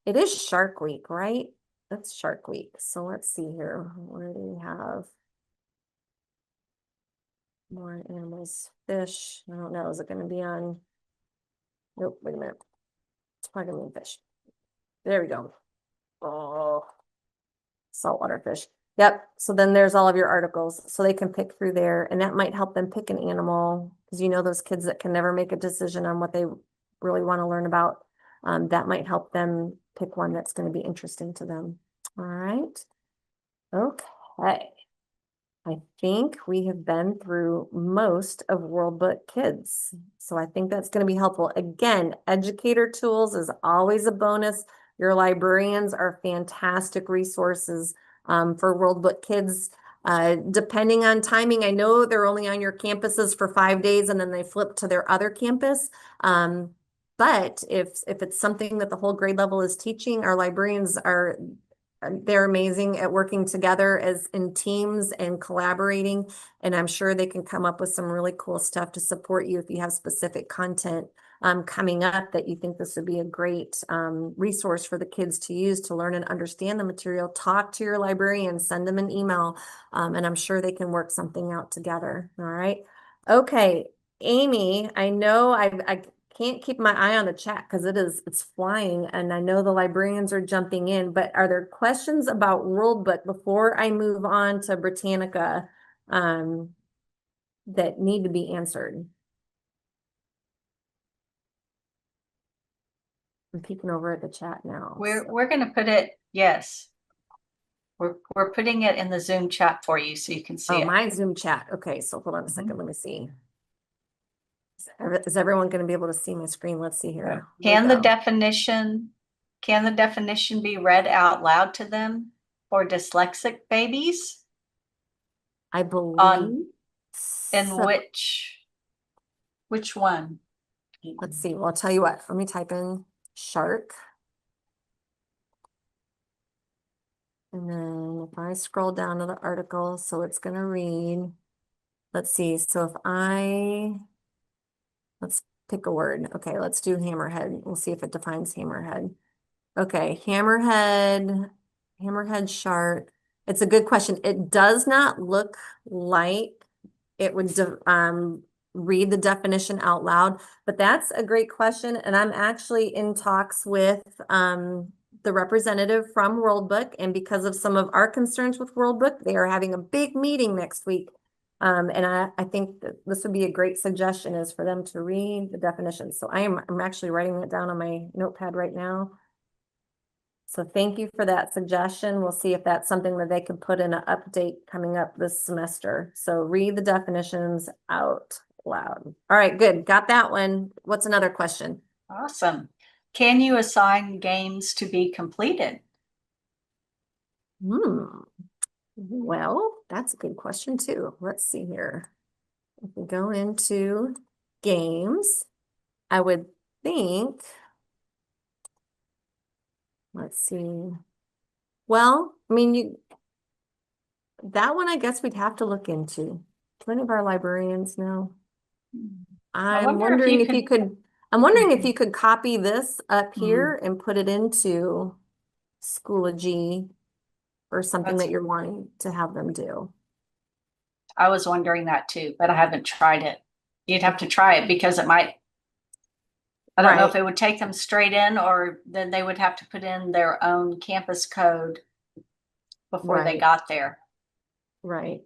It is Shark Week, right? That's Shark Week. So let's see here. Where do we have more animals? Fish. I don't know. Is it going to be on? Nope. Wait a minute. It's probably going to be fish. There we go. Oh, saltwater fish. Yep. So then there's all of your articles. So they can pick through there, and that might help them pick an animal, because you know those kids that can never make a decision on what they really want to learn about. That might help them pick one that's going to be interesting to them. All right. Okay. I think we have been through most of World Book Kids. So I think that's going to be helpful. Again, educator tools is always a bonus. Your librarians are fantastic resources for World Book Kids. Depending on timing, I know they're only on your campuses for 5 days and then they flip to their other campus. But if it's something that the whole grade level is teaching, our librarians they're amazing at working together as in teams and collaborating. And I'm sure they can come up with some really cool stuff to support you if you have specific content coming up that you think this would be a great resource for the kids to use to learn and understand the material. Talk to your librarian, send them an email, and I'm sure they can work something out together. All right. Okay, Amy, I know I can't keep my eye on the chat because it's flying, and I know the librarians are jumping in, but are there questions about World Book before I move on to Britannica that need to be answered? I'm peeking over at the chat now. We're going to put it, yes. We're putting it in the Zoom chat for you so you can see it. My Zoom chat. Okay, so hold on a second. Let me see. Is everyone going to be able to see my screen? Let's see here. Can the definition be read out loud to them for dyslexic babies? I believe. In which one? Let's see. Well, I'll tell you what. Let me type in shark. And then if I scroll down to the article, so it's going to read, let's see. So if let's pick a word. Okay, let's do hammerhead. We'll see if it defines hammerhead. Okay, hammerhead shark. It's a good question. It does not look like it would read the definition out loud, but that's a great question. And I'm actually in talks with the representative from World Book, and because of some of our concerns with World Book, they are having a big meeting next week. And I think that this would be a great suggestion, is for them to read the definition. So I'm actually writing it down on my notepad right now. So thank you for that suggestion. We'll see if that's something that they could put in an update coming up this semester. So read the definitions out loud. All right, good. Got that one. What's another question? Awesome. Can you assign games to be completed? Well, that's a good question too. Let's see here. If we go into games, I would think, let's see. Well, I mean, that one, I guess we'd have to look into. Do any of our librarians know? I'm wondering if you could copy this up here and put it into Schoology or something that you're wanting to have them do. I was wondering that too, but I haven't tried it. You'd have to try it because it might, I don't know if it would take them straight in, or then they would have to put in their own campus code before they got there. Right.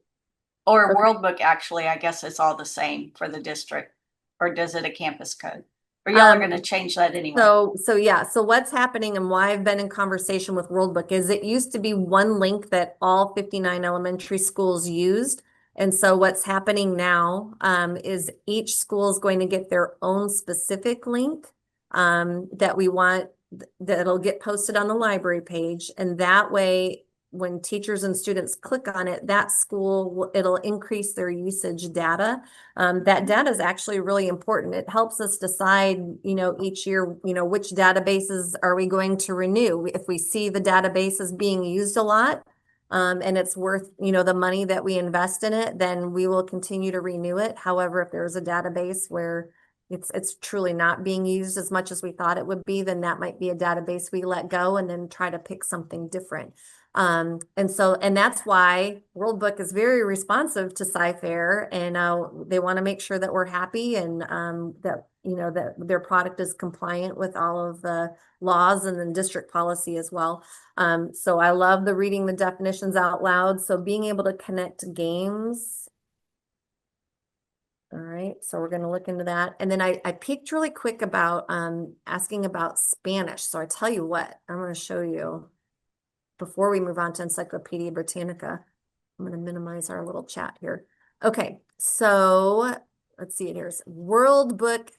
Or World Book, actually, I guess it's all the same for the district. Or does it a campus code? Or y'all are going to change that anyway? So yeah, so what's happening and why I've been in conversation with World Book is it used to be one link that all 59 elementary schools used. And so what's happening now is each school is going to get their own specific link that we want, that'll get posted on the library page. And that way, when teachers and students click on it, that school, it'll increase their usage data. That data is actually really important. It helps us decide, each year, which databases are we going to renew. If we see the database is being used a lot, and it's worth, the money that we invest in it, then we will continue to renew it. However, if there's a database where it's truly not being used as much as we thought it would be, then that might be a database we let go and then try to pick something different. And that's why World Book is very responsive to Sci-Fair, and they want to make sure that we're happy and that you know, that their product is compliant with all of the laws and then district policy as well. So I love the reading the definitions out loud. So being able to connect games. All right, so we're going to look into that. And then I peeked really quick about asking about Spanish. So I tell you what, I'm going to show you before we move on to Encyclopedia Britannica. I'm going to minimize our little chat here. Okay, so let's see, here's World Book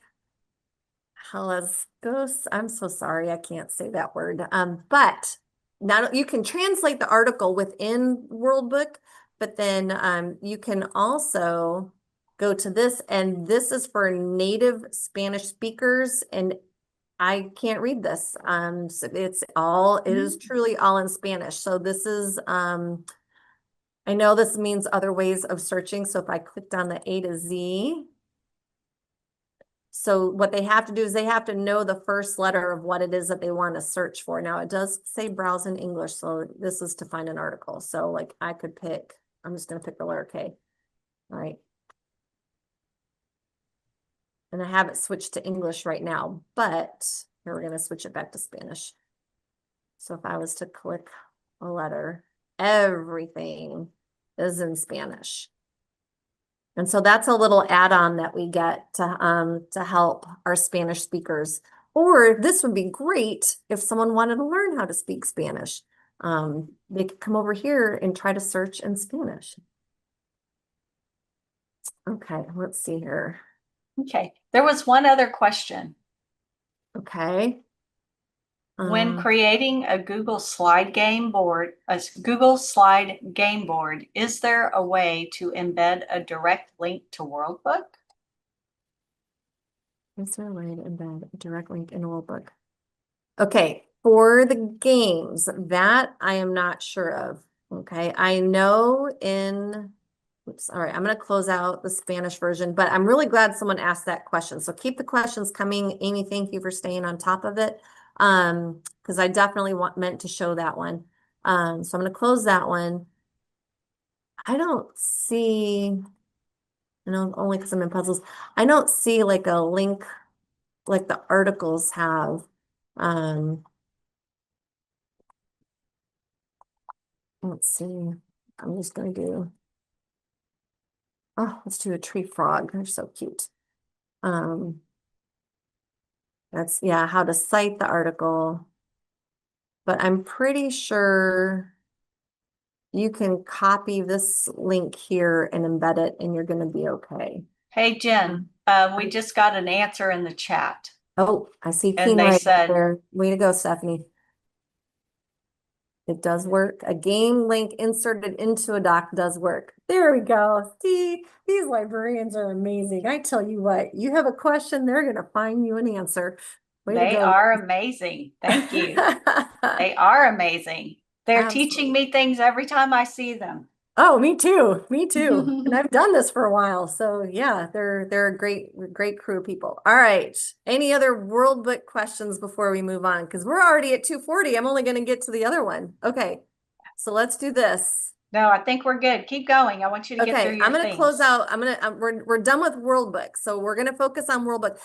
Halascos. I'm so sorry, I can't say that word. But now you can translate the article within World Book, but then you can also go to this, and this is for native Spanish speakers, and I can't read this. So it is truly all in Spanish. So this is I know this means other ways of searching. So if I clicked on the A to Z, so what they have to do is they have to know the first letter of what it is that they want to search for. Now it does say browse in English. So this is to find an article. So like I could pick, I'm just going to pick the letter K. All right. And I have it switched to English right now, but here we're going to switch it back to Spanish. So if I was to click a letter, everything is in Spanish. And so that's a little add-on that we get to help our Spanish speakers. Or this would be great if someone wanted to learn how to speak Spanish. They could come over here and try to search in Spanish. Okay, let's see here. Okay, there was one other question. Okay. When creating a Google Slide game board, is there a way to embed a direct link to WorldBook? Is there a way to embed a direct link in WorldBook? Okay, for the games, that I am not sure of. Okay, I know in, oops, all right, I'm going to close out the Spanish version, but I'm really glad someone asked that question. So keep the questions coming. Amy, thank you for staying on top of it. Because I definitely meant to show that one. So I'm going to close that one. I don't see, I know only because I'm in puzzles. I don't see like a link like the articles have. Let's see. I'm just going to do, oh, let's do a tree frog. They're so cute. That's, yeah, how to cite the article. But I'm pretty sure you can copy this link here and embed it, and you're going to be okay. Hey, Jen, we just got an answer in the chat. Oh, I see. And they said, there. Way to go, Stephanie. It does work. A game link inserted into a doc does work. There we go. See, these librarians are amazing. I tell you what, you have a question, they're going to find you an answer. Way to they go. are amazing. Thank you. They are amazing. They're Absolutely. teaching me things every time I see them. Oh, me too. Me too. And I've done this for a while. So yeah, they're a great crew of people. All right. Any other World Book questions before we move on? Because we're already at 2:40. I'm only going to get to the other one. Okay. So let's do this. No, I think we're good. Keep going. I want you to get through your I'm going to close out. We're done with World Book. So we're going to focus on World Book.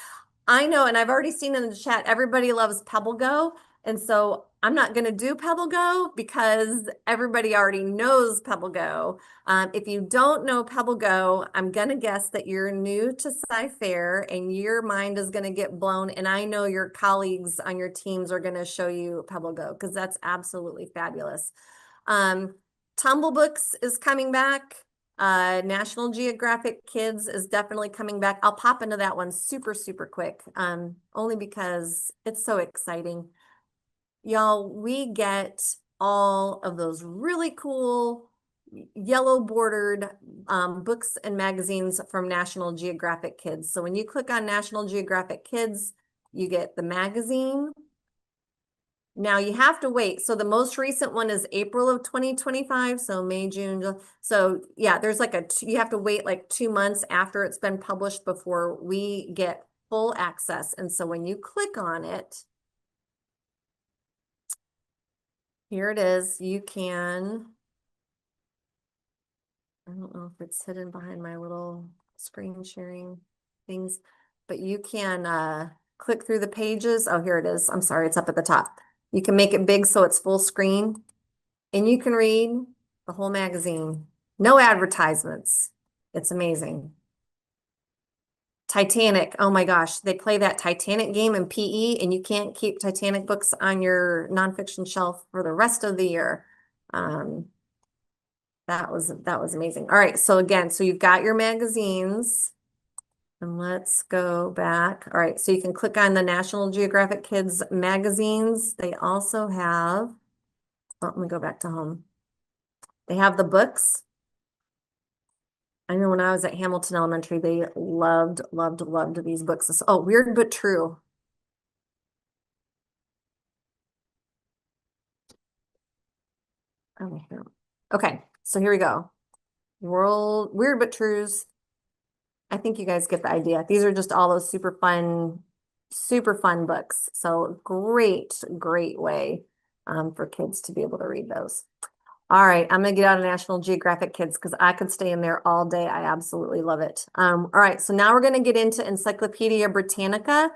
I know, and I've already seen in the chat, everybody loves PebbleGo. And so I'm not going to do PebbleGo because everybody already knows PebbleGo. If you don't know PebbleGo, I'm going to guess that you're new to Sci-Fair and your mind is going to get blown. And I know your colleagues on your teams are going to show you PebbleGo because that's absolutely fabulous. Tumble Books is coming back. National Geographic Kids is definitely coming back. I'll pop into that one super quick, only because it's so exciting. Y'all, we get all of those really cool yellow bordered books and magazines from National Geographic Kids. So when you click on National Geographic Kids, you get the magazine. Now you have to wait. So the most recent one is April of 2025. So May, June. So yeah, there's like you have to wait like 2 months after it's been published before we get full access. And so when you click on it, here it is. You can, I don't know if it's hidden behind my little screen sharing things. but you can click through the pages. Oh, here it is. I'm sorry, it's up at the top. You can make it big so it's full screen, and you can read the whole magazine. No advertisements. It's amazing. Titanic. Oh my gosh, they play that Titanic game in PE, and you can't keep Titanic books on your nonfiction shelf for the rest of the year. That was amazing. All right, so again, so you've got your magazines, and let's go back. All right, so you can click on the National Geographic Kids magazines. They also have, oh, let me go back to home. They have the books. I know when I was at Hamilton Elementary, they loved these books. Oh, Weird But True. Oh, here. Okay, so here we go. Weird But Trues. I think you guys get the idea. These are just all those super fun books. So great way for kids to be able to read those. All right, I'm gonna get out of National Geographic Kids because I could stay in there all day. I absolutely love it. All right, so now we're gonna get into Encyclopedia Britannica.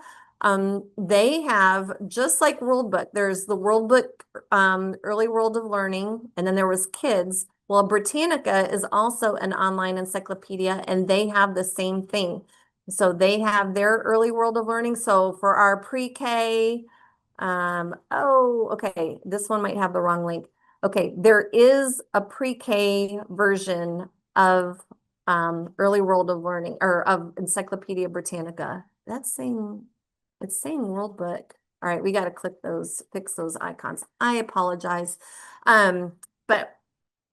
They have, just like World Book, there's the World Book, Early World of Learning, and then there was Kids. Well, Britannica is also an online encyclopedia, and they have the same thing. So they have their Early World of Learning. So for our pre-K, oh, okay, this one might have the wrong link. Okay, there is a pre-K version of Early World of Learning, or of Encyclopedia Britannica. It's saying World Book. All right, we got to fix those icons. I apologize. But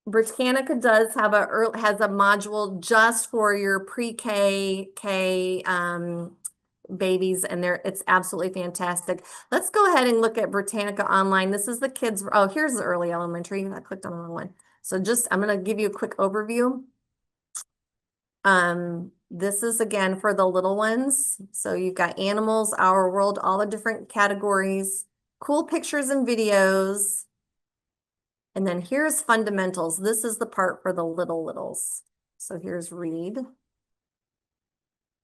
Britannica does have has a module just for your pre-K, babies, and it's absolutely fantastic. Let's go ahead and look at Britannica Online. This is the kids. Oh, here's the early elementary. I clicked on the wrong one. So I'm going to give you a quick overview. This is again for the little ones. So you've got animals, our world, all the different categories, cool pictures and videos. And then here's fundamentals. This is the part for the littles. So here's read.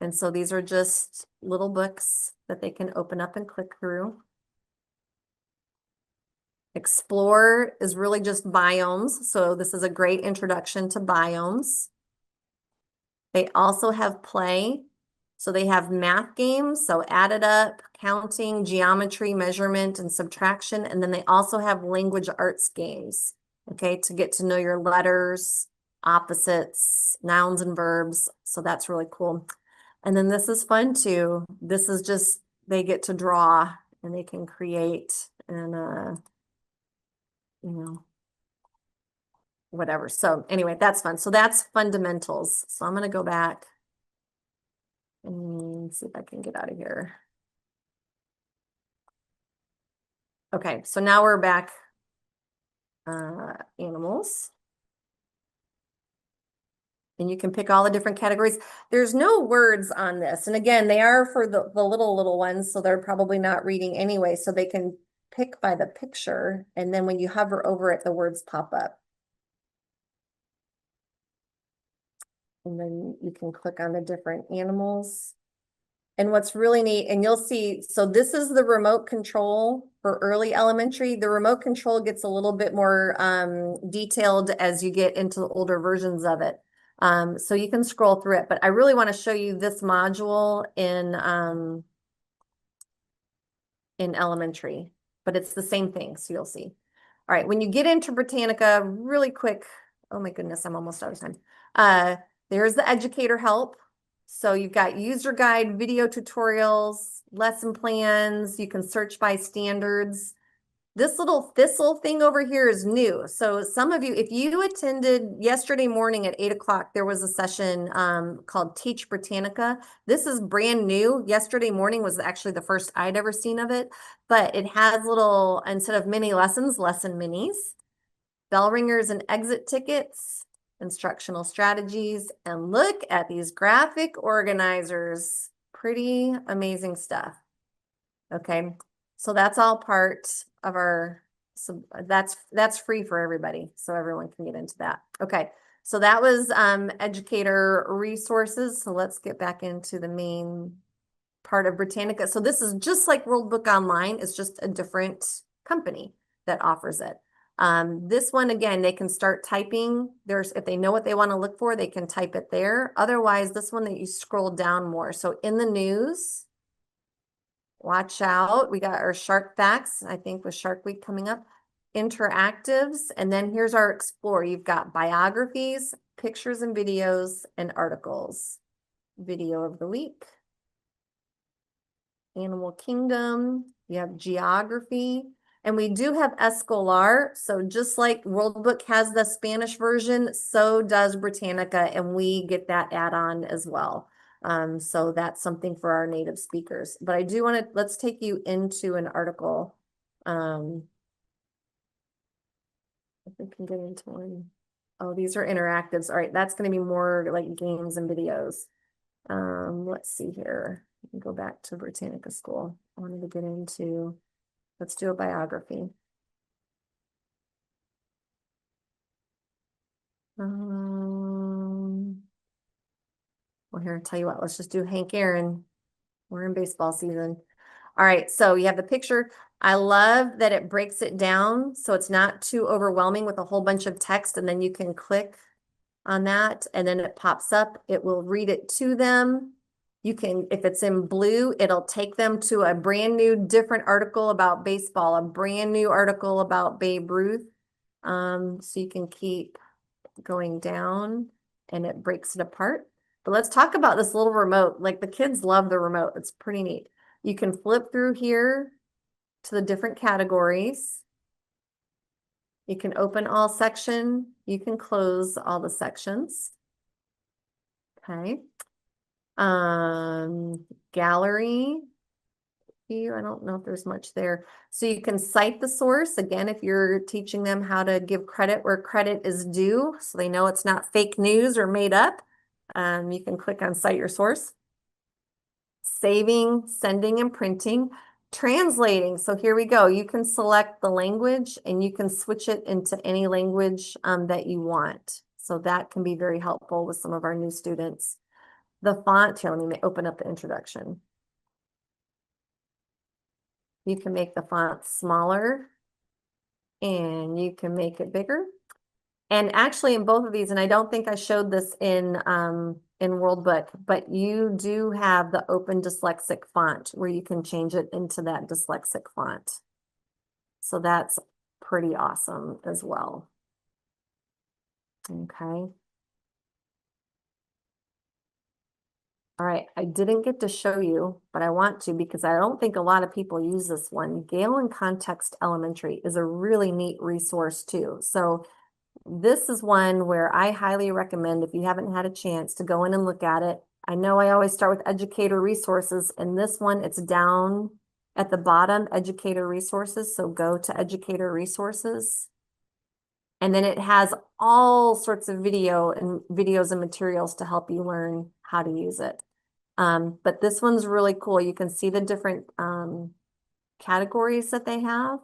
And so these are just little books that they can open up and click through. Explore is really just biomes. So this is a great introduction to biomes. They also have play. So they have math games. So add it up, counting, geometry, measurement, and subtraction. And then they also have language arts games, okay, to get to know your letters, opposites, nouns, and verbs. So that's really cool. And then this is fun too. This is just, they get to draw and they can create and, whatever. So anyway, that's fun. So that's fundamentals. So I'm going to go back and see if I can get out of here. Okay, so now we're back. Animals. And you can pick all the different categories. There's no words on this. And again, they are for the little ones, so they're probably not reading anyway. So they can pick by the picture. And then when you hover over it, the words pop up. And then you can click on the different animals. And what's really neat, and you'll see, so this is the remote control for early elementary. The remote control gets a little bit more detailed as you get into the older versions of it. So you can scroll through it, but I really want to show you this module in elementary, but it's the same thing, so you'll see. All right, when you get into Britannica, really quick, oh my goodness, I'm almost out of time. There's the educator help. So you've got user guide, video tutorials, lesson plans. You can search by standards. This little thistle thing over here is new. So some of you, if you attended yesterday morning at 8 o'clock, there was a session called Teach Britannica. This is brand new. Yesterday morning was actually the first I'd ever seen of it, but it has little, instead of mini lessons, lesson minis, bell ringers and exit tickets, instructional strategies, and look at these graphic organizers. Pretty amazing stuff. Okay, so that's all part of our, so that's free for everybody, so everyone can get into that. Okay, so that was educator resources. So let's get back into the main part of Britannica. So this is just like World Book Online. It's just a different company that offers it. This one, again, they can start typing. If they know what they want to look for, they can type it there. Otherwise, this one that you scroll down more. So in the news, watch out. We got our Shark Facts, I think with Shark Week coming up, interactives. And then here's our Explore. You've got biographies, pictures and videos, and articles. Video of the week. Animal Kingdom. You have geography. And we do have Escolar. So just like World Book has the Spanish version, so does Britannica, and we get that add-on as well. So that's something for our native speakers. But I do want to, let's take you into an article. If we can get into one. Oh, these are interactives. All right, that's going to be more like games and videos. Let's see here. Go back to Britannica School. I wanted to get into, let's do a biography. Well, here, I'll tell you what, let's just do Hank Aaron. We're in baseball season. All right, so you have the picture. I love that it breaks it down so it's not too overwhelming with a whole bunch of text, and then you can click on that and then it pops up. It will read it to them. You can, if it's in blue, it'll take them to a brand new different article about baseball, a brand new article about Babe Ruth. So you can keep going down and it breaks it apart. But let's talk about this little remote. Like the kids love the remote. It's pretty neat. You can flip through here to the different categories. You can open all section. You can close all the sections. Okay. Gallery view. I don't know if there's much there. So you can cite the source. Again, if you're teaching them how to give credit where credit is due, so they know it's not fake news or made up. You can click on cite your source. Saving, sending, and printing. Translating. So here we go. You can select the language and you can switch it into any language that you want. So that can be very helpful with some of our new students. The font, here, let me open up the introduction. You can make the font smaller and you can make it bigger. And actually in both of these, and I don't think I showed this in World Book, but you do have the open dyslexic font where you can change it into that dyslexic font. So that's pretty awesome as well. Okay. All right, I didn't get to show you, but I want to because I don't think a lot of people use this one. Gale and Context Elementary is a really neat resource too. So this is one where I highly recommend if you haven't had a chance to go in and look at it. I know I always start with educator resources, and this one, it's down at the bottom, educator resources. So go to educator resources. And then it has all sorts of videos and materials to help you learn how to use it. But this one's really cool. You can see the different categories that they have.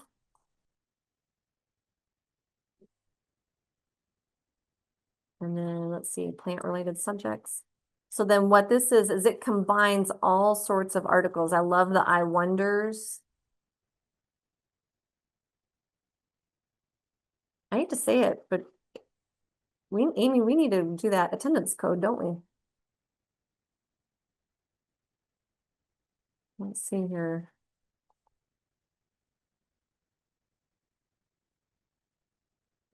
And then let's see, plant-related subjects. So then what this is it combines all sorts of articles. I love the I wonders. I hate to say it, but Amy, we need to do that attendance code, don't we? Let's see here.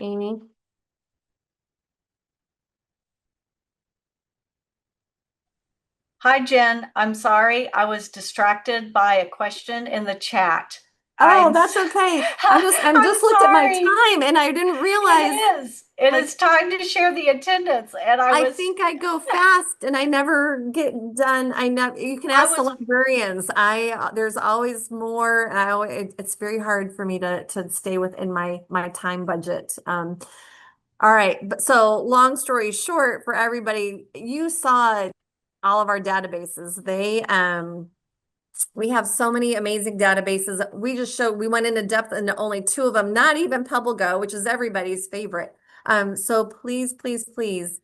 Amy. Hi, Jen. I'm sorry. I was distracted by a question in the chat. Oh, that's okay. I'm just looked at my time and I didn't realize. It is time to share the attendance. And I think I go fast and I never get done. You can ask the librarians. There's always more. It's very hard for me to stay within my time budget. All right. But so long story short, for everybody, you saw all of our databases. We have so many amazing databases. We went into depth into only 2 of them, not even PebbleGo, which is everybody's favorite. So please, please, please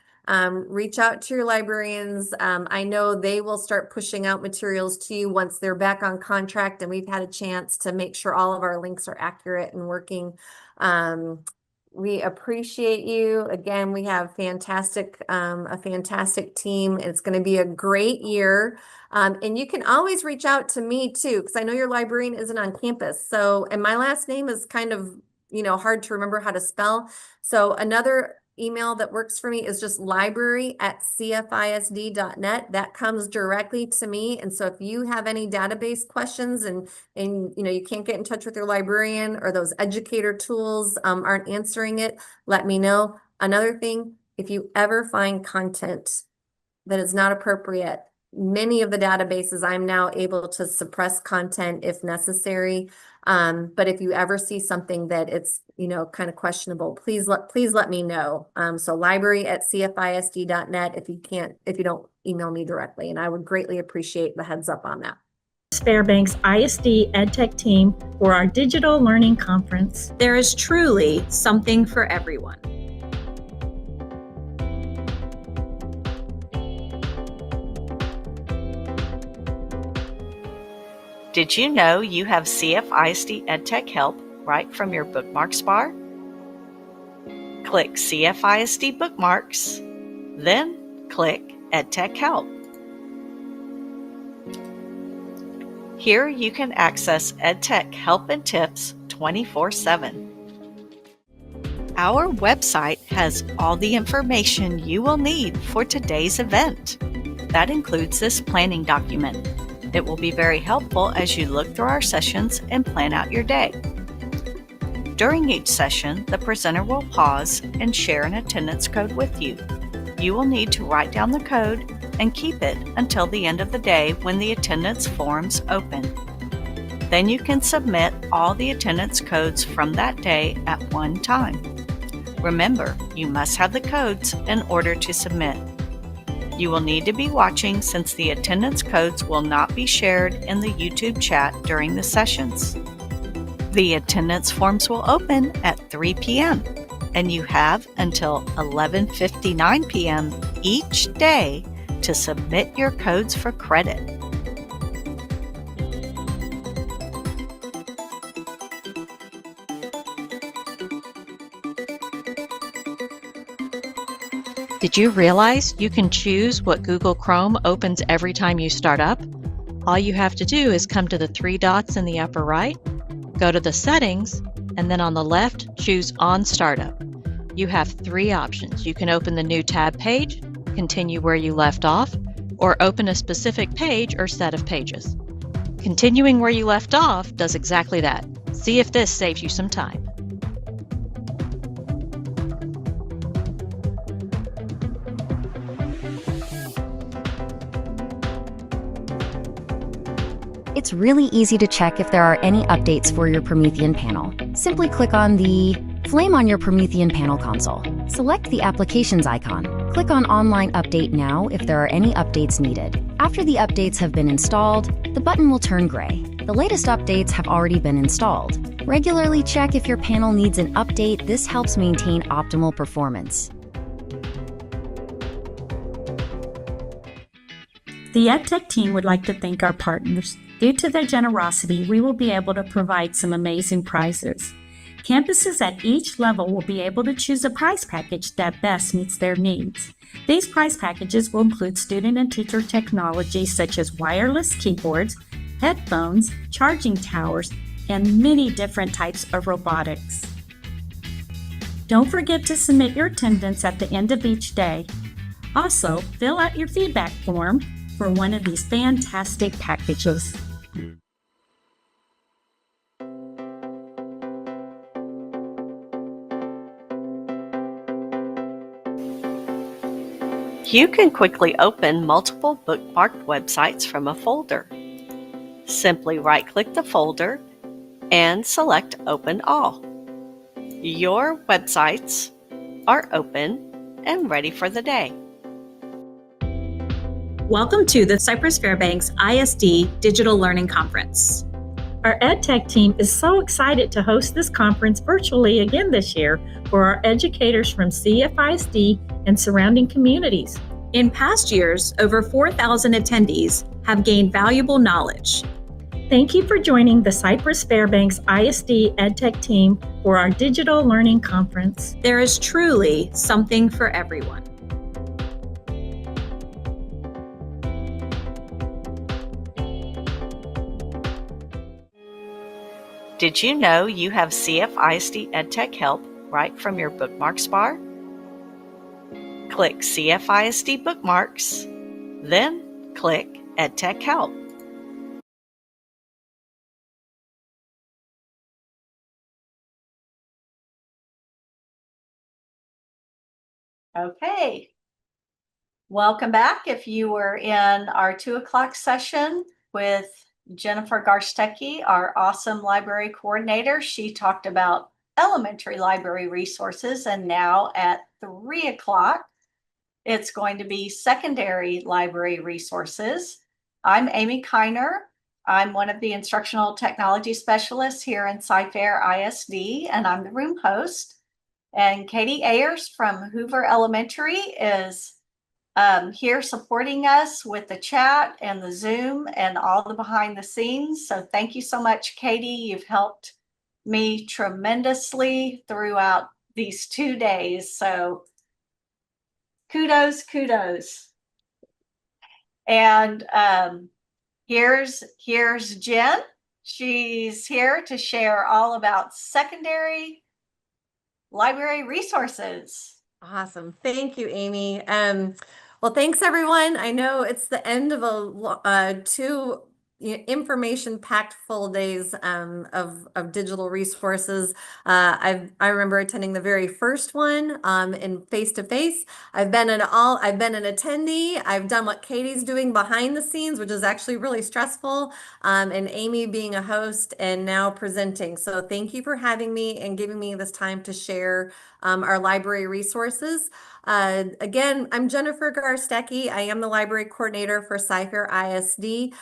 reach out to your librarians. I know they will start pushing out materials to you once they're back on contract and we've had a chance to make sure all of our links are accurate and working. We appreciate you. Again, we have a fantastic team. It's going to be a great year. And you can always reach out to me too, because I know your librarian isn't on campus. So, and my last name is kind of, hard to remember how to spell. So another email that works for me is just library@cfisd.net. That comes directly to me. And so if you have any database questions and you can't get in touch with your librarian or those educator tools aren't answering it, let me know. Another thing, if you ever find content that is not appropriate, many of the databases I'm now able to suppress content if necessary. But if you ever see something that it's, kind of questionable, please let me know. So library@cfisd.net if you don't email me directly, and I would greatly appreciate the heads up on that. Fairbanks ISD EdTech team for our digital learning conference. There is truly something for everyone. Did you know you have CFISD EdTech help right from your bookmarks bar? Click CFISD Bookmarks, then click EdTech Help. Here you can access EdTech help and tips 24/7. Our website has all the information you will need for today's event. That includes this planning document. It will be very helpful as you look through our sessions and plan out your day. During each session, the presenter will pause and share an attendance code with you. You will need to write down the code and keep it until the end of the day when the attendance forms open. Then you can submit all the attendance codes from that day at one time. Remember, you must have the codes in order to submit. You will need to be watching since the attendance codes will not be shared in the YouTube chat during the sessions. The attendance forms will open at 3 p.m. and you have until 11:59 p.m. each day to submit your codes for credit. Did you realize you can choose what Google Chrome opens every time you start up? All you have to do is come to the three dots in the upper right, go to the settings, and then on the left, choose On Startup. You have three options. You can open the new tab page, continue where you left off, or open a specific page or set of pages. Continuing where you left off does exactly that. See if this saves you some time. It's really easy to check if there are any updates for your Promethean panel. Simply click on the flame on your Promethean panel console. Select the Applications icon. Click on Online Update Now if there are any updates needed. After the updates have been installed, the button will turn gray. The latest updates have already been installed. Regularly check if your panel needs an update. This helps maintain optimal performance. The EdTech team would like to thank our partners. Due to their generosity, we will be able to provide some amazing prizes. Campuses at each level will be able to choose a prize package that best meets their needs. These prize packages will include student and teacher technology such as wireless keyboards, headphones, charging towers, and many different types of robotics. Don't forget to submit your attendance at the end of each day. Also, fill out your feedback form for one of these fantastic packages. You can quickly open multiple bookmarked websites from a folder. Simply right-click the folder and select Open All. Your websites are open and ready for the day. Welcome to the Cypress Fairbanks ISD Digital Learning Conference. Our EdTech team is so excited to host this conference virtually again this year for our educators from CFISD and surrounding communities. In past years, over 4,000 attendees have gained valuable knowledge. Thank you for joining the Cypress Fairbanks ISD EdTech team for our Digital Learning Conference. There is truly something for everyone. Did you know you have CFISD EdTech help right from your bookmarks bar? Click CFISD Bookmarks, then click EdTech Help. Okay. Welcome back. If you were in our 2 o'clock session with Jennifer Garstecki, our awesome library coordinator, she talked about elementary library resources, and now at 3 o'clock, it's going to be secondary library resources. I'm Amy Kiner. I'm one of the instructional technology specialists here in Cyfair ISD, and I'm the room host. And Katie Ayers from Hoover Elementary is here supporting us with the chat and the Zoom and all the behind the scenes. So thank you so much, Katie. You've helped me tremendously throughout these 2 days. So kudos. And here's Jen. She's here to share all about secondary library resources. Awesome. Thank you, Amy. Well, thanks everyone. I know it's the end of two information-packed full days of digital resources. I remember attending the very first one in face-to-face. I've been an attendee. I've done what Katie's doing behind the scenes, which is actually really stressful, and Amy being a host and now presenting. So thank you for having me and giving me this time to share our library resources. Again, I'm Jennifer Garstecki. I am the library coordinator for Cyfair ISD.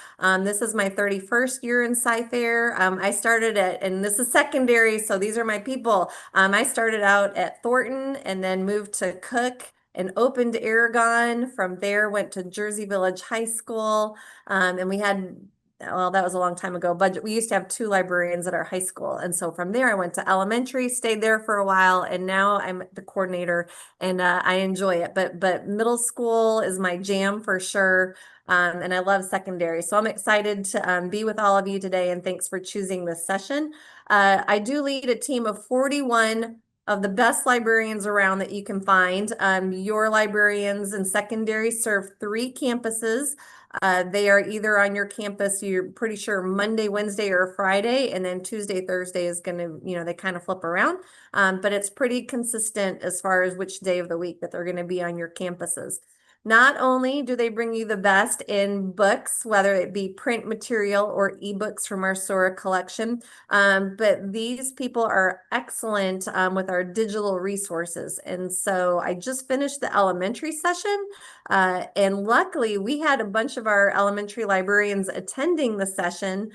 This is my 31st year in Cyfair. I started and this is secondary, so these are my people. I started out at Thornton and then moved to Cook and opened Aragon. From there, went to Jersey Village High School, and we had, well, that was a long time ago, but we used to have 2 librarians at our high school. And so from there, I went to elementary, stayed there for a while, and now I'm the coordinator, and I enjoy it. But middle school is my jam for sure, and I love secondary. So I'm excited to be with all of you today, and thanks for choosing this session. I do lead a team of 41 of the best librarians around that you can find. Your librarians in secondary serve 3 campuses. They are either on your campus, you're pretty sure Monday, Wednesday, or Friday, and then Tuesday, Thursday is going to, they kind of flip around. But it's pretty consistent as far as which day of the week that they're going to be on your campuses. Not only do they bring you the best in books, whether it be print material or ebooks from our Sora collection, but these people are excellent with our digital resources. And so I just finished the elementary session, and luckily we had a bunch of our elementary librarians attending the session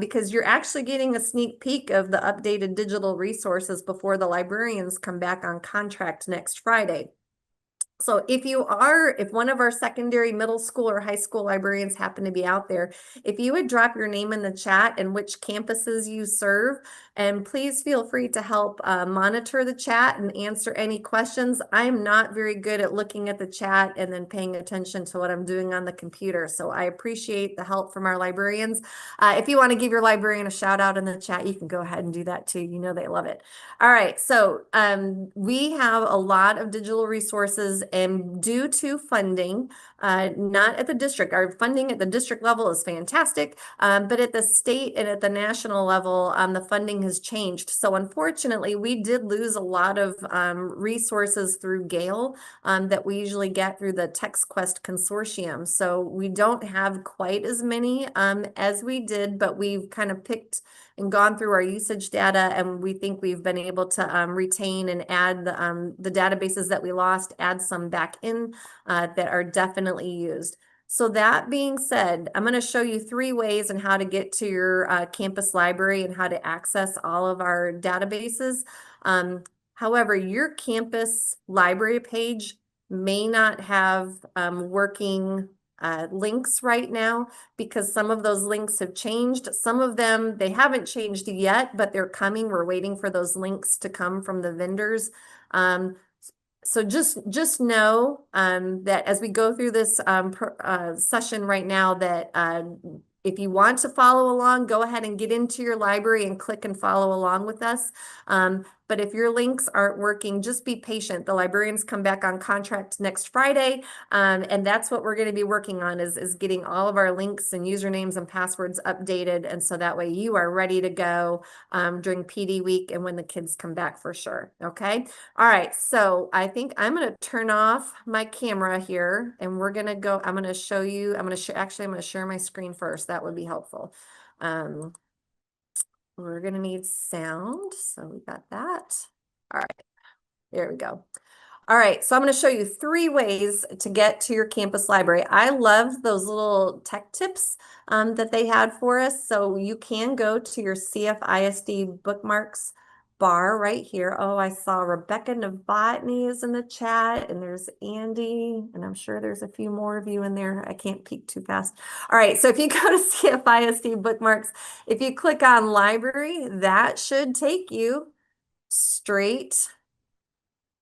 because you're actually getting a sneak peek of the updated digital resources before the librarians come back on contract next Friday. So if one of our secondary, middle school, or high school librarians happen to be out there, if you would drop your name in the chat and which campuses you serve, and please feel free to help monitor the chat and answer any questions. I'm not very good at looking at the chat and then paying attention to what I'm doing on the computer. So I appreciate the help from our librarians. If you want to give your librarian a shout out in the chat, you can go ahead and do that too. You know they love it. All right, so we have a lot of digital resources, and due to funding, not at the district, our funding at the district level is fantastic, but at the state and at the national level, the funding has changed. So unfortunately, we did lose a lot of resources through Gale that we usually get through the TextQuest consortium. So we don't have quite as many as we did, but we've kind of picked and gone through our usage data, and we think we've been able to retain and add the databases that we lost, add some back in that are definitely used. So that being said, I'm going to show you 3 ways on how to get to your campus library and how to access all of our databases. However, your campus library page may not have working links right now, because some of those links have changed. Some of them, they haven't changed yet, but they're coming. We're waiting for those links to come from the vendors. So just know that as we go through this session right now, that if you want to follow along, go ahead and get into your library and click and follow along with us. But if your links aren't working, just be patient. The librarians come back on contract next Friday, and that's what we're going to be working on, is getting all of our links and usernames and passwords updated, and so that way you are ready to go during PD week and when the kids come back for sure. Okay. All right. So I think I'm going to turn off my camera here, and we're going to go. I'm going to show you. I'm going to share my screen first. That would be helpful. We're going to need sound. So we got that. All right. There we go. All right, so I'm going to show you 3 ways to get to your campus library. I love those little tech tips that they had for us. So you can go to your CFISD bookmarks bar right here. Oh, I saw Rebecca Novotny is in the chat, and there's Andy, and I'm sure there's a few more of you in there. I can't peek too fast. All right, so if you go to CFISD bookmarks, if you click on library, that should take you straight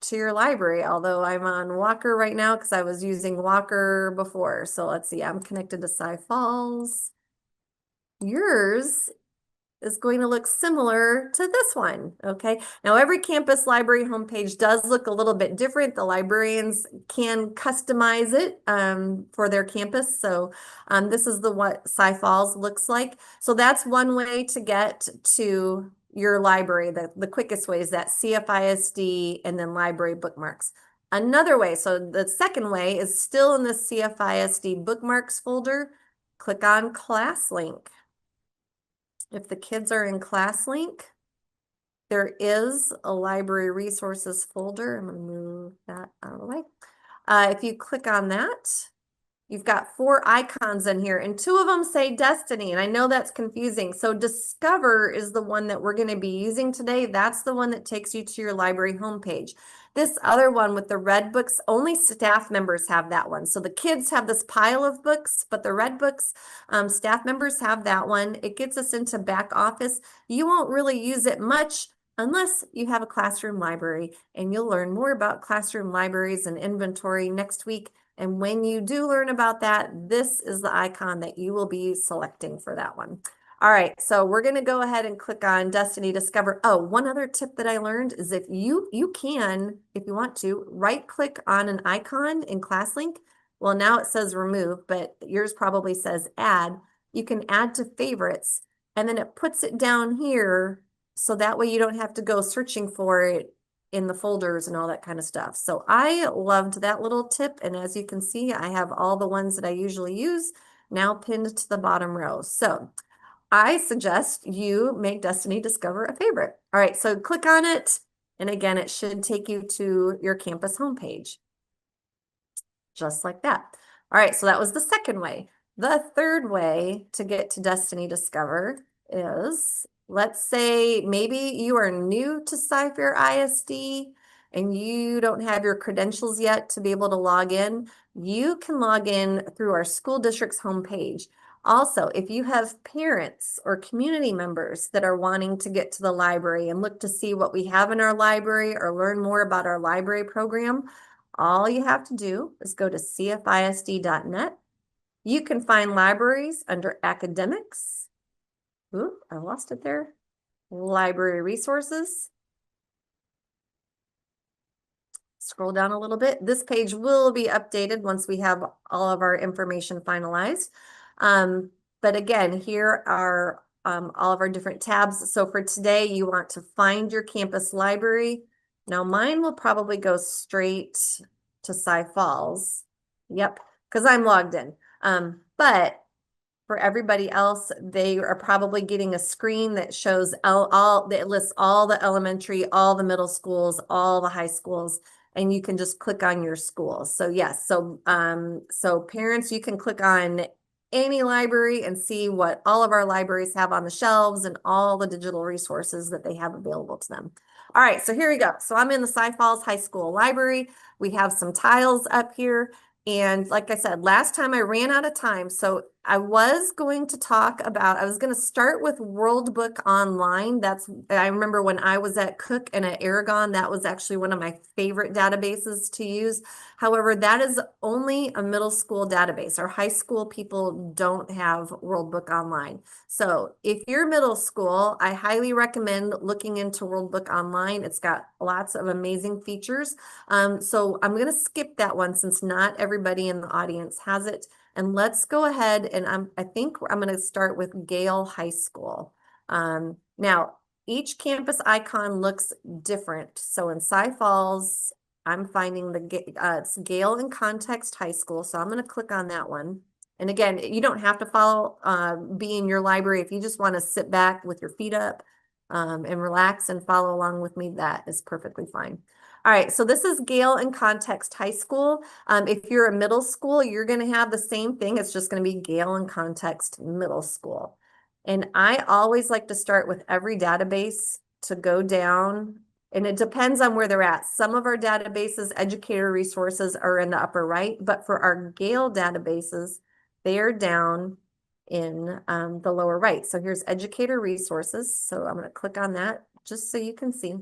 to your library, although I'm on Walker right now because I was using Walker before. So let's see, I'm connected to Cy Falls. Yours is going to look similar to this one. Okay, now every campus library homepage does look a little bit different. The librarians can customize it for their campus. So this is what Cy Falls looks like. So that's one way to get to your library. The quickest way is that CFISD and then library bookmarks. Another way, so the second way is still in the CFISD bookmarks folder. Click on ClassLink. If the kids are in ClassLink, there is a library resources folder. I'm going to move that out of the way. If you click on that, you've got 4 icons in here, and 2 of them say Destiny, and I know that's confusing. So Discover is the one that we're going to be using today. That's the one that takes you to your library homepage. This other one with the red books, only staff members have that one. So the kids have this pile of books, but the red books, staff members have that one. It gets us into back office. You won't really use it much unless you have a classroom library, and you'll learn more about classroom libraries and inventory next week. And when you do learn about that, this is the icon that you will be selecting for that one. All right, so we're going to go ahead and click on Destiny Discover. Oh, one other tip that I learned is if you can, if you want to, right click on an icon in ClassLink. Well, now it says remove, but yours probably says add. You can add to favorites, and then it puts it down here, so that way you don't have to go searching for it in the folders and all that kind of stuff. So I loved that little tip. And as you can see, I have all the ones that I usually use now pinned to the bottom row. So I suggest you make Destiny Discover a favorite. All right, so click on it. And again, it should take you to your campus homepage. Just like that. All right, so that was the second way. The third way to get to Destiny Discover is, let's say maybe you are new to Cy-Fair ISD and you don't have your credentials yet to be able to log in. You can log in through our school district's homepage. Also, if you have parents or community members that are wanting to get to the library and look to see what we have in our library or learn more about our library program, all you have to do is go to cfisd.net. You can find libraries under academics. Oop, I lost it there. Library resources. Scroll down a little bit. This page will be updated once we have all of our information finalized. But again, here are all of our different tabs. So for today, you want to find your campus library. Now mine will probably go straight to Cy Falls. Yep, because I'm logged in. But for everybody else, they are probably getting a screen that shows that lists all the elementary, all the middle schools, all the high schools, and you can just click on your school. So yes, so parents, you can click on any library and see what all of our libraries have on the shelves and all the digital resources that they have available to them. All right, so here we go. So I'm in the Cy Falls High School Library. We have some tiles up here. And like I said, last time I ran out of time. So I was going to start with World Book Online. I remember when I was at Cook and at Aragon, that was actually one of my favorite databases to use. However, that is only a middle school database. Our high school people don't have World Book Online. So if you're middle school, I highly recommend looking into World Book Online. It's got lots of amazing features. So I'm going to skip that one since not everybody in the audience has it. And let's go ahead and I think I'm going to start with Gale High School. Now, each campus icon looks different. So in Cy Falls, I'm finding it's Gale and Context High School. So I'm going to click on that one. And again, you don't have to be in your library. If you just want to sit back with your feet up and relax and follow along with me, that is perfectly fine. All right, so this is Gale and Context High School. If you're a middle school, you're going to have the same thing. It's just going to be Gale and Context Middle School. And I always like to start with every database to go down, and it depends on where they're at. Some of our databases, educator resources, are in the upper right, but for our Gale databases, they are down in the lower right. So here's educator resources. So I'm going to click on that just so you can see.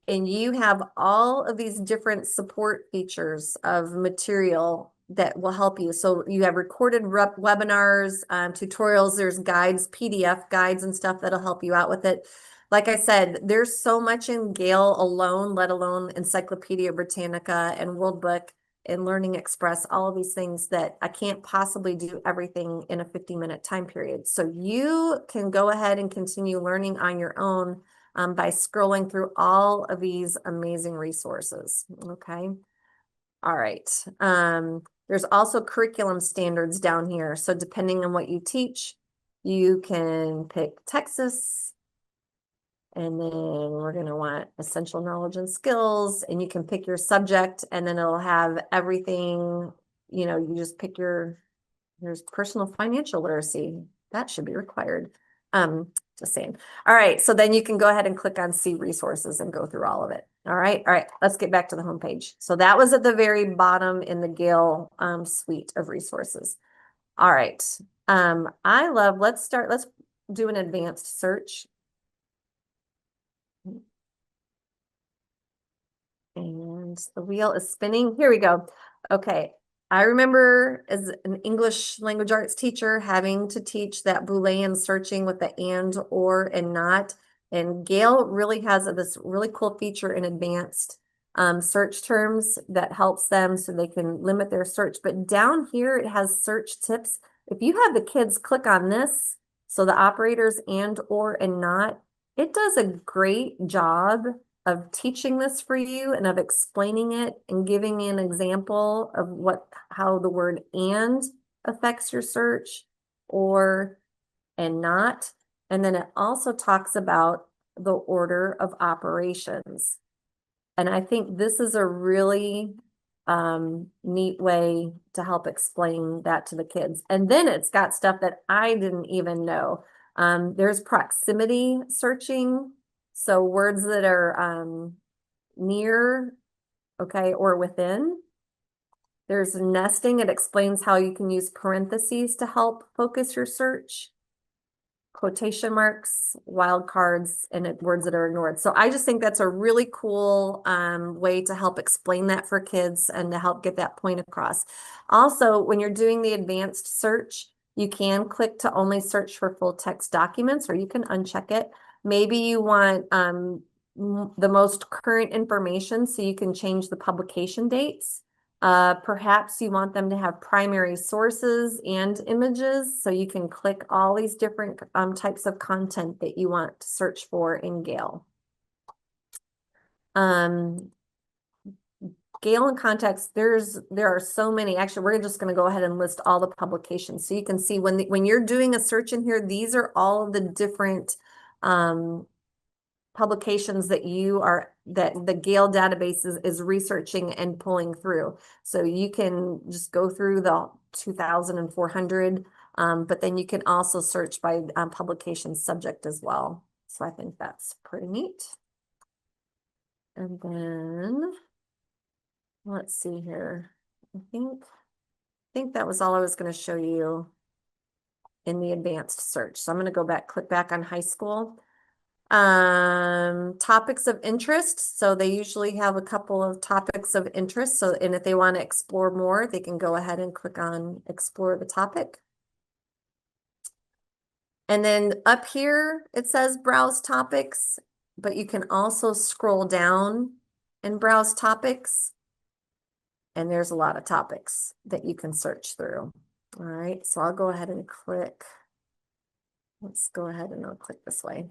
And you have all of these different support features of material that will help you. So you have recorded webinars, tutorials, there's guides, PDF guides and stuff that'll help you out with it. Like I said, there's so much in Gale alone, let alone Encyclopedia Britannica and World Book and Learning Express, all of these things that I can't possibly do everything in a 50-minute time period. So you can go ahead and continue learning on your own by scrolling through all of these amazing resources. Okay. All right. There's also curriculum standards down here. So depending on what you teach, you can pick Texas, and then we're going to want essential knowledge and skills, and you can pick your subject, and then it'll have everything, you just pick there's personal financial literacy. That should be required. Just saying. All right. So then you can go ahead and click on see resources and go through all of it. All right. All right. Let's get back to the homepage. So that was at the very bottom in the Gale suite of resources. All right. Let's do an advanced search. And the wheel is spinning. Here we go. Okay. I remember as an English language arts teacher having to teach that Boolean searching with the and, or, and not. And Gale really has this really cool feature in advanced search terms that helps them so they can limit their search. But down here, it has search tips. If you have the kids click on this, so the operators and, or, and not, it does a great job of teaching this for you and of explaining it and giving you an example of how the word and affects your search, or and not. And then it also talks about the order of operations. And I think this is a really neat way to help explain that to the kids. And then it's got stuff that I didn't even know. There's proximity searching. So words that are near, okay, or within. There's nesting. It explains how you can use parentheses to help focus your search. Quotation marks, wildcards, and words that are ignored. So I just think that's a really cool way to help explain that for kids and to help get that point across. Also, when you're doing the advanced search, you can click to only search for full text documents, or you can uncheck it. Maybe you want the most current information, so you can change the publication dates. Perhaps you want them to have primary sources and images, so you can click all these different types of content that you want to search for in Gale. Gale and Context, there are so many. Actually, we're just going to go ahead and list all the publications. So you can see when you're doing a search in here, these are all of the different publications that that the Gale database is researching and pulling through. So you can just go through the 2,400, but then you can also search by publication subject as well. So I think that's pretty neat. And then let's see here. I think that was all I was going to show you in the advanced search. So I'm going to go back, click back on high school. Topics of interest. So they usually have a couple of topics of interest. So, and if they want to explore more, they can go ahead and click on explore the topic. And then up here, it says browse topics, but you can also scroll down and browse topics. And there's a lot of topics that you can search through. All right, so I'll go ahead and click. Let's go ahead and I'll click this way.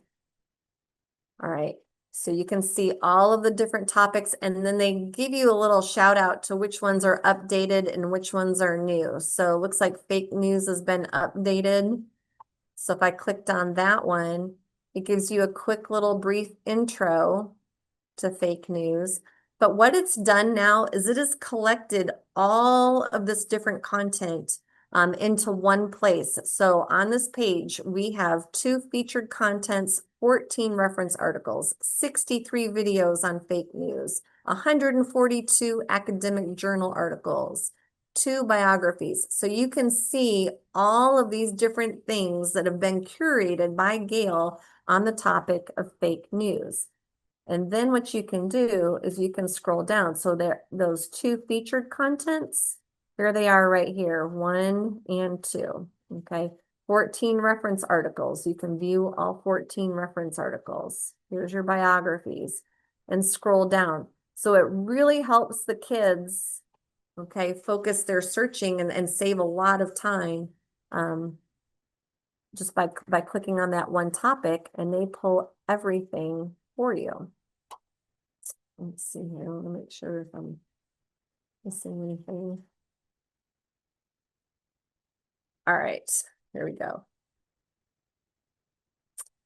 All right, so you can see all of the different topics, and then they give you a little shout out to which ones are updated and which ones are new. So it looks like fake news has been updated. So if I clicked on that one, it gives you a quick little brief intro to fake news. But what it's done now is it has collected all of this different content into one place. So on this page, we have 2 featured contents, 14 reference articles, 63 videos on fake news, 142 academic journal articles, 2 biographies. So you can see all of these different things that have been curated by Gale on the topic of fake news. And then what you can do is you can scroll down. So there, those 2 featured contents, here they are right here, 1 and 2, okay? 14 reference articles. You can view all 14 reference articles. Here's your biographies and scroll down. So it really helps the kids, okay, focus their searching and save a lot of time just by clicking on that one topic, and they pull everything for you. Let's see here. I want to make sure if I'm missing anything. All right, here we go.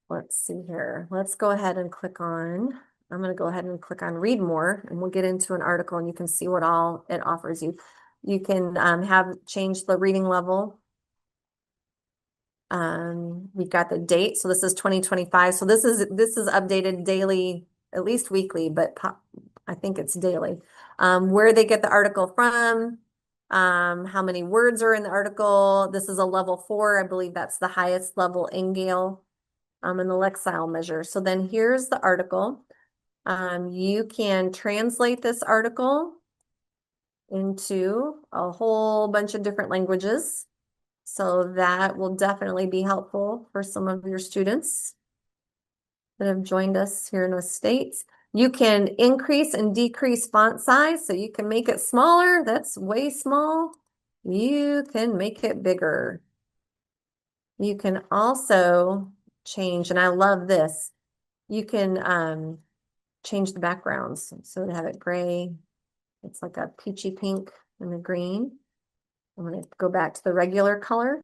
Let's see here. Let's go ahead and click on, I'm going to go ahead and click on read more, and we'll get into an article and you can see what all it offers you. You can change the reading level. We've got the date. So this is 2025. So this is updated daily, at least weekly, but I think it's daily. Where they get the article from, how many words are in the article. This is a level 4. I believe that's the highest level in Gale, in the Lexile measure. So then here's the article. You can translate this article into a whole bunch of different languages. So that will definitely be helpful for some of your students that have joined us here in the States. You can increase and decrease font size, so you can make it smaller. That's way small. You can make it bigger. You can also change, and I love this, you can change the backgrounds. So to have it gray, it's like a peachy pink and a green. I'm going to go back to the regular color.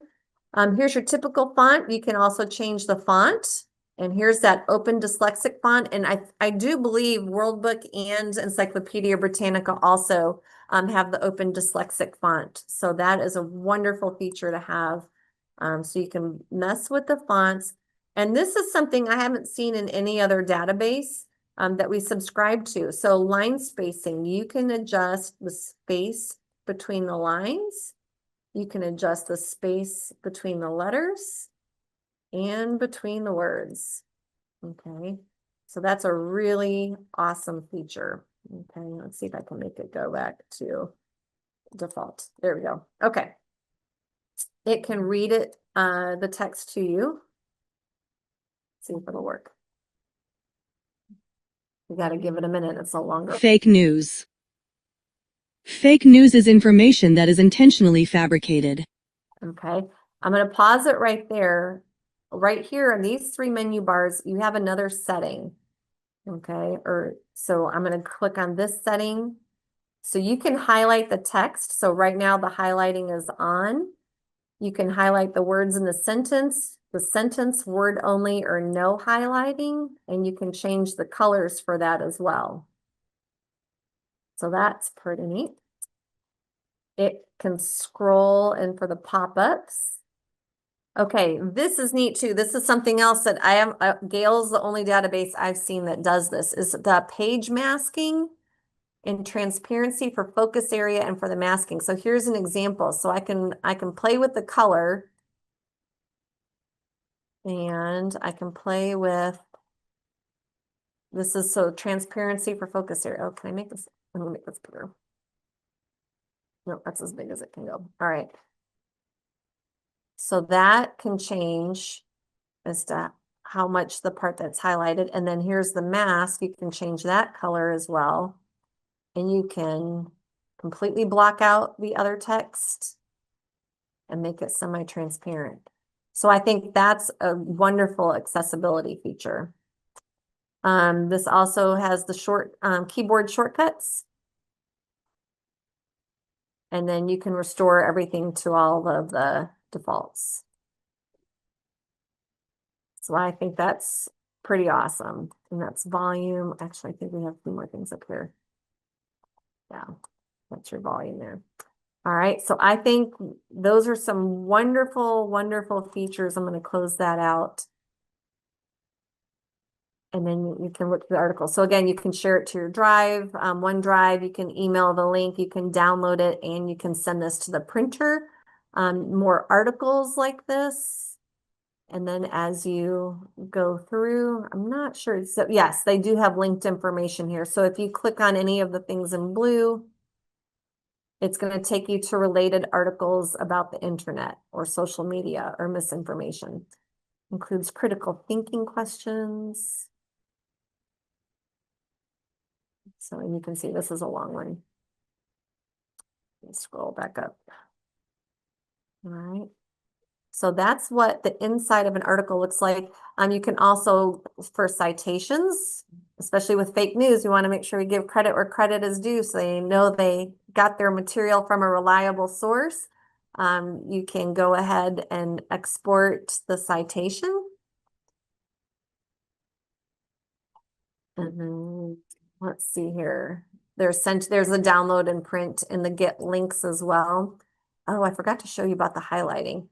Here's your typical font. You can also change the font. And here's that open dyslexic font. And I do believe World Book and Encyclopedia Britannica also have the open dyslexic font. So that is a wonderful feature to have. So you can mess with the fonts. And this is something I haven't seen in any other database that we subscribe to. So line spacing, you can adjust the space between the lines. You can adjust the space between the letters and between the words. Okay, so that's a really awesome feature. Okay, let's see if I can make it go back to default. There we go. Okay, it can read it, the text to you. Let's see if it'll work. We got to give it a minute. It's no longer. Fake news. Fake news is information that is intentionally fabricated. Okay, I'm going to pause it right there. Right here in these 3 menu bars, you have another setting. Okay, so I'm going to click on this setting. So you can highlight the text. So right now the highlighting is on. You can highlight the words in the sentence word only or no highlighting, and you can change the colors for that as well. So that's pretty neat. It can scroll and for the pop-ups. Okay, this is neat too. This is something else that I am, Gale's the only database I've seen that does this, is the page masking and transparency for focus area and for the masking. So here's an example. So I can play with the color, and I can play with, this is so transparency for focus area. Oh, can I make this? Let me make this bigger. No, that's as big as it can go. All right. So that can change as to how much the part that's highlighted. And then here's the mask. You can change that color as well. And you can completely block out the other text and make it semi-transparent. So I think that's a wonderful accessibility feature. This also has the keyboard shortcuts. And then you can restore everything to all of the defaults. So I think that's pretty awesome. And that's volume. Actually, I think we have a few more things up here. Yeah, that's your volume there. All right, so I think those are some wonderful, wonderful features. I'm going to close that out. And then you can look at the article. So again, you can share it to your Drive, OneDrive. You can email the link, you can download it, and you can send this to the printer. More articles like this. And then as you go through, I'm not sure. So yes, they do have linked information here. So if you click on any of the things in blue, it's going to take you to related articles about the internet or social media or misinformation. Includes critical thinking questions. So you can see this is a long one. Let's scroll back up. All right. So that's what the inside of an article looks like. You can also, for citations, especially with fake news, we want to make sure we give credit where credit is due, so they know they got their material from a reliable source. You can go ahead and export the citation. And then let's see here. There's a download and print in the get links as well. Oh, I forgot to show you about the highlighting.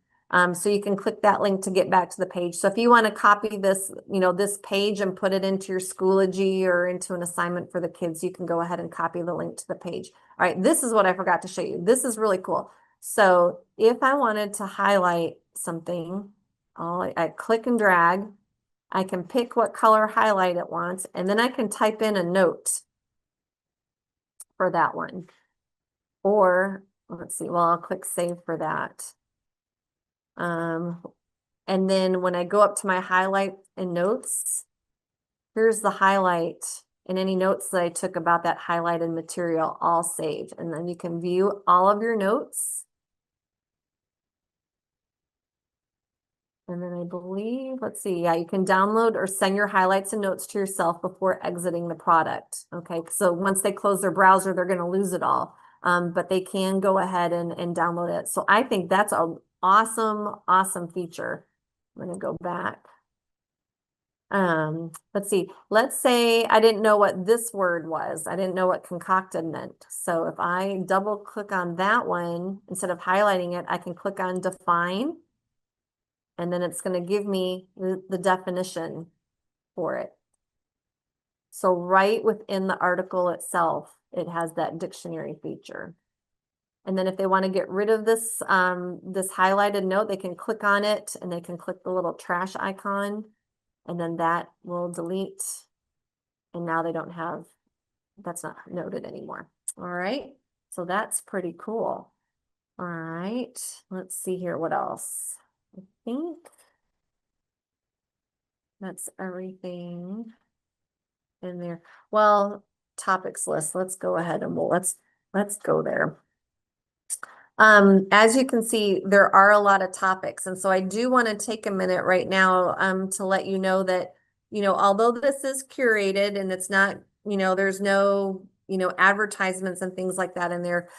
So you can click that link to get back to the page. So if you want to copy this, this page and put it into your Schoology or into an assignment for the kids, you can go ahead and copy the link to the page. All right, this is what I forgot to show you. This is really cool. So if I wanted to highlight something, I click and drag. I can pick what color highlight it wants, and then I can type in a note for that one. Or let's see, well, I'll click save for that. And then when I go up to my highlight and notes, here's the highlight and any notes that I took about that highlighted material all saved. And then you can view all of your notes. And then I believe, let's see, yeah, you can download or send your highlights and notes to yourself before exiting the product. Okay, so once they close their browser, they're going to lose it all. But they can go ahead and download it. So I think that's a awesome feature. I'm going to go back. Let's see. Let's say I didn't know what this word was. I didn't know what concocted meant. So if I double click on that one, instead of highlighting it, I can click on define. And then it's going to give me the definition for it. So right within the article itself, it has that dictionary feature. And then if they want to get rid of this, this highlighted note, they can click on it and they can click the little trash icon, and then that will delete. And now they don't have, that's not noted anymore. All right. So that's pretty cool. All right. Let's see here. What else? I think that's everything in there. Well, topics list. Let's go ahead and let's go there. As you can see, there are a lot of topics. And so I do want to take a minute right now to let you know that, although this is curated and it's not, there's no, advertisements and things like that in there,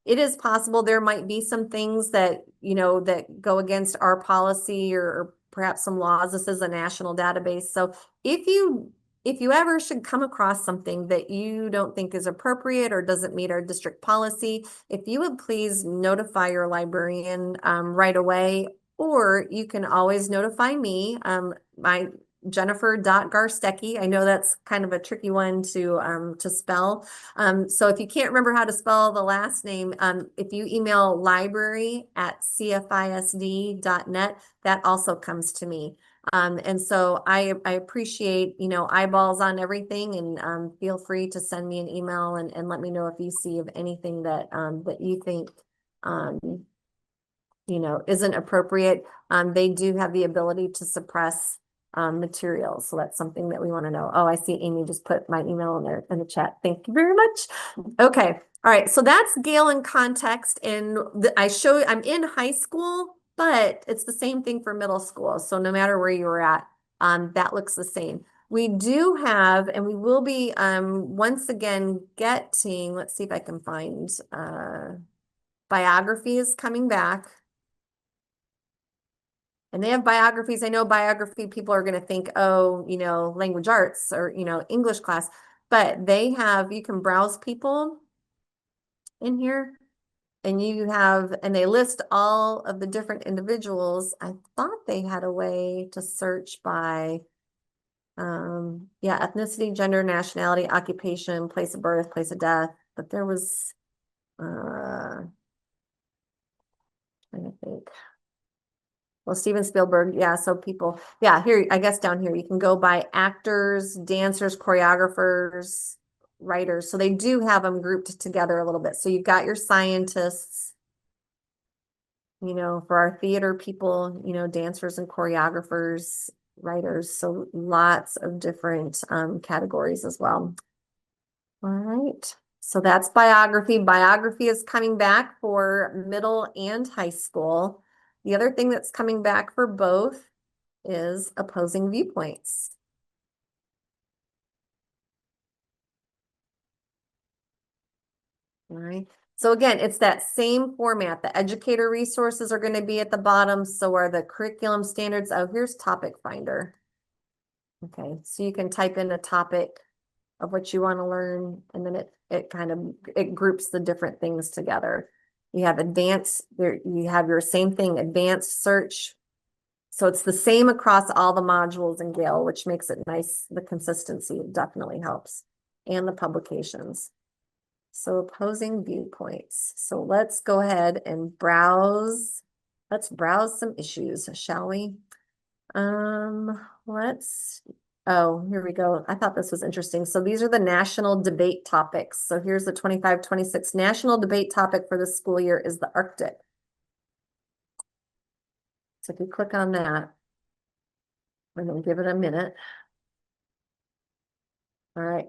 it is possible there might be some things that, you know, that go against our policy or perhaps some laws. This is a national database. So if you ever should come across something that you don't think is appropriate or doesn't meet our district policy, if you would please notify your librarian right away, or you can always notify me. My Jennifer.Garstecki. I know that's kind of a tricky one to spell. So if you can't remember how to spell the last name, if you email library@cfisd.net, that also comes to me. And so I appreciate, you know, eyeballs on everything, and feel free to send me an email and let me know if you see of anything that that you think you know, isn't appropriate. They do have the ability to suppress materials. So that's something that we want to know. Oh, I see Amy just put my email in the chat. Thank you very much. Okay. All right. So that's Gale in context. And I'm in high school, but it's the same thing for middle school. So no matter where you're at, that looks the same. We do have, and we will be once again getting, let's see if I can find biographies coming back. And they have biographies. I know biography people are going to think, oh, you know, language arts or, you know, English class, but they have, you can browse people in here, and and they list all of the different individuals. I thought they had a way to search by, yeah, ethnicity, gender, nationality, occupation, place of birth, place of death, but there was, trying to think. Well, Steven Spielberg, yeah, so people, yeah, here, I guess down here, you can go by actors, dancers, choreographers, writers. So they do have them grouped together a little bit. So you've got your scientists, you know, for our theater people, you know, dancers and choreographers, writers. So lots of different categories as well. All right. So that's biography. Biography is coming back for middle and high school. The other thing that's coming back for both is opposing viewpoints. All right. So again, it's that same format. The educator resources are going to be at the bottom. So are the curriculum standards. Oh, here's topic finder. Okay. So you can type in a topic of what you want to learn, and then it groups the different things together. You have advanced, you have your same thing, advanced search. So it's the same across all the modules in Gale, which makes it nice. The consistency definitely helps, and the publications. So opposing viewpoints. So let's go ahead and browse. Let's browse some issues, shall we? Oh, here we go. I thought this was interesting. So these are the national debate topics. So here's the 25-26 national debate topic for this school year is the Arctic. So if you click on that, and then give it a minute. All right.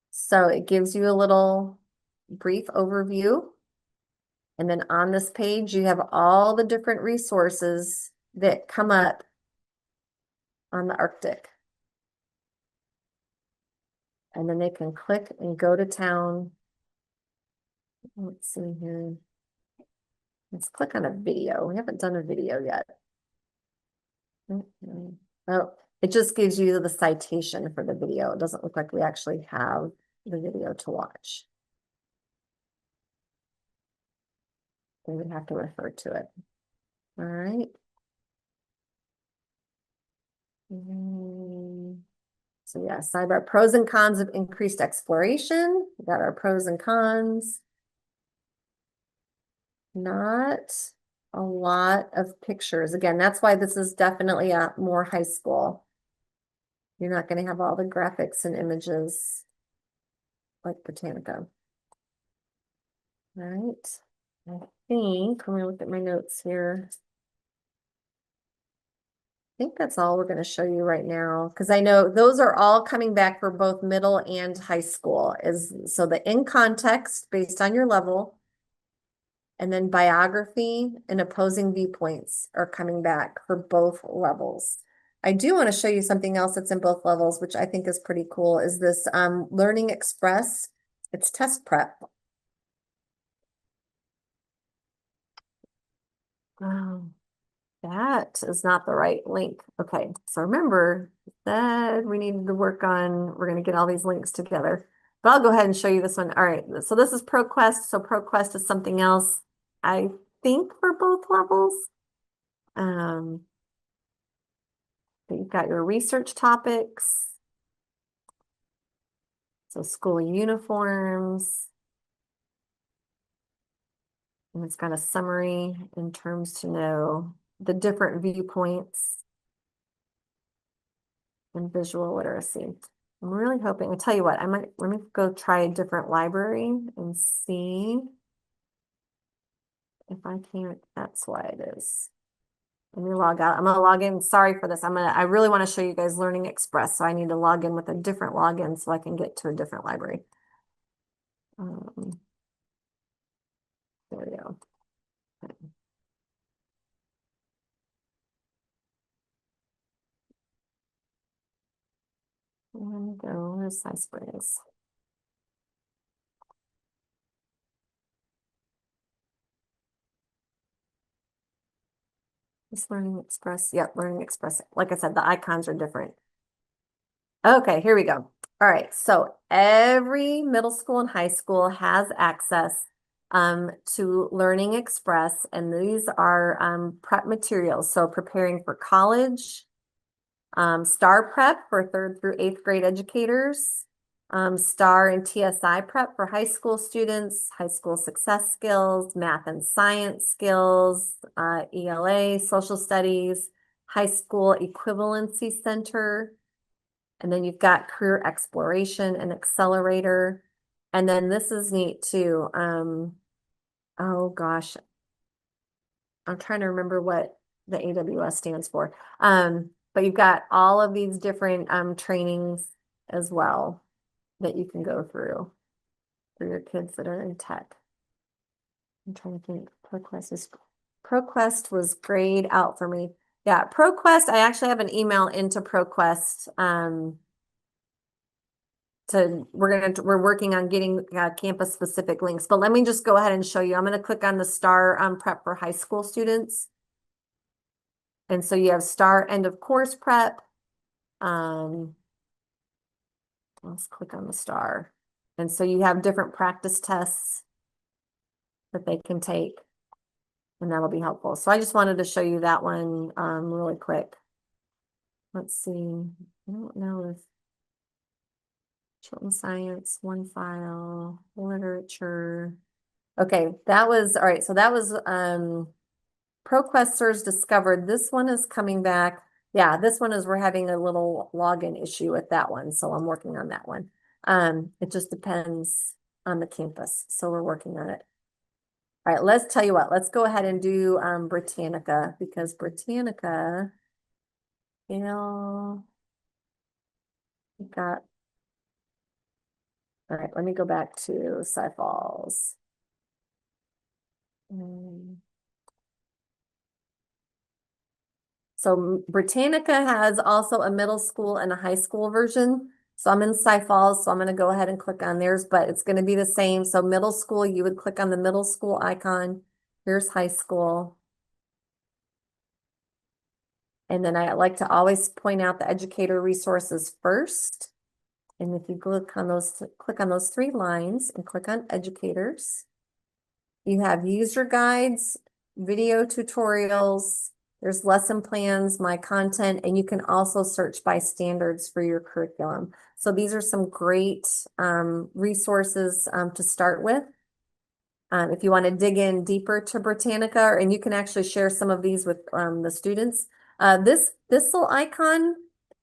So it gives you a little brief overview. And then on this page, you have all the different resources that come up on the Arctic. And then they can click and go to town. Let's see here. Let's click on a video. We haven't done a video yet. Oh, it just gives you the citation for the video. It doesn't look like we actually have the video to watch. We would have to refer to it. All right. So yeah, sidebar pros and cons of increased exploration. We got our pros and cons. Not a lot of pictures. Again, that's why this is definitely a more high school. You're not going to have all the graphics and images like Britannica. All right. I think, let me look at my notes here. I think that's all we're going to show you right now, because I know those are all coming back for both middle and high school. So the in context based on your level, and then biography and opposing viewpoints are coming back for both levels. I do want to show you something else that's in both levels, which I think is pretty cool, is this Learning Express. It's test prep. That is not the right link. Okay, so remember that we needed to work on, we're going to get all these links together. But I'll go ahead and show you this one. All right, so this is ProQuest. So ProQuest is something else, I think, for both levels. You've got your research topics. So school uniforms. And it's got a summary in terms to know the different viewpoints and visual literacy. I'm really hoping, I tell you what, let me go try a different library and see if I can't, that's why it is. Let me log out. I'm gonna log in. Sorry for this. I really want to show you guys Learning Express. So I need to log in with a different login so I can get to a different library. There we go. Okay. And go to Springs. This Learning Express. Yep, Learning Express. Like I said, the icons are different. Okay, here we go. All right, so every middle school and high school has access to Learning Express, and these are prep materials. So preparing for college, STAR prep for 3rd through 8th grade educators, STAR and TSI prep for high school students, high school success skills, math and science skills, ELA, social studies, high school equivalency center. And then you've got career exploration and accelerator. And then this is neat too. Oh gosh, I'm trying to remember what the AWS stands for. But you've got all of these different trainings as well that you can go through for your kids that are in tech. I'm trying to think. ProQuest was grayed out for me. Yeah, ProQuest, I actually have an email into ProQuest. We're working on getting campus specific links, but let me just go ahead and show you. I'm going to click on the STAR prep for high school students. And so you have STAR end of course prep. Let's click on the STAR. And so you have different practice tests that they can take, and that'll be helpful. So I just wanted to show you that one really quick. Let's see. I don't know if children's science, one file, literature. Okay, that was all right. So that was ProQuest Serves Discovered. This one is coming back. Yeah, this one is, we're having a little login issue with that one. So I'm working on that one. It just depends on the campus. So we're working on it. All right, let's tell you what, let's go ahead and do Britannica, because Britannica, you know, we've got, all right, let me go back to Sci-Falls. So Britannica has also a middle school and a high school version. So I'm in Sci-Falls, so I'm going to go ahead and click on theirs, but it's going to be the same. So middle school, you would click on the middle school icon. Here's high school. And then I like to always point out the educator resources first. And if you click on those 3 lines and click on educators, you have user guides, video tutorials, there's lesson plans, my content, and you can also search by standards for your curriculum. So these are some great resources to start with. If you want to dig in deeper to Britannica, and you can actually share some of these with the students. This little icon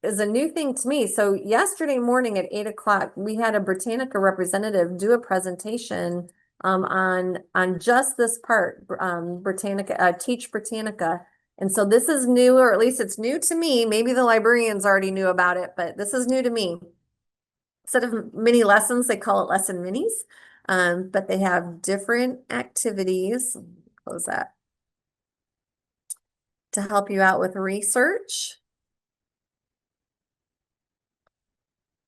is a new thing to me. So yesterday morning at 8 o'clock, we had a Britannica representative do a presentation on just this part, Britannica, Teach Britannica. And so this is new, or at least it's new to me. Maybe the librarians already knew about it, but this is new to me. Instead of mini lessons, they call it lesson minis. But they have different activities. Close that. To help you out with research.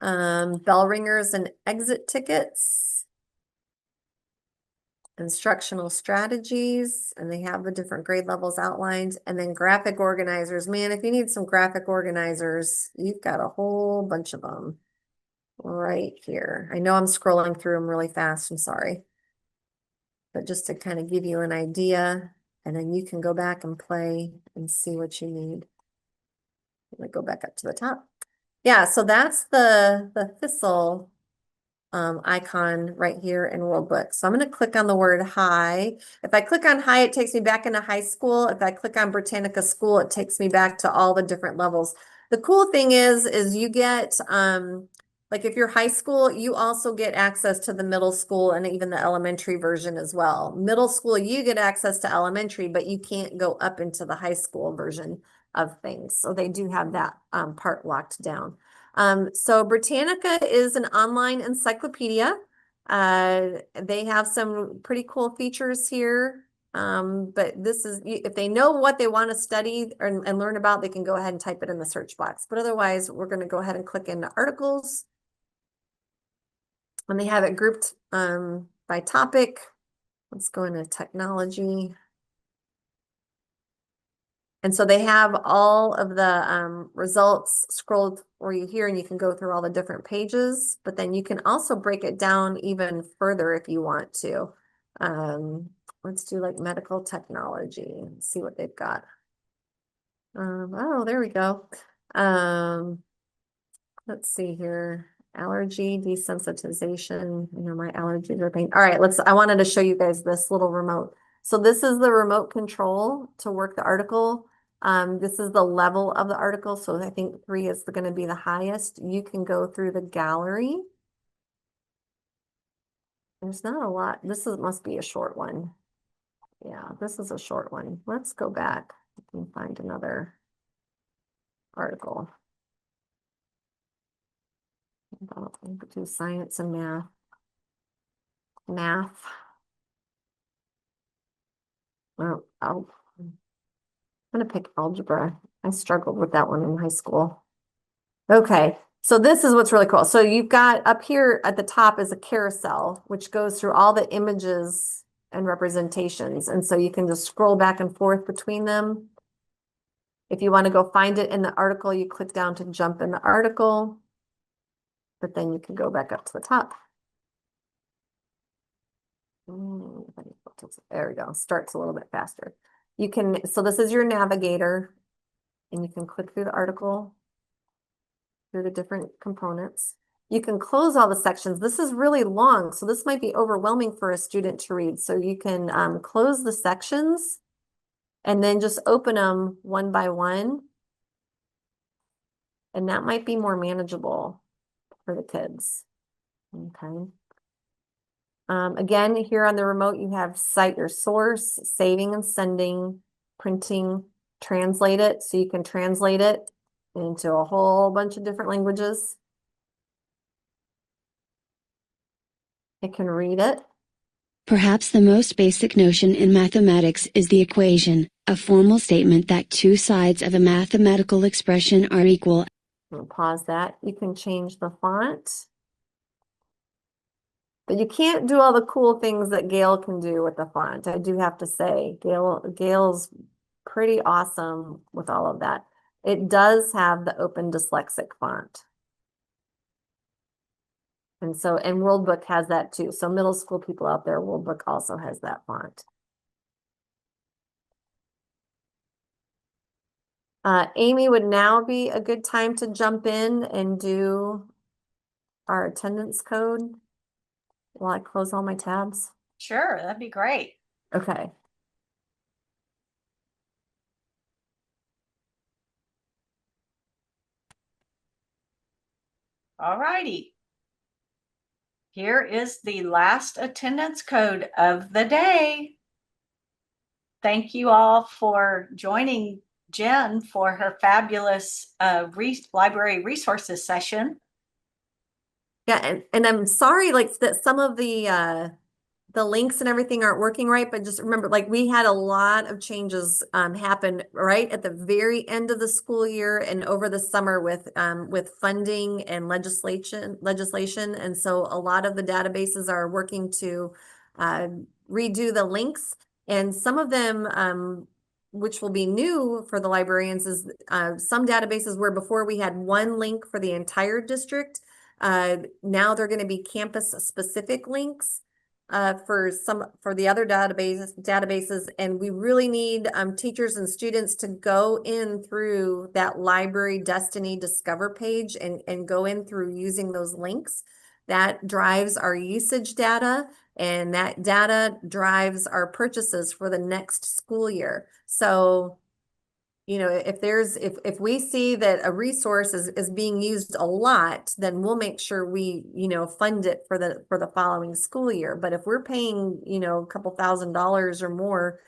Bell ringers and exit tickets. instructional strategies, and they have the different grade levels outlined, and then graphic organizers. Man, if you need some graphic organizers, you've got a whole bunch of them right here. I know I'm scrolling through them really fast, I'm sorry. But just to kind of give you an idea, and then you can go back and play and see what you need. Let me go back up to the top. Yeah, so that's the thistle icon right here in Worldbook. So I'm going to click on the word high. If I click on high, it takes me back into high school. If I click on Britannica School, it takes me back to all the different levels. The cool thing is you get, like if you're high school, you also get access to the middle school and even the elementary version as well. Middle school, you get access to elementary, but you can't go up into the high school version of things. So they do have that part locked down. So Britannica is an online encyclopedia. They have some pretty cool features here. But this is, if they know what they want to study and learn about, they can go ahead and type it in the search box. But otherwise, we're going to go ahead and click into articles. And they have it grouped by topic. Let's go into technology. And so they have all of the results scrolled for you here, and you can go through all the different pages, but then you can also break it down even further if you want to. Let's do like medical technology and see what they've got. Oh, there we go. Let's see here. Allergy desensitization. You know, my allergies are pain. All right, I wanted to show you guys this little remote. So this is the remote control to work the article. This is the level of the article. So I think 3 is going to be the highest. You can go through the gallery. There's not a lot. Must be a short one. Yeah, this is a short one. Let's go back and find another article. Do science and math. Well, I'm going to pick algebra. I struggled with that one in high school. Okay, so this is what's really cool. So you've got up here at the top is a carousel, which goes through all the images and representations. And so you can just scroll back and forth between them. If you want to go find it in the article, you click down to jump in the article, but then you can go back up to the top. There we go. Starts a little bit faster. You can, so this is your navigator, and you can click through the article, through the different components. You can close all the sections. This is really long, so this might be overwhelming for a student to read. So you can close the sections and then just open them one by one. And that might be more manageable for the kids. Okay. Again, here on the remote, you have cite your source, saving and sending, printing, translate it. So you can translate it into a whole bunch of different languages. It can read it. Perhaps the most basic notion in mathematics is the equation, a formal statement that 2 sides of a mathematical expression are equal. I'll pause that. You can change the font. But you can't do all the cool things that Gail can do with the font. I do have to say, Gail's pretty awesome with all of that. It does have the open dyslexic font. And so, and Worldbook has that too. So middle school people out there, Worldbook also has that font. Amy, would now be a good time to jump in and do our attendance code while I close all my tabs? Sure, that'd be great. Okay. All righty. Here is the last attendance code of the day. Thank you all for joining Jen for her fabulous library resources session. Yeah, and I'm sorry, like that some of the links and everything aren't working right, but just remember, like we had a lot of changes happen right at the very end of the school year and over the summer with funding and legislation, and so a lot of the databases are working to redo the links, and some of them, which will be new for the librarians, is some databases where before we had one link for the entire district. Now they're going to be campus specific links for the other databases, and we really need teachers and students to go in through that Library Destiny Discover page and go in through using those links. That drives our usage data, and that data drives our purchases for the next school year. So, you know, if we see that a resource is being used a lot, then we'll make sure we, you know, fund it for the following school year. But if we're paying, you know, a couple $1,000s or more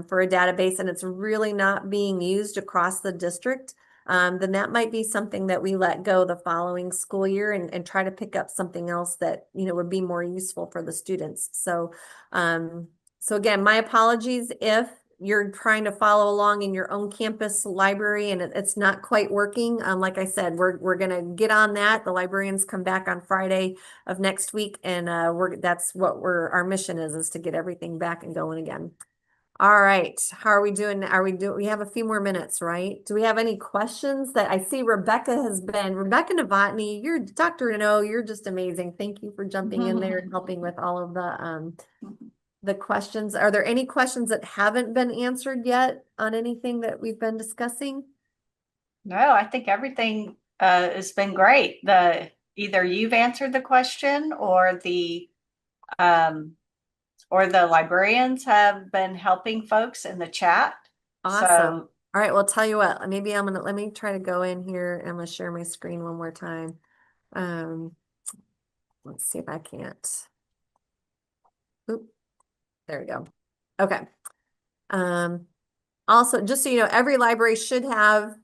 for a database and it's really not being used across the district, then that might be something that we let go the following school year and try to pick up something else that, you know, would be more useful for the students. So, so again, my apologies if you're trying to follow along in your own campus library and it's not quite working. Like I said, we're going to get on that. The librarians come back on Friday of next week, and that's what our mission is to get everything back and going again. All right. How are we doing? We have a few more minutes, right? Do we have any questions? That I see Rebecca Novotny, you're Dr. No, you're just amazing. Thank you for jumping in there and helping with all of the questions. Are there any questions that haven't been answered yet on anything that we've been discussing? No, I think everything has been great. Either you've answered the question or the librarians have been helping folks in the chat. Awesome. So, all right, well, tell you what, maybe let me try to go in here and I'm gonna share my screen one more time. Let's see if I can't. Oop, there we go. Okay. Also, just so you know, every library should have,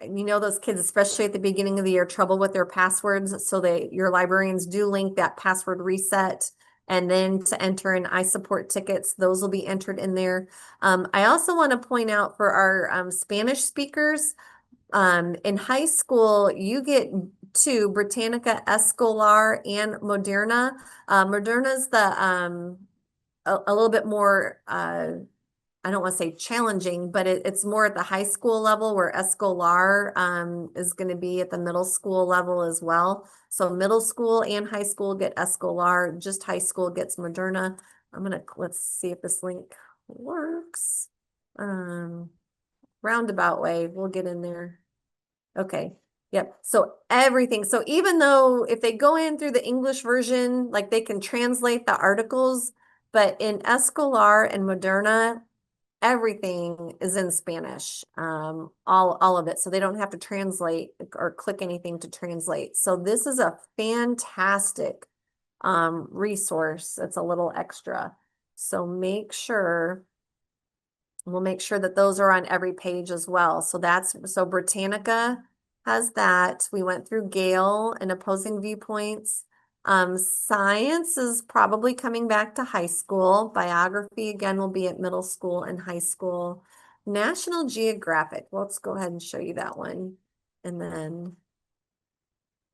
you know, those kids, especially at the beginning of the year, trouble with their passwords. So your librarians do link that password reset, and then to enter in I support tickets, those will be entered in there. I also want to point out for our Spanish speakers, in high school, you get two, Britannica Escolar and Moderna. Moderna's a little bit more, I don't want to say challenging, but it's more at the high school level, where Escolar is going to be at the middle school level as well. So middle school and high school get Escolar, just high school gets Moderna. Let's see if this link works. Roundabout way, we'll get in there. Okay. Yep. So everything. So even though if they go in through the English version, like they can translate the articles, but in Escolar and Moderna, everything is in Spanish, all of it. So they don't have to translate or click anything to translate. So this is a fantastic resource. It's a little extra. So we'll make sure that those are on every page as well. So Britannica has that. We went through Gale and opposing viewpoints. Science is probably coming back to high school. Biography again will be at middle school and high school. National Geographic, let's go ahead and show you that one. And then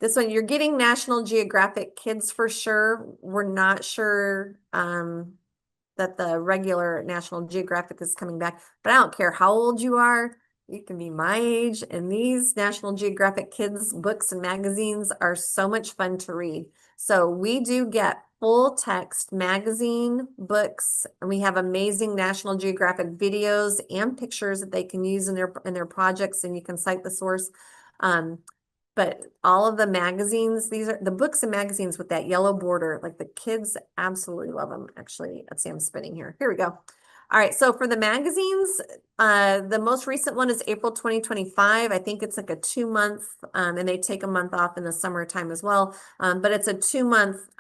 this one, you're getting National Geographic Kids for sure. We're not sure that the regular National Geographic is coming back, but I don't care how old you are. You can be my age, and these National Geographic Kids books and magazines are so much fun to read. So we do get full text magazine books, and we have amazing National Geographic videos and pictures that they can use in their projects, and you can cite the source. But all of the magazines, these are the books and magazines with that yellow border, like the kids absolutely love them. Actually, let's see, I'm spinning here. Here we go. All right, so for the magazines, the most recent one is April 2025. I think it's like a 2-month, and they take a month off in the summertime as well. But it's a 2-month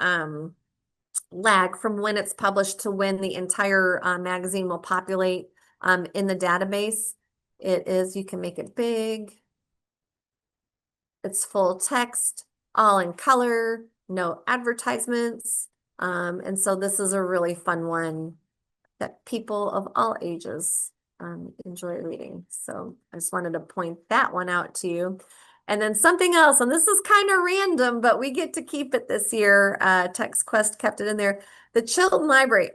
lag from when it's published to when the entire magazine will populate in the database. You can make it big. It's full text, all in color, no advertisements. And so this is a really fun one that people of all ages enjoy reading. So I just wanted to point that one out to you. And then something else, and this is kind of random, but we get to keep it this year. TextQuest kept it in there. The Chilton Library.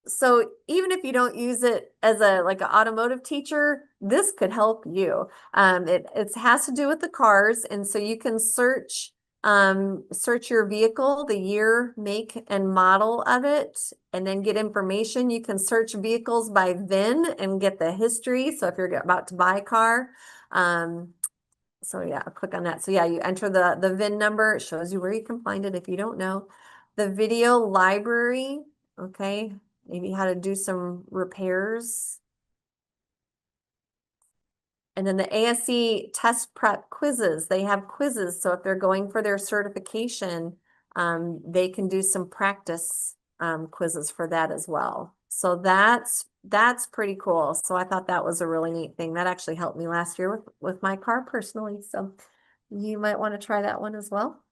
so even if you don't use it as a like an automotive teacher, this could help you. It has to do with the cars, and so you can search your vehicle, the year, make, and model of it, and then get information. You can search vehicles by VIN and get the history. So if you're about to buy a car, so yeah, I'll click on that. So yeah, you enter the VIN number. It shows you where you can find it if you don't know. The video library, okay, maybe how to do some repairs. And then the ASE test prep quizzes, they have quizzes. So if they're going for their certification, they can do some practice quizzes for that as well. So that's pretty cool. So I thought that was a really neat thing. That actually helped me last year with my car personally. So you might want to try that one as well.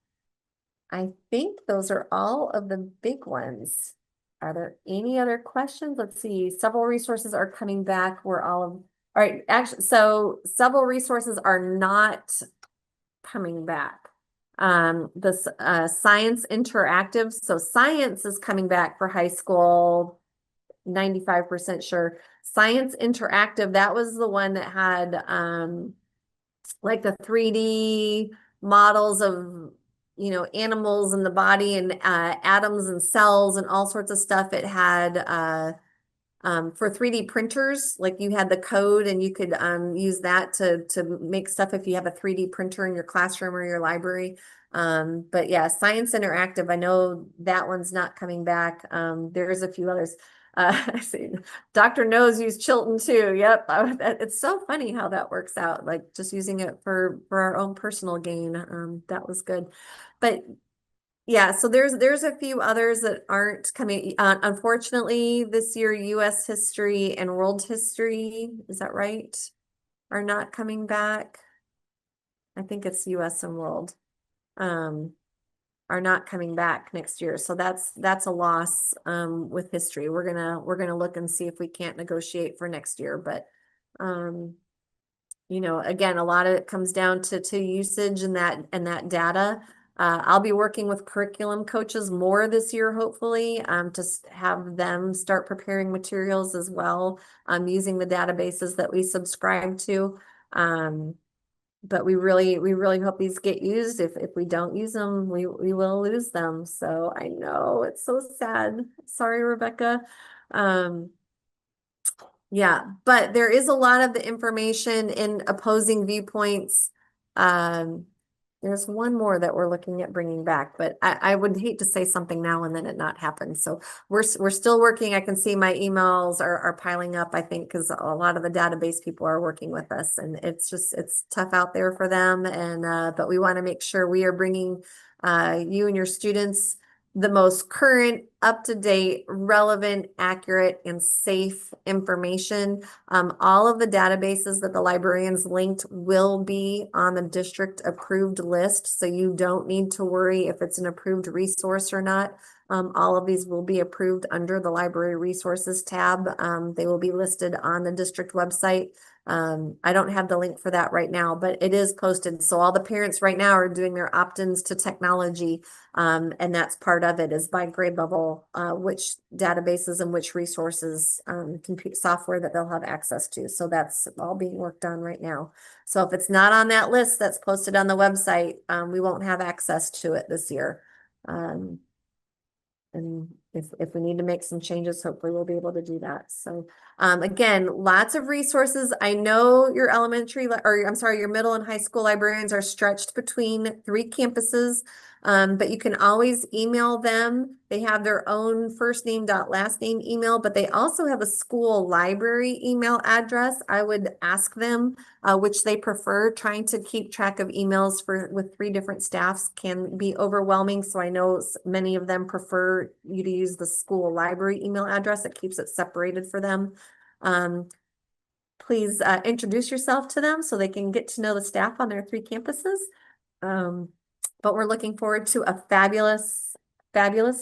I think those are all of the big ones. Are there any other questions? Let's see. Several resources are coming back. All right, actually, so several resources are not coming back. The Science Interactive, so science is coming back for high school, 95% sure. Science Interactive, that was the one that had like the 3D models of, you know, animals in the body and atoms and cells and all sorts of stuff. It had for 3D printers, like you had the code and you could use that to make stuff if you have a 3D printer in your classroom or your library. But yeah, Science Interactive, I know that one's not coming back. There's a few others. I see Dr. Knows used Chilton too. Yep. It's so funny how that works out, like just using it for our own personal gain. That was good. But yeah, so there's a few others that aren't coming. Unfortunately, this year, U.S. history and world history, is that right, are not coming back. I think it's U.S. and world are not coming back next year. So that's a loss with history. We're gonna look and see if we can't negotiate for next year. But you know, again, a lot of it comes down to usage and that data. I'll be working with curriculum coaches more this year, hopefully, to have them start preparing materials as well, using the databases that we subscribe to. But we really hope these get used. If we don't use them, we will lose them. So I know it's so sad. Sorry, Rebecca. Yeah, but there is a lot of the information in opposing viewpoints. There's one more that we're looking at bringing back, but I would hate to say something now and then it not happen. So we're still working. I can see my emails are piling up, I think, because a lot of the database people are working with us, and it's tough out there for them. And but we want to make sure we are bringing you and your students the most current, up-to-date, relevant, accurate, and safe information. All of the databases that the librarians linked will be on the district approved list, so you don't need to worry if it's an approved resource or not. All of these will be approved under the library resources tab. They will be listed on the district website. I don't have the link for that right now, but it is posted. So all the parents right now are doing their opt-ins to technology. And that's part of it, is by grade level, which databases and which resources, compute software that they'll have access to. So that's all being worked on right now. So if it's not on that list that's posted on the website, we won't have access to it this year. And if we need to make some changes, hopefully we'll be able to do that. So again, lots of resources. I know your your middle and high school librarians are stretched between 3 campuses, but you can always email them. They have their own first name last name email, but they also have a school library email address. I would ask them which they prefer. Trying to keep track of emails with 3 different staffs can be overwhelming. So I know many of them prefer you to use the school library email address. It keeps it separated for them. Please introduce yourself to them so they can get to know the staff on their 3 campuses. But we're looking forward to a fabulous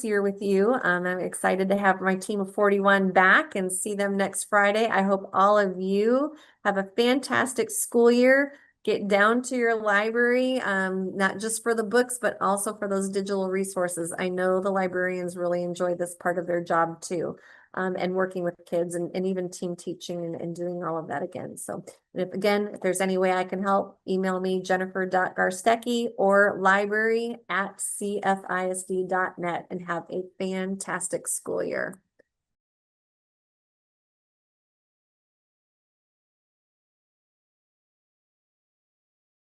year with you. I'm excited to have my team of 41 back and see them next Friday. I hope all of you have a fantastic school year. Get down to your library, not just for the books, but also for those digital resources. I know the librarians really enjoy this part of their job too. and working with kids and even team teaching and doing all of that again. So if there's any way I can help, email me jennifer.garstecki or library@cfisd.net, and have a fantastic school year.